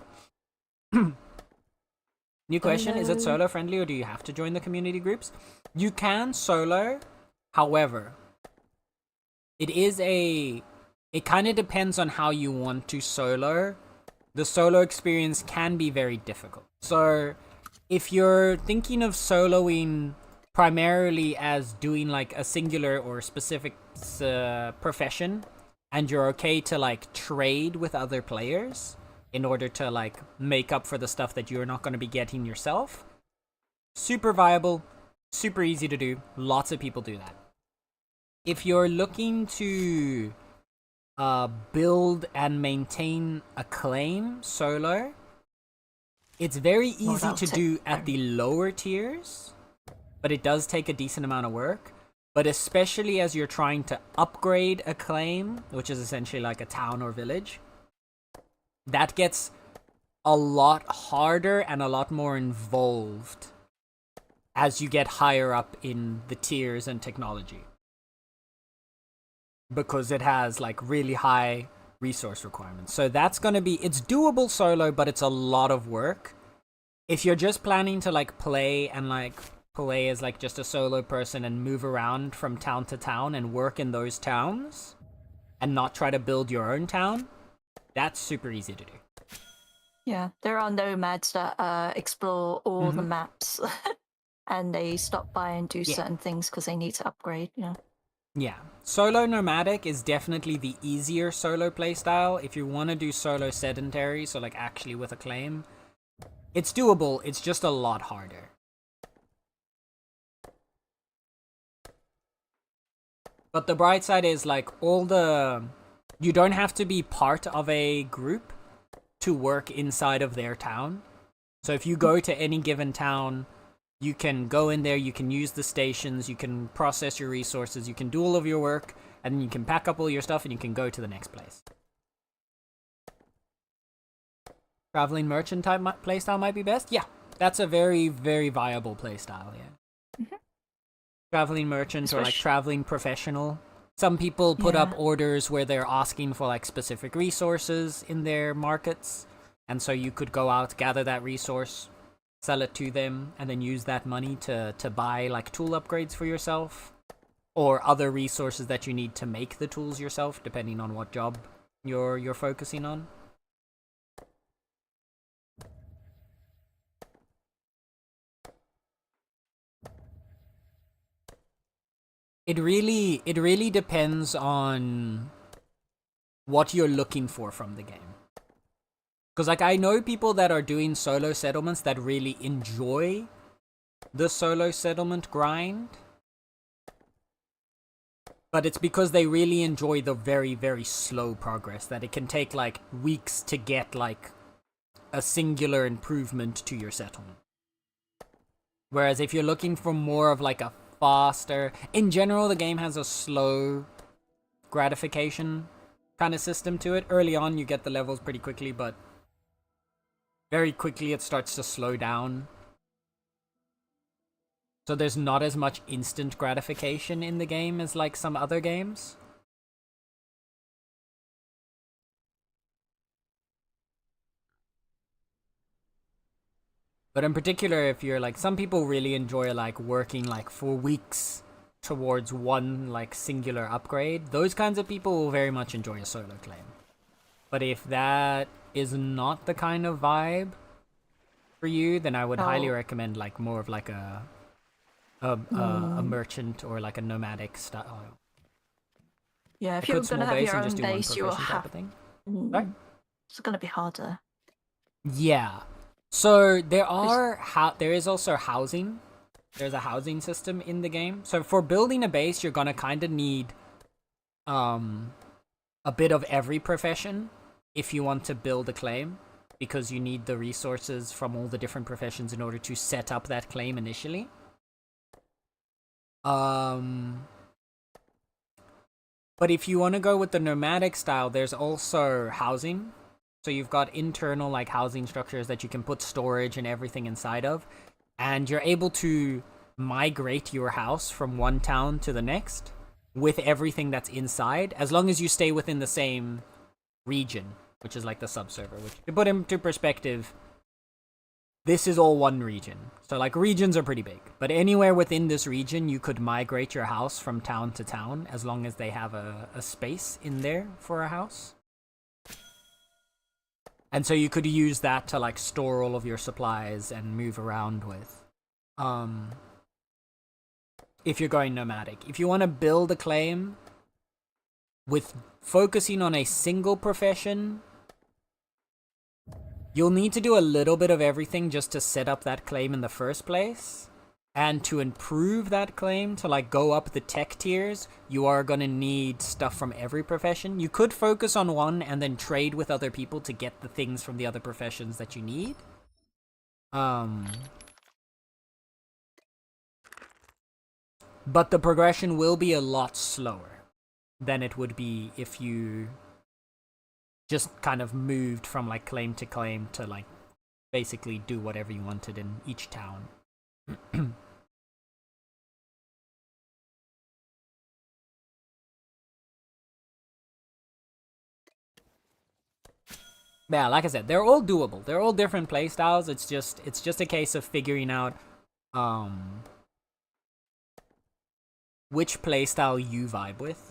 New question, is it solo friendly or do you have to join the community groups? You can solo, however, it kind of depends on how you want to solo. The solo experience can be very difficult. So if you're thinking of soloing primarily as doing like a singular or specific profession, and you're okay to like trade with other players in order to like make up for the stuff that you're not going to be getting yourself, super viable, super easy to do. Lots of people do that. If you're looking to build and maintain a claim solo, it's very easy to do at the lower tiers, but it does take a decent amount of work. But especially as you're trying to upgrade a claim, which is essentially like a town or village, that gets a lot harder and a lot more involved as you get higher up in the tiers and technology. Because it has like really high resource requirements. So that's going to be, it's doable solo, but it's a lot of work. If you're just planning to like play and like play as like just a solo person and move around from town to town and work in those towns and not try to build your own town, that's super easy to do. Yeah, there are nomads that explore all the maps and they stop by and do certain things because they need to upgrade, Yeah, solo nomadic is definitely the easier solo playstyle. If you want to do solo sedentary, so like actually with a claim, it's doable, it's just a lot harder. But the bright side is like you don't have to be part of a group to work inside of their town. So if you go to any given town, You can go in there, you can use the stations, you can process your resources, you can do all of your work, and then you can pack up all your stuff and you can go to the next place. Traveling merchant type playstyle might be best? Yeah, that's a very, very viable playstyle, yeah. Traveling merchant or like traveling professional. Some people put up orders where they're asking for like specific resources in their markets, and so you could go out, gather that resource, sell it to them, and then use that money to buy like tool upgrades for yourself, or other resources that you need to make the tools yourself, depending on what job you're focusing on. It really depends on what you're looking for from the game. Because, like, I know people that are doing solo settlements that really enjoy the solo settlement grind. But it's because they really enjoy the very, very slow progress. That it can take, like, weeks to get, like, a singular improvement to your settlement. Whereas if you're looking for more of, like, a faster... In general, the game has a slow gratification kind of system to it. Early on, you get the levels pretty quickly, but... very quickly it starts to slow down. So there's not as much instant gratification in the game as like some other games. But in particular, if you're like, some people really enjoy like working like for weeks towards one like singular upgrade. Those kinds of people will very much enjoy a solo claim. But if that is not the kind of vibe for you, then I would highly recommend like more of like a merchant or like a nomadic style. Yeah, if you're gonna have your own base, you will have. Right? It's gonna be harder. Yeah. So there is also housing. There's a housing system in the game. So for building a base, you're gonna kind of need a bit of every profession if you want to build a claim, because you need the resources from all the different professions in order to set up that claim initially. But if you want to go with the nomadic style, there's also housing. So you've got internal like housing structures that you can put storage and everything inside of, and you're able to migrate your house from one town to the next with everything that's inside, as long as you stay within the same region, which is like the subserver. Which, to put into perspective, this is all one region. So like regions are pretty big, but anywhere within this region you could migrate your house from town to town, as long as they have a space in there for a house. And so you could use that to like store all of your supplies and move around with. If you're going nomadic. If you want to build a claim with focusing on a single profession, you'll need to do a little bit of everything just to set up that claim in the first place. And to improve that claim, to like go up the tech tiers, you are going to need stuff from every profession. You could focus on one and then trade with other people to get the things from the other professions that you need. But the progression will be a lot slower than it would be if you just kind of moved from like claim to claim to like basically do whatever you wanted in each town. Yeah, like I said, they're all doable. They're all different playstyles. It's just a case of figuring out which playstyle you vibe with.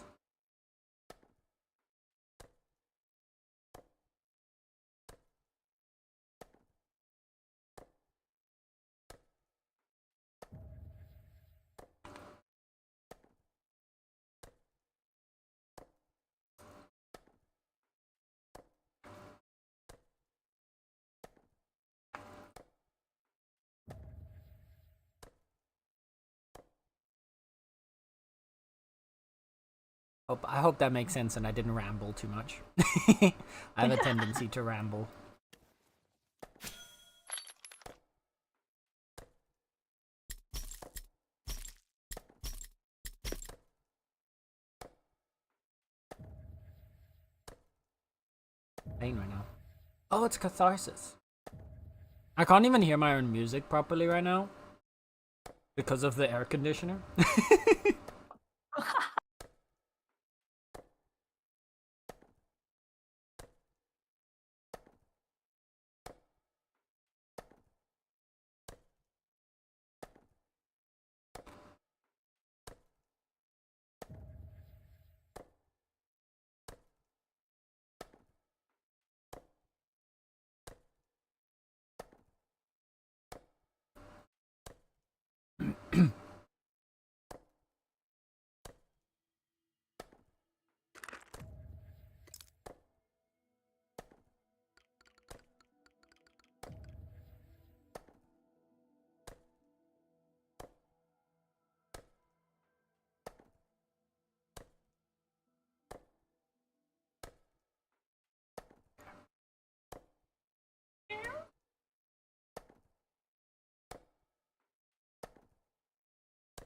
I hope that makes sense and I didn't ramble too much. I have a tendency to ramble. pain right now. Oh, it's catharsis. I can't even hear my own music properly right now because of the air conditioner.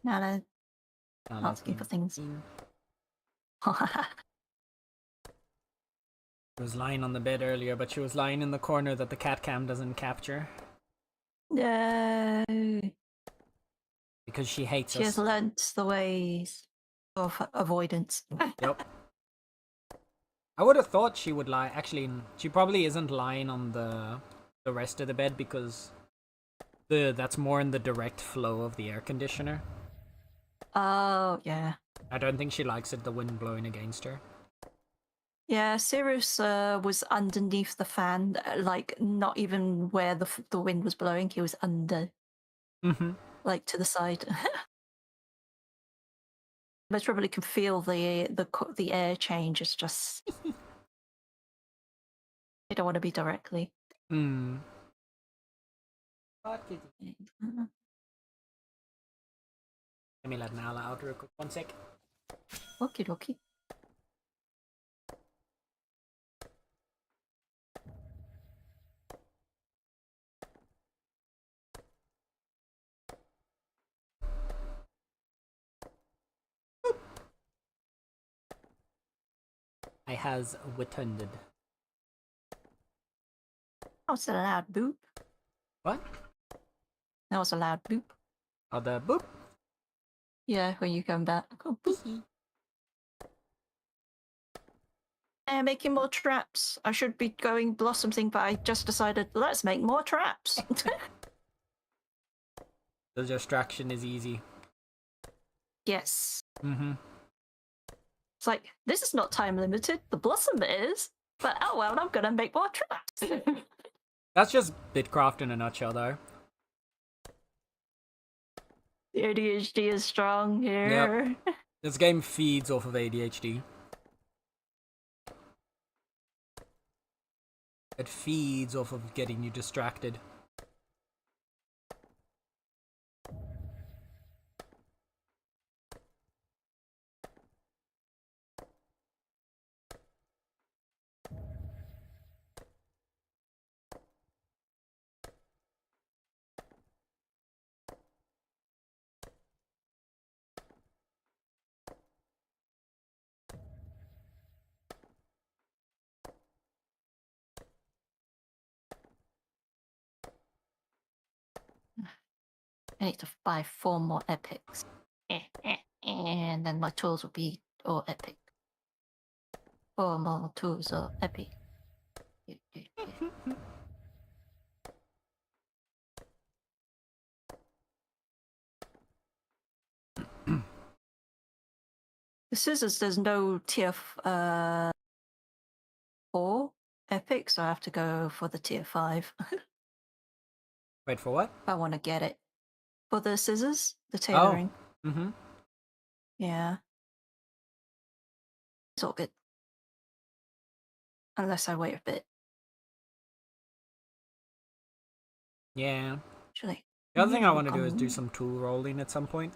Now they're asking for things. She was lying on the bed earlier, but she was lying in the corner that the cat cam doesn't capture No. because she hates She has us. learnt the ways of avoidance. Yep. I would have thought she would lie. Actually, she probably isn't lying on the rest of the bed because that's more in the direct flow of the air conditioner. Oh, yeah. I don't think she likes it, the wind blowing against her. Yeah, Sirius was underneath the fan, like not even where the wind was blowing. He was under, Mm-hmm. like to the side. Most probably can feel the air change. It's just you don't want to be directly. Hmm. Mhm. Let me let Nala out real quick. 1 sec. Okie dokie. I has returned. That was a loud boop. What? That was a loud boop. Oh, the boop. Yeah, when you come back. Oh, boop. Making more traps. I should be going blossom thing, but I just decided let's make more traps. The distraction is easy. Yes. Mm-hmm. It's like, this is not time limited. The blossom is. But oh well, I'm gonna make more traps. That's just Bitcraft in a nutshell, though. The ADHD is strong here. Yep. This game feeds off of ADHD. It feeds off of getting you distracted. I need to buy 4 more epics. And then my tools will be all epic. 4 more tools are epic. The scissors, there's no tier 4 epic, so I have to go for the tier 5. Wait, for what? I want to get it. For the scissors, the Oh. tailoring. Mm-hmm. Yeah. It's all good. Unless I wait a bit. Yeah. Actually. The other thing I maybe want to do is do on- some tool rolling at some point.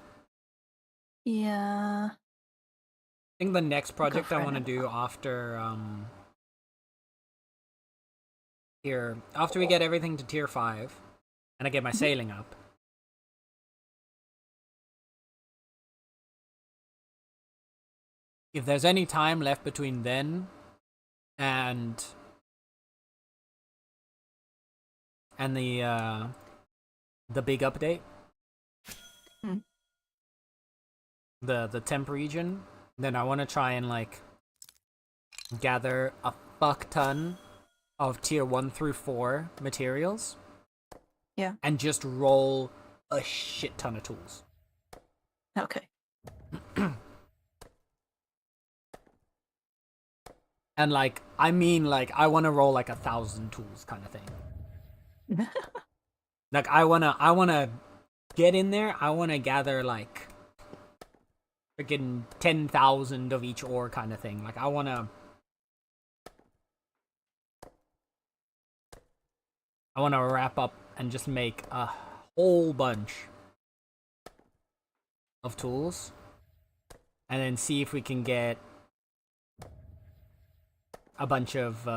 Yeah. I think the next project for I want to it. do after after we get everything to tier 5 and I get my sailing up. If there's any time left between then and and the big update, Hmm. the temp region, then I want to try and like gather a fuck ton of tier 1 through 4 materials. Yeah. And just roll a shit ton of tools. Okay. And like, I mean, like, I want to roll like 1,000 tools kind of thing. Like, I wanna get in there. I wanna gather like freaking 10,000 of each ore kind of thing. Like, I wanna wrap up and just make a whole bunch of tools, and then see if we can get a bunch of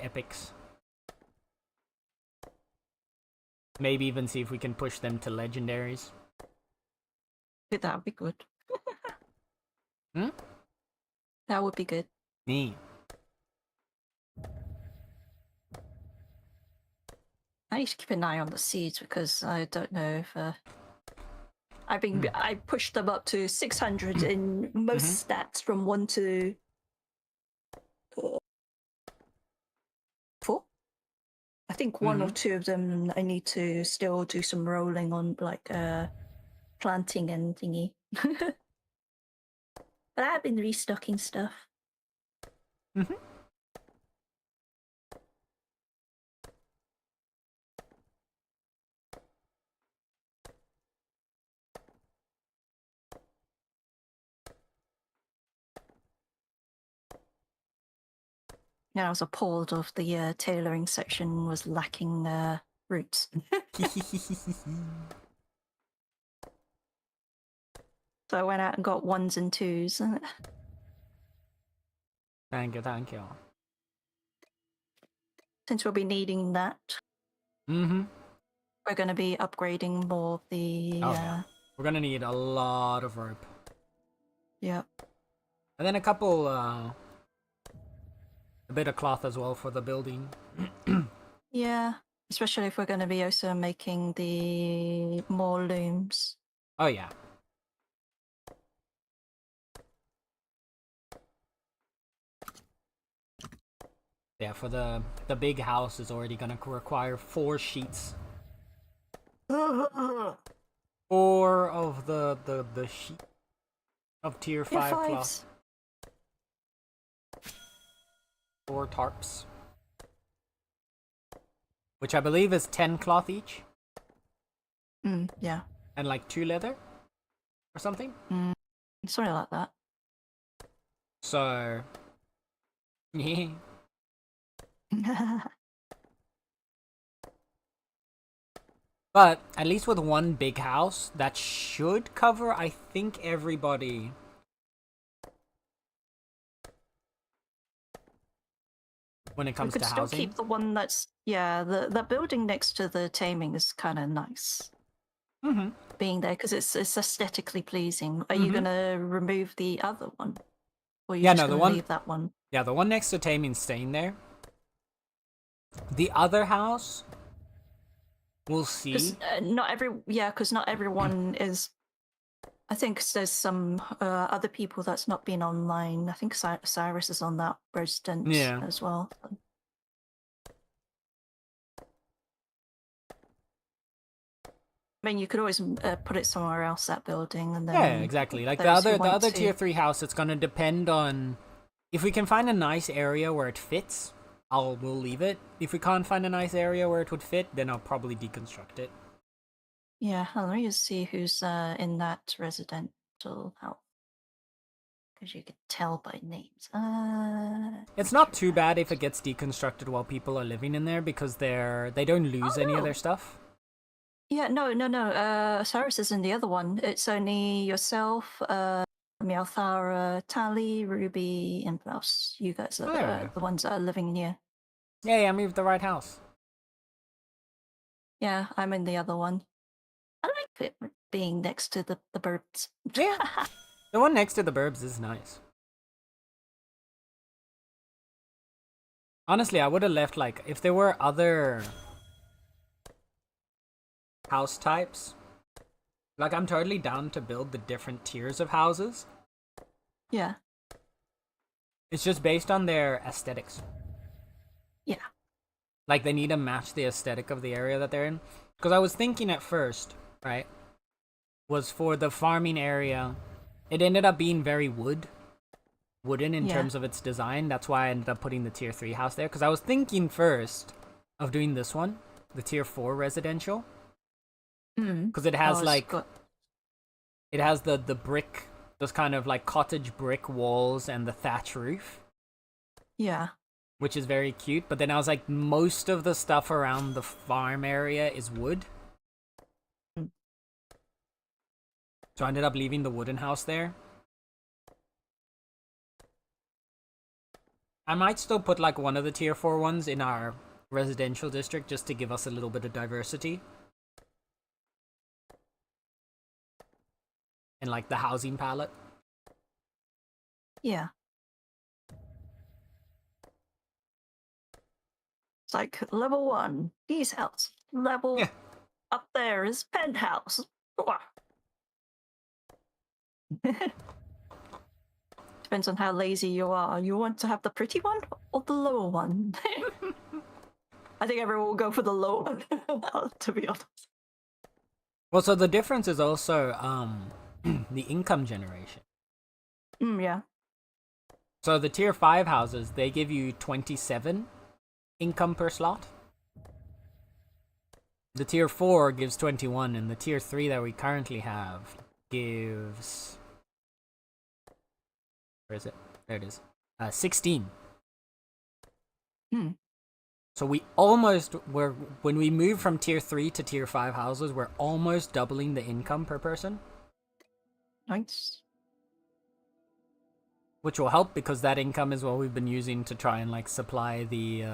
epics. Maybe even see if we can push them to legendaries. That would be good. Hmm? That would be good. Me. I need to keep an eye on the seeds because I don't know if I pushed them up to 600 in most stats from 1 to 4. I think one or two of them I need to still do some rolling on, like planting and thingy. But I've been restocking stuff. Yeah, I was appalled of the tailoring section was lacking roots. So I went out and got 1s and 2s. Thank you, thank you. Since we'll be needing that, we're going to be upgrading more of the... Oh, yeah. We're gonna need a lot of rope. Yeah. And then a couple, a bit of cloth as well for the building. Yeah, especially if we're going to be also making the more looms. Oh, yeah. Yeah, for the big house is already gonna require 4 sheets. 4 of the sheet of tier 5 cloth. 4 tarps. Which I believe is 10 cloth each. Yeah. And like 2 leather? Or something? Something like that. So... yeah. But at least with one big house, that should cover, I think, everybody. When it comes to housing. We could still keep the one that's... Yeah, the building next to the taming is kind of nice. Being there, because it's aesthetically pleasing. Are you going to remove the other one? Or are you just going to leave that one? Yeah, the one next to taming's staying there. The other house... we'll see. Because not everyone is... I think there's some other people that's not been online. I think Cyrus is on that resident as well. I mean, you could always put it somewhere else, that building, and then... Yeah, exactly. Like the other tier 3 house, it's gonna depend on... if we can find a nice area where it fits, we'll leave it. If we can't find a nice area where it would fit, then I'll probably deconstruct it. Yeah, let me just see who's in that residential house. Because you can tell by names. It's not too bad if it gets deconstructed while people are living in there, because they don't lose any of their stuff. Yeah, no. Cyrus is in the other one. It's only yourself, Meowthara, Tally, Ruby, and Blouse. You guys are the ones that are living in here. Yeah, I moved the right house. Yeah, I'm in the other one. I like it being next to the birds. Yeah. The one next to the burbs is nice. Honestly, I would have left, like, if there were other house types. Like, I'm totally down to build the different tiers of houses. Yeah. It's just based on their aesthetics. Yeah. Like, they need to match the aesthetic of the area that they're in. Because I was thinking at first, right, was for the farming area, it ended up being very wooden in terms of its design. That's why I ended up putting the tier 3 house there. Because I was thinking first of doing this one, the tier 4 residential. Because it has it has the brick, those kind of like cottage brick walls and the thatch roof. Yeah. Which is very cute, but then I was like, most of the stuff around the farm area is wood. So I ended up leaving the wooden house there. I might still put like one of the tier 4 ones in our residential district just to give us a little bit of diversity. And like the housing palette. Yeah. It's like level 1, geese house. Level up there is penthouse. Depends on how lazy you are. You want to have the pretty one or the lower one? I think everyone will go for the lower one, to be honest. Well, so the difference is also the income generation. Yeah. So the tier 5 houses, they give you 27 income per slot. The tier 4 gives 21, and the tier 3 that we currently have gives... Where is it? There it is. 16. So we almost were, when we move from tier 3 to tier 5 houses, we're almost doubling the income per person. Nice. Which will help because that income is what we've been using to try and like supply the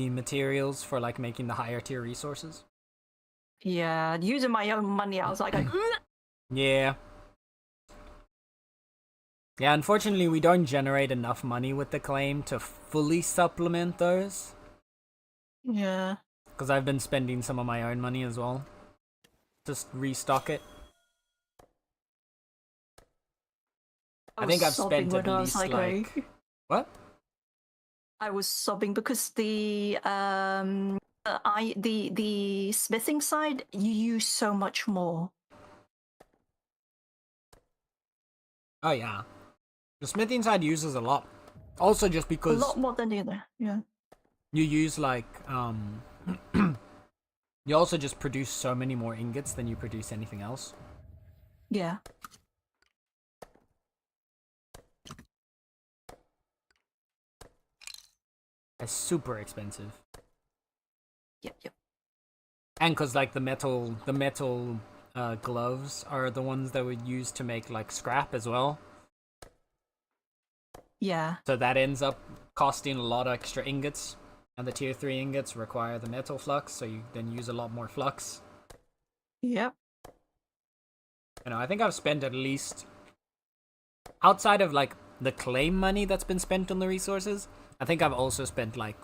materials for like making the higher tier resources. Yeah, using my own money, I was like Yeah. Yeah, unfortunately we don't generate enough money with the claim to fully supplement those. Yeah. Because I've been spending some of my own money as well. Just restock it. I think I've spent at least like... What? I was sobbing because the smithing side, you use so much more. Oh yeah. The smithing side uses a lot. Also just because... A lot more than the other, yeah. You use like, you also just produce so many more ingots than you produce anything else. Yeah. It's super expensive. Yep. And because like the metal gloves are the ones that we use to make like scrap as well. Yeah. So that ends up costing a lot of extra ingots. And the tier 3 ingots require the metal flux, so you then use a lot more flux. Yep. You know, I think I've spent at least, outside of like the claim money that's been spent on the resources, I think I've also spent like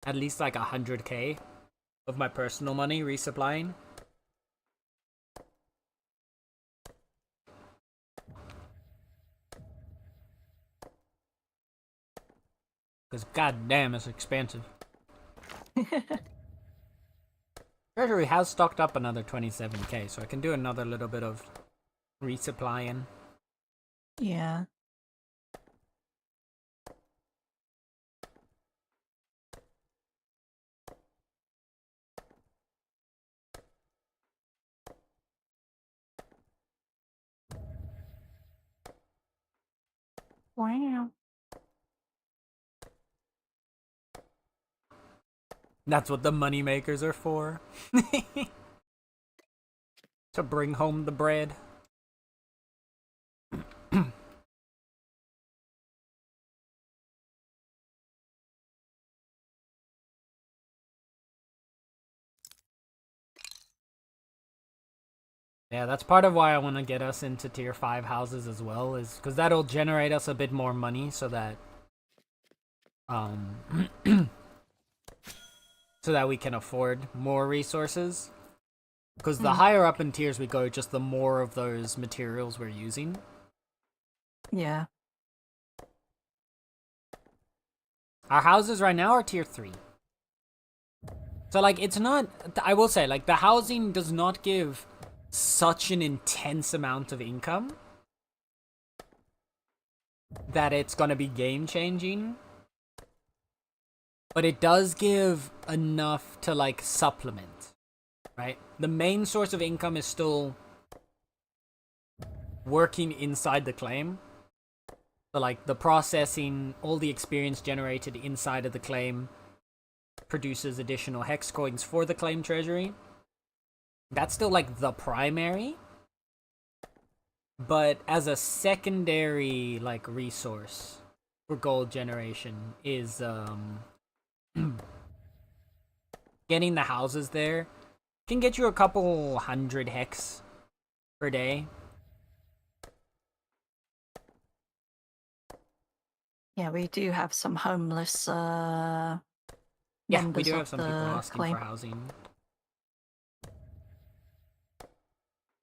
at least like 100k of my personal money resupplying. Because goddamn, it's expensive. Treasury has stocked up another 27k, so I can do another little bit of resupplying. Yeah. Wow. That's what the money makers are for. To bring home the bread. Yeah, that's part of why I want to get us into tier 5 houses as well, is because that'll generate us a bit more money so that so that we can afford more resources. Because the higher up in tiers we go, just the more of those materials we're using. Yeah. Our houses right now are tier 3. So, like, it's not... I will say, like, the housing does not give such an intense amount of income that it's gonna be game-changing. But it does give enough to, like, supplement, right? The main source of income is still working inside the claim. So, like, the processing, all the experience generated inside of the claim produces additional hex coins for the claim treasury. That's still, like, the primary. But as a secondary, like, resource for gold generation is, getting the houses there can get you a couple hundred hex per day. Yeah, we do have some homeless Yeah, we members do of have some people the asking claim. for housing.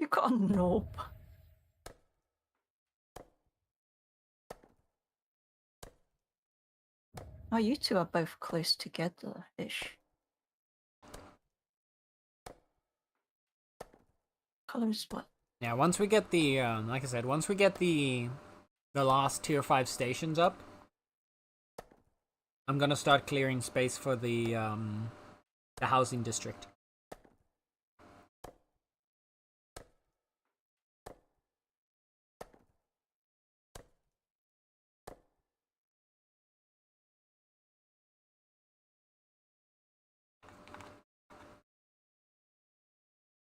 You got a knob. Oh, you two are both close together-ish. Colors what? Yeah, once we get the, like I said, once we get the last tier 5 stations up, I'm gonna start clearing space for the housing district.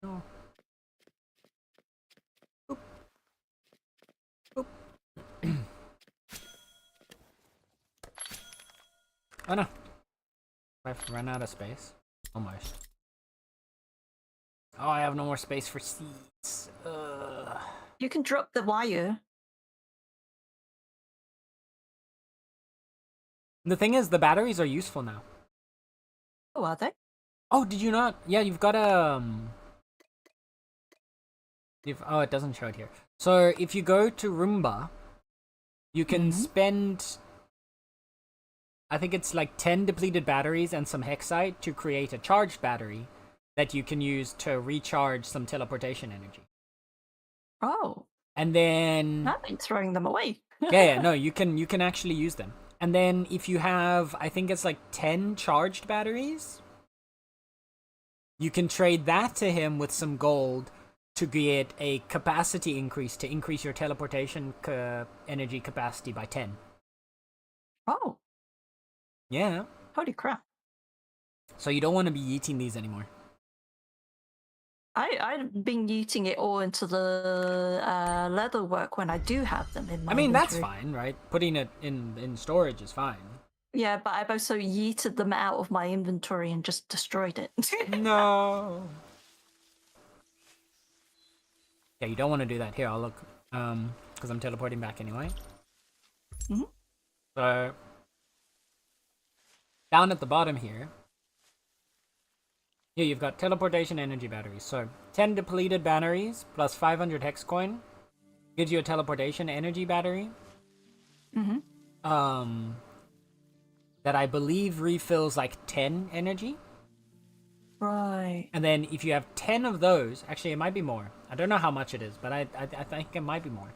Oh. Boop. Boop. Oh no. I've run out of space. Almost. Oh, I have no more space for seeds. You can drop the wire. The thing is, the batteries are useful now. Oh, are they? Oh, did you not? Yeah, you've got a... oh, it doesn't show it here. So, if you go to Roomba, you can spend... I think it's like 10 depleted batteries and some hexite to create a charged battery that you can use to recharge some teleportation energy. Oh, And then... that ain't throwing them away. yeah, no, you can actually use them. And then if you have, I think it's like 10 charged batteries, you can trade that to him with some gold to get a capacity increase to increase your teleportation energy capacity by 10. Oh, Yeah. holy crap. So you don't want to be eating these anymore. I've been eating it all into the leather work when I do have them in my I mean, that's inventory. fine, right? Putting it in storage is fine. Yeah, but I've also yeeted them out of my inventory and just destroyed it. No. Yeah, you don't want to do that. Here, I'll look. Because I'm teleporting back anyway. Mhm. So, down at the bottom here, you've got teleportation energy batteries. So, 10 depleted batteries plus 500 hex coin gives you a teleportation energy battery. That I believe refills like 10 energy. Right. And then if you have 10 of those, actually it might be more. I don't know how much it is, but I think it might be more.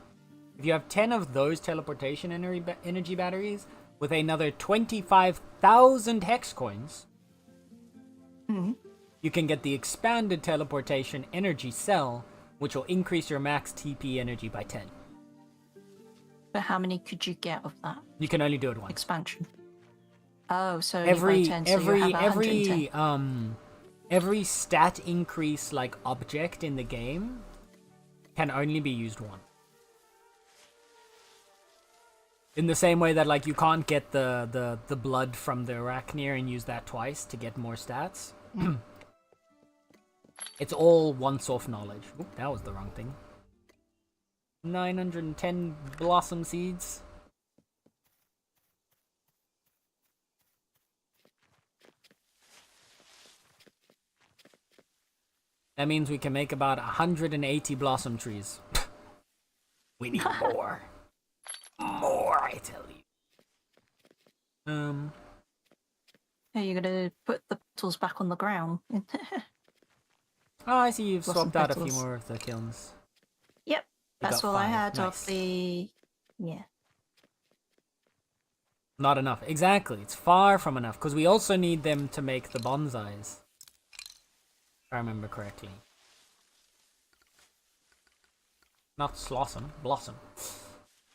If you have 10 of those teleportation energy batteries with another 25,000 hex coins, you can get the expanded teleportation energy cell, which will increase your max TP energy by 10. But how many could you get of that You can only do it once. expansion? Oh, so by 10, so you have 110. Every stat increase like object in the game can only be used once. In the same way that like you can't get the blood from the Arachneer and use that twice to get more stats. It's all once-off knowledge. Oop, that was the wrong thing. 910 blossom seeds. That means we can make about 180 blossom trees. We need more. More, I tell you. Are you gonna put the petals back on the ground? Oh, I see you've Blossom swapped out a few petals. more of the kilns. Yep, You that's got all I 5. had Nice. of the. Yeah. Not enough. Exactly. It's far from enough, because we also need them to make the bonsais. If I remember correctly. Not slossom, blossom.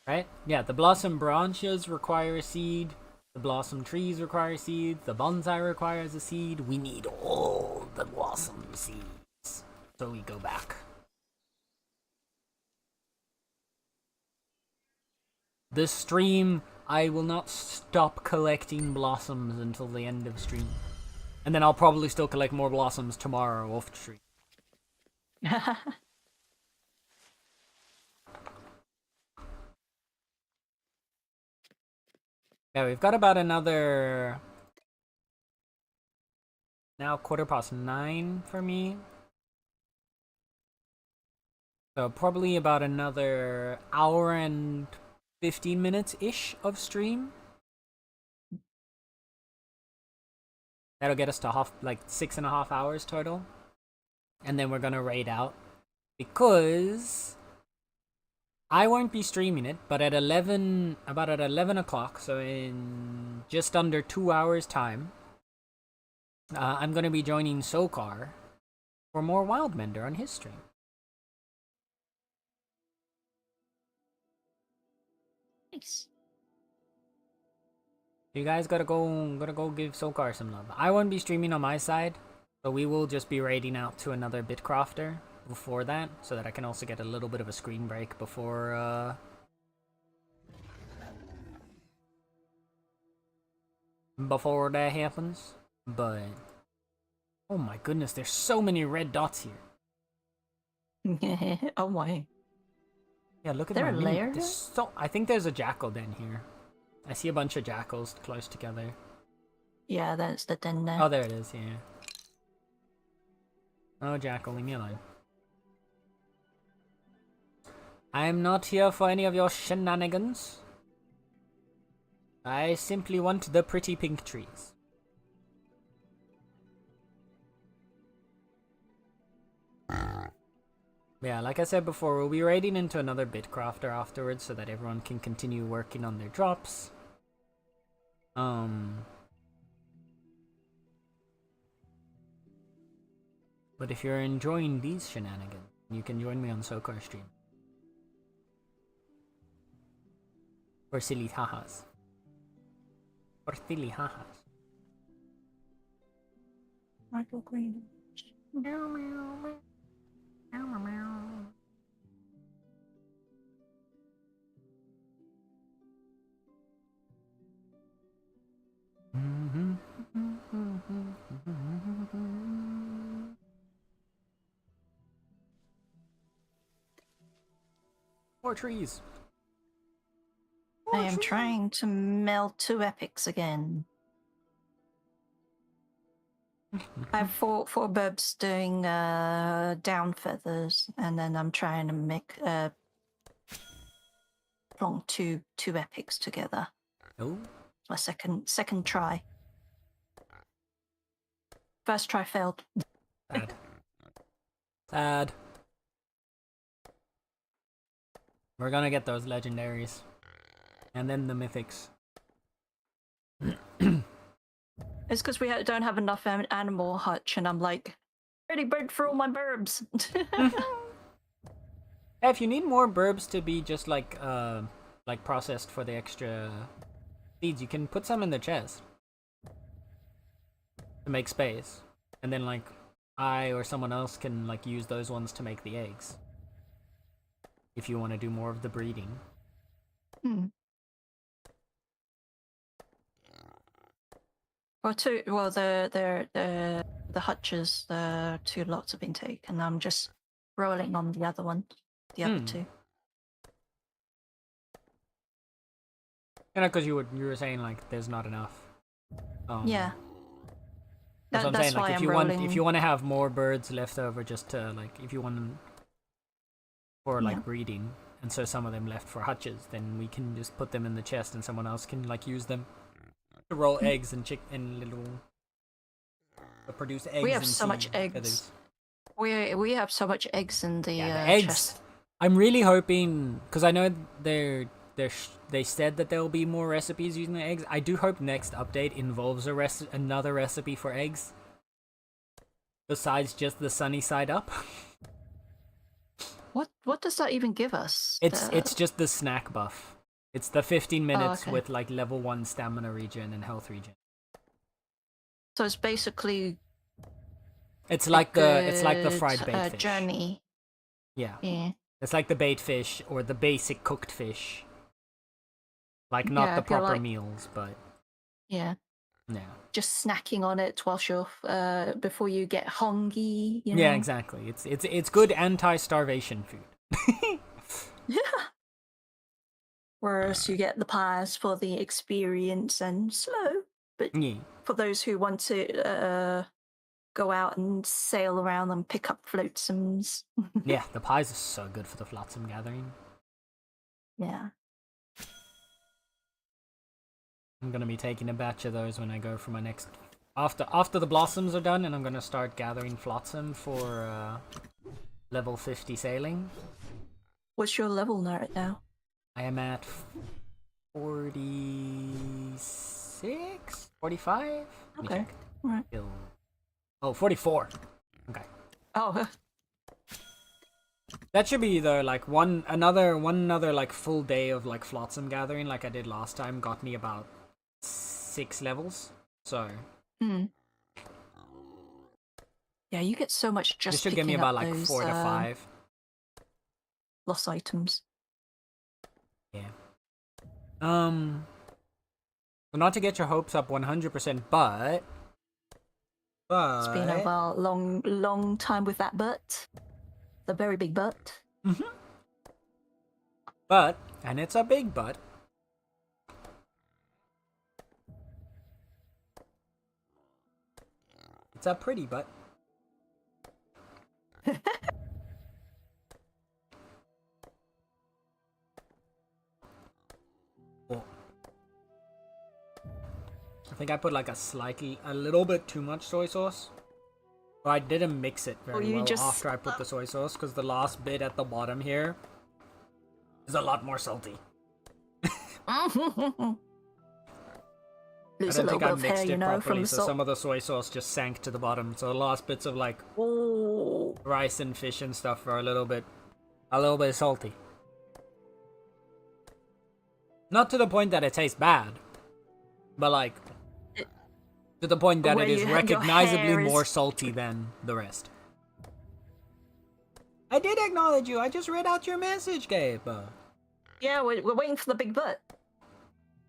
Right? Yeah, the blossom branches require a seed. The blossom trees require a seed. The bonsai requires a seed. We need all the blossom seeds. So we go back. This stream, I will not stop collecting blossoms until the end of stream. And then I'll probably still collect more blossoms tomorrow off stream. Yeah, we've got about another... Now 9:15 for me. So probably about another hour and 15 minutes-ish of stream. That'll get us to 6.5 hours total. And then we're gonna raid out. Because I won't be streaming it, but at 11 o'clock, so in just under 2 hours time, I'm gonna be joining Sokar for more Wildmender on his stream. Nice. You guys gotta go give Sokar some love. I won't be streaming on my side, so we will just be raiding out to another Bitcrafter before that, so that I can also get a little bit of a screen break before that happens. But oh my goodness, there's so many red dots here. Oh my. Yeah, look at There my a mini. layer I think there's a jackal den here. I see a bunch of jackals close together. Yeah, that's the den there. Oh, there it is, yeah. Oh, jackal, leave me alone. I am not here for any of your shenanigans. I simply want the pretty pink trees. Yeah, like I said before, we'll be raiding into another Bitcrafter afterwards so that everyone can continue working on their drops. But if you're enjoying these shenanigans, you can join me on Sokar stream. For silly hahas. For silly hahas. Michael Green. Meow, meow, meow. Meow, meow, meow. More trees. I am trying to meld 2 epics again. I have four burbs doing down feathers, and then I'm trying to make long two epics together. Oh, My second try. First try failed. sad. Sad. We're gonna get those legendaries. And then the mythics. It's because we don't have enough animal hutch, and I'm like, ready bird for all my burbs. Yeah, if you need more burbs to be just like processed for the extra seeds, you can put some in the chest to make space, and then like I or someone else can like use those ones to make the eggs. If you want to do more of the breeding. Well, the hutches, the 2 lots have been taken. I'm just rolling on the other one, the other 2. You know, because you were saying like there's not enough. Yeah. That's what I'm That's saying. Like, why if I'm you rolling. want to have more birds left over, just to like, if you want for like Yeah. breeding, and so some of them left for hutches, then we can just put them in the chest, and someone else can like use them to roll eggs and little produce eggs. We have and so much seed eggs. feathers. We have so much eggs in the, Yeah, the eggs. chest. I'm really hoping, because I know they said that there will be more recipes using the eggs. I do hope next update involves another recipe for eggs, besides just the sunny side up. What does that even give us? It's just the snack buff. It's the 15 minutes okay. with like level 1 stamina regen and health regen. So it's basically It's like the good, fried bait fish. journey. Yeah. Yeah. It's like the bait fish or the basic cooked fish. Like not Yeah, the if you're proper like- meals, but Yeah. yeah. Just snacking on it whilst you're before you get hungry. You know? Yeah, exactly. It's good anti-starvation food. Yeah. Whereas you get the pies for the experience and slow, but Yeah. for those who want to go out and sail around and pick up floatsomes. Yeah, the pies are so good for the flotsam gathering. Yeah. I'm gonna be taking a batch of those when I go for my next after the blossoms are done, and I'm gonna start gathering flotsam for level 50 sailing. What's your level right now? I am at 46? 45? Let me Okay. check. Right. Oh, 44. Okay. Oh, That should be the like one another like full day of like flotsam gathering like I did last time got me about 6 levels. So yeah, you get so much this just should give me picking about up like those 4 to 5. lost items. Yeah. So not to get your hopes up 100%, but It's been a long time with that butt. The very big butt. and it's a big butt. It's a pretty butt. Oh. I think I put like a little bit too much soy sauce. But I didn't mix it very well after I put the soy sauce, because the last bit at the bottom here is a lot more salty. Lose I a don't little think bit I of hair, mixed you it know, from properly, the so salt. some of the soy sauce just sank to the bottom. So the last bits of like Oh, rice and fish and stuff are a little bit salty. Not to the point that it tastes bad, but like to the point that Where it is your hair recognizably more is- salty than the rest. I did acknowledge you. I just read out your message, Gabe. yeah, we're waiting for the big butt.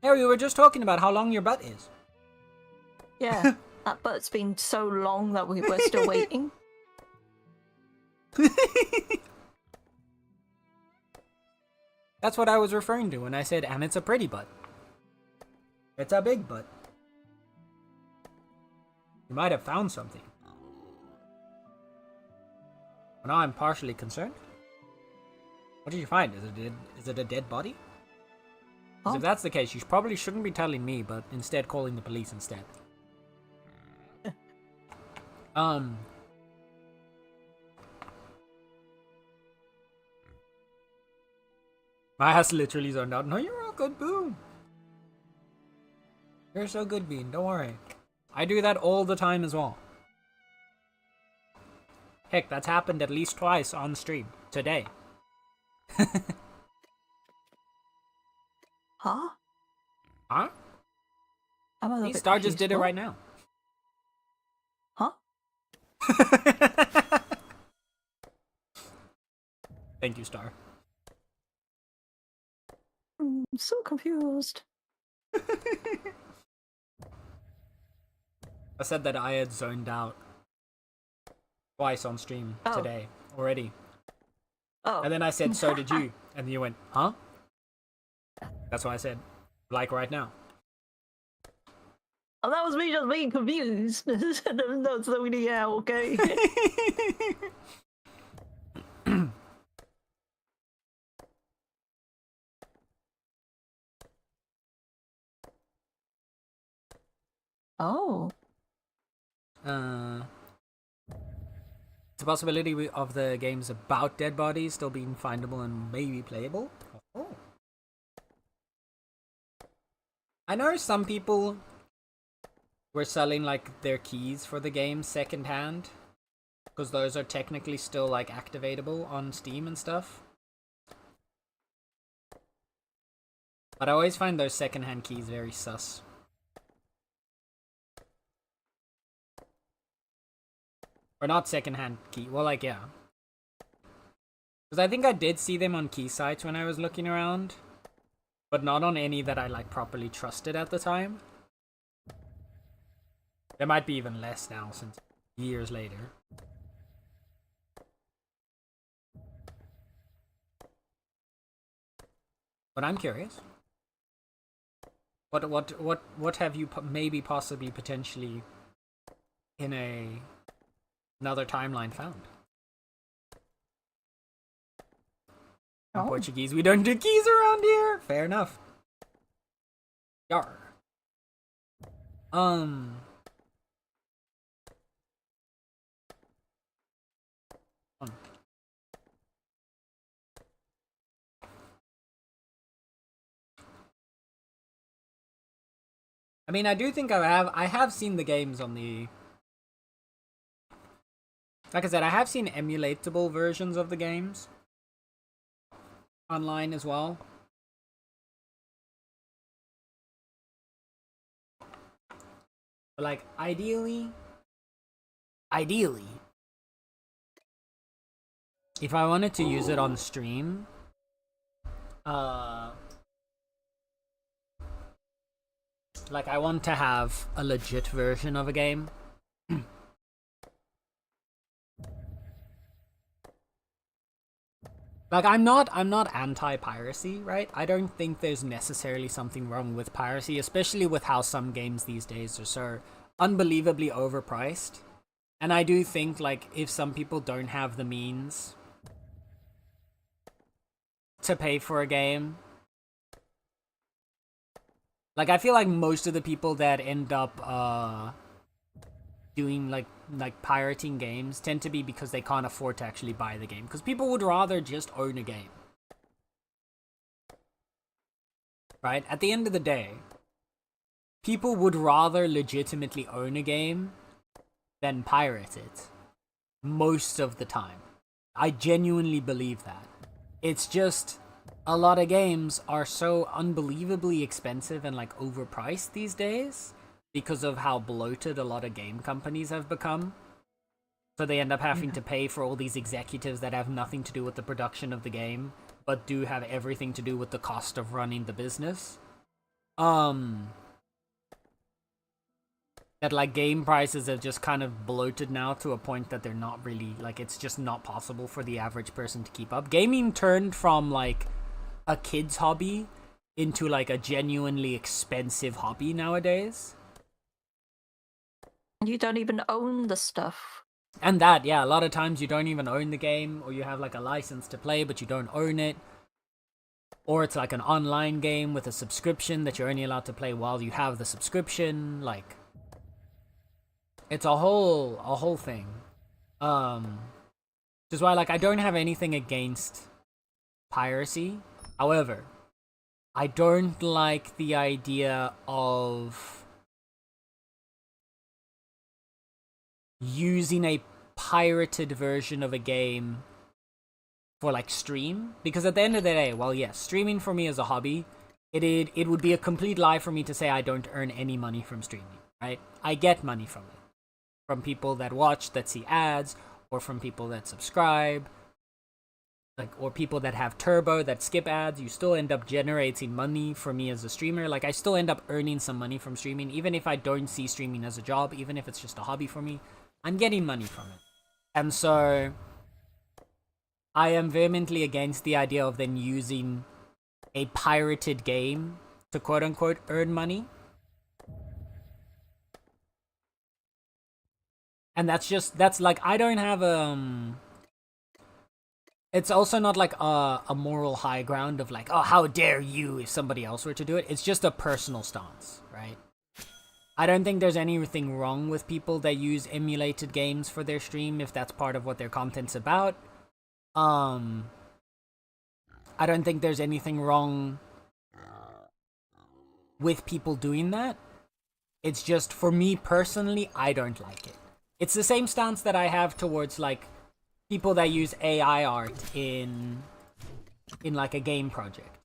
Harry, we were just talking about how long your butt is. Yeah, that butt's been so long that we're still waiting. That's what I was referring to when I said, and it's a pretty butt. It's a big butt. You might have found something. Well, now I'm partially concerned. What did you find? Is it a dead body? 'Cause Oh. if that's the case, you probably shouldn't be telling me, but instead calling the police instead. My ass literally zoned out. No, you're all good, Boom. You're so good, Bean. Don't worry. I do that all the time as well. Heck, that's happened at least twice on stream today. Huh? Huh? I'm a little See, bit Star just confused. did it What? right now. Huh? Thank you, Star. I'm so confused. I said that I had zoned out twice on stream today already. Oh. And then I said, so did you. And you went, huh? That's what I said. Like right now. Oh, that was me just being confused. No, so yeah, okay. Oh. It's a possibility of the games about dead bodies still being findable and maybe playable. Oh. I know some people were selling like their keys for the game secondhand, because those are technically still like activatable on Steam and stuff. But I always find those secondhand keys very sus. Or not secondhand key. Well, like, yeah. Because I think I did see them on key sites when I was looking around. But not on any that I, like, properly trusted at the time. There might be even less now, since years later. But I'm curious. What have you maybe possibly potentially in another timeline found? In Portuguese, we don't do keys around here. Fair enough. Yar. I mean, I do think I have seen the games on the... Like I said, I have seen emulatable versions of the games online as well. But like, ideally, if I wanted to use it on stream, like I want to have a legit version of a game. Like, I'm not anti-piracy, right? I don't think there's necessarily something wrong with piracy, especially with how some games these days are so unbelievably overpriced. And I do think, like, if some people don't have the means to pay for a game, like, I feel like most of the people that end up doing like pirating games tend to be because they can't afford to actually buy the game, because people would rather just own a game, right? At the end of the day, people would rather legitimately own a game than pirate it most of the time. I genuinely believe that. It's just a lot of games are so unbelievably expensive and like overpriced these days because of how bloated a lot of game companies have become. So they end up having to pay for all these executives that have nothing to do with the production of the game, but do have everything to do with the cost of running the business. That like game prices have just kind of bloated now to a point that they're not really, like, it's just not possible for the average person to keep up. Gaming turned from like a kid's hobby into like a genuinely expensive hobby nowadays. You don't even own the stuff. And that, yeah, a lot of times you don't even own the game, or you have like a license to play, but you don't own it. Or it's like an online game with a subscription that you're only allowed to play while you have the subscription. Like, it's a whole thing. Which is why, like, I don't have anything against piracy. However, I don't like the idea of using a pirated version of a game for like stream, because at the end of the day, well, yes, streaming for me is a hobby. It would be a complete lie for me to say I don't earn any money from streaming, right? I get money from it, from people that watch, that see ads, or from people that subscribe, like, or people that have turbo that skip ads. You still end up generating money for me as a streamer. Like, I still end up earning some money from streaming, even if I don't see streaming as a job, even if it's just a hobby for me. I'm getting money from it. And so I am vehemently against the idea of then using a pirated game to quote-unquote earn money. And that's like, I don't have it's also not like a moral high ground of like, oh, how dare you if somebody else were to do it. It's just a personal stance, right? I don't think there's anything wrong with people that use emulated games for their stream if that's part of what their content's about. I don't think there's anything wrong with people doing that. It's just, for me personally, I don't like it. It's the same stance that I have towards like people that use AI art in like a game project.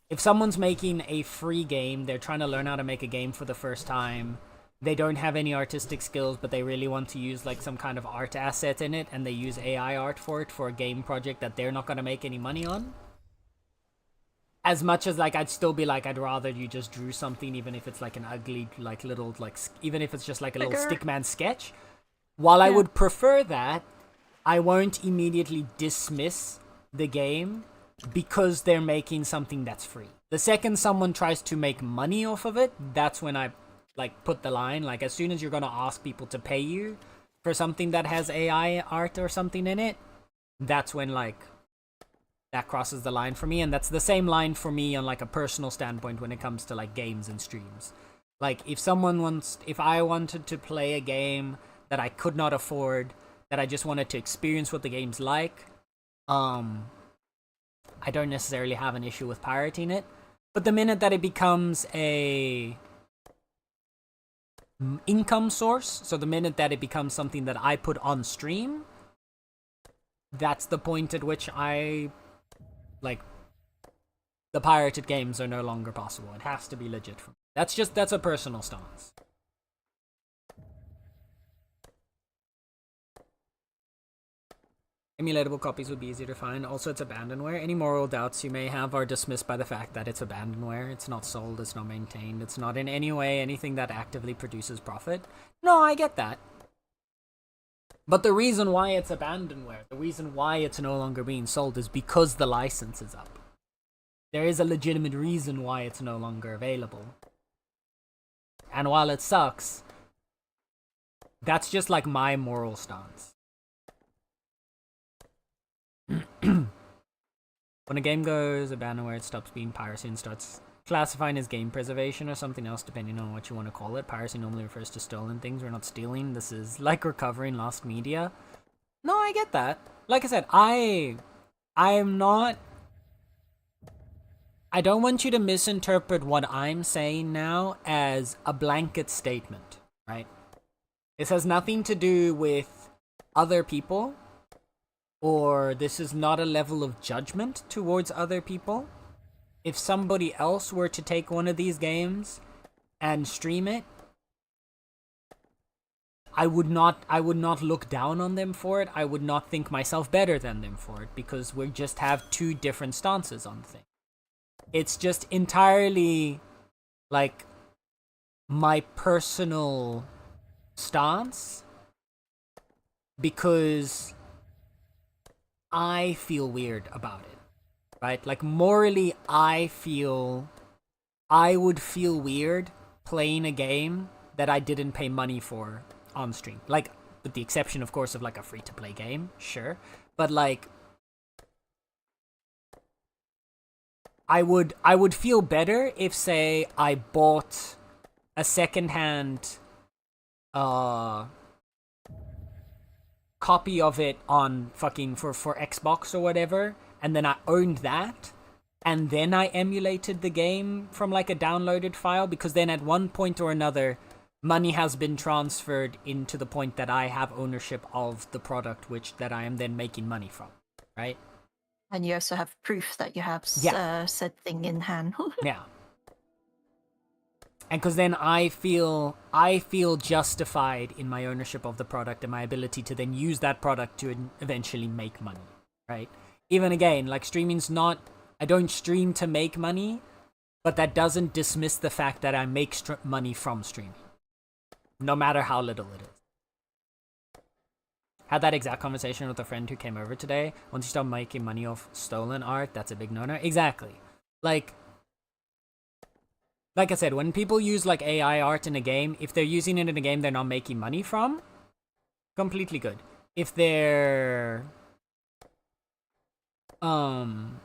If someone's making a free game, they're trying to learn how to make a game for the first time, they don't have any artistic skills, but they really want to use like some kind of art asset in it, and they use AI art for it for a game project that they're not going to make any money on. As much as like I'd still be like, I'd rather you just drew something, even if it's like an ugly like little like even if it's just like a little stickman sketch. While I would prefer that, I won't immediately dismiss the game because they're making something that's free. The second someone tries to make money off of it, that's when I like put the line. Like, as soon as you're gonna ask people to pay you for something that has AI art or something in it, that's when like that crosses the line for me. And that's the same line for me on like a personal standpoint when it comes to like games and streams. Like, if I wanted to play a game that I could not afford, that I just wanted to experience what the game's like, I don't necessarily have an issue with pirating it. But the minute that it becomes a income source, so the minute that it becomes something that I put on stream, that's the point at which I like, the pirated games are no longer possible. It has to be legit for me. That's a personal stance. Emulatable copies would be easier to find. Also, it's abandonware. Any moral doubts you may have are dismissed by the fact that it's abandonware. It's not sold, it's not maintained, it's not in any way anything that actively produces profit. No, I get that. But the reason why it's abandonware, the reason why it's no longer being sold, is because the license is up. There is a legitimate reason why it's no longer available. And while it sucks, that's just like my moral stance. When a game goes abandonware, it stops being piracy and starts classifying as game preservation or something else, depending on what you want to call it. Piracy normally refers to stolen things. We're not stealing. This is like recovering lost media. No, I get that. Like I said, I don't want you to misinterpret what I'm saying now as a blanket statement, right? This has nothing to do with other people, or this is not a level of judgment towards other people. If somebody else were to take one of these games and stream it, I would not look down on them for it. I would not think myself better than them for it, because we just have two different stances on the thing. It's just entirely like my personal stance, because I feel weird about it, right? Like, morally, I would feel weird playing a game that I didn't pay money for on stream. Like, with the exception, of course, of like a free-to-play game, sure. But like, I would feel better if, say, I bought a secondhand copy of it on fucking for Xbox or whatever, and then I owned that, and then I emulated the game from like a downloaded file, because then at one point or another, money has been transferred into the point that I have ownership of the product that I am then making money from, right? And you also have proof that you have said thing in hand. Yeah. And because then I feel justified in my ownership of the product and my ability to then use that product to eventually make money, right? Even again, like, streaming's not, I don't stream to make money, but that doesn't dismiss the fact that I make money from streaming, no matter how little it is. Had that exact conversation with a friend who came over today. Once you start making money off stolen art, that's a big no-no. Exactly. Like I said, when people use like AI art in a game, if they're using it in a game they're not making money from, completely good. If they're at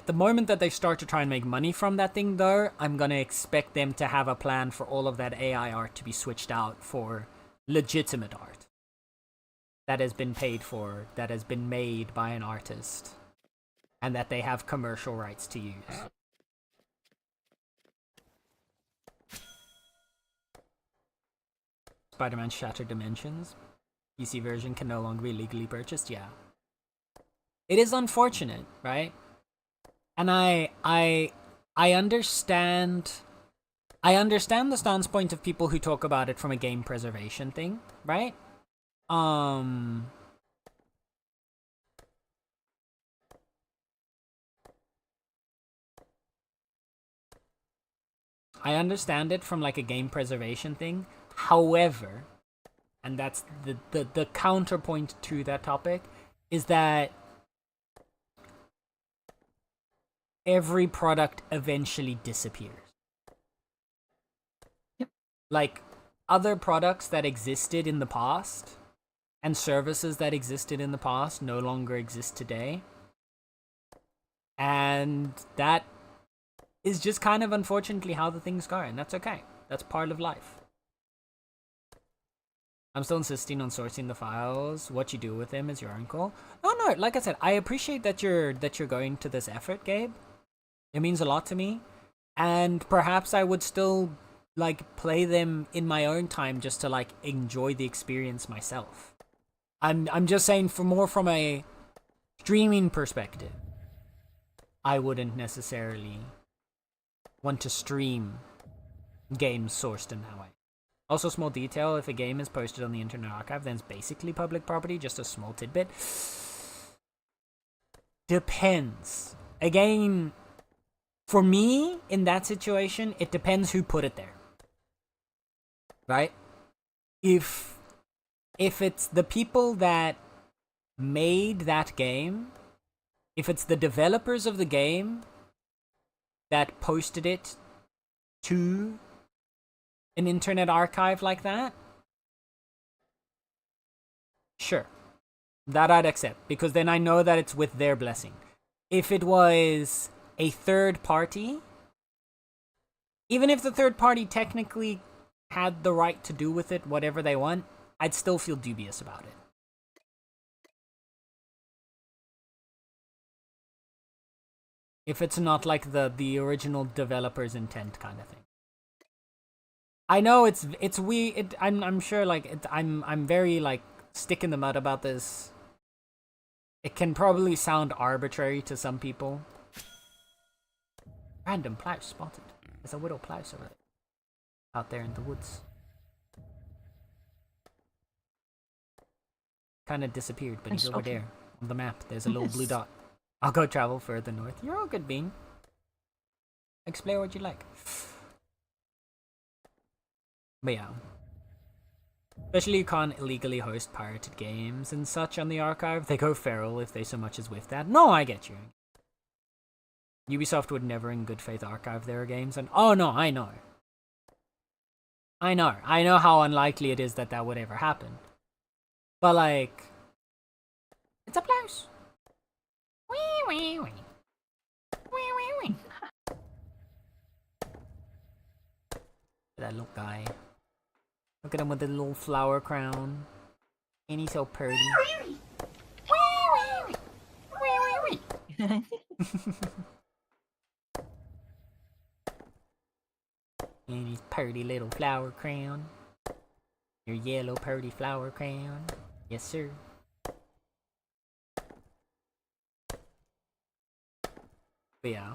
the moment that they start to try and make money from that thing, though, I'm gonna expect them to have a plan for all of that AI art to be switched out for legitimate art that has been paid for, that has been made by an artist, and that they have commercial rights to use. Spider-Man Shattered Dimensions. PC version can no longer be legally purchased, yeah. It is unfortunate, right? And I understand the standpoint of people who talk about it from a game preservation thing, right? I understand it from like a game preservation thing. However, and that's the counterpoint to that topic, is that every product eventually disappears. Yep. Like, other products that existed in the past and services that existed in the past no longer exist today. And that is just kind of unfortunately how the things go, and that's okay. That's part of life. I'm still insisting on sourcing the files. What you do with them is your own call. No, like I said, I appreciate that you're going to this effort, Gabe. It means a lot to me. And perhaps I would still like play them in my own time just to like enjoy the experience myself. I'm just saying, from a streaming perspective, I wouldn't necessarily want to stream games sourced in that way. Also, small detail, if a game is posted on the Internet Archive, then it's basically public property. Just a small tidbit. Depends. Again, for me, in that situation, it depends who put it there. Right? If it's the people that made that game, if it's the developers of the game that posted it to an internet archive like that, sure, that I'd accept, because then I know that it's with their blessing. If it was a third party, even if the third party technically had the right to do with it whatever they want, I'd still feel dubious about it. If it's not like the original developer's intent kind of thing. I know it's weird. I'm sure like I'm very like stick in the mud about this. It can probably sound arbitrary to some people. Random plouse spotted. There's a widow plouse over there, out there in the woods. Kind of disappeared, but he's over there on the map. There's a little blue dot. I'll go travel further north. You're all good, Bean. Explain what you like. But yeah. Especially you can't illegally host pirated games and such on the archive. They go feral if they so much as whiff that. No, I get you. Ubisoft would never in good faith archive their games, and oh no, I know how unlikely it is that would ever happen. But like, it's a blouse. Wee wee wee. Wee wee wee. That little guy. Look at him with the little flower crown. And he's so pretty. Wee wee wee. Wee wee wee. And his pretty little flower crown. Your yellow pretty flower crown. Yes, sir. But yeah.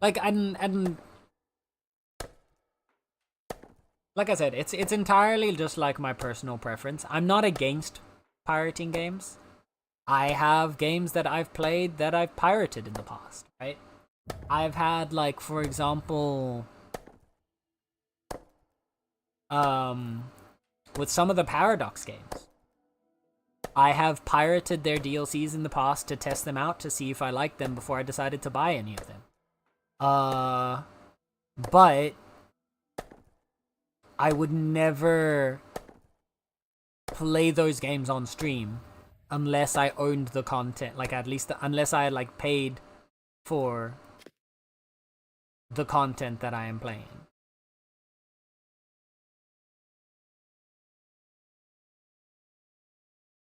Like, and like I said, it's entirely just like my personal preference. I'm not against pirating games. I have games that I've played that I've pirated in the past, right? I've had, like, for example, with some of the Paradox games, I have pirated their DLCs in the past to test them out to see if I liked them before I decided to buy any of them. But I would never play those games on stream unless I owned the content. Like, at least unless I like paid for the content that I am playing.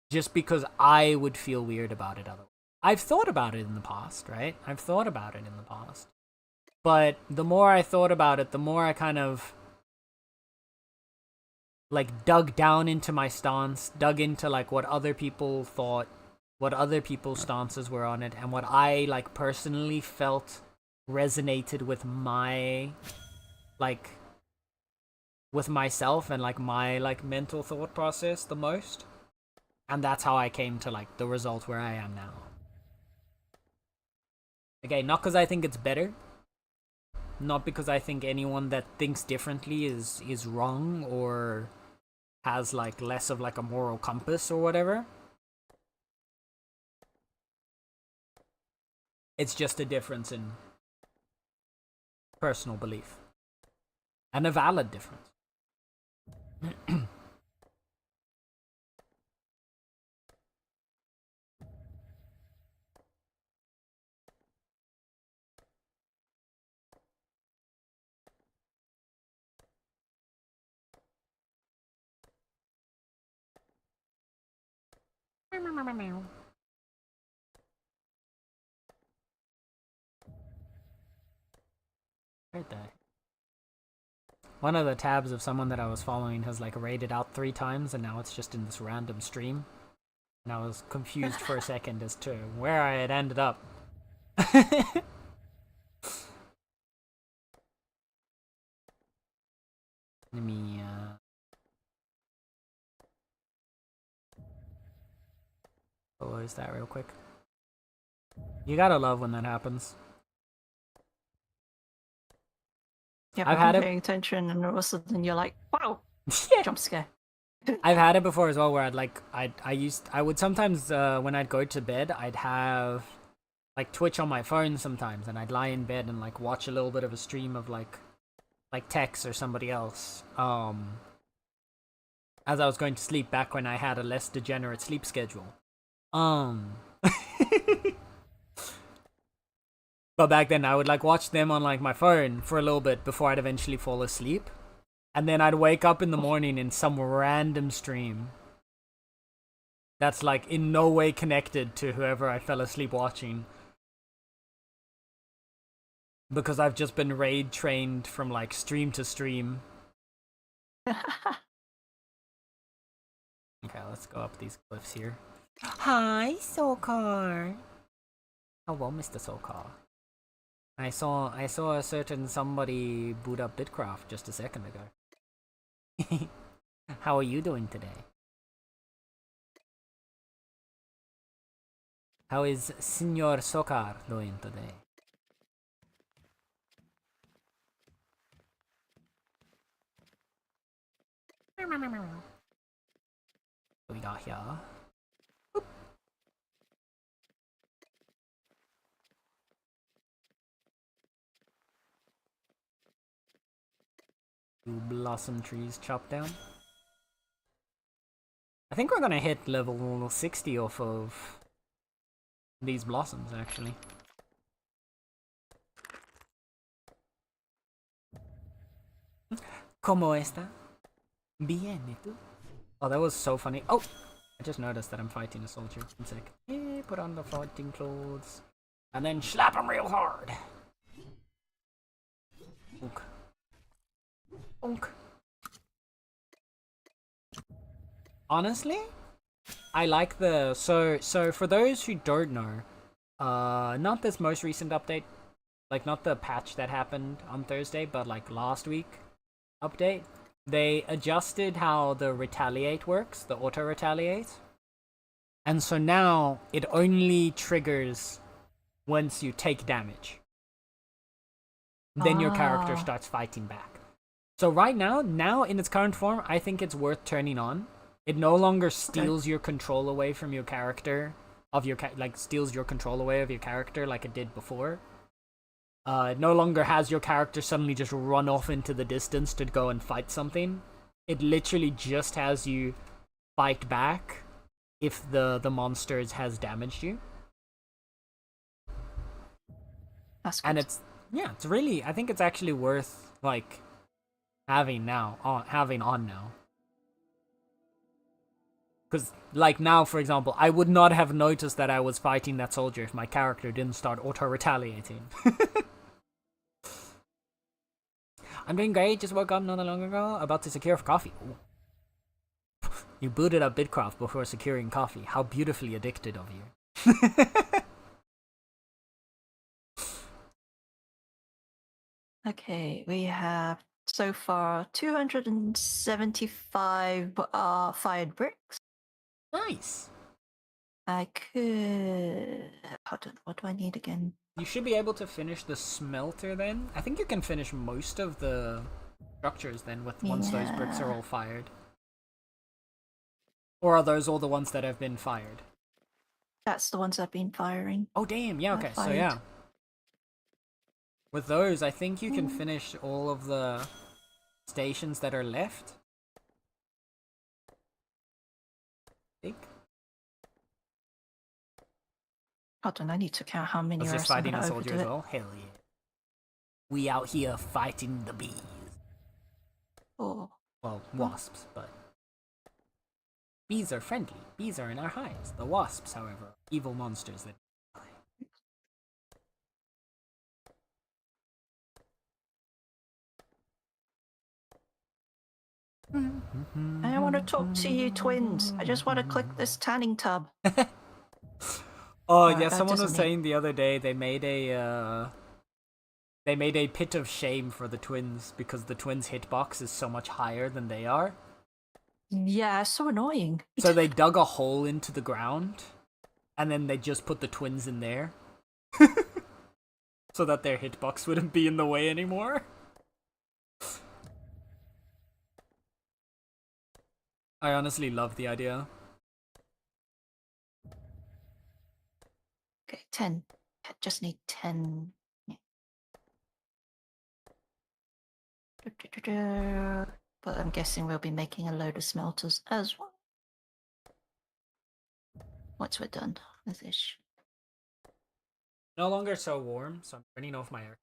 Just because I would feel weird about it otherwise. I've thought about it in the past, right? I've thought about it in the past. But the more I thought about it, the more I kind of like dug down into my stance, dug into like what other people thought, what other people's stances were on it, and what I like personally felt resonated with my like with myself and like my like mental thought process the most. And that's how I came to like the result where I am now. Okay, not because I think it's better, not because I think anyone that thinks differently is wrong or has like less of like a moral compass or whatever. It's just a difference in personal belief. And a valid difference. Right there. One of the tabs of someone that I was following has like raided out 3 times and now it's just in this random stream. And I was confused for a second as to where I had ended up. Let me close that real quick. You gotta love when that happens. Yeah, I've had it paying attention, and all of a sudden you're like, "Wow!" Yeah. Jump scare. I've had it before as well, where I would sometimes when I'd go to bed, I'd have like Twitch on my phone sometimes, and I'd lie in bed and like watch a little bit of a stream of like Tex or somebody else. As I was going to sleep back when I had a less degenerate sleep schedule. But back then I would like watch them on like my phone for a little bit before I'd eventually fall asleep. And then I'd wake up in the morning in some random stream that's like in no way connected to whoever I fell asleep watching. Because I've just been raid trained from like stream to stream. Okay, let's go up these cliffs here. Hi, Sokar. Hello, Mr. Sokar. I saw a certain somebody boot up Bitcraft just a second ago. How are you doing today? How is Senor Sokar doing today? What we got here? Boop. Two blossom trees chopped down. I think we're gonna hit level 60 off of these blossoms, actually. ¿Cómo está? Bien, ¿y tú? Oh, that was so funny. Oh! I just noticed that I'm fighting a soldier. One sec. Yeah, put on the fighting clothes. And then slap him real hard. Bonk. Bonk. Honestly, I like the... So for those who don't know, not this most recent update, like not the patch that happened on Thursday, but like last week update, they adjusted how the retaliate works, the auto retaliate. And so now it only triggers once you take damage. Then your character starts fighting back. So right now in its current form, I think it's worth turning on. It no longer steals your control away from your character, steals your control away of your character like it did before. It no longer has your character suddenly just run off into the distance to go and fight something. it literally just has you fight back if the monsters has damaged you. That's good. And it's really, I think it's actually worth like having on now. Because like now, for example, I would not have noticed that I was fighting that soldier if my character didn't start auto-retaliating. I'm doing great, just woke up not that long ago, about to secure for coffee. Ooh. You booted up Bitcraft before securing coffee. How beautifully addicted of you. Okay, we have so far 275 fired bricks. Nice. I could. Hold on, what do I need again? You should be able to finish the smelter then. I think you can finish most of the structures then once those bricks are all fired. Or are those all the ones that have been fired? That's the ones I've been firing. Oh damn, yeah, okay, so yeah. With those, I think you can finish all of the stations that are left. I think. Hold on, I need to count how many Was are just fighting a soldier overdo as it. well? Hell yeah. We out here fighting the bees. Oh. Well, wasps, but... Bees are friendly. Bees are in our hives. The wasps, however, are evil monsters that... I want to talk to you twins. I just want to click this tanning tub. Oh, Alright, yeah, that someone was doesn't saying the other day they made a pit of shame for the twins because the twins' hitbox is so much higher than they are. Yeah, so annoying. So they dug a hole into the ground and then they just put the twins in there. So that their hitbox wouldn't be in the way anymore. I honestly love the idea. Okay, 10. I just need 10. Yeah. But I'm guessing we'll be making a load of smelters as well. Once we're done with this. No longer so warm, so I'm turning off my air.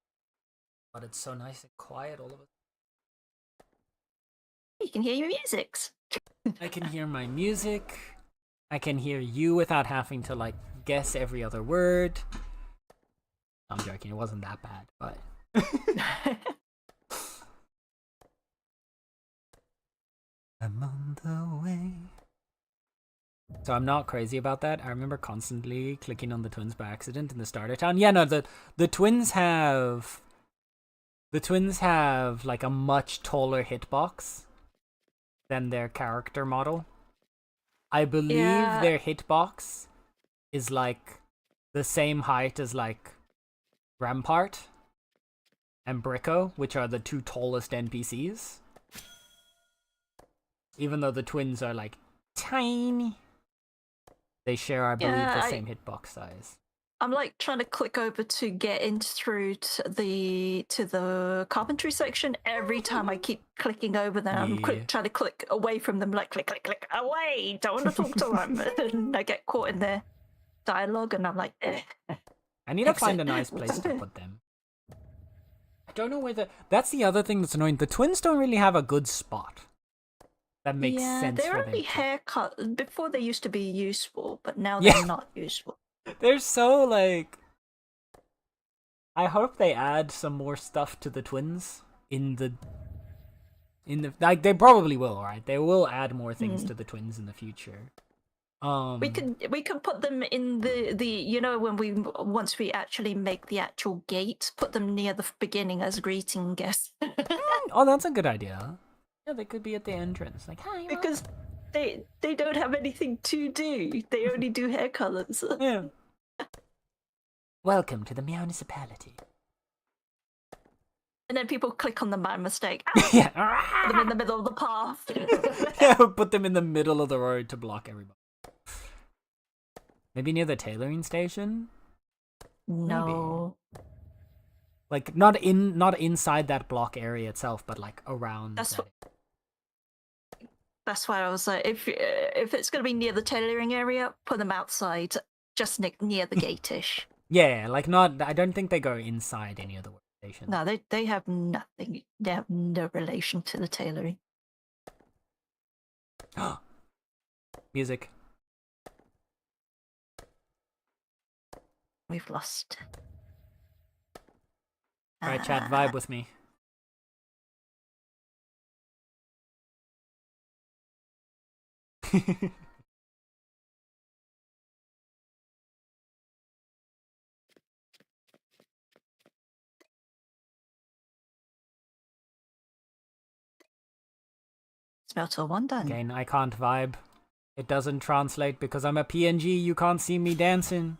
But it's so nice and quiet all of it. You can hear your musics. I can hear my music. I can hear you without having to like guess every other word. I'm joking, it wasn't that bad, but I'm on the way. So I'm not crazy about that. I remember constantly clicking on the twins by accident in the starter town. Yeah, no, the twins have like a much taller hitbox than their character model. I believe their hitbox is like the same height as like Rampart and Bricko, which are the two tallest NPCs. Even though the twins are like tiny, they share, I believe, the same hitbox size. I'm like trying to click over to get in through to the carpentry section. Every time I keep clicking over them, I'm trying to click away from them, like click away. Don't want to talk to them, and I get caught in their dialogue, and I'm like, I need to find a nice place to put them. I don't know whether that's the other thing that's annoying. The twins don't really have a good spot. That makes sense. They're for only them haircut. Before they used to be useful, but now they're not useful. They're so like. I hope they add some more stuff to the twins in the like they probably will, right? They will add more things to the twins in the future. We can put them in the when once we actually make the actual gate, put them near the beginning as greeting guests. Oh, that's a good idea. Yeah, they could be at the entrance, like hi. Because they don't have anything to do. They only do hair colors. Yeah. Welcome to the Meownicipality. And then people click on them by mistake. Yeah. Put them in the middle of the path. Yeah, put them in the middle of the road to block everybody. Maybe near the tailoring station? No. Maybe. Like not inside that block area itself, but like around. That's why I was like, if it's gonna be near the tailoring area, put them outside, just near the gate-ish. Yeah, like not. I don't think they go inside any of the workstations. No, they have nothing. They have no relation to the tailoring. Music. We've lost. Alright, chat, vibe with me. Smelter 1 done. Again, I can't vibe. It doesn't translate because I'm a PNG. You can't see me dancing.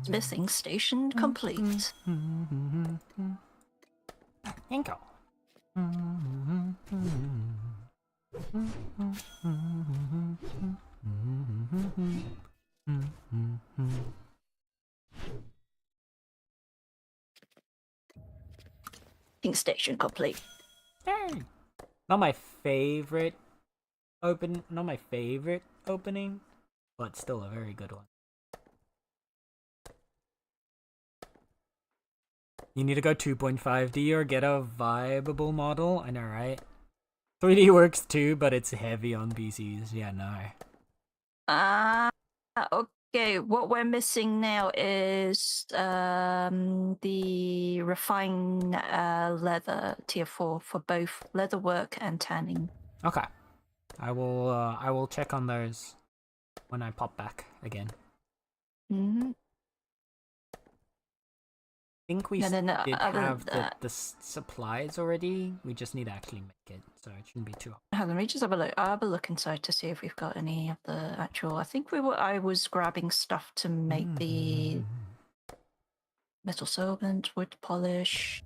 Missing station complete. Inko. Ink station complete. Dang. Not my favorite opening, but still a very good one. You need to go 2.5D or get a vibeable model. I know, right? 3D works too, but it's heavy on PCs. Yeah, no. Okay. What we're missing now is the refined leather tier 4 for both leather work and tanning. Okay. I will check on those when I pop back again. Mm-hmm. I think we And then, did other than have that- the supplies already. We just need to actually make it, so it shouldn't be too hard. Hold on, let me just have a look. I'll have a look inside to see if we've got any of the actual. I think I was grabbing stuff to make the metal solvent, wood polish.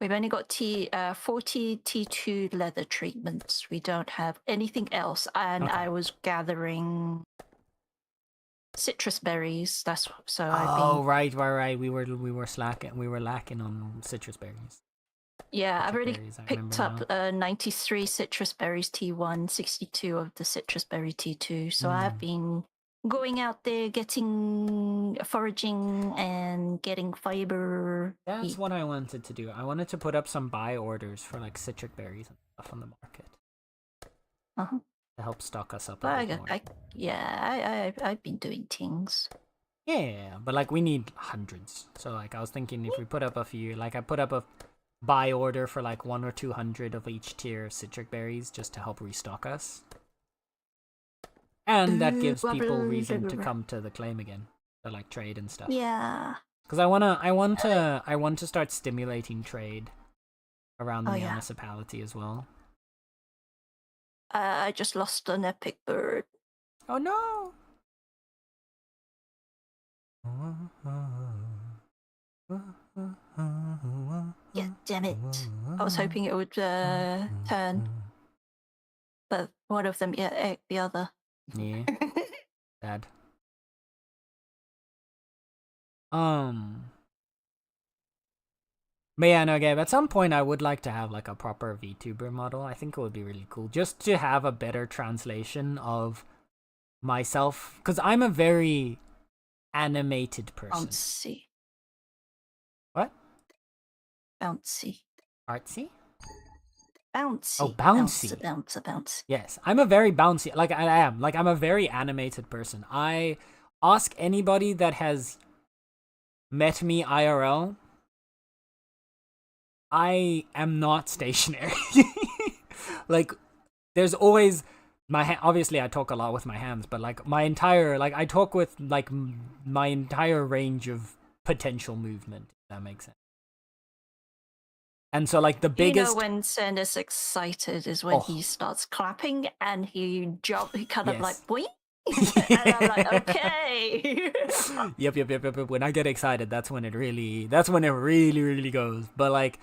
We've only got 40 T2 leather treatments. We don't have anything else. And Okay. I was gathering citrus berries. That's so I've Oh, been. right. We were slacking. We were lacking on citrus berries. Yeah, I've citrus already berries, I picked remember up 93 citrus berries T1, 62 of the citrus berry T2. So I've been going out there getting foraging and getting fiber. That's what I wanted to do. I wanted to put up some buy orders for like citric berries and stuff on the market Uh-huh. to help stock us up But a bit more. I've been doing things. Yeah, but like we need hundreds. So like I was thinking if we put up a few, like I put up a buy order for like 100 or 200 of each tier of citric berries just to help restock us. And that gives people reason to come to the claim again, to like trade and stuff. Yeah. Because I want to start stimulating trade around the Oh, yeah. municipality as well. I just lost an epic bird. Oh no! Yeah, damn it. I was hoping it would turn. But one of them ate the other. Yeah, sad. But yeah, no, Gabe, at some point I would like to have like a proper VTuber model. I think it would be really cool just to have a better translation of myself. Because I'm a very animated person. Bouncy. What? Bouncy. Artsy? Bouncy. Oh, bouncy. Bouncy. Yes, I'm a very bouncy, like I am, like I'm a very animated person. I ask anybody that has met me IRL, I am not stationary. Like, there's always obviously I talk a lot with my hands, but like I talk with like my entire range of potential movement, if that makes sense. And so like the biggest, You know when Sen is excited is when he starts clapping and he kind of like boing. And I'm like, okay. Yep. When I get excited, that's when it really really goes. But like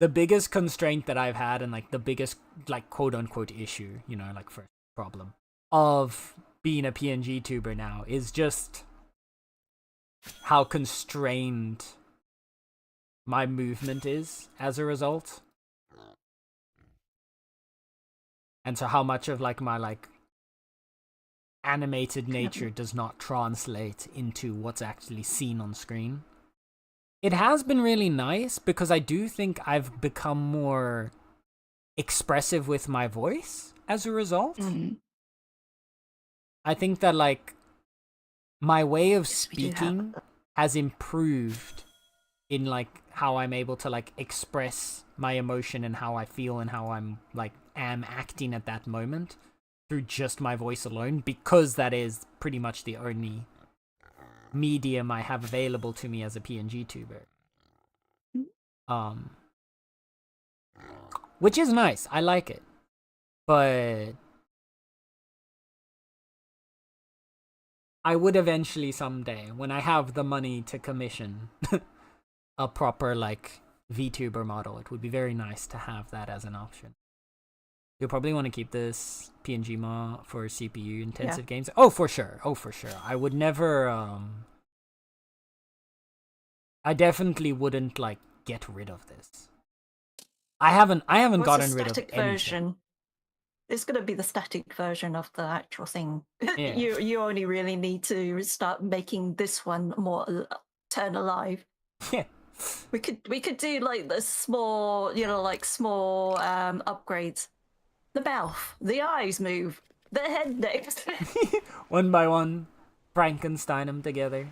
the biggest constraint that I've had and like the biggest like quote unquote issue, you know, like first problem of being a PNG tuber now is just how constrained my movement is as a result. And so how much of like my like animated nature does not translate into what's actually seen on screen. It has been really nice because I do think I've become more expressive with my voice as a result. I think that like my way of speaking has improved in like how I'm able to like express my emotion and how I feel and how I'm like am acting at that moment through just my voice alone, because that is pretty much the only medium I have available to me as a PNG tuber. Which is nice. I like it. But I would eventually someday, when I have the money to commission a proper like VTuber model, it would be very nice to have that as an option. You'll probably want to keep this PNG mod for CPU intensive games. Oh, for sure. I would never I definitely wouldn't like get rid of this. I haven't gotten rid of anything. Version? It's gonna be the static version of the actual thing. Yeah. You only really need to start making this one more turn alive. Yeah. We could do like the small, you know, like small upgrades. The mouth, the eyes move, the head next. One by one, Frankenstein them together.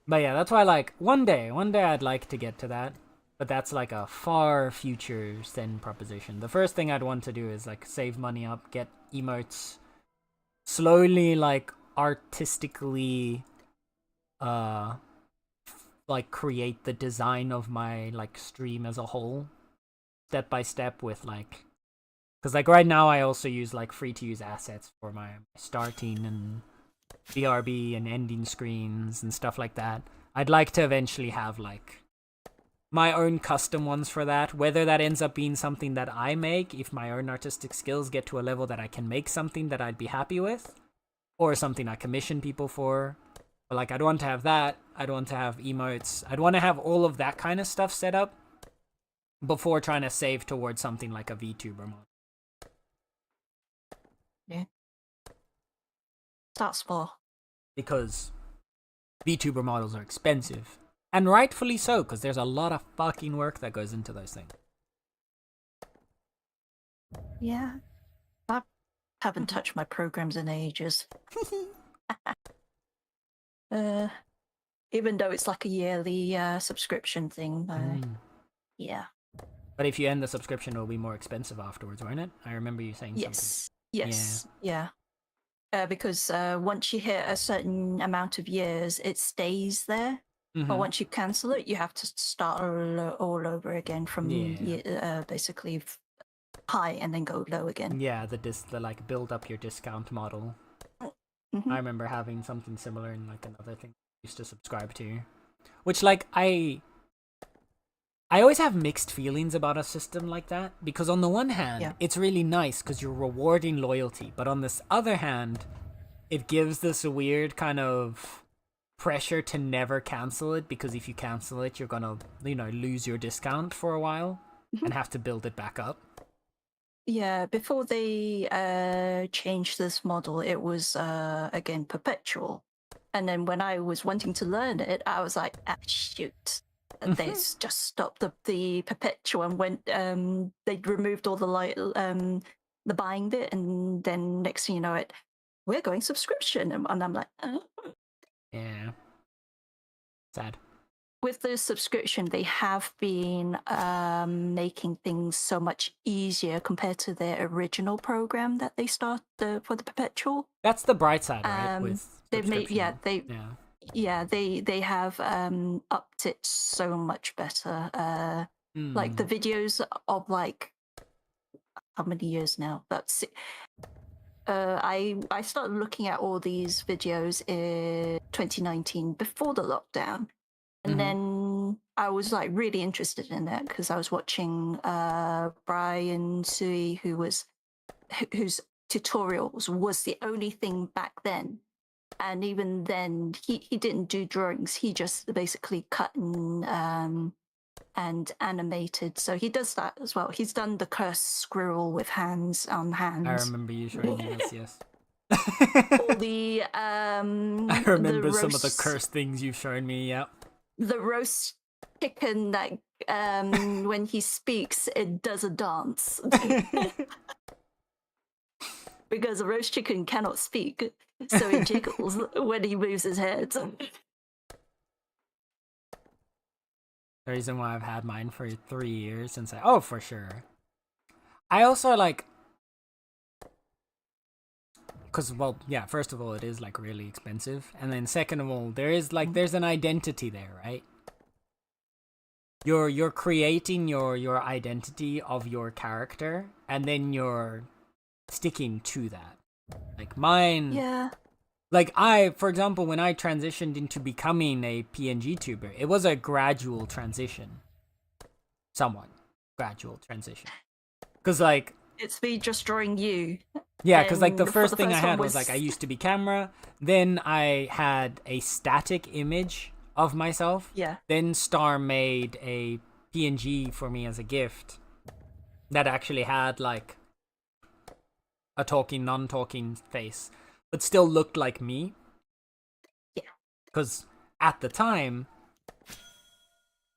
But yeah, that's why like one day I'd like to get to that. But that's like a far future Zen proposition. The first thing I'd want to do is like save money up, get emotes, slowly like artistically like create the design of my like stream as a whole, step by step, with like, because like right now I also use like free to use assets for my starting and BRB and ending screens and stuff like that. I'd like to eventually have like my own custom ones for that, whether that ends up being something that I make if my own artistic skills get to a level that I can make something that I'd be happy with, or something I commission people for. But like, I'd want to have that. I'd want to have emotes. I'd want to have all of that kind of stuff set up before trying to save towards something like a VTuber mod. Yeah. Start small. Because VTuber models are expensive. And rightfully so, because there's a lot of fucking work that goes into those things. Yeah. I haven't touched my programs in ages. Even though it's like a yearly subscription thing. Yeah. But if you end the subscription, it'll be more expensive afterwards, won't it? I remember you saying Yes. something. Yes. Yeah. Because once you hit a certain amount of years, it stays there. But once you cancel it, you have to start all over again from basically high and then go low again. Yeah, the like build up your discount model. I remember having something similar in like another thing I used to subscribe to, which like I always have mixed feelings about a system like that, because on the one hand, it's really nice because you're rewarding loyalty, but on this other hand, it gives this weird kind of pressure to never cancel it, because if you cancel it, you're gonna, you know, lose your discount for a while and have to build it back up. Yeah, before they changed this model, it was again perpetual. And then when I was wanting to learn it, I was like, shoot. They just stopped the perpetual and went they removed all the buying bit, and then next thing you know it, we're going subscription, and I'm like, Yeah. Sad. With the subscription, they have been making things so much easier compared to their original program that they started for the perpetual. That's the bright side, right? With they've made they have upped it so much better. Like the videos of like how many years now? That's I started looking at all these videos in 2019 before the lockdown. And then I was like really interested in it because I was watching Brian Sui, whose tutorials was the only thing back then. And even then, he didn't do drawings. He just basically cut and animated. So he does that as well. He's done the cursed squirrel with hands on hands. I remember you showing me this, yes. All the I remember some of the cursed things you've shown me, yeah. The roast chicken that when he speaks, it does a dance. Because a roast chicken cannot speak, so it jiggles when he moves his head. The reason why I've had mine for 3 years since oh, for sure. I also like, because, well, yeah, first of all, it is like really expensive, and then second of all, there's an identity there, right? You're creating your identity of your character, and then you're sticking to that. Like mine, Yeah. Like for example, when I transitioned into becoming a PNG tuber, it was a gradual transition. Somewhat gradual transition. Because like, It's me just drawing you. yeah, because like the And first for thing I first had one was like I used to be camera, then I had a static image of myself. Yeah. Then Star made a PNG for me as a gift that actually had like a talking, non-talking face, but still looked like me. Yeah. Because at the time,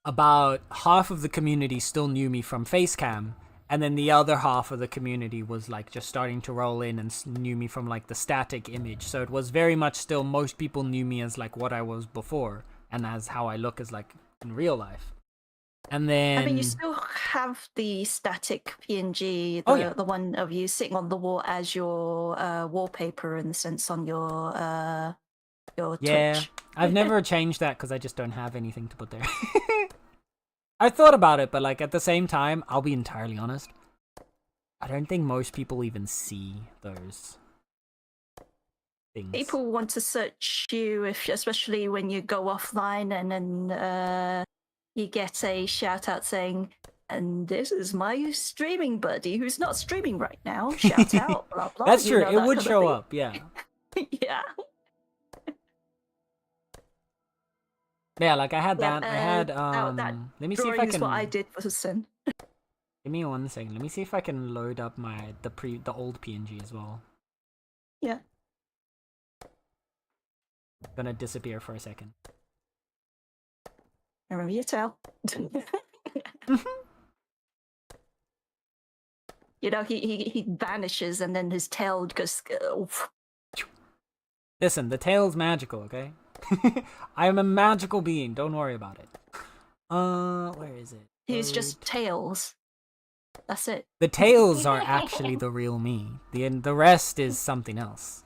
about half of the community still knew me from Facecam, and then the other half of the community was like just starting to roll in and knew me from like the static image. So it was very much still, most people knew me as like what I was before and as how I look as like in real life. And then I mean, you still have the static PNG, the one of you sitting on the wall as your wallpaper, in the sense, on your Twitch. I've never changed that because I just don't have anything to put there. I thought about it, but like at the same time, I'll be entirely honest, I don't think most people even see those things. People want to search you, especially when you go offline, and then you get a shout out saying, "And this is my streaming buddy who's not streaming right now." Shout out, blah blah. That's true. That It would kind of show thing. up, yeah. Yeah. Yeah, like I had that. I had that let me see if I drawing is can. what I did for Sin. Give me 1 second. Let me see if I can load up the old PNG as well. Yeah. Gonna disappear for a second. Remember your tail. You know, he vanishes and then his tail goes. Listen, the tail's magical, okay? I am a magical being. Don't worry about it. Where is it? He's just tails. That's it. The tails are actually the real me. The rest is something else.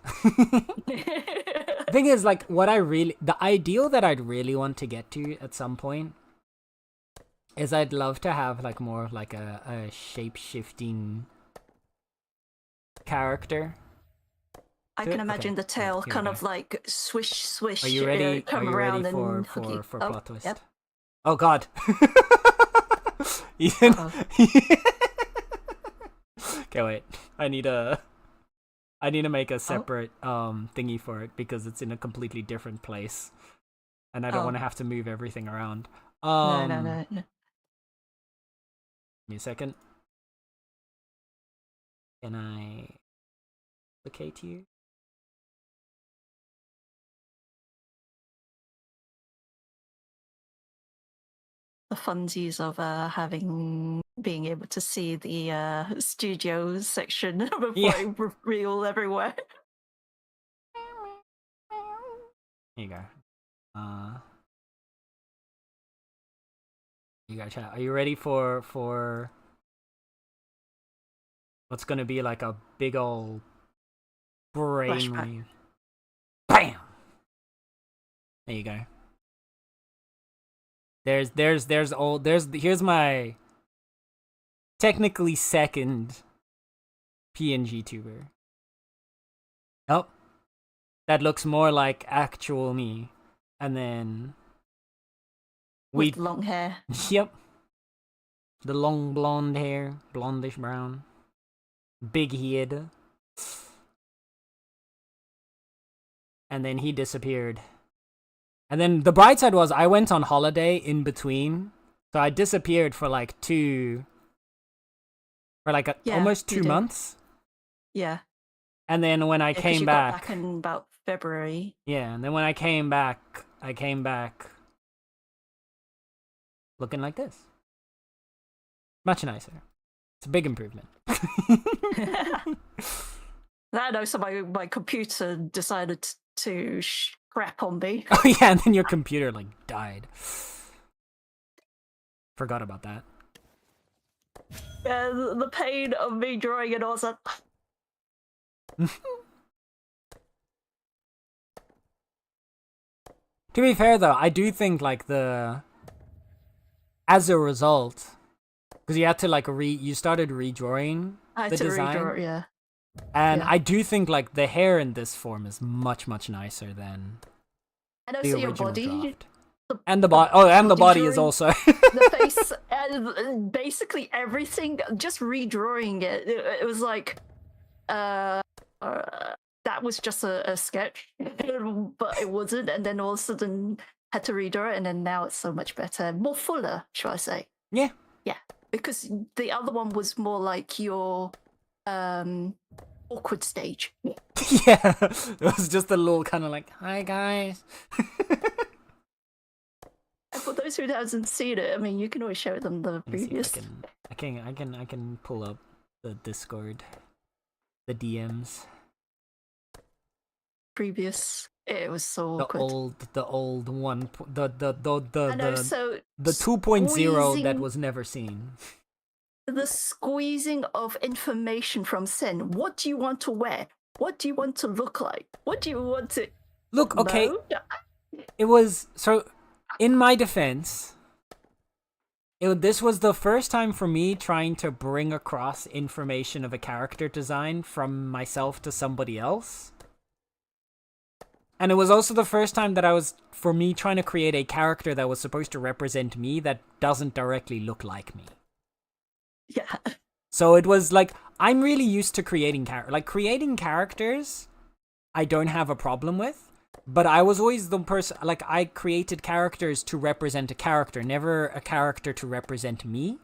The thing is, like, the ideal that I'd really want to get to at some point is I'd love to have like more of like a shape-shifting character. I can imagine the tail kind of like swish, swish. Are you ready? Come Are you around ready and for plot twist? Yep. Oh God. Ethan. Okay, wait. I need to make a separate thingy for it because it's in a completely different place, and I don't want to have to move everything around. No. Give me a second. Can I locate you? The funsies of being able to see the studios section before it reveal everywhere. Here you go. You got chat. Are you ready for what's gonna be like a big ol' brainwave? Bam! There you go. Here's my technically second PNG tuber. Oh, that looks more like actual me. And then with long hair. Yep. The long blonde hair, blondish brown, big head. And then he disappeared. And then the bright side was I went on holiday in between. So I disappeared for like almost 2 months. Yeah. And then when I came you back, got back in about February. yeah, and then when I came back looking like this. Much nicer. It's a big improvement. I know, so my computer decided to crap on me. Oh yeah, and then your computer like died. Forgot about that. Yeah, the pain of me drawing it all that. To be fair though, I do think like as a result, because you had to like you started redrawing the design. Redraw, yeah. And Yeah. I do think like the hair in this form is much nicer than And the also your original body. draft. And the body. Oh, and the body is drawing, also. the face, and basically everything. Just redrawing it, it was like, that was just a sketch, but it wasn't. And then all of a sudden had to redraw it, and then now it's so much better, more fuller, shall I say? Yeah. Yeah, because the other one was more like your awkward stage. Yeah. It was just a little kind of like, hi guys. And for those who hasn't seen it, I mean, you can always show them the Let me see if previous. I can pull up the Discord, the DMs. Previous. It was so The awkward. old one, the I know, so 2.0 that squeezing- was never seen. the squeezing of information from Sen. What do you want to wear? What do you want to look like? What do you want to Look, okay, know? it was so. In my defense, this was the first time for me trying to bring across information of a character design from myself to somebody else. And it was also the first time that for me trying to create a character that was supposed to represent me that doesn't directly look like me. Yeah. So it was like, I'm really used to creating characters, I don't have a problem with. But I was always the person, like, I created characters to represent a character, never a character to represent me.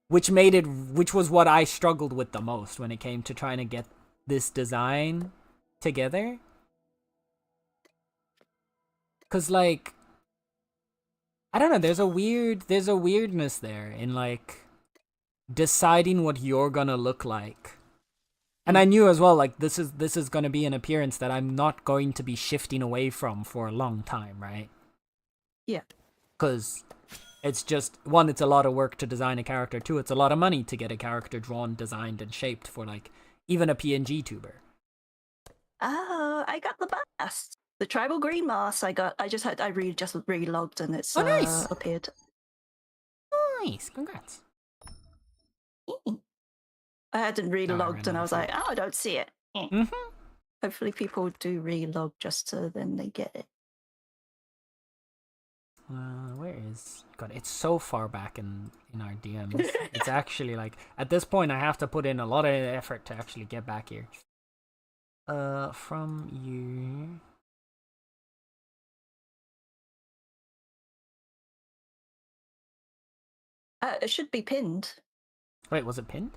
Which was what I struggled with the most when it came to trying to get this design together. Cause like, I don't know, there's a weirdness there in like, deciding what you're gonna look like. And I knew as well, like, this is gonna be an appearance that I'm not going to be shifting away from for a long time, right? Yeah. Because it's just, one, it's a lot of work to design a character. Two, it's a lot of money to get a character drawn, designed, and shaped for, like, even a PNG tuber. Oh, I got the mask. The tribal green mask I just relogged and it's nice. appeared. Nice, congrats. I hadn't relogged and I was like, it. oh, I don't see it. Mm-hmm. Hopefully people do relog just so then they get it. Where is... God, it's so far back in our DMs. It's actually like, at this point I have to put in a lot of effort to actually get back here. From you... It should be pinned. Wait, was it pinned?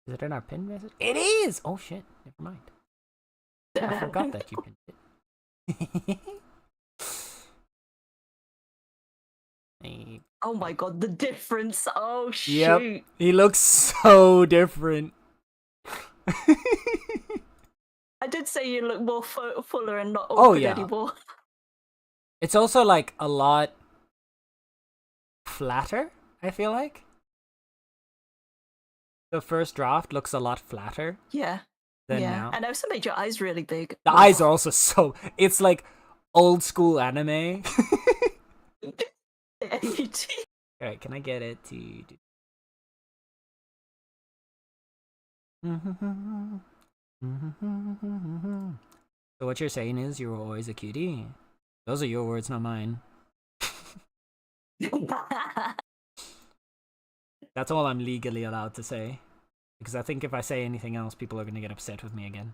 Is it in our pinned message? It is! Oh shit, never mind. I forgot that you pinned it. Oh my god, the difference. Oh shoot. Yep, he looks so different. I did say you look more fuller and not Oh, awkward yeah. anymore. It's also like a lot flatter, I feel like. The first draft looks a lot flatter Yeah. than Yeah. now. And I also made your eyes really big. The eyes are also so... It's like old school anime. Alright, can I get it to... So what you're saying is you were always a cutie? Those are your words, not mine. That's all I'm legally allowed to say. Because I think if I say anything else, people are gonna get upset with me again.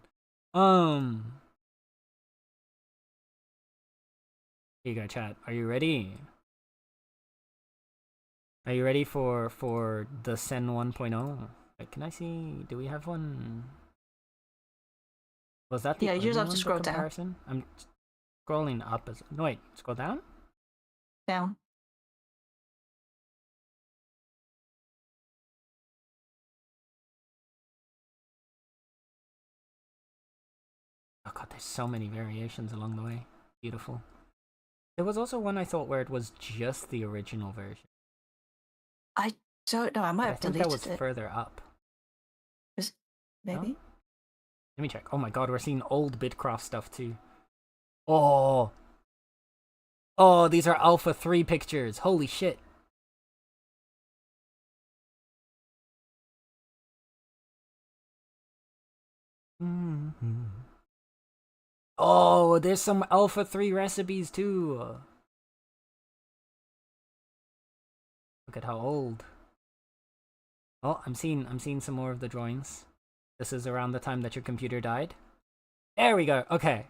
Here you go, chat. Are you ready? Are you ready for the Sen 1.0? Wait, can I see? Do we have one? Was that the Yeah, you just only have to one for scroll down. comparison? I'm scrolling up as no wait, scroll down? Down. Oh god, there's so many variations along the way. Beautiful. There was also one I thought where it was just the original version. I don't know. I might But I have think deleted that was it. further up. Maybe. No? Let me check. Oh my god, we're seeing old Bitcraft stuff too. Oh! Oh, these are Alpha 3 pictures. Holy shit. Oh, there's some Alpha 3 recipes too. Look at how old. Oh, I'm seeing some more of the drawings. This is around the time that your computer died. There we go. Okay.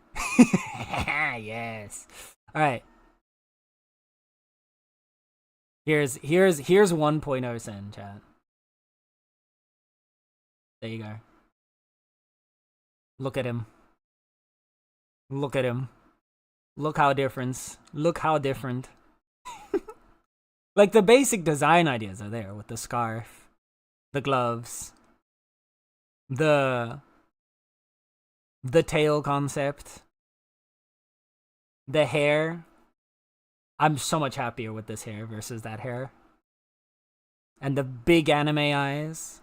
Yes. All right. Here's 1.0 Sen, chat. There you go. Look at him. Look at him. Look how different. Look how different. Like the basic design ideas are there with the scarf, the gloves, the tail concept, the hair. I'm so much happier with this hair versus that hair. And the big anime eyes.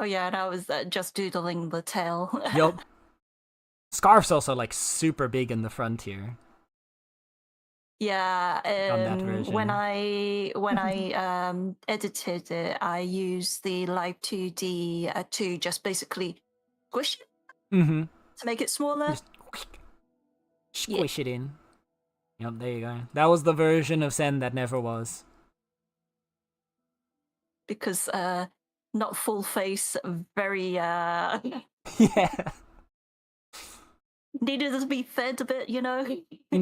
Oh yeah, and I was just doodling the tail. Yup. Scarf's also like super big in the front here. Yeah, On that version. when I edited it, I used the Live 2D to just basically squish it Mm-hmm. to make it smaller. Just squish it in. Yep, there you go. That was the version of Sen that never was. Because not full face, very Yeah. needed to be fed a bit, you know. He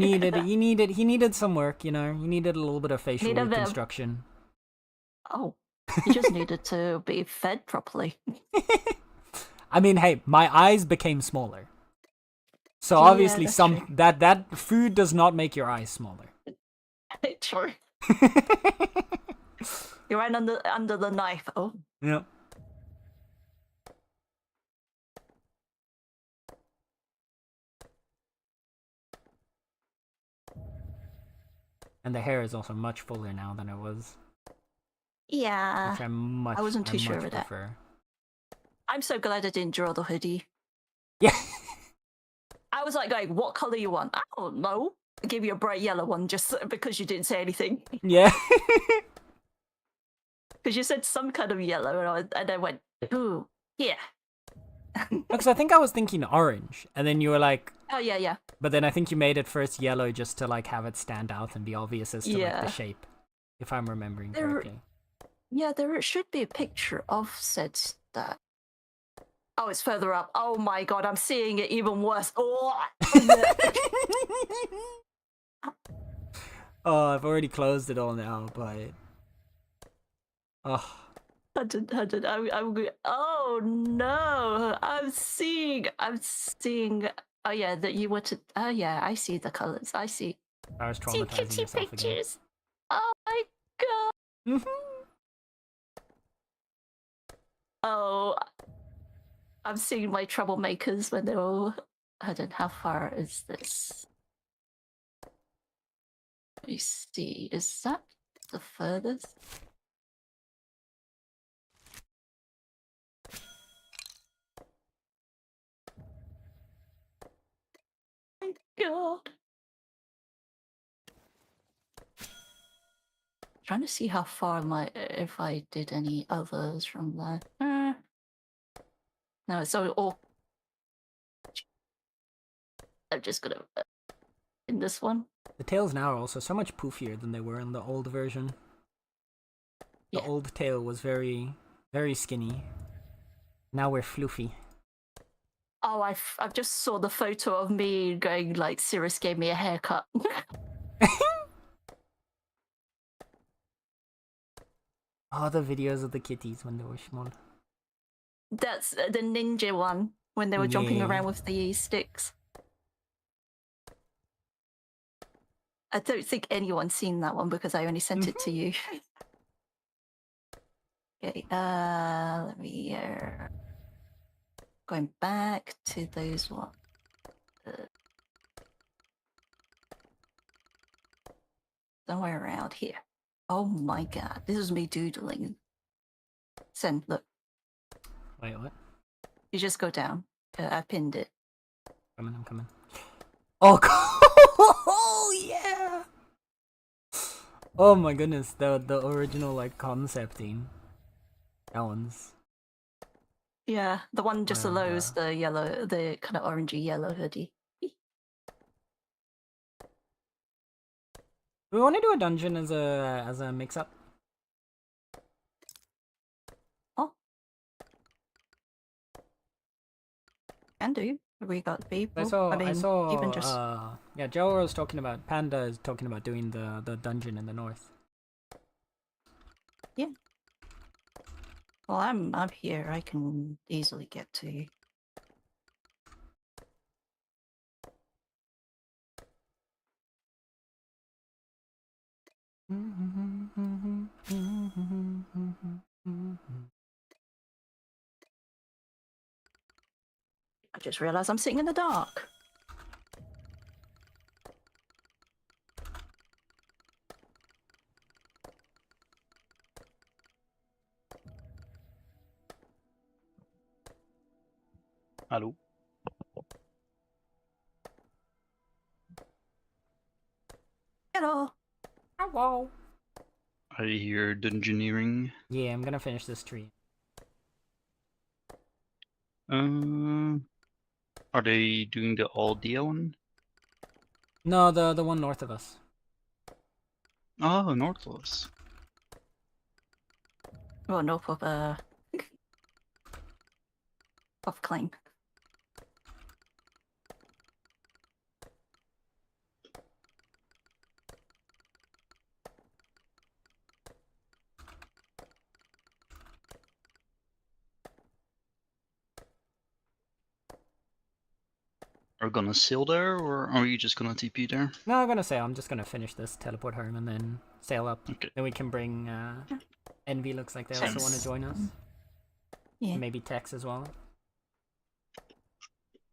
needed some work, you know. He needed a little bit of facial Need a bit of- reconstruction. Oh, he just needed to be fed properly. I mean, hey, my eyes became smaller. So Yeah, obviously that's some true. that food does not make your eyes smaller. True. You're right under the knife. Oh. Yep. And the hair is also much fuller now than it was. Yeah. Which I wasn't too sure much of that. prefer. I'm so glad I didn't draw the hoodie. Yeah. I was like going, what color you want? I don't know. I gave you a bright yellow one just because you didn't say anything. Yeah. Because you said some kind of yellow, and I went, ooh, yeah. Because I think I was thinking orange, and then you were like, Oh yeah, yeah. but then I think you made it first yellow just to like have it stand out and be obvious as to like Yeah. the shape, if I'm remembering There- correctly. Yeah, there should be a picture of said that. Oh, it's further up. Oh my god, I'm seeing it even worse. Oh, Oh, I've already closed it all now, but oh, oh no, I'm seeing. Oh yeah, that you were to. Oh yeah, I see the colors. I see. I was See traumatizing kitty yourself pictures. Oh my god. again. Oh, I'm seeing my troublemakers when they're all. I don't know how far is this. Let me see. Is that the furthest? My god. Trying to see how far if I did any others from that. No, it's all. I'm just gonna in this one. The tails now are also so much poofier than they were in the old version. The Yeah. old tail was very, very skinny. Now we're floofy. Oh, I've just saw the photo of me going like, Cirrus gave me a haircut. Oh, the videos of the kitties when they were small. That's the ninja one when they were jumping Yeah. around with the sticks. I don't think anyone's seen that one because I only sent it to you. Okay, let me going back to those ones. Somewhere around here. Oh my god, this is me doodling. Send, look. Wait, what? You just go down. I pinned it. I'm coming. Oh, oh yeah! Oh my goodness, the original like concept theme. That one's. Yeah, the one just below is Wow. the yellow, the kind of orangey yellow hoodie. We want to do a dungeon as a mix-up. Oh, can do. We got people. I saw. Even just Yeah, Joe was talking about. Panda is talking about doing the dungeon in the north. yeah. Well, I'm here. I can easily get to you. I just realized I'm sitting in the dark. Hello. Hello. Hello. I hear dungeoneering. Yeah, I'm gonna finish this tree. Are they doing the Aldia one? No, the one north of us. Oh, Northwest. Well, no, of claim. Are we gonna sail there, or are you just gonna TP there? No, I'm gonna say I'm just gonna finish this, teleport home, and then sail up. Okay. Then we can bring Envy. Looks like they also want to join us. Yeah. Maybe Tex as well.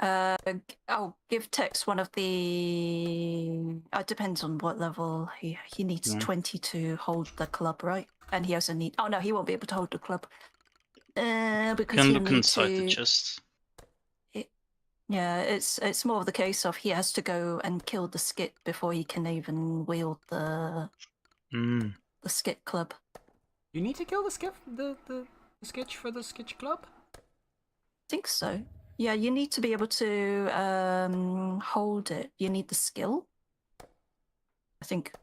I'll give Tex one of the. It depends on what level he needs. 20 to hold the club, right? And he also need. Oh no, he won't be able to hold the club. Because Can he'll look need inside to. the chest. Yeah, it's more of the case of he has to go and kill the skit before he can even wield the skit club. You need to kill the sketch for the sketch club. I think so. Yeah, you need to be able to hold it. You need the skill. I think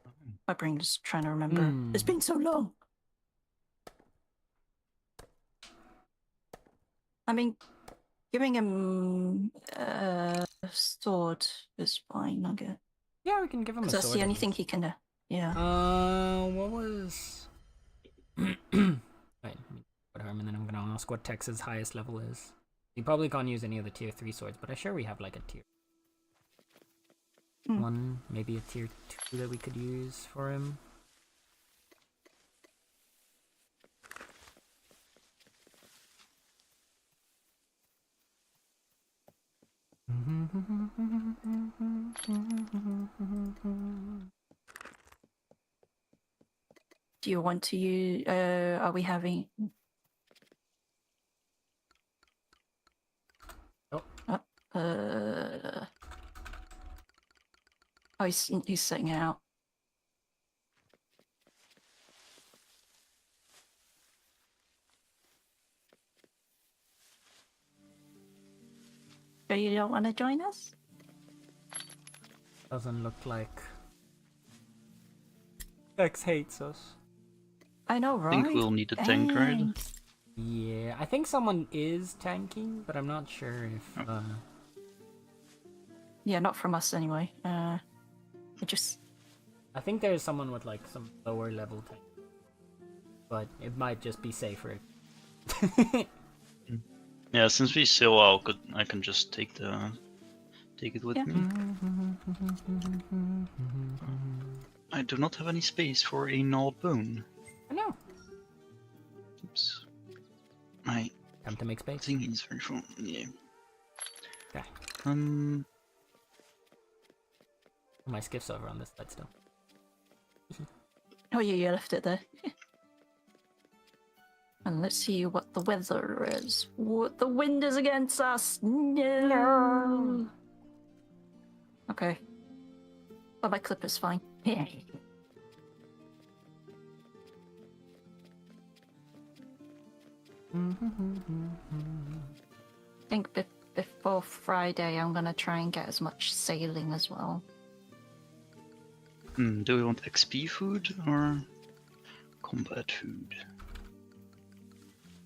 my brain is trying to remember. It's been so long. I mean, giving him a sword is fine, I guess. Yeah, we can give him a sword. That's the only thing he can. Yeah. What was? Wait, let me put him, and then I'm gonna ask what Tex's highest level is. You probably can't use any of the tier 3 swords, but I'm sure we have like a tier 1, maybe a tier 2 that we could use for him. Do you want to use? Are we having? Oh. Oh, he's setting it out. So you don't want to join us? Doesn't look like X hates us. I know, I right? think we'll need a tank, right? Dang. Yeah, I think someone is tanking, but I'm not sure if. Yeah, not from us anyway. It just I think there's someone with like some lower level tank, but it might just be safer. Yeah, since we sail out, I can just take it with Yeah. me. I do not have any space for a gnawed bone. I know. Oops. My Time to make space. thingy is very full. Yeah. Okay. My skiff's over on this side still. oh yeah, you left it there. And let's see what the weather is. What the wind is against us. No. Okay. But my clip is fine. I think before Friday, I'm gonna try and get as much sailing as well. Do we want XP food or combat food?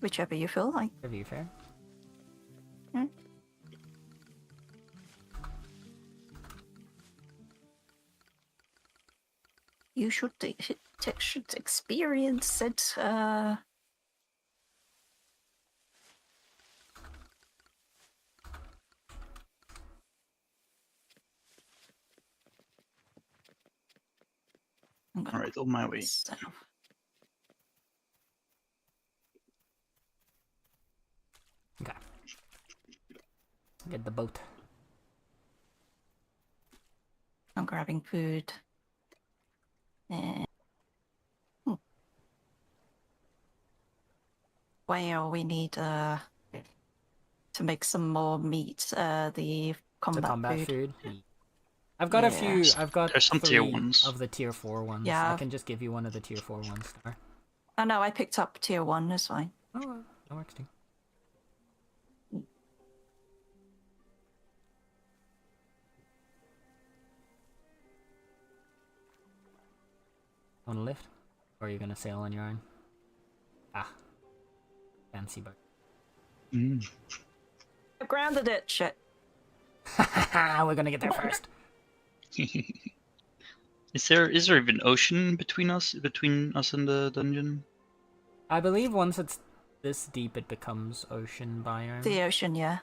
Whichever you feel like. Review fair. You should should experience it. Alright, on my way. Okay. Get the boat. I'm grabbing food. Well, we need to make some more meat. The combat food. I've got a Yeah. few. I've got There's some 3 tier 1s. of the tier 4 ones. Yeah. I can just give you one of the tier 4 ones. Star. Oh no, I picked up tier 1. That's fine. Oh, that works too. Want to lift? Or are you gonna sail on your own? Ah. Fancy boat. I grounded it. Shit. We're gonna get there first. Is there even ocean between us and the dungeon? I believe once it's this deep, it becomes ocean biome. The ocean, yeah.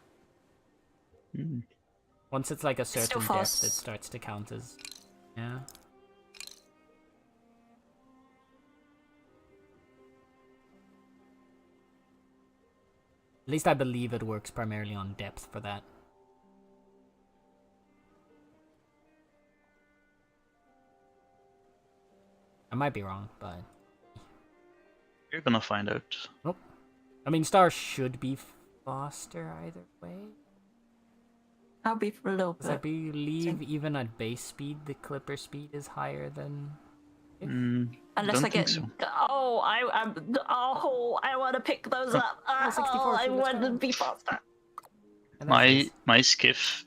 Once it's like a still certain fast. depth, it starts to count as... Yeah. At least I believe it works primarily on depth for that. I might be wrong, but... You're gonna find out. Nope. I mean, Star should be faster either way. I'll be for a little Because I bit. believe even at base speed, the clipper speed is higher than... Unless don't I get. think so. Oh, I want to pick those up. 64, I so let's want to go. be faster. And that's this. My skiff,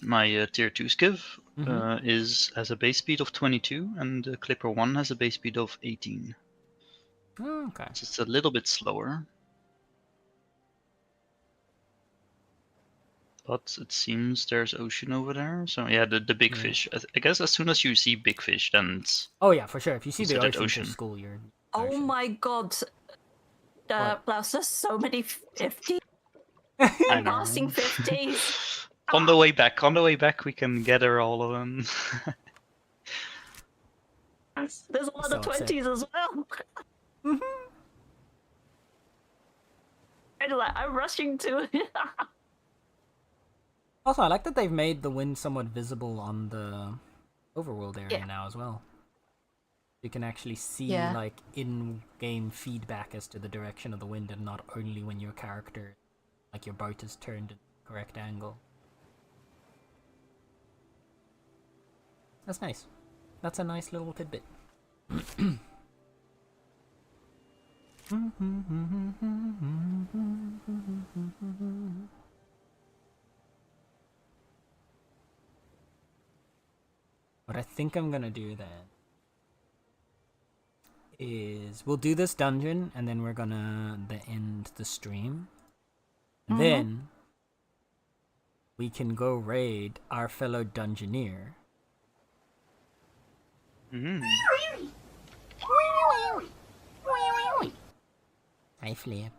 my tier 2 skiff, has a base speed of 22, and the Clipper 1 has a base speed of 18. Oh, okay. So it's a little bit slower. But it seems there's ocean over there. So yeah, the big fish. I guess as soon as you see big fish, then it's... Oh yeah, for sure. If you see the Considered ocean, ocean. for school, you're... Oh ocean. my god. What? Blouse, there's so many 50. I know. Passing 50s. On the way back, we can gather all of them. There's a lot So of upset. 20s as well. I'm rushing to it. Also, I like that they've made the wind somewhat visible on the overworld area Yeah. now as well. You can actually see Yeah. like in-game feedback as to the direction of the wind, and not only when your character, like your boat, is turned at the correct angle. That's nice. That's a nice little tidbit. What I think I'm gonna do then is we'll do this dungeon and then we're gonna end the stream. Mhm. Then we can go raid our fellow dungeoneer. I flip.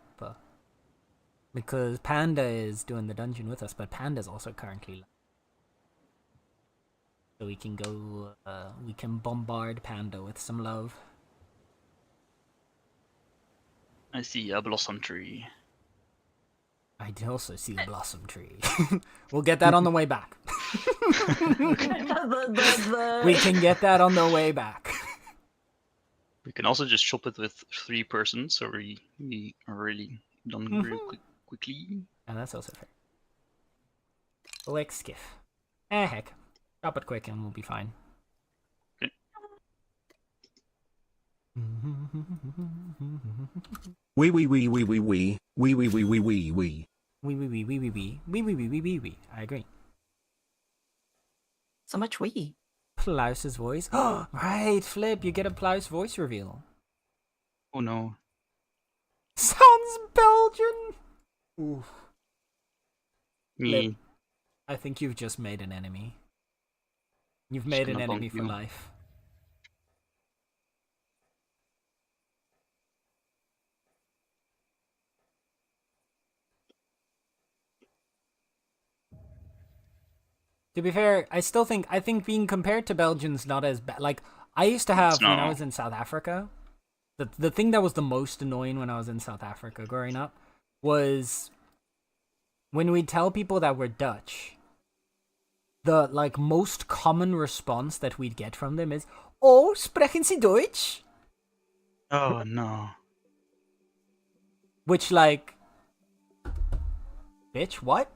Because Panda is doing the dungeon with us, but Panda's also currently live. So we can go, we can bombard Panda with some love. I see a blossom tree. I also see a blossom tree. We'll get that on the way back. We can get that on the way back. We can also just shop it with 3 persons, so we are really done real quickly. And that's also fair. Like skiff. Heck. Drop it quick and we'll be fine. Okay. Wee wee wee wee wee wee wee wee wee wee wee wee. Wee. I agree. So much wee. Plouse's voice. Oh, right, Flip, you get a Plouse voice reveal. Oh no. Sounds Belgian! Oof. Me. Flip, I think you've just made an enemy. You've made an gonna enemy bonk for you. life. To be fair, I think being compared to Belgians not as bad. Like, I used to have, when I No. was in South Africa, the thing that was the most annoying when I was in South Africa growing up was when we tell people that we're Dutch, the, like, most common response that we'd get from them is, "Oh, sprechen Sie Deutsch?" Oh no. Which, like, bitch, what?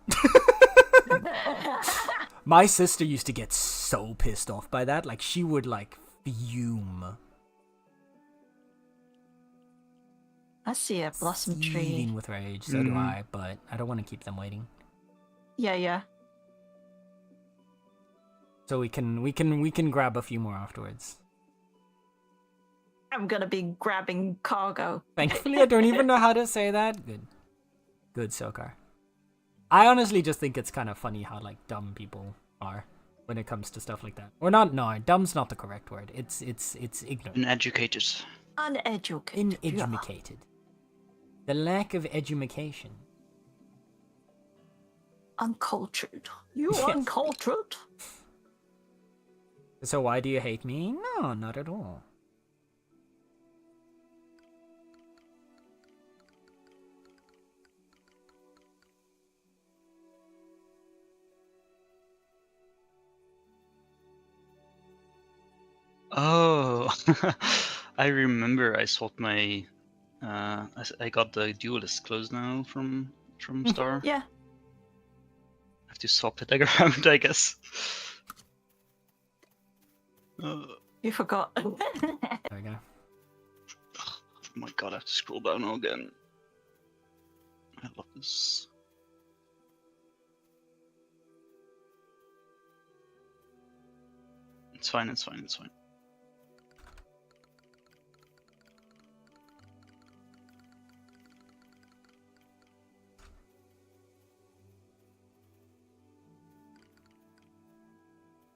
My sister used to get so pissed off by that. Like, she would, like, fume. I see a blossom Seething tree. with rage. So do I, but I don't want to keep them waiting. Yeah. So we can grab a few more afterwards. I'm gonna be grabbing cargo. Thankfully, I don't even know how to say that. Good, Sokar. I honestly just think it's kind of funny how, like, dumb people are when it comes to stuff like that. Or not, no, dumb's not the correct word. It's ignorant. Uneducated. Uneducated. Yeah. Uneducated. The lack of education. Uncultured. You Yes. uncultured? So why do you hate me? No, not at all. Oh, I remember. I swapped my. I got the duelist clothes now from Star. Yeah. I have to swap it around, I guess. You forgot. There we go. Oh my god, I have to scroll down again. I love this. It's fine.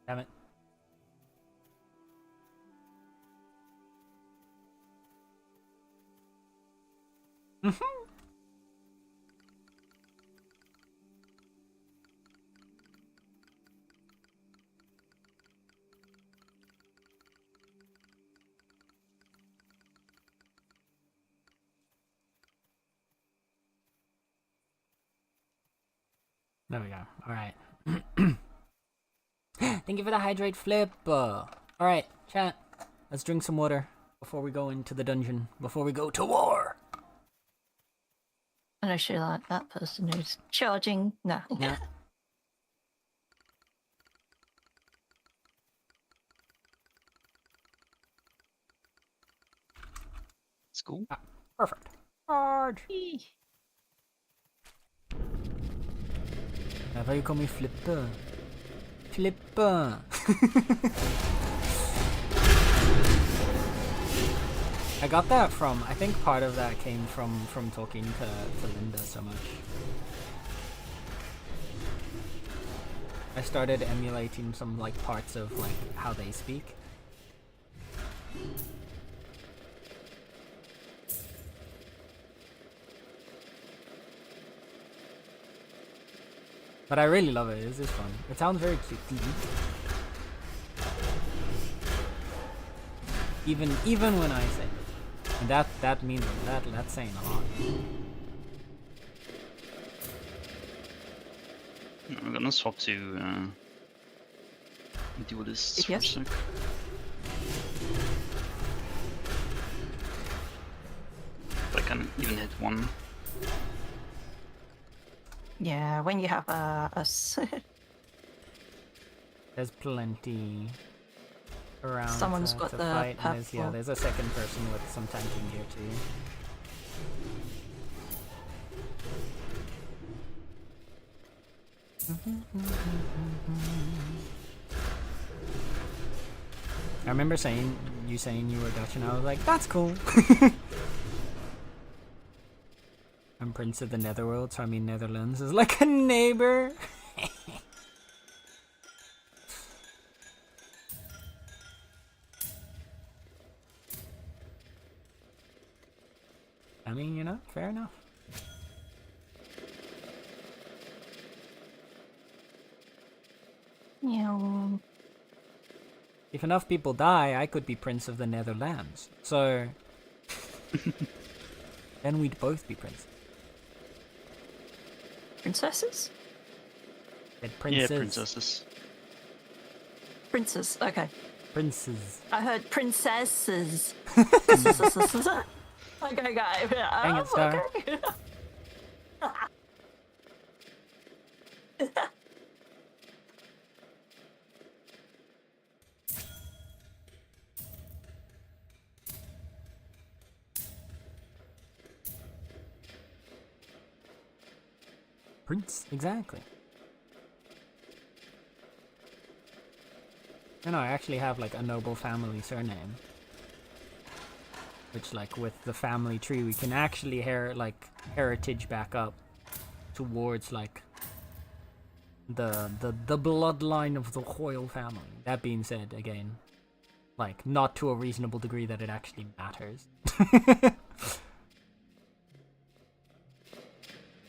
Damn it. There we go. Alright. Thank you for the hydrate, Flip. Alright, chat. Let's drink some water before we go into the dungeon. Before we go to war. I know she like that person who's charging. No. Yeah. It's cool. Perfect. Charge. Här var ju kommit Flipper. Flipper. I got that from, I think part of that came from talking to Linda so much. I started emulating some like parts of like how they speak. But I really love it. It's just fun. It sounds very cute. Even when I say it. And that means that's saying a lot. I'm gonna swap to duelist for a Yes. sec. If I can even hit one. Yeah, when you have us. There's plenty around. Someone's to got the fight. And there's, purple. there's a second person with some tanking gear too. I remember saying you were Dutch, and I was like, "That's cool." I'm Prince of the Netherworld, so I mean Netherlands is like a neighbor. I mean, you know, fair enough. Yeah. If enough people die, I could be Prince of the Netherlands. So then we'd both be princes. Princesses? Said princes. Yeah, princesses. Princes. Okay. Princes. I heard princesses. Okay, guy. Dang it, Star. Okay. Prince, exactly. And I actually have like a noble family surname. Which like with the family tree we can actually heritage back up towards like the bloodline of the royal family. That being said, again, like not to a reasonable degree that it actually matters.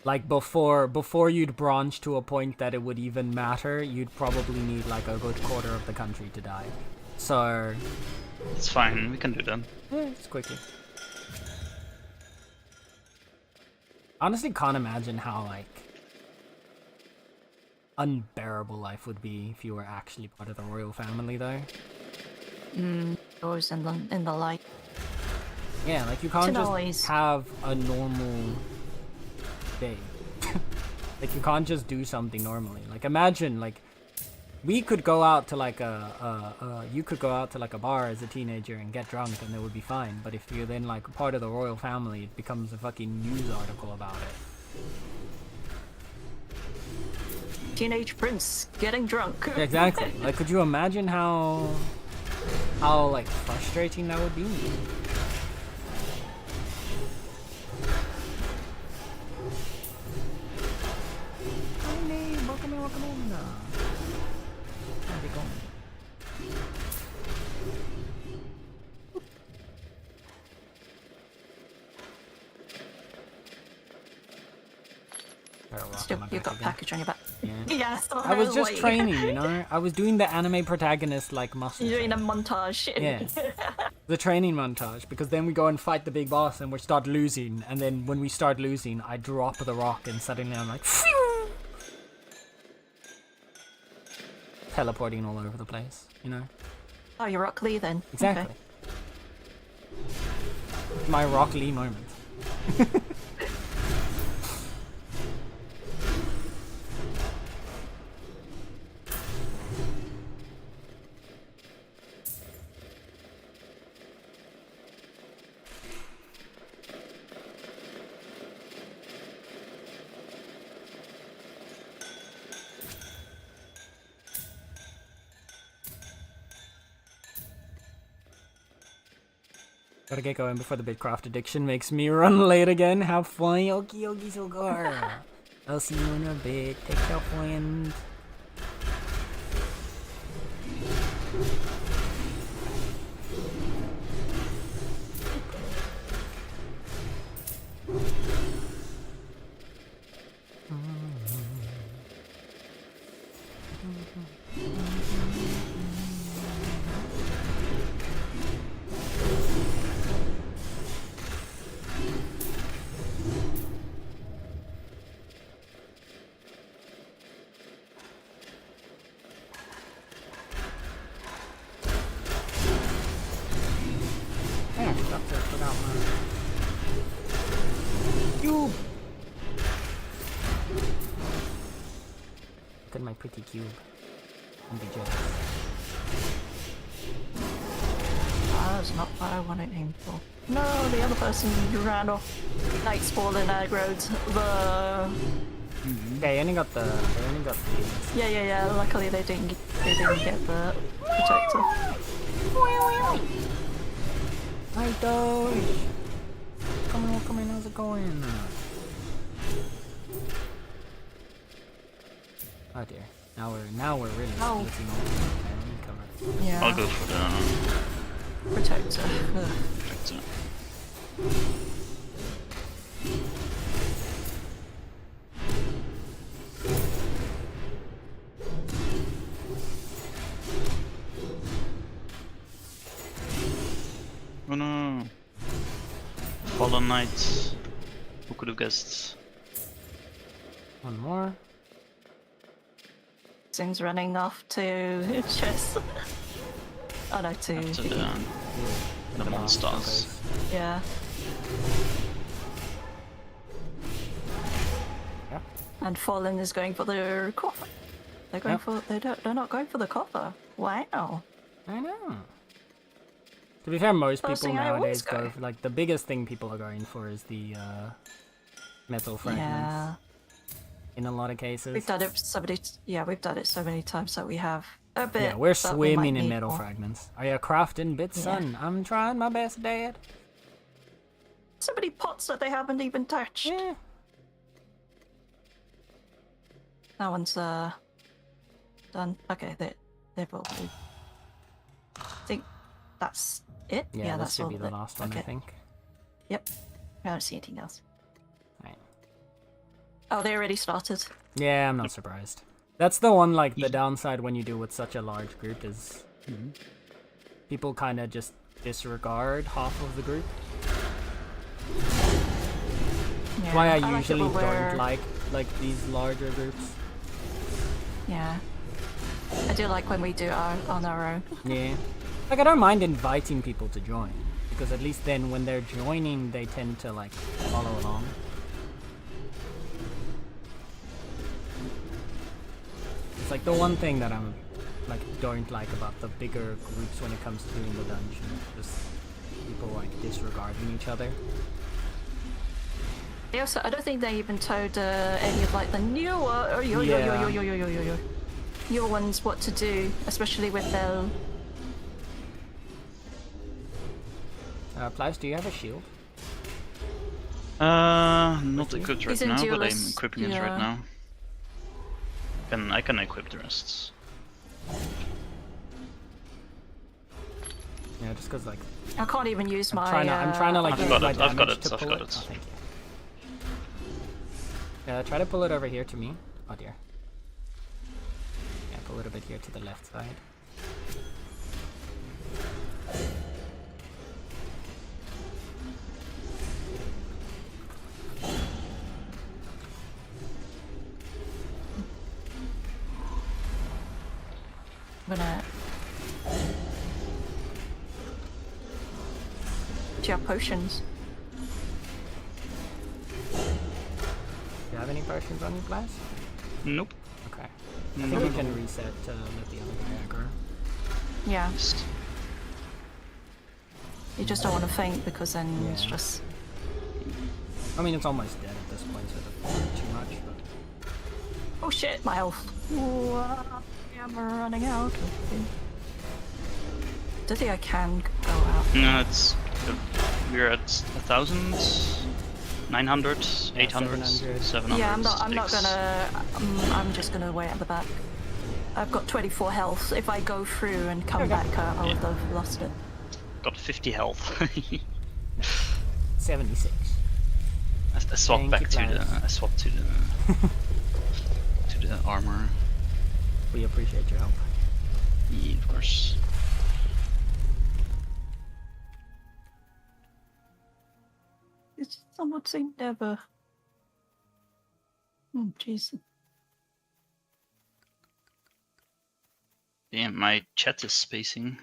Like before you'd branch to a point that it would even matter, you'd probably need like a good quarter of the country to die. So It's fine, we can do that. yeah, just quickly. Honestly, can't imagine how like unbearable life would be if you were actually part of the royal family, though. Doors in the light. Yeah, like you can't just noise. have a normal day. Like you can't just do something normally. Like imagine like we could go out to like you could go out to like a bar as a teenager and get drunk and it would be fine. But if you're then like part of the royal family, it becomes a fucking news article about it. Teenage prince getting drunk. Exactly. Like could you imagine how like frustrating that would be? Welcome in. How's it going? Still, you've got a package on your back. Yeah. Yeah, I was just training, you know? I was doing the anime protagonist like muscle. You're doing a training. montage. Yeah. The training montage, because then we go and fight the big boss and we start losing, and then when we start losing, I drop the rock and suddenly I'm like phew! Teleporting all over the place, you know? Oh, you're Rock Lee then. Exactly. Okay. My Rock Lee moment. Gotta get going before the Bitcraft addiction makes me run late again. Have fun, Okie Okie Sogar. I'll see you in a bit. Take care, friend. Cube! Look at my pretty cube. I'm be jealous. That's not what I want to aim for. No, the other person ran off. Night spawn and aggroed the. Yeah, I only got the. Yeah. Luckily they didn't get the protector. Hi, Doge! Come in, how's it going? Oh dear. Now we're really splitting all. Okay, let me cover. Yeah. I'll go for the Protector. protector. Oh no! Fallen Knights. Who could have guessed? One more. Things running off to chess. Oh no, to After the monsters. yeah. Yeah. And Fallen is going for the coffer. They're going for they're not going for the coffer. Wow. I know. To be fair, most First people thing I always nowadays go for, like, the biggest thing people are going for is the metal fragments. Yeah. In a lot of cases. We've done it so many we've done it so many times that we have a bit. Yeah, we're but we might swimming in need metal more. fragments. Are you crafting bits, son? I'm trying my best, Dad. So many pots that they haven't even touched. Yeah. That one's done. Okay, they've all been. I think that's it. Yeah, this that's should all be of the it. last one, I Okay. think. Yep. I don't see anything else. Right. Oh, they already started. Yeah, I'm not surprised. That's the one, like, the downside when you do with such a large group is people kind of just disregard half of the group. Yeah, Why I like it usually where- don't like these larger groups. Yeah. I do like when we do our on our own. Yeah. Like, I don't mind inviting people to join, because at least then when they're joining, they tend to, like, follow along. It's like the one thing that I'm, like, don't like about the bigger groups when it comes to doing the dungeon. Just people, like, disregarding each other. They also, I don't think they even told any of like the newer newer ones what to do, especially with their. Plies, do you have a shield? Not equipped right He's in now, but I'm duelist, equipping it right now. I can equip the rest. Yeah, just because, like, I can't even use my. I'm trying to like I've use got my it, I've got damage it, to I've pull got it. it. Oh, thank you. Yeah, try to pull it over here to me. Oh dear. Yeah, pull it a bit here to the left side. I'm gonna. Do you have potions? Do you have any potions on you, Plies? Nope. Okay. I think we can reset to let the other guy aggro. Yeah. You just don't want to faint because then it's Yeah. just. I mean, it's almost dead at this point, so it doesn't matter too much, but... Oh shit, my health. Ooh, I'm running out. Don't think I can go out. No, it's We're at 1,000, 900, 800, 700. 700. Yeah, I'm not sticks. gonna. I'm just gonna wait at the back. I've got 24 health. If I go through and come back, I would have lost it. Got 50 health. 76. I swapped Thank back you, to the. Clive. I swapped to the armor. We appreciate your help. Yeah, of course. It's somewhat same never. Oh, jeez. Damn, my chat is spacing.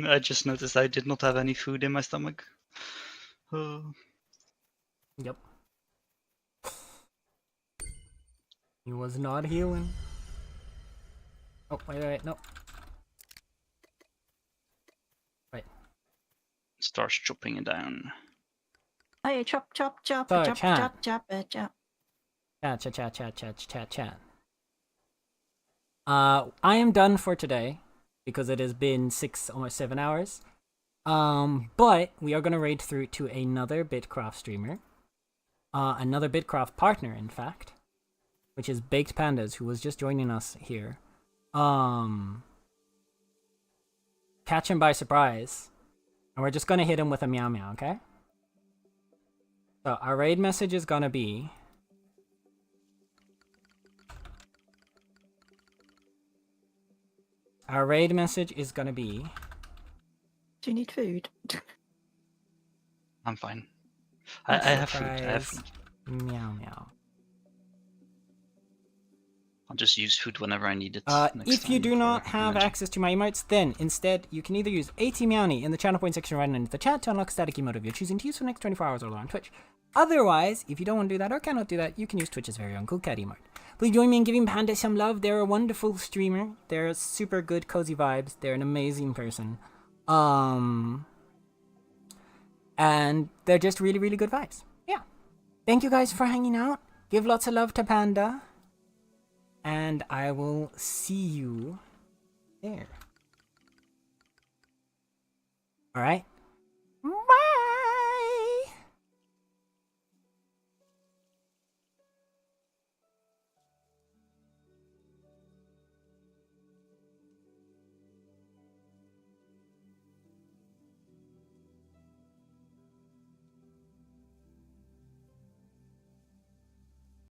I just noticed I did not have any food in my stomach. Yep. He was not healing. Oh, wait, no. Wait. Starts chopping it down. Hey, chop, chop, chop, Sorry, chop, chat. chop, chop, chop. Chat. I am done for today because it has been 6, almost 7 hours. But we are gonna raid through to another Bitcraft streamer, another Bitcraft partner, in fact, which is Baked Pandas, who was just joining us here. Catch him by surprise, and we're just gonna hit him with a meow meow, okay? So our raid message is gonna be. Our raid message is gonna be. Do you need food? I'm fine. I have food. I have Surprise. food. Meow meow. I'll just use food whenever I need it. If you do not have energy. access to my emotes, then instead you can either use ATMeowny in the channel point section right underneath the chat to unlock static emote of your choosing to use for the next 24 hours or longer on Twitch. Otherwise, if you don't want to do that or cannot do that, you can use Twitch's very own Cool Cat emote. Please join me in giving Panda some love. They're a wonderful streamer. They're super good, cozy vibes. They're an amazing person. And they're just really, really good vibes. Yeah. Thank you guys for hanging out. Give lots of love to Panda. And I will see you there. Alright?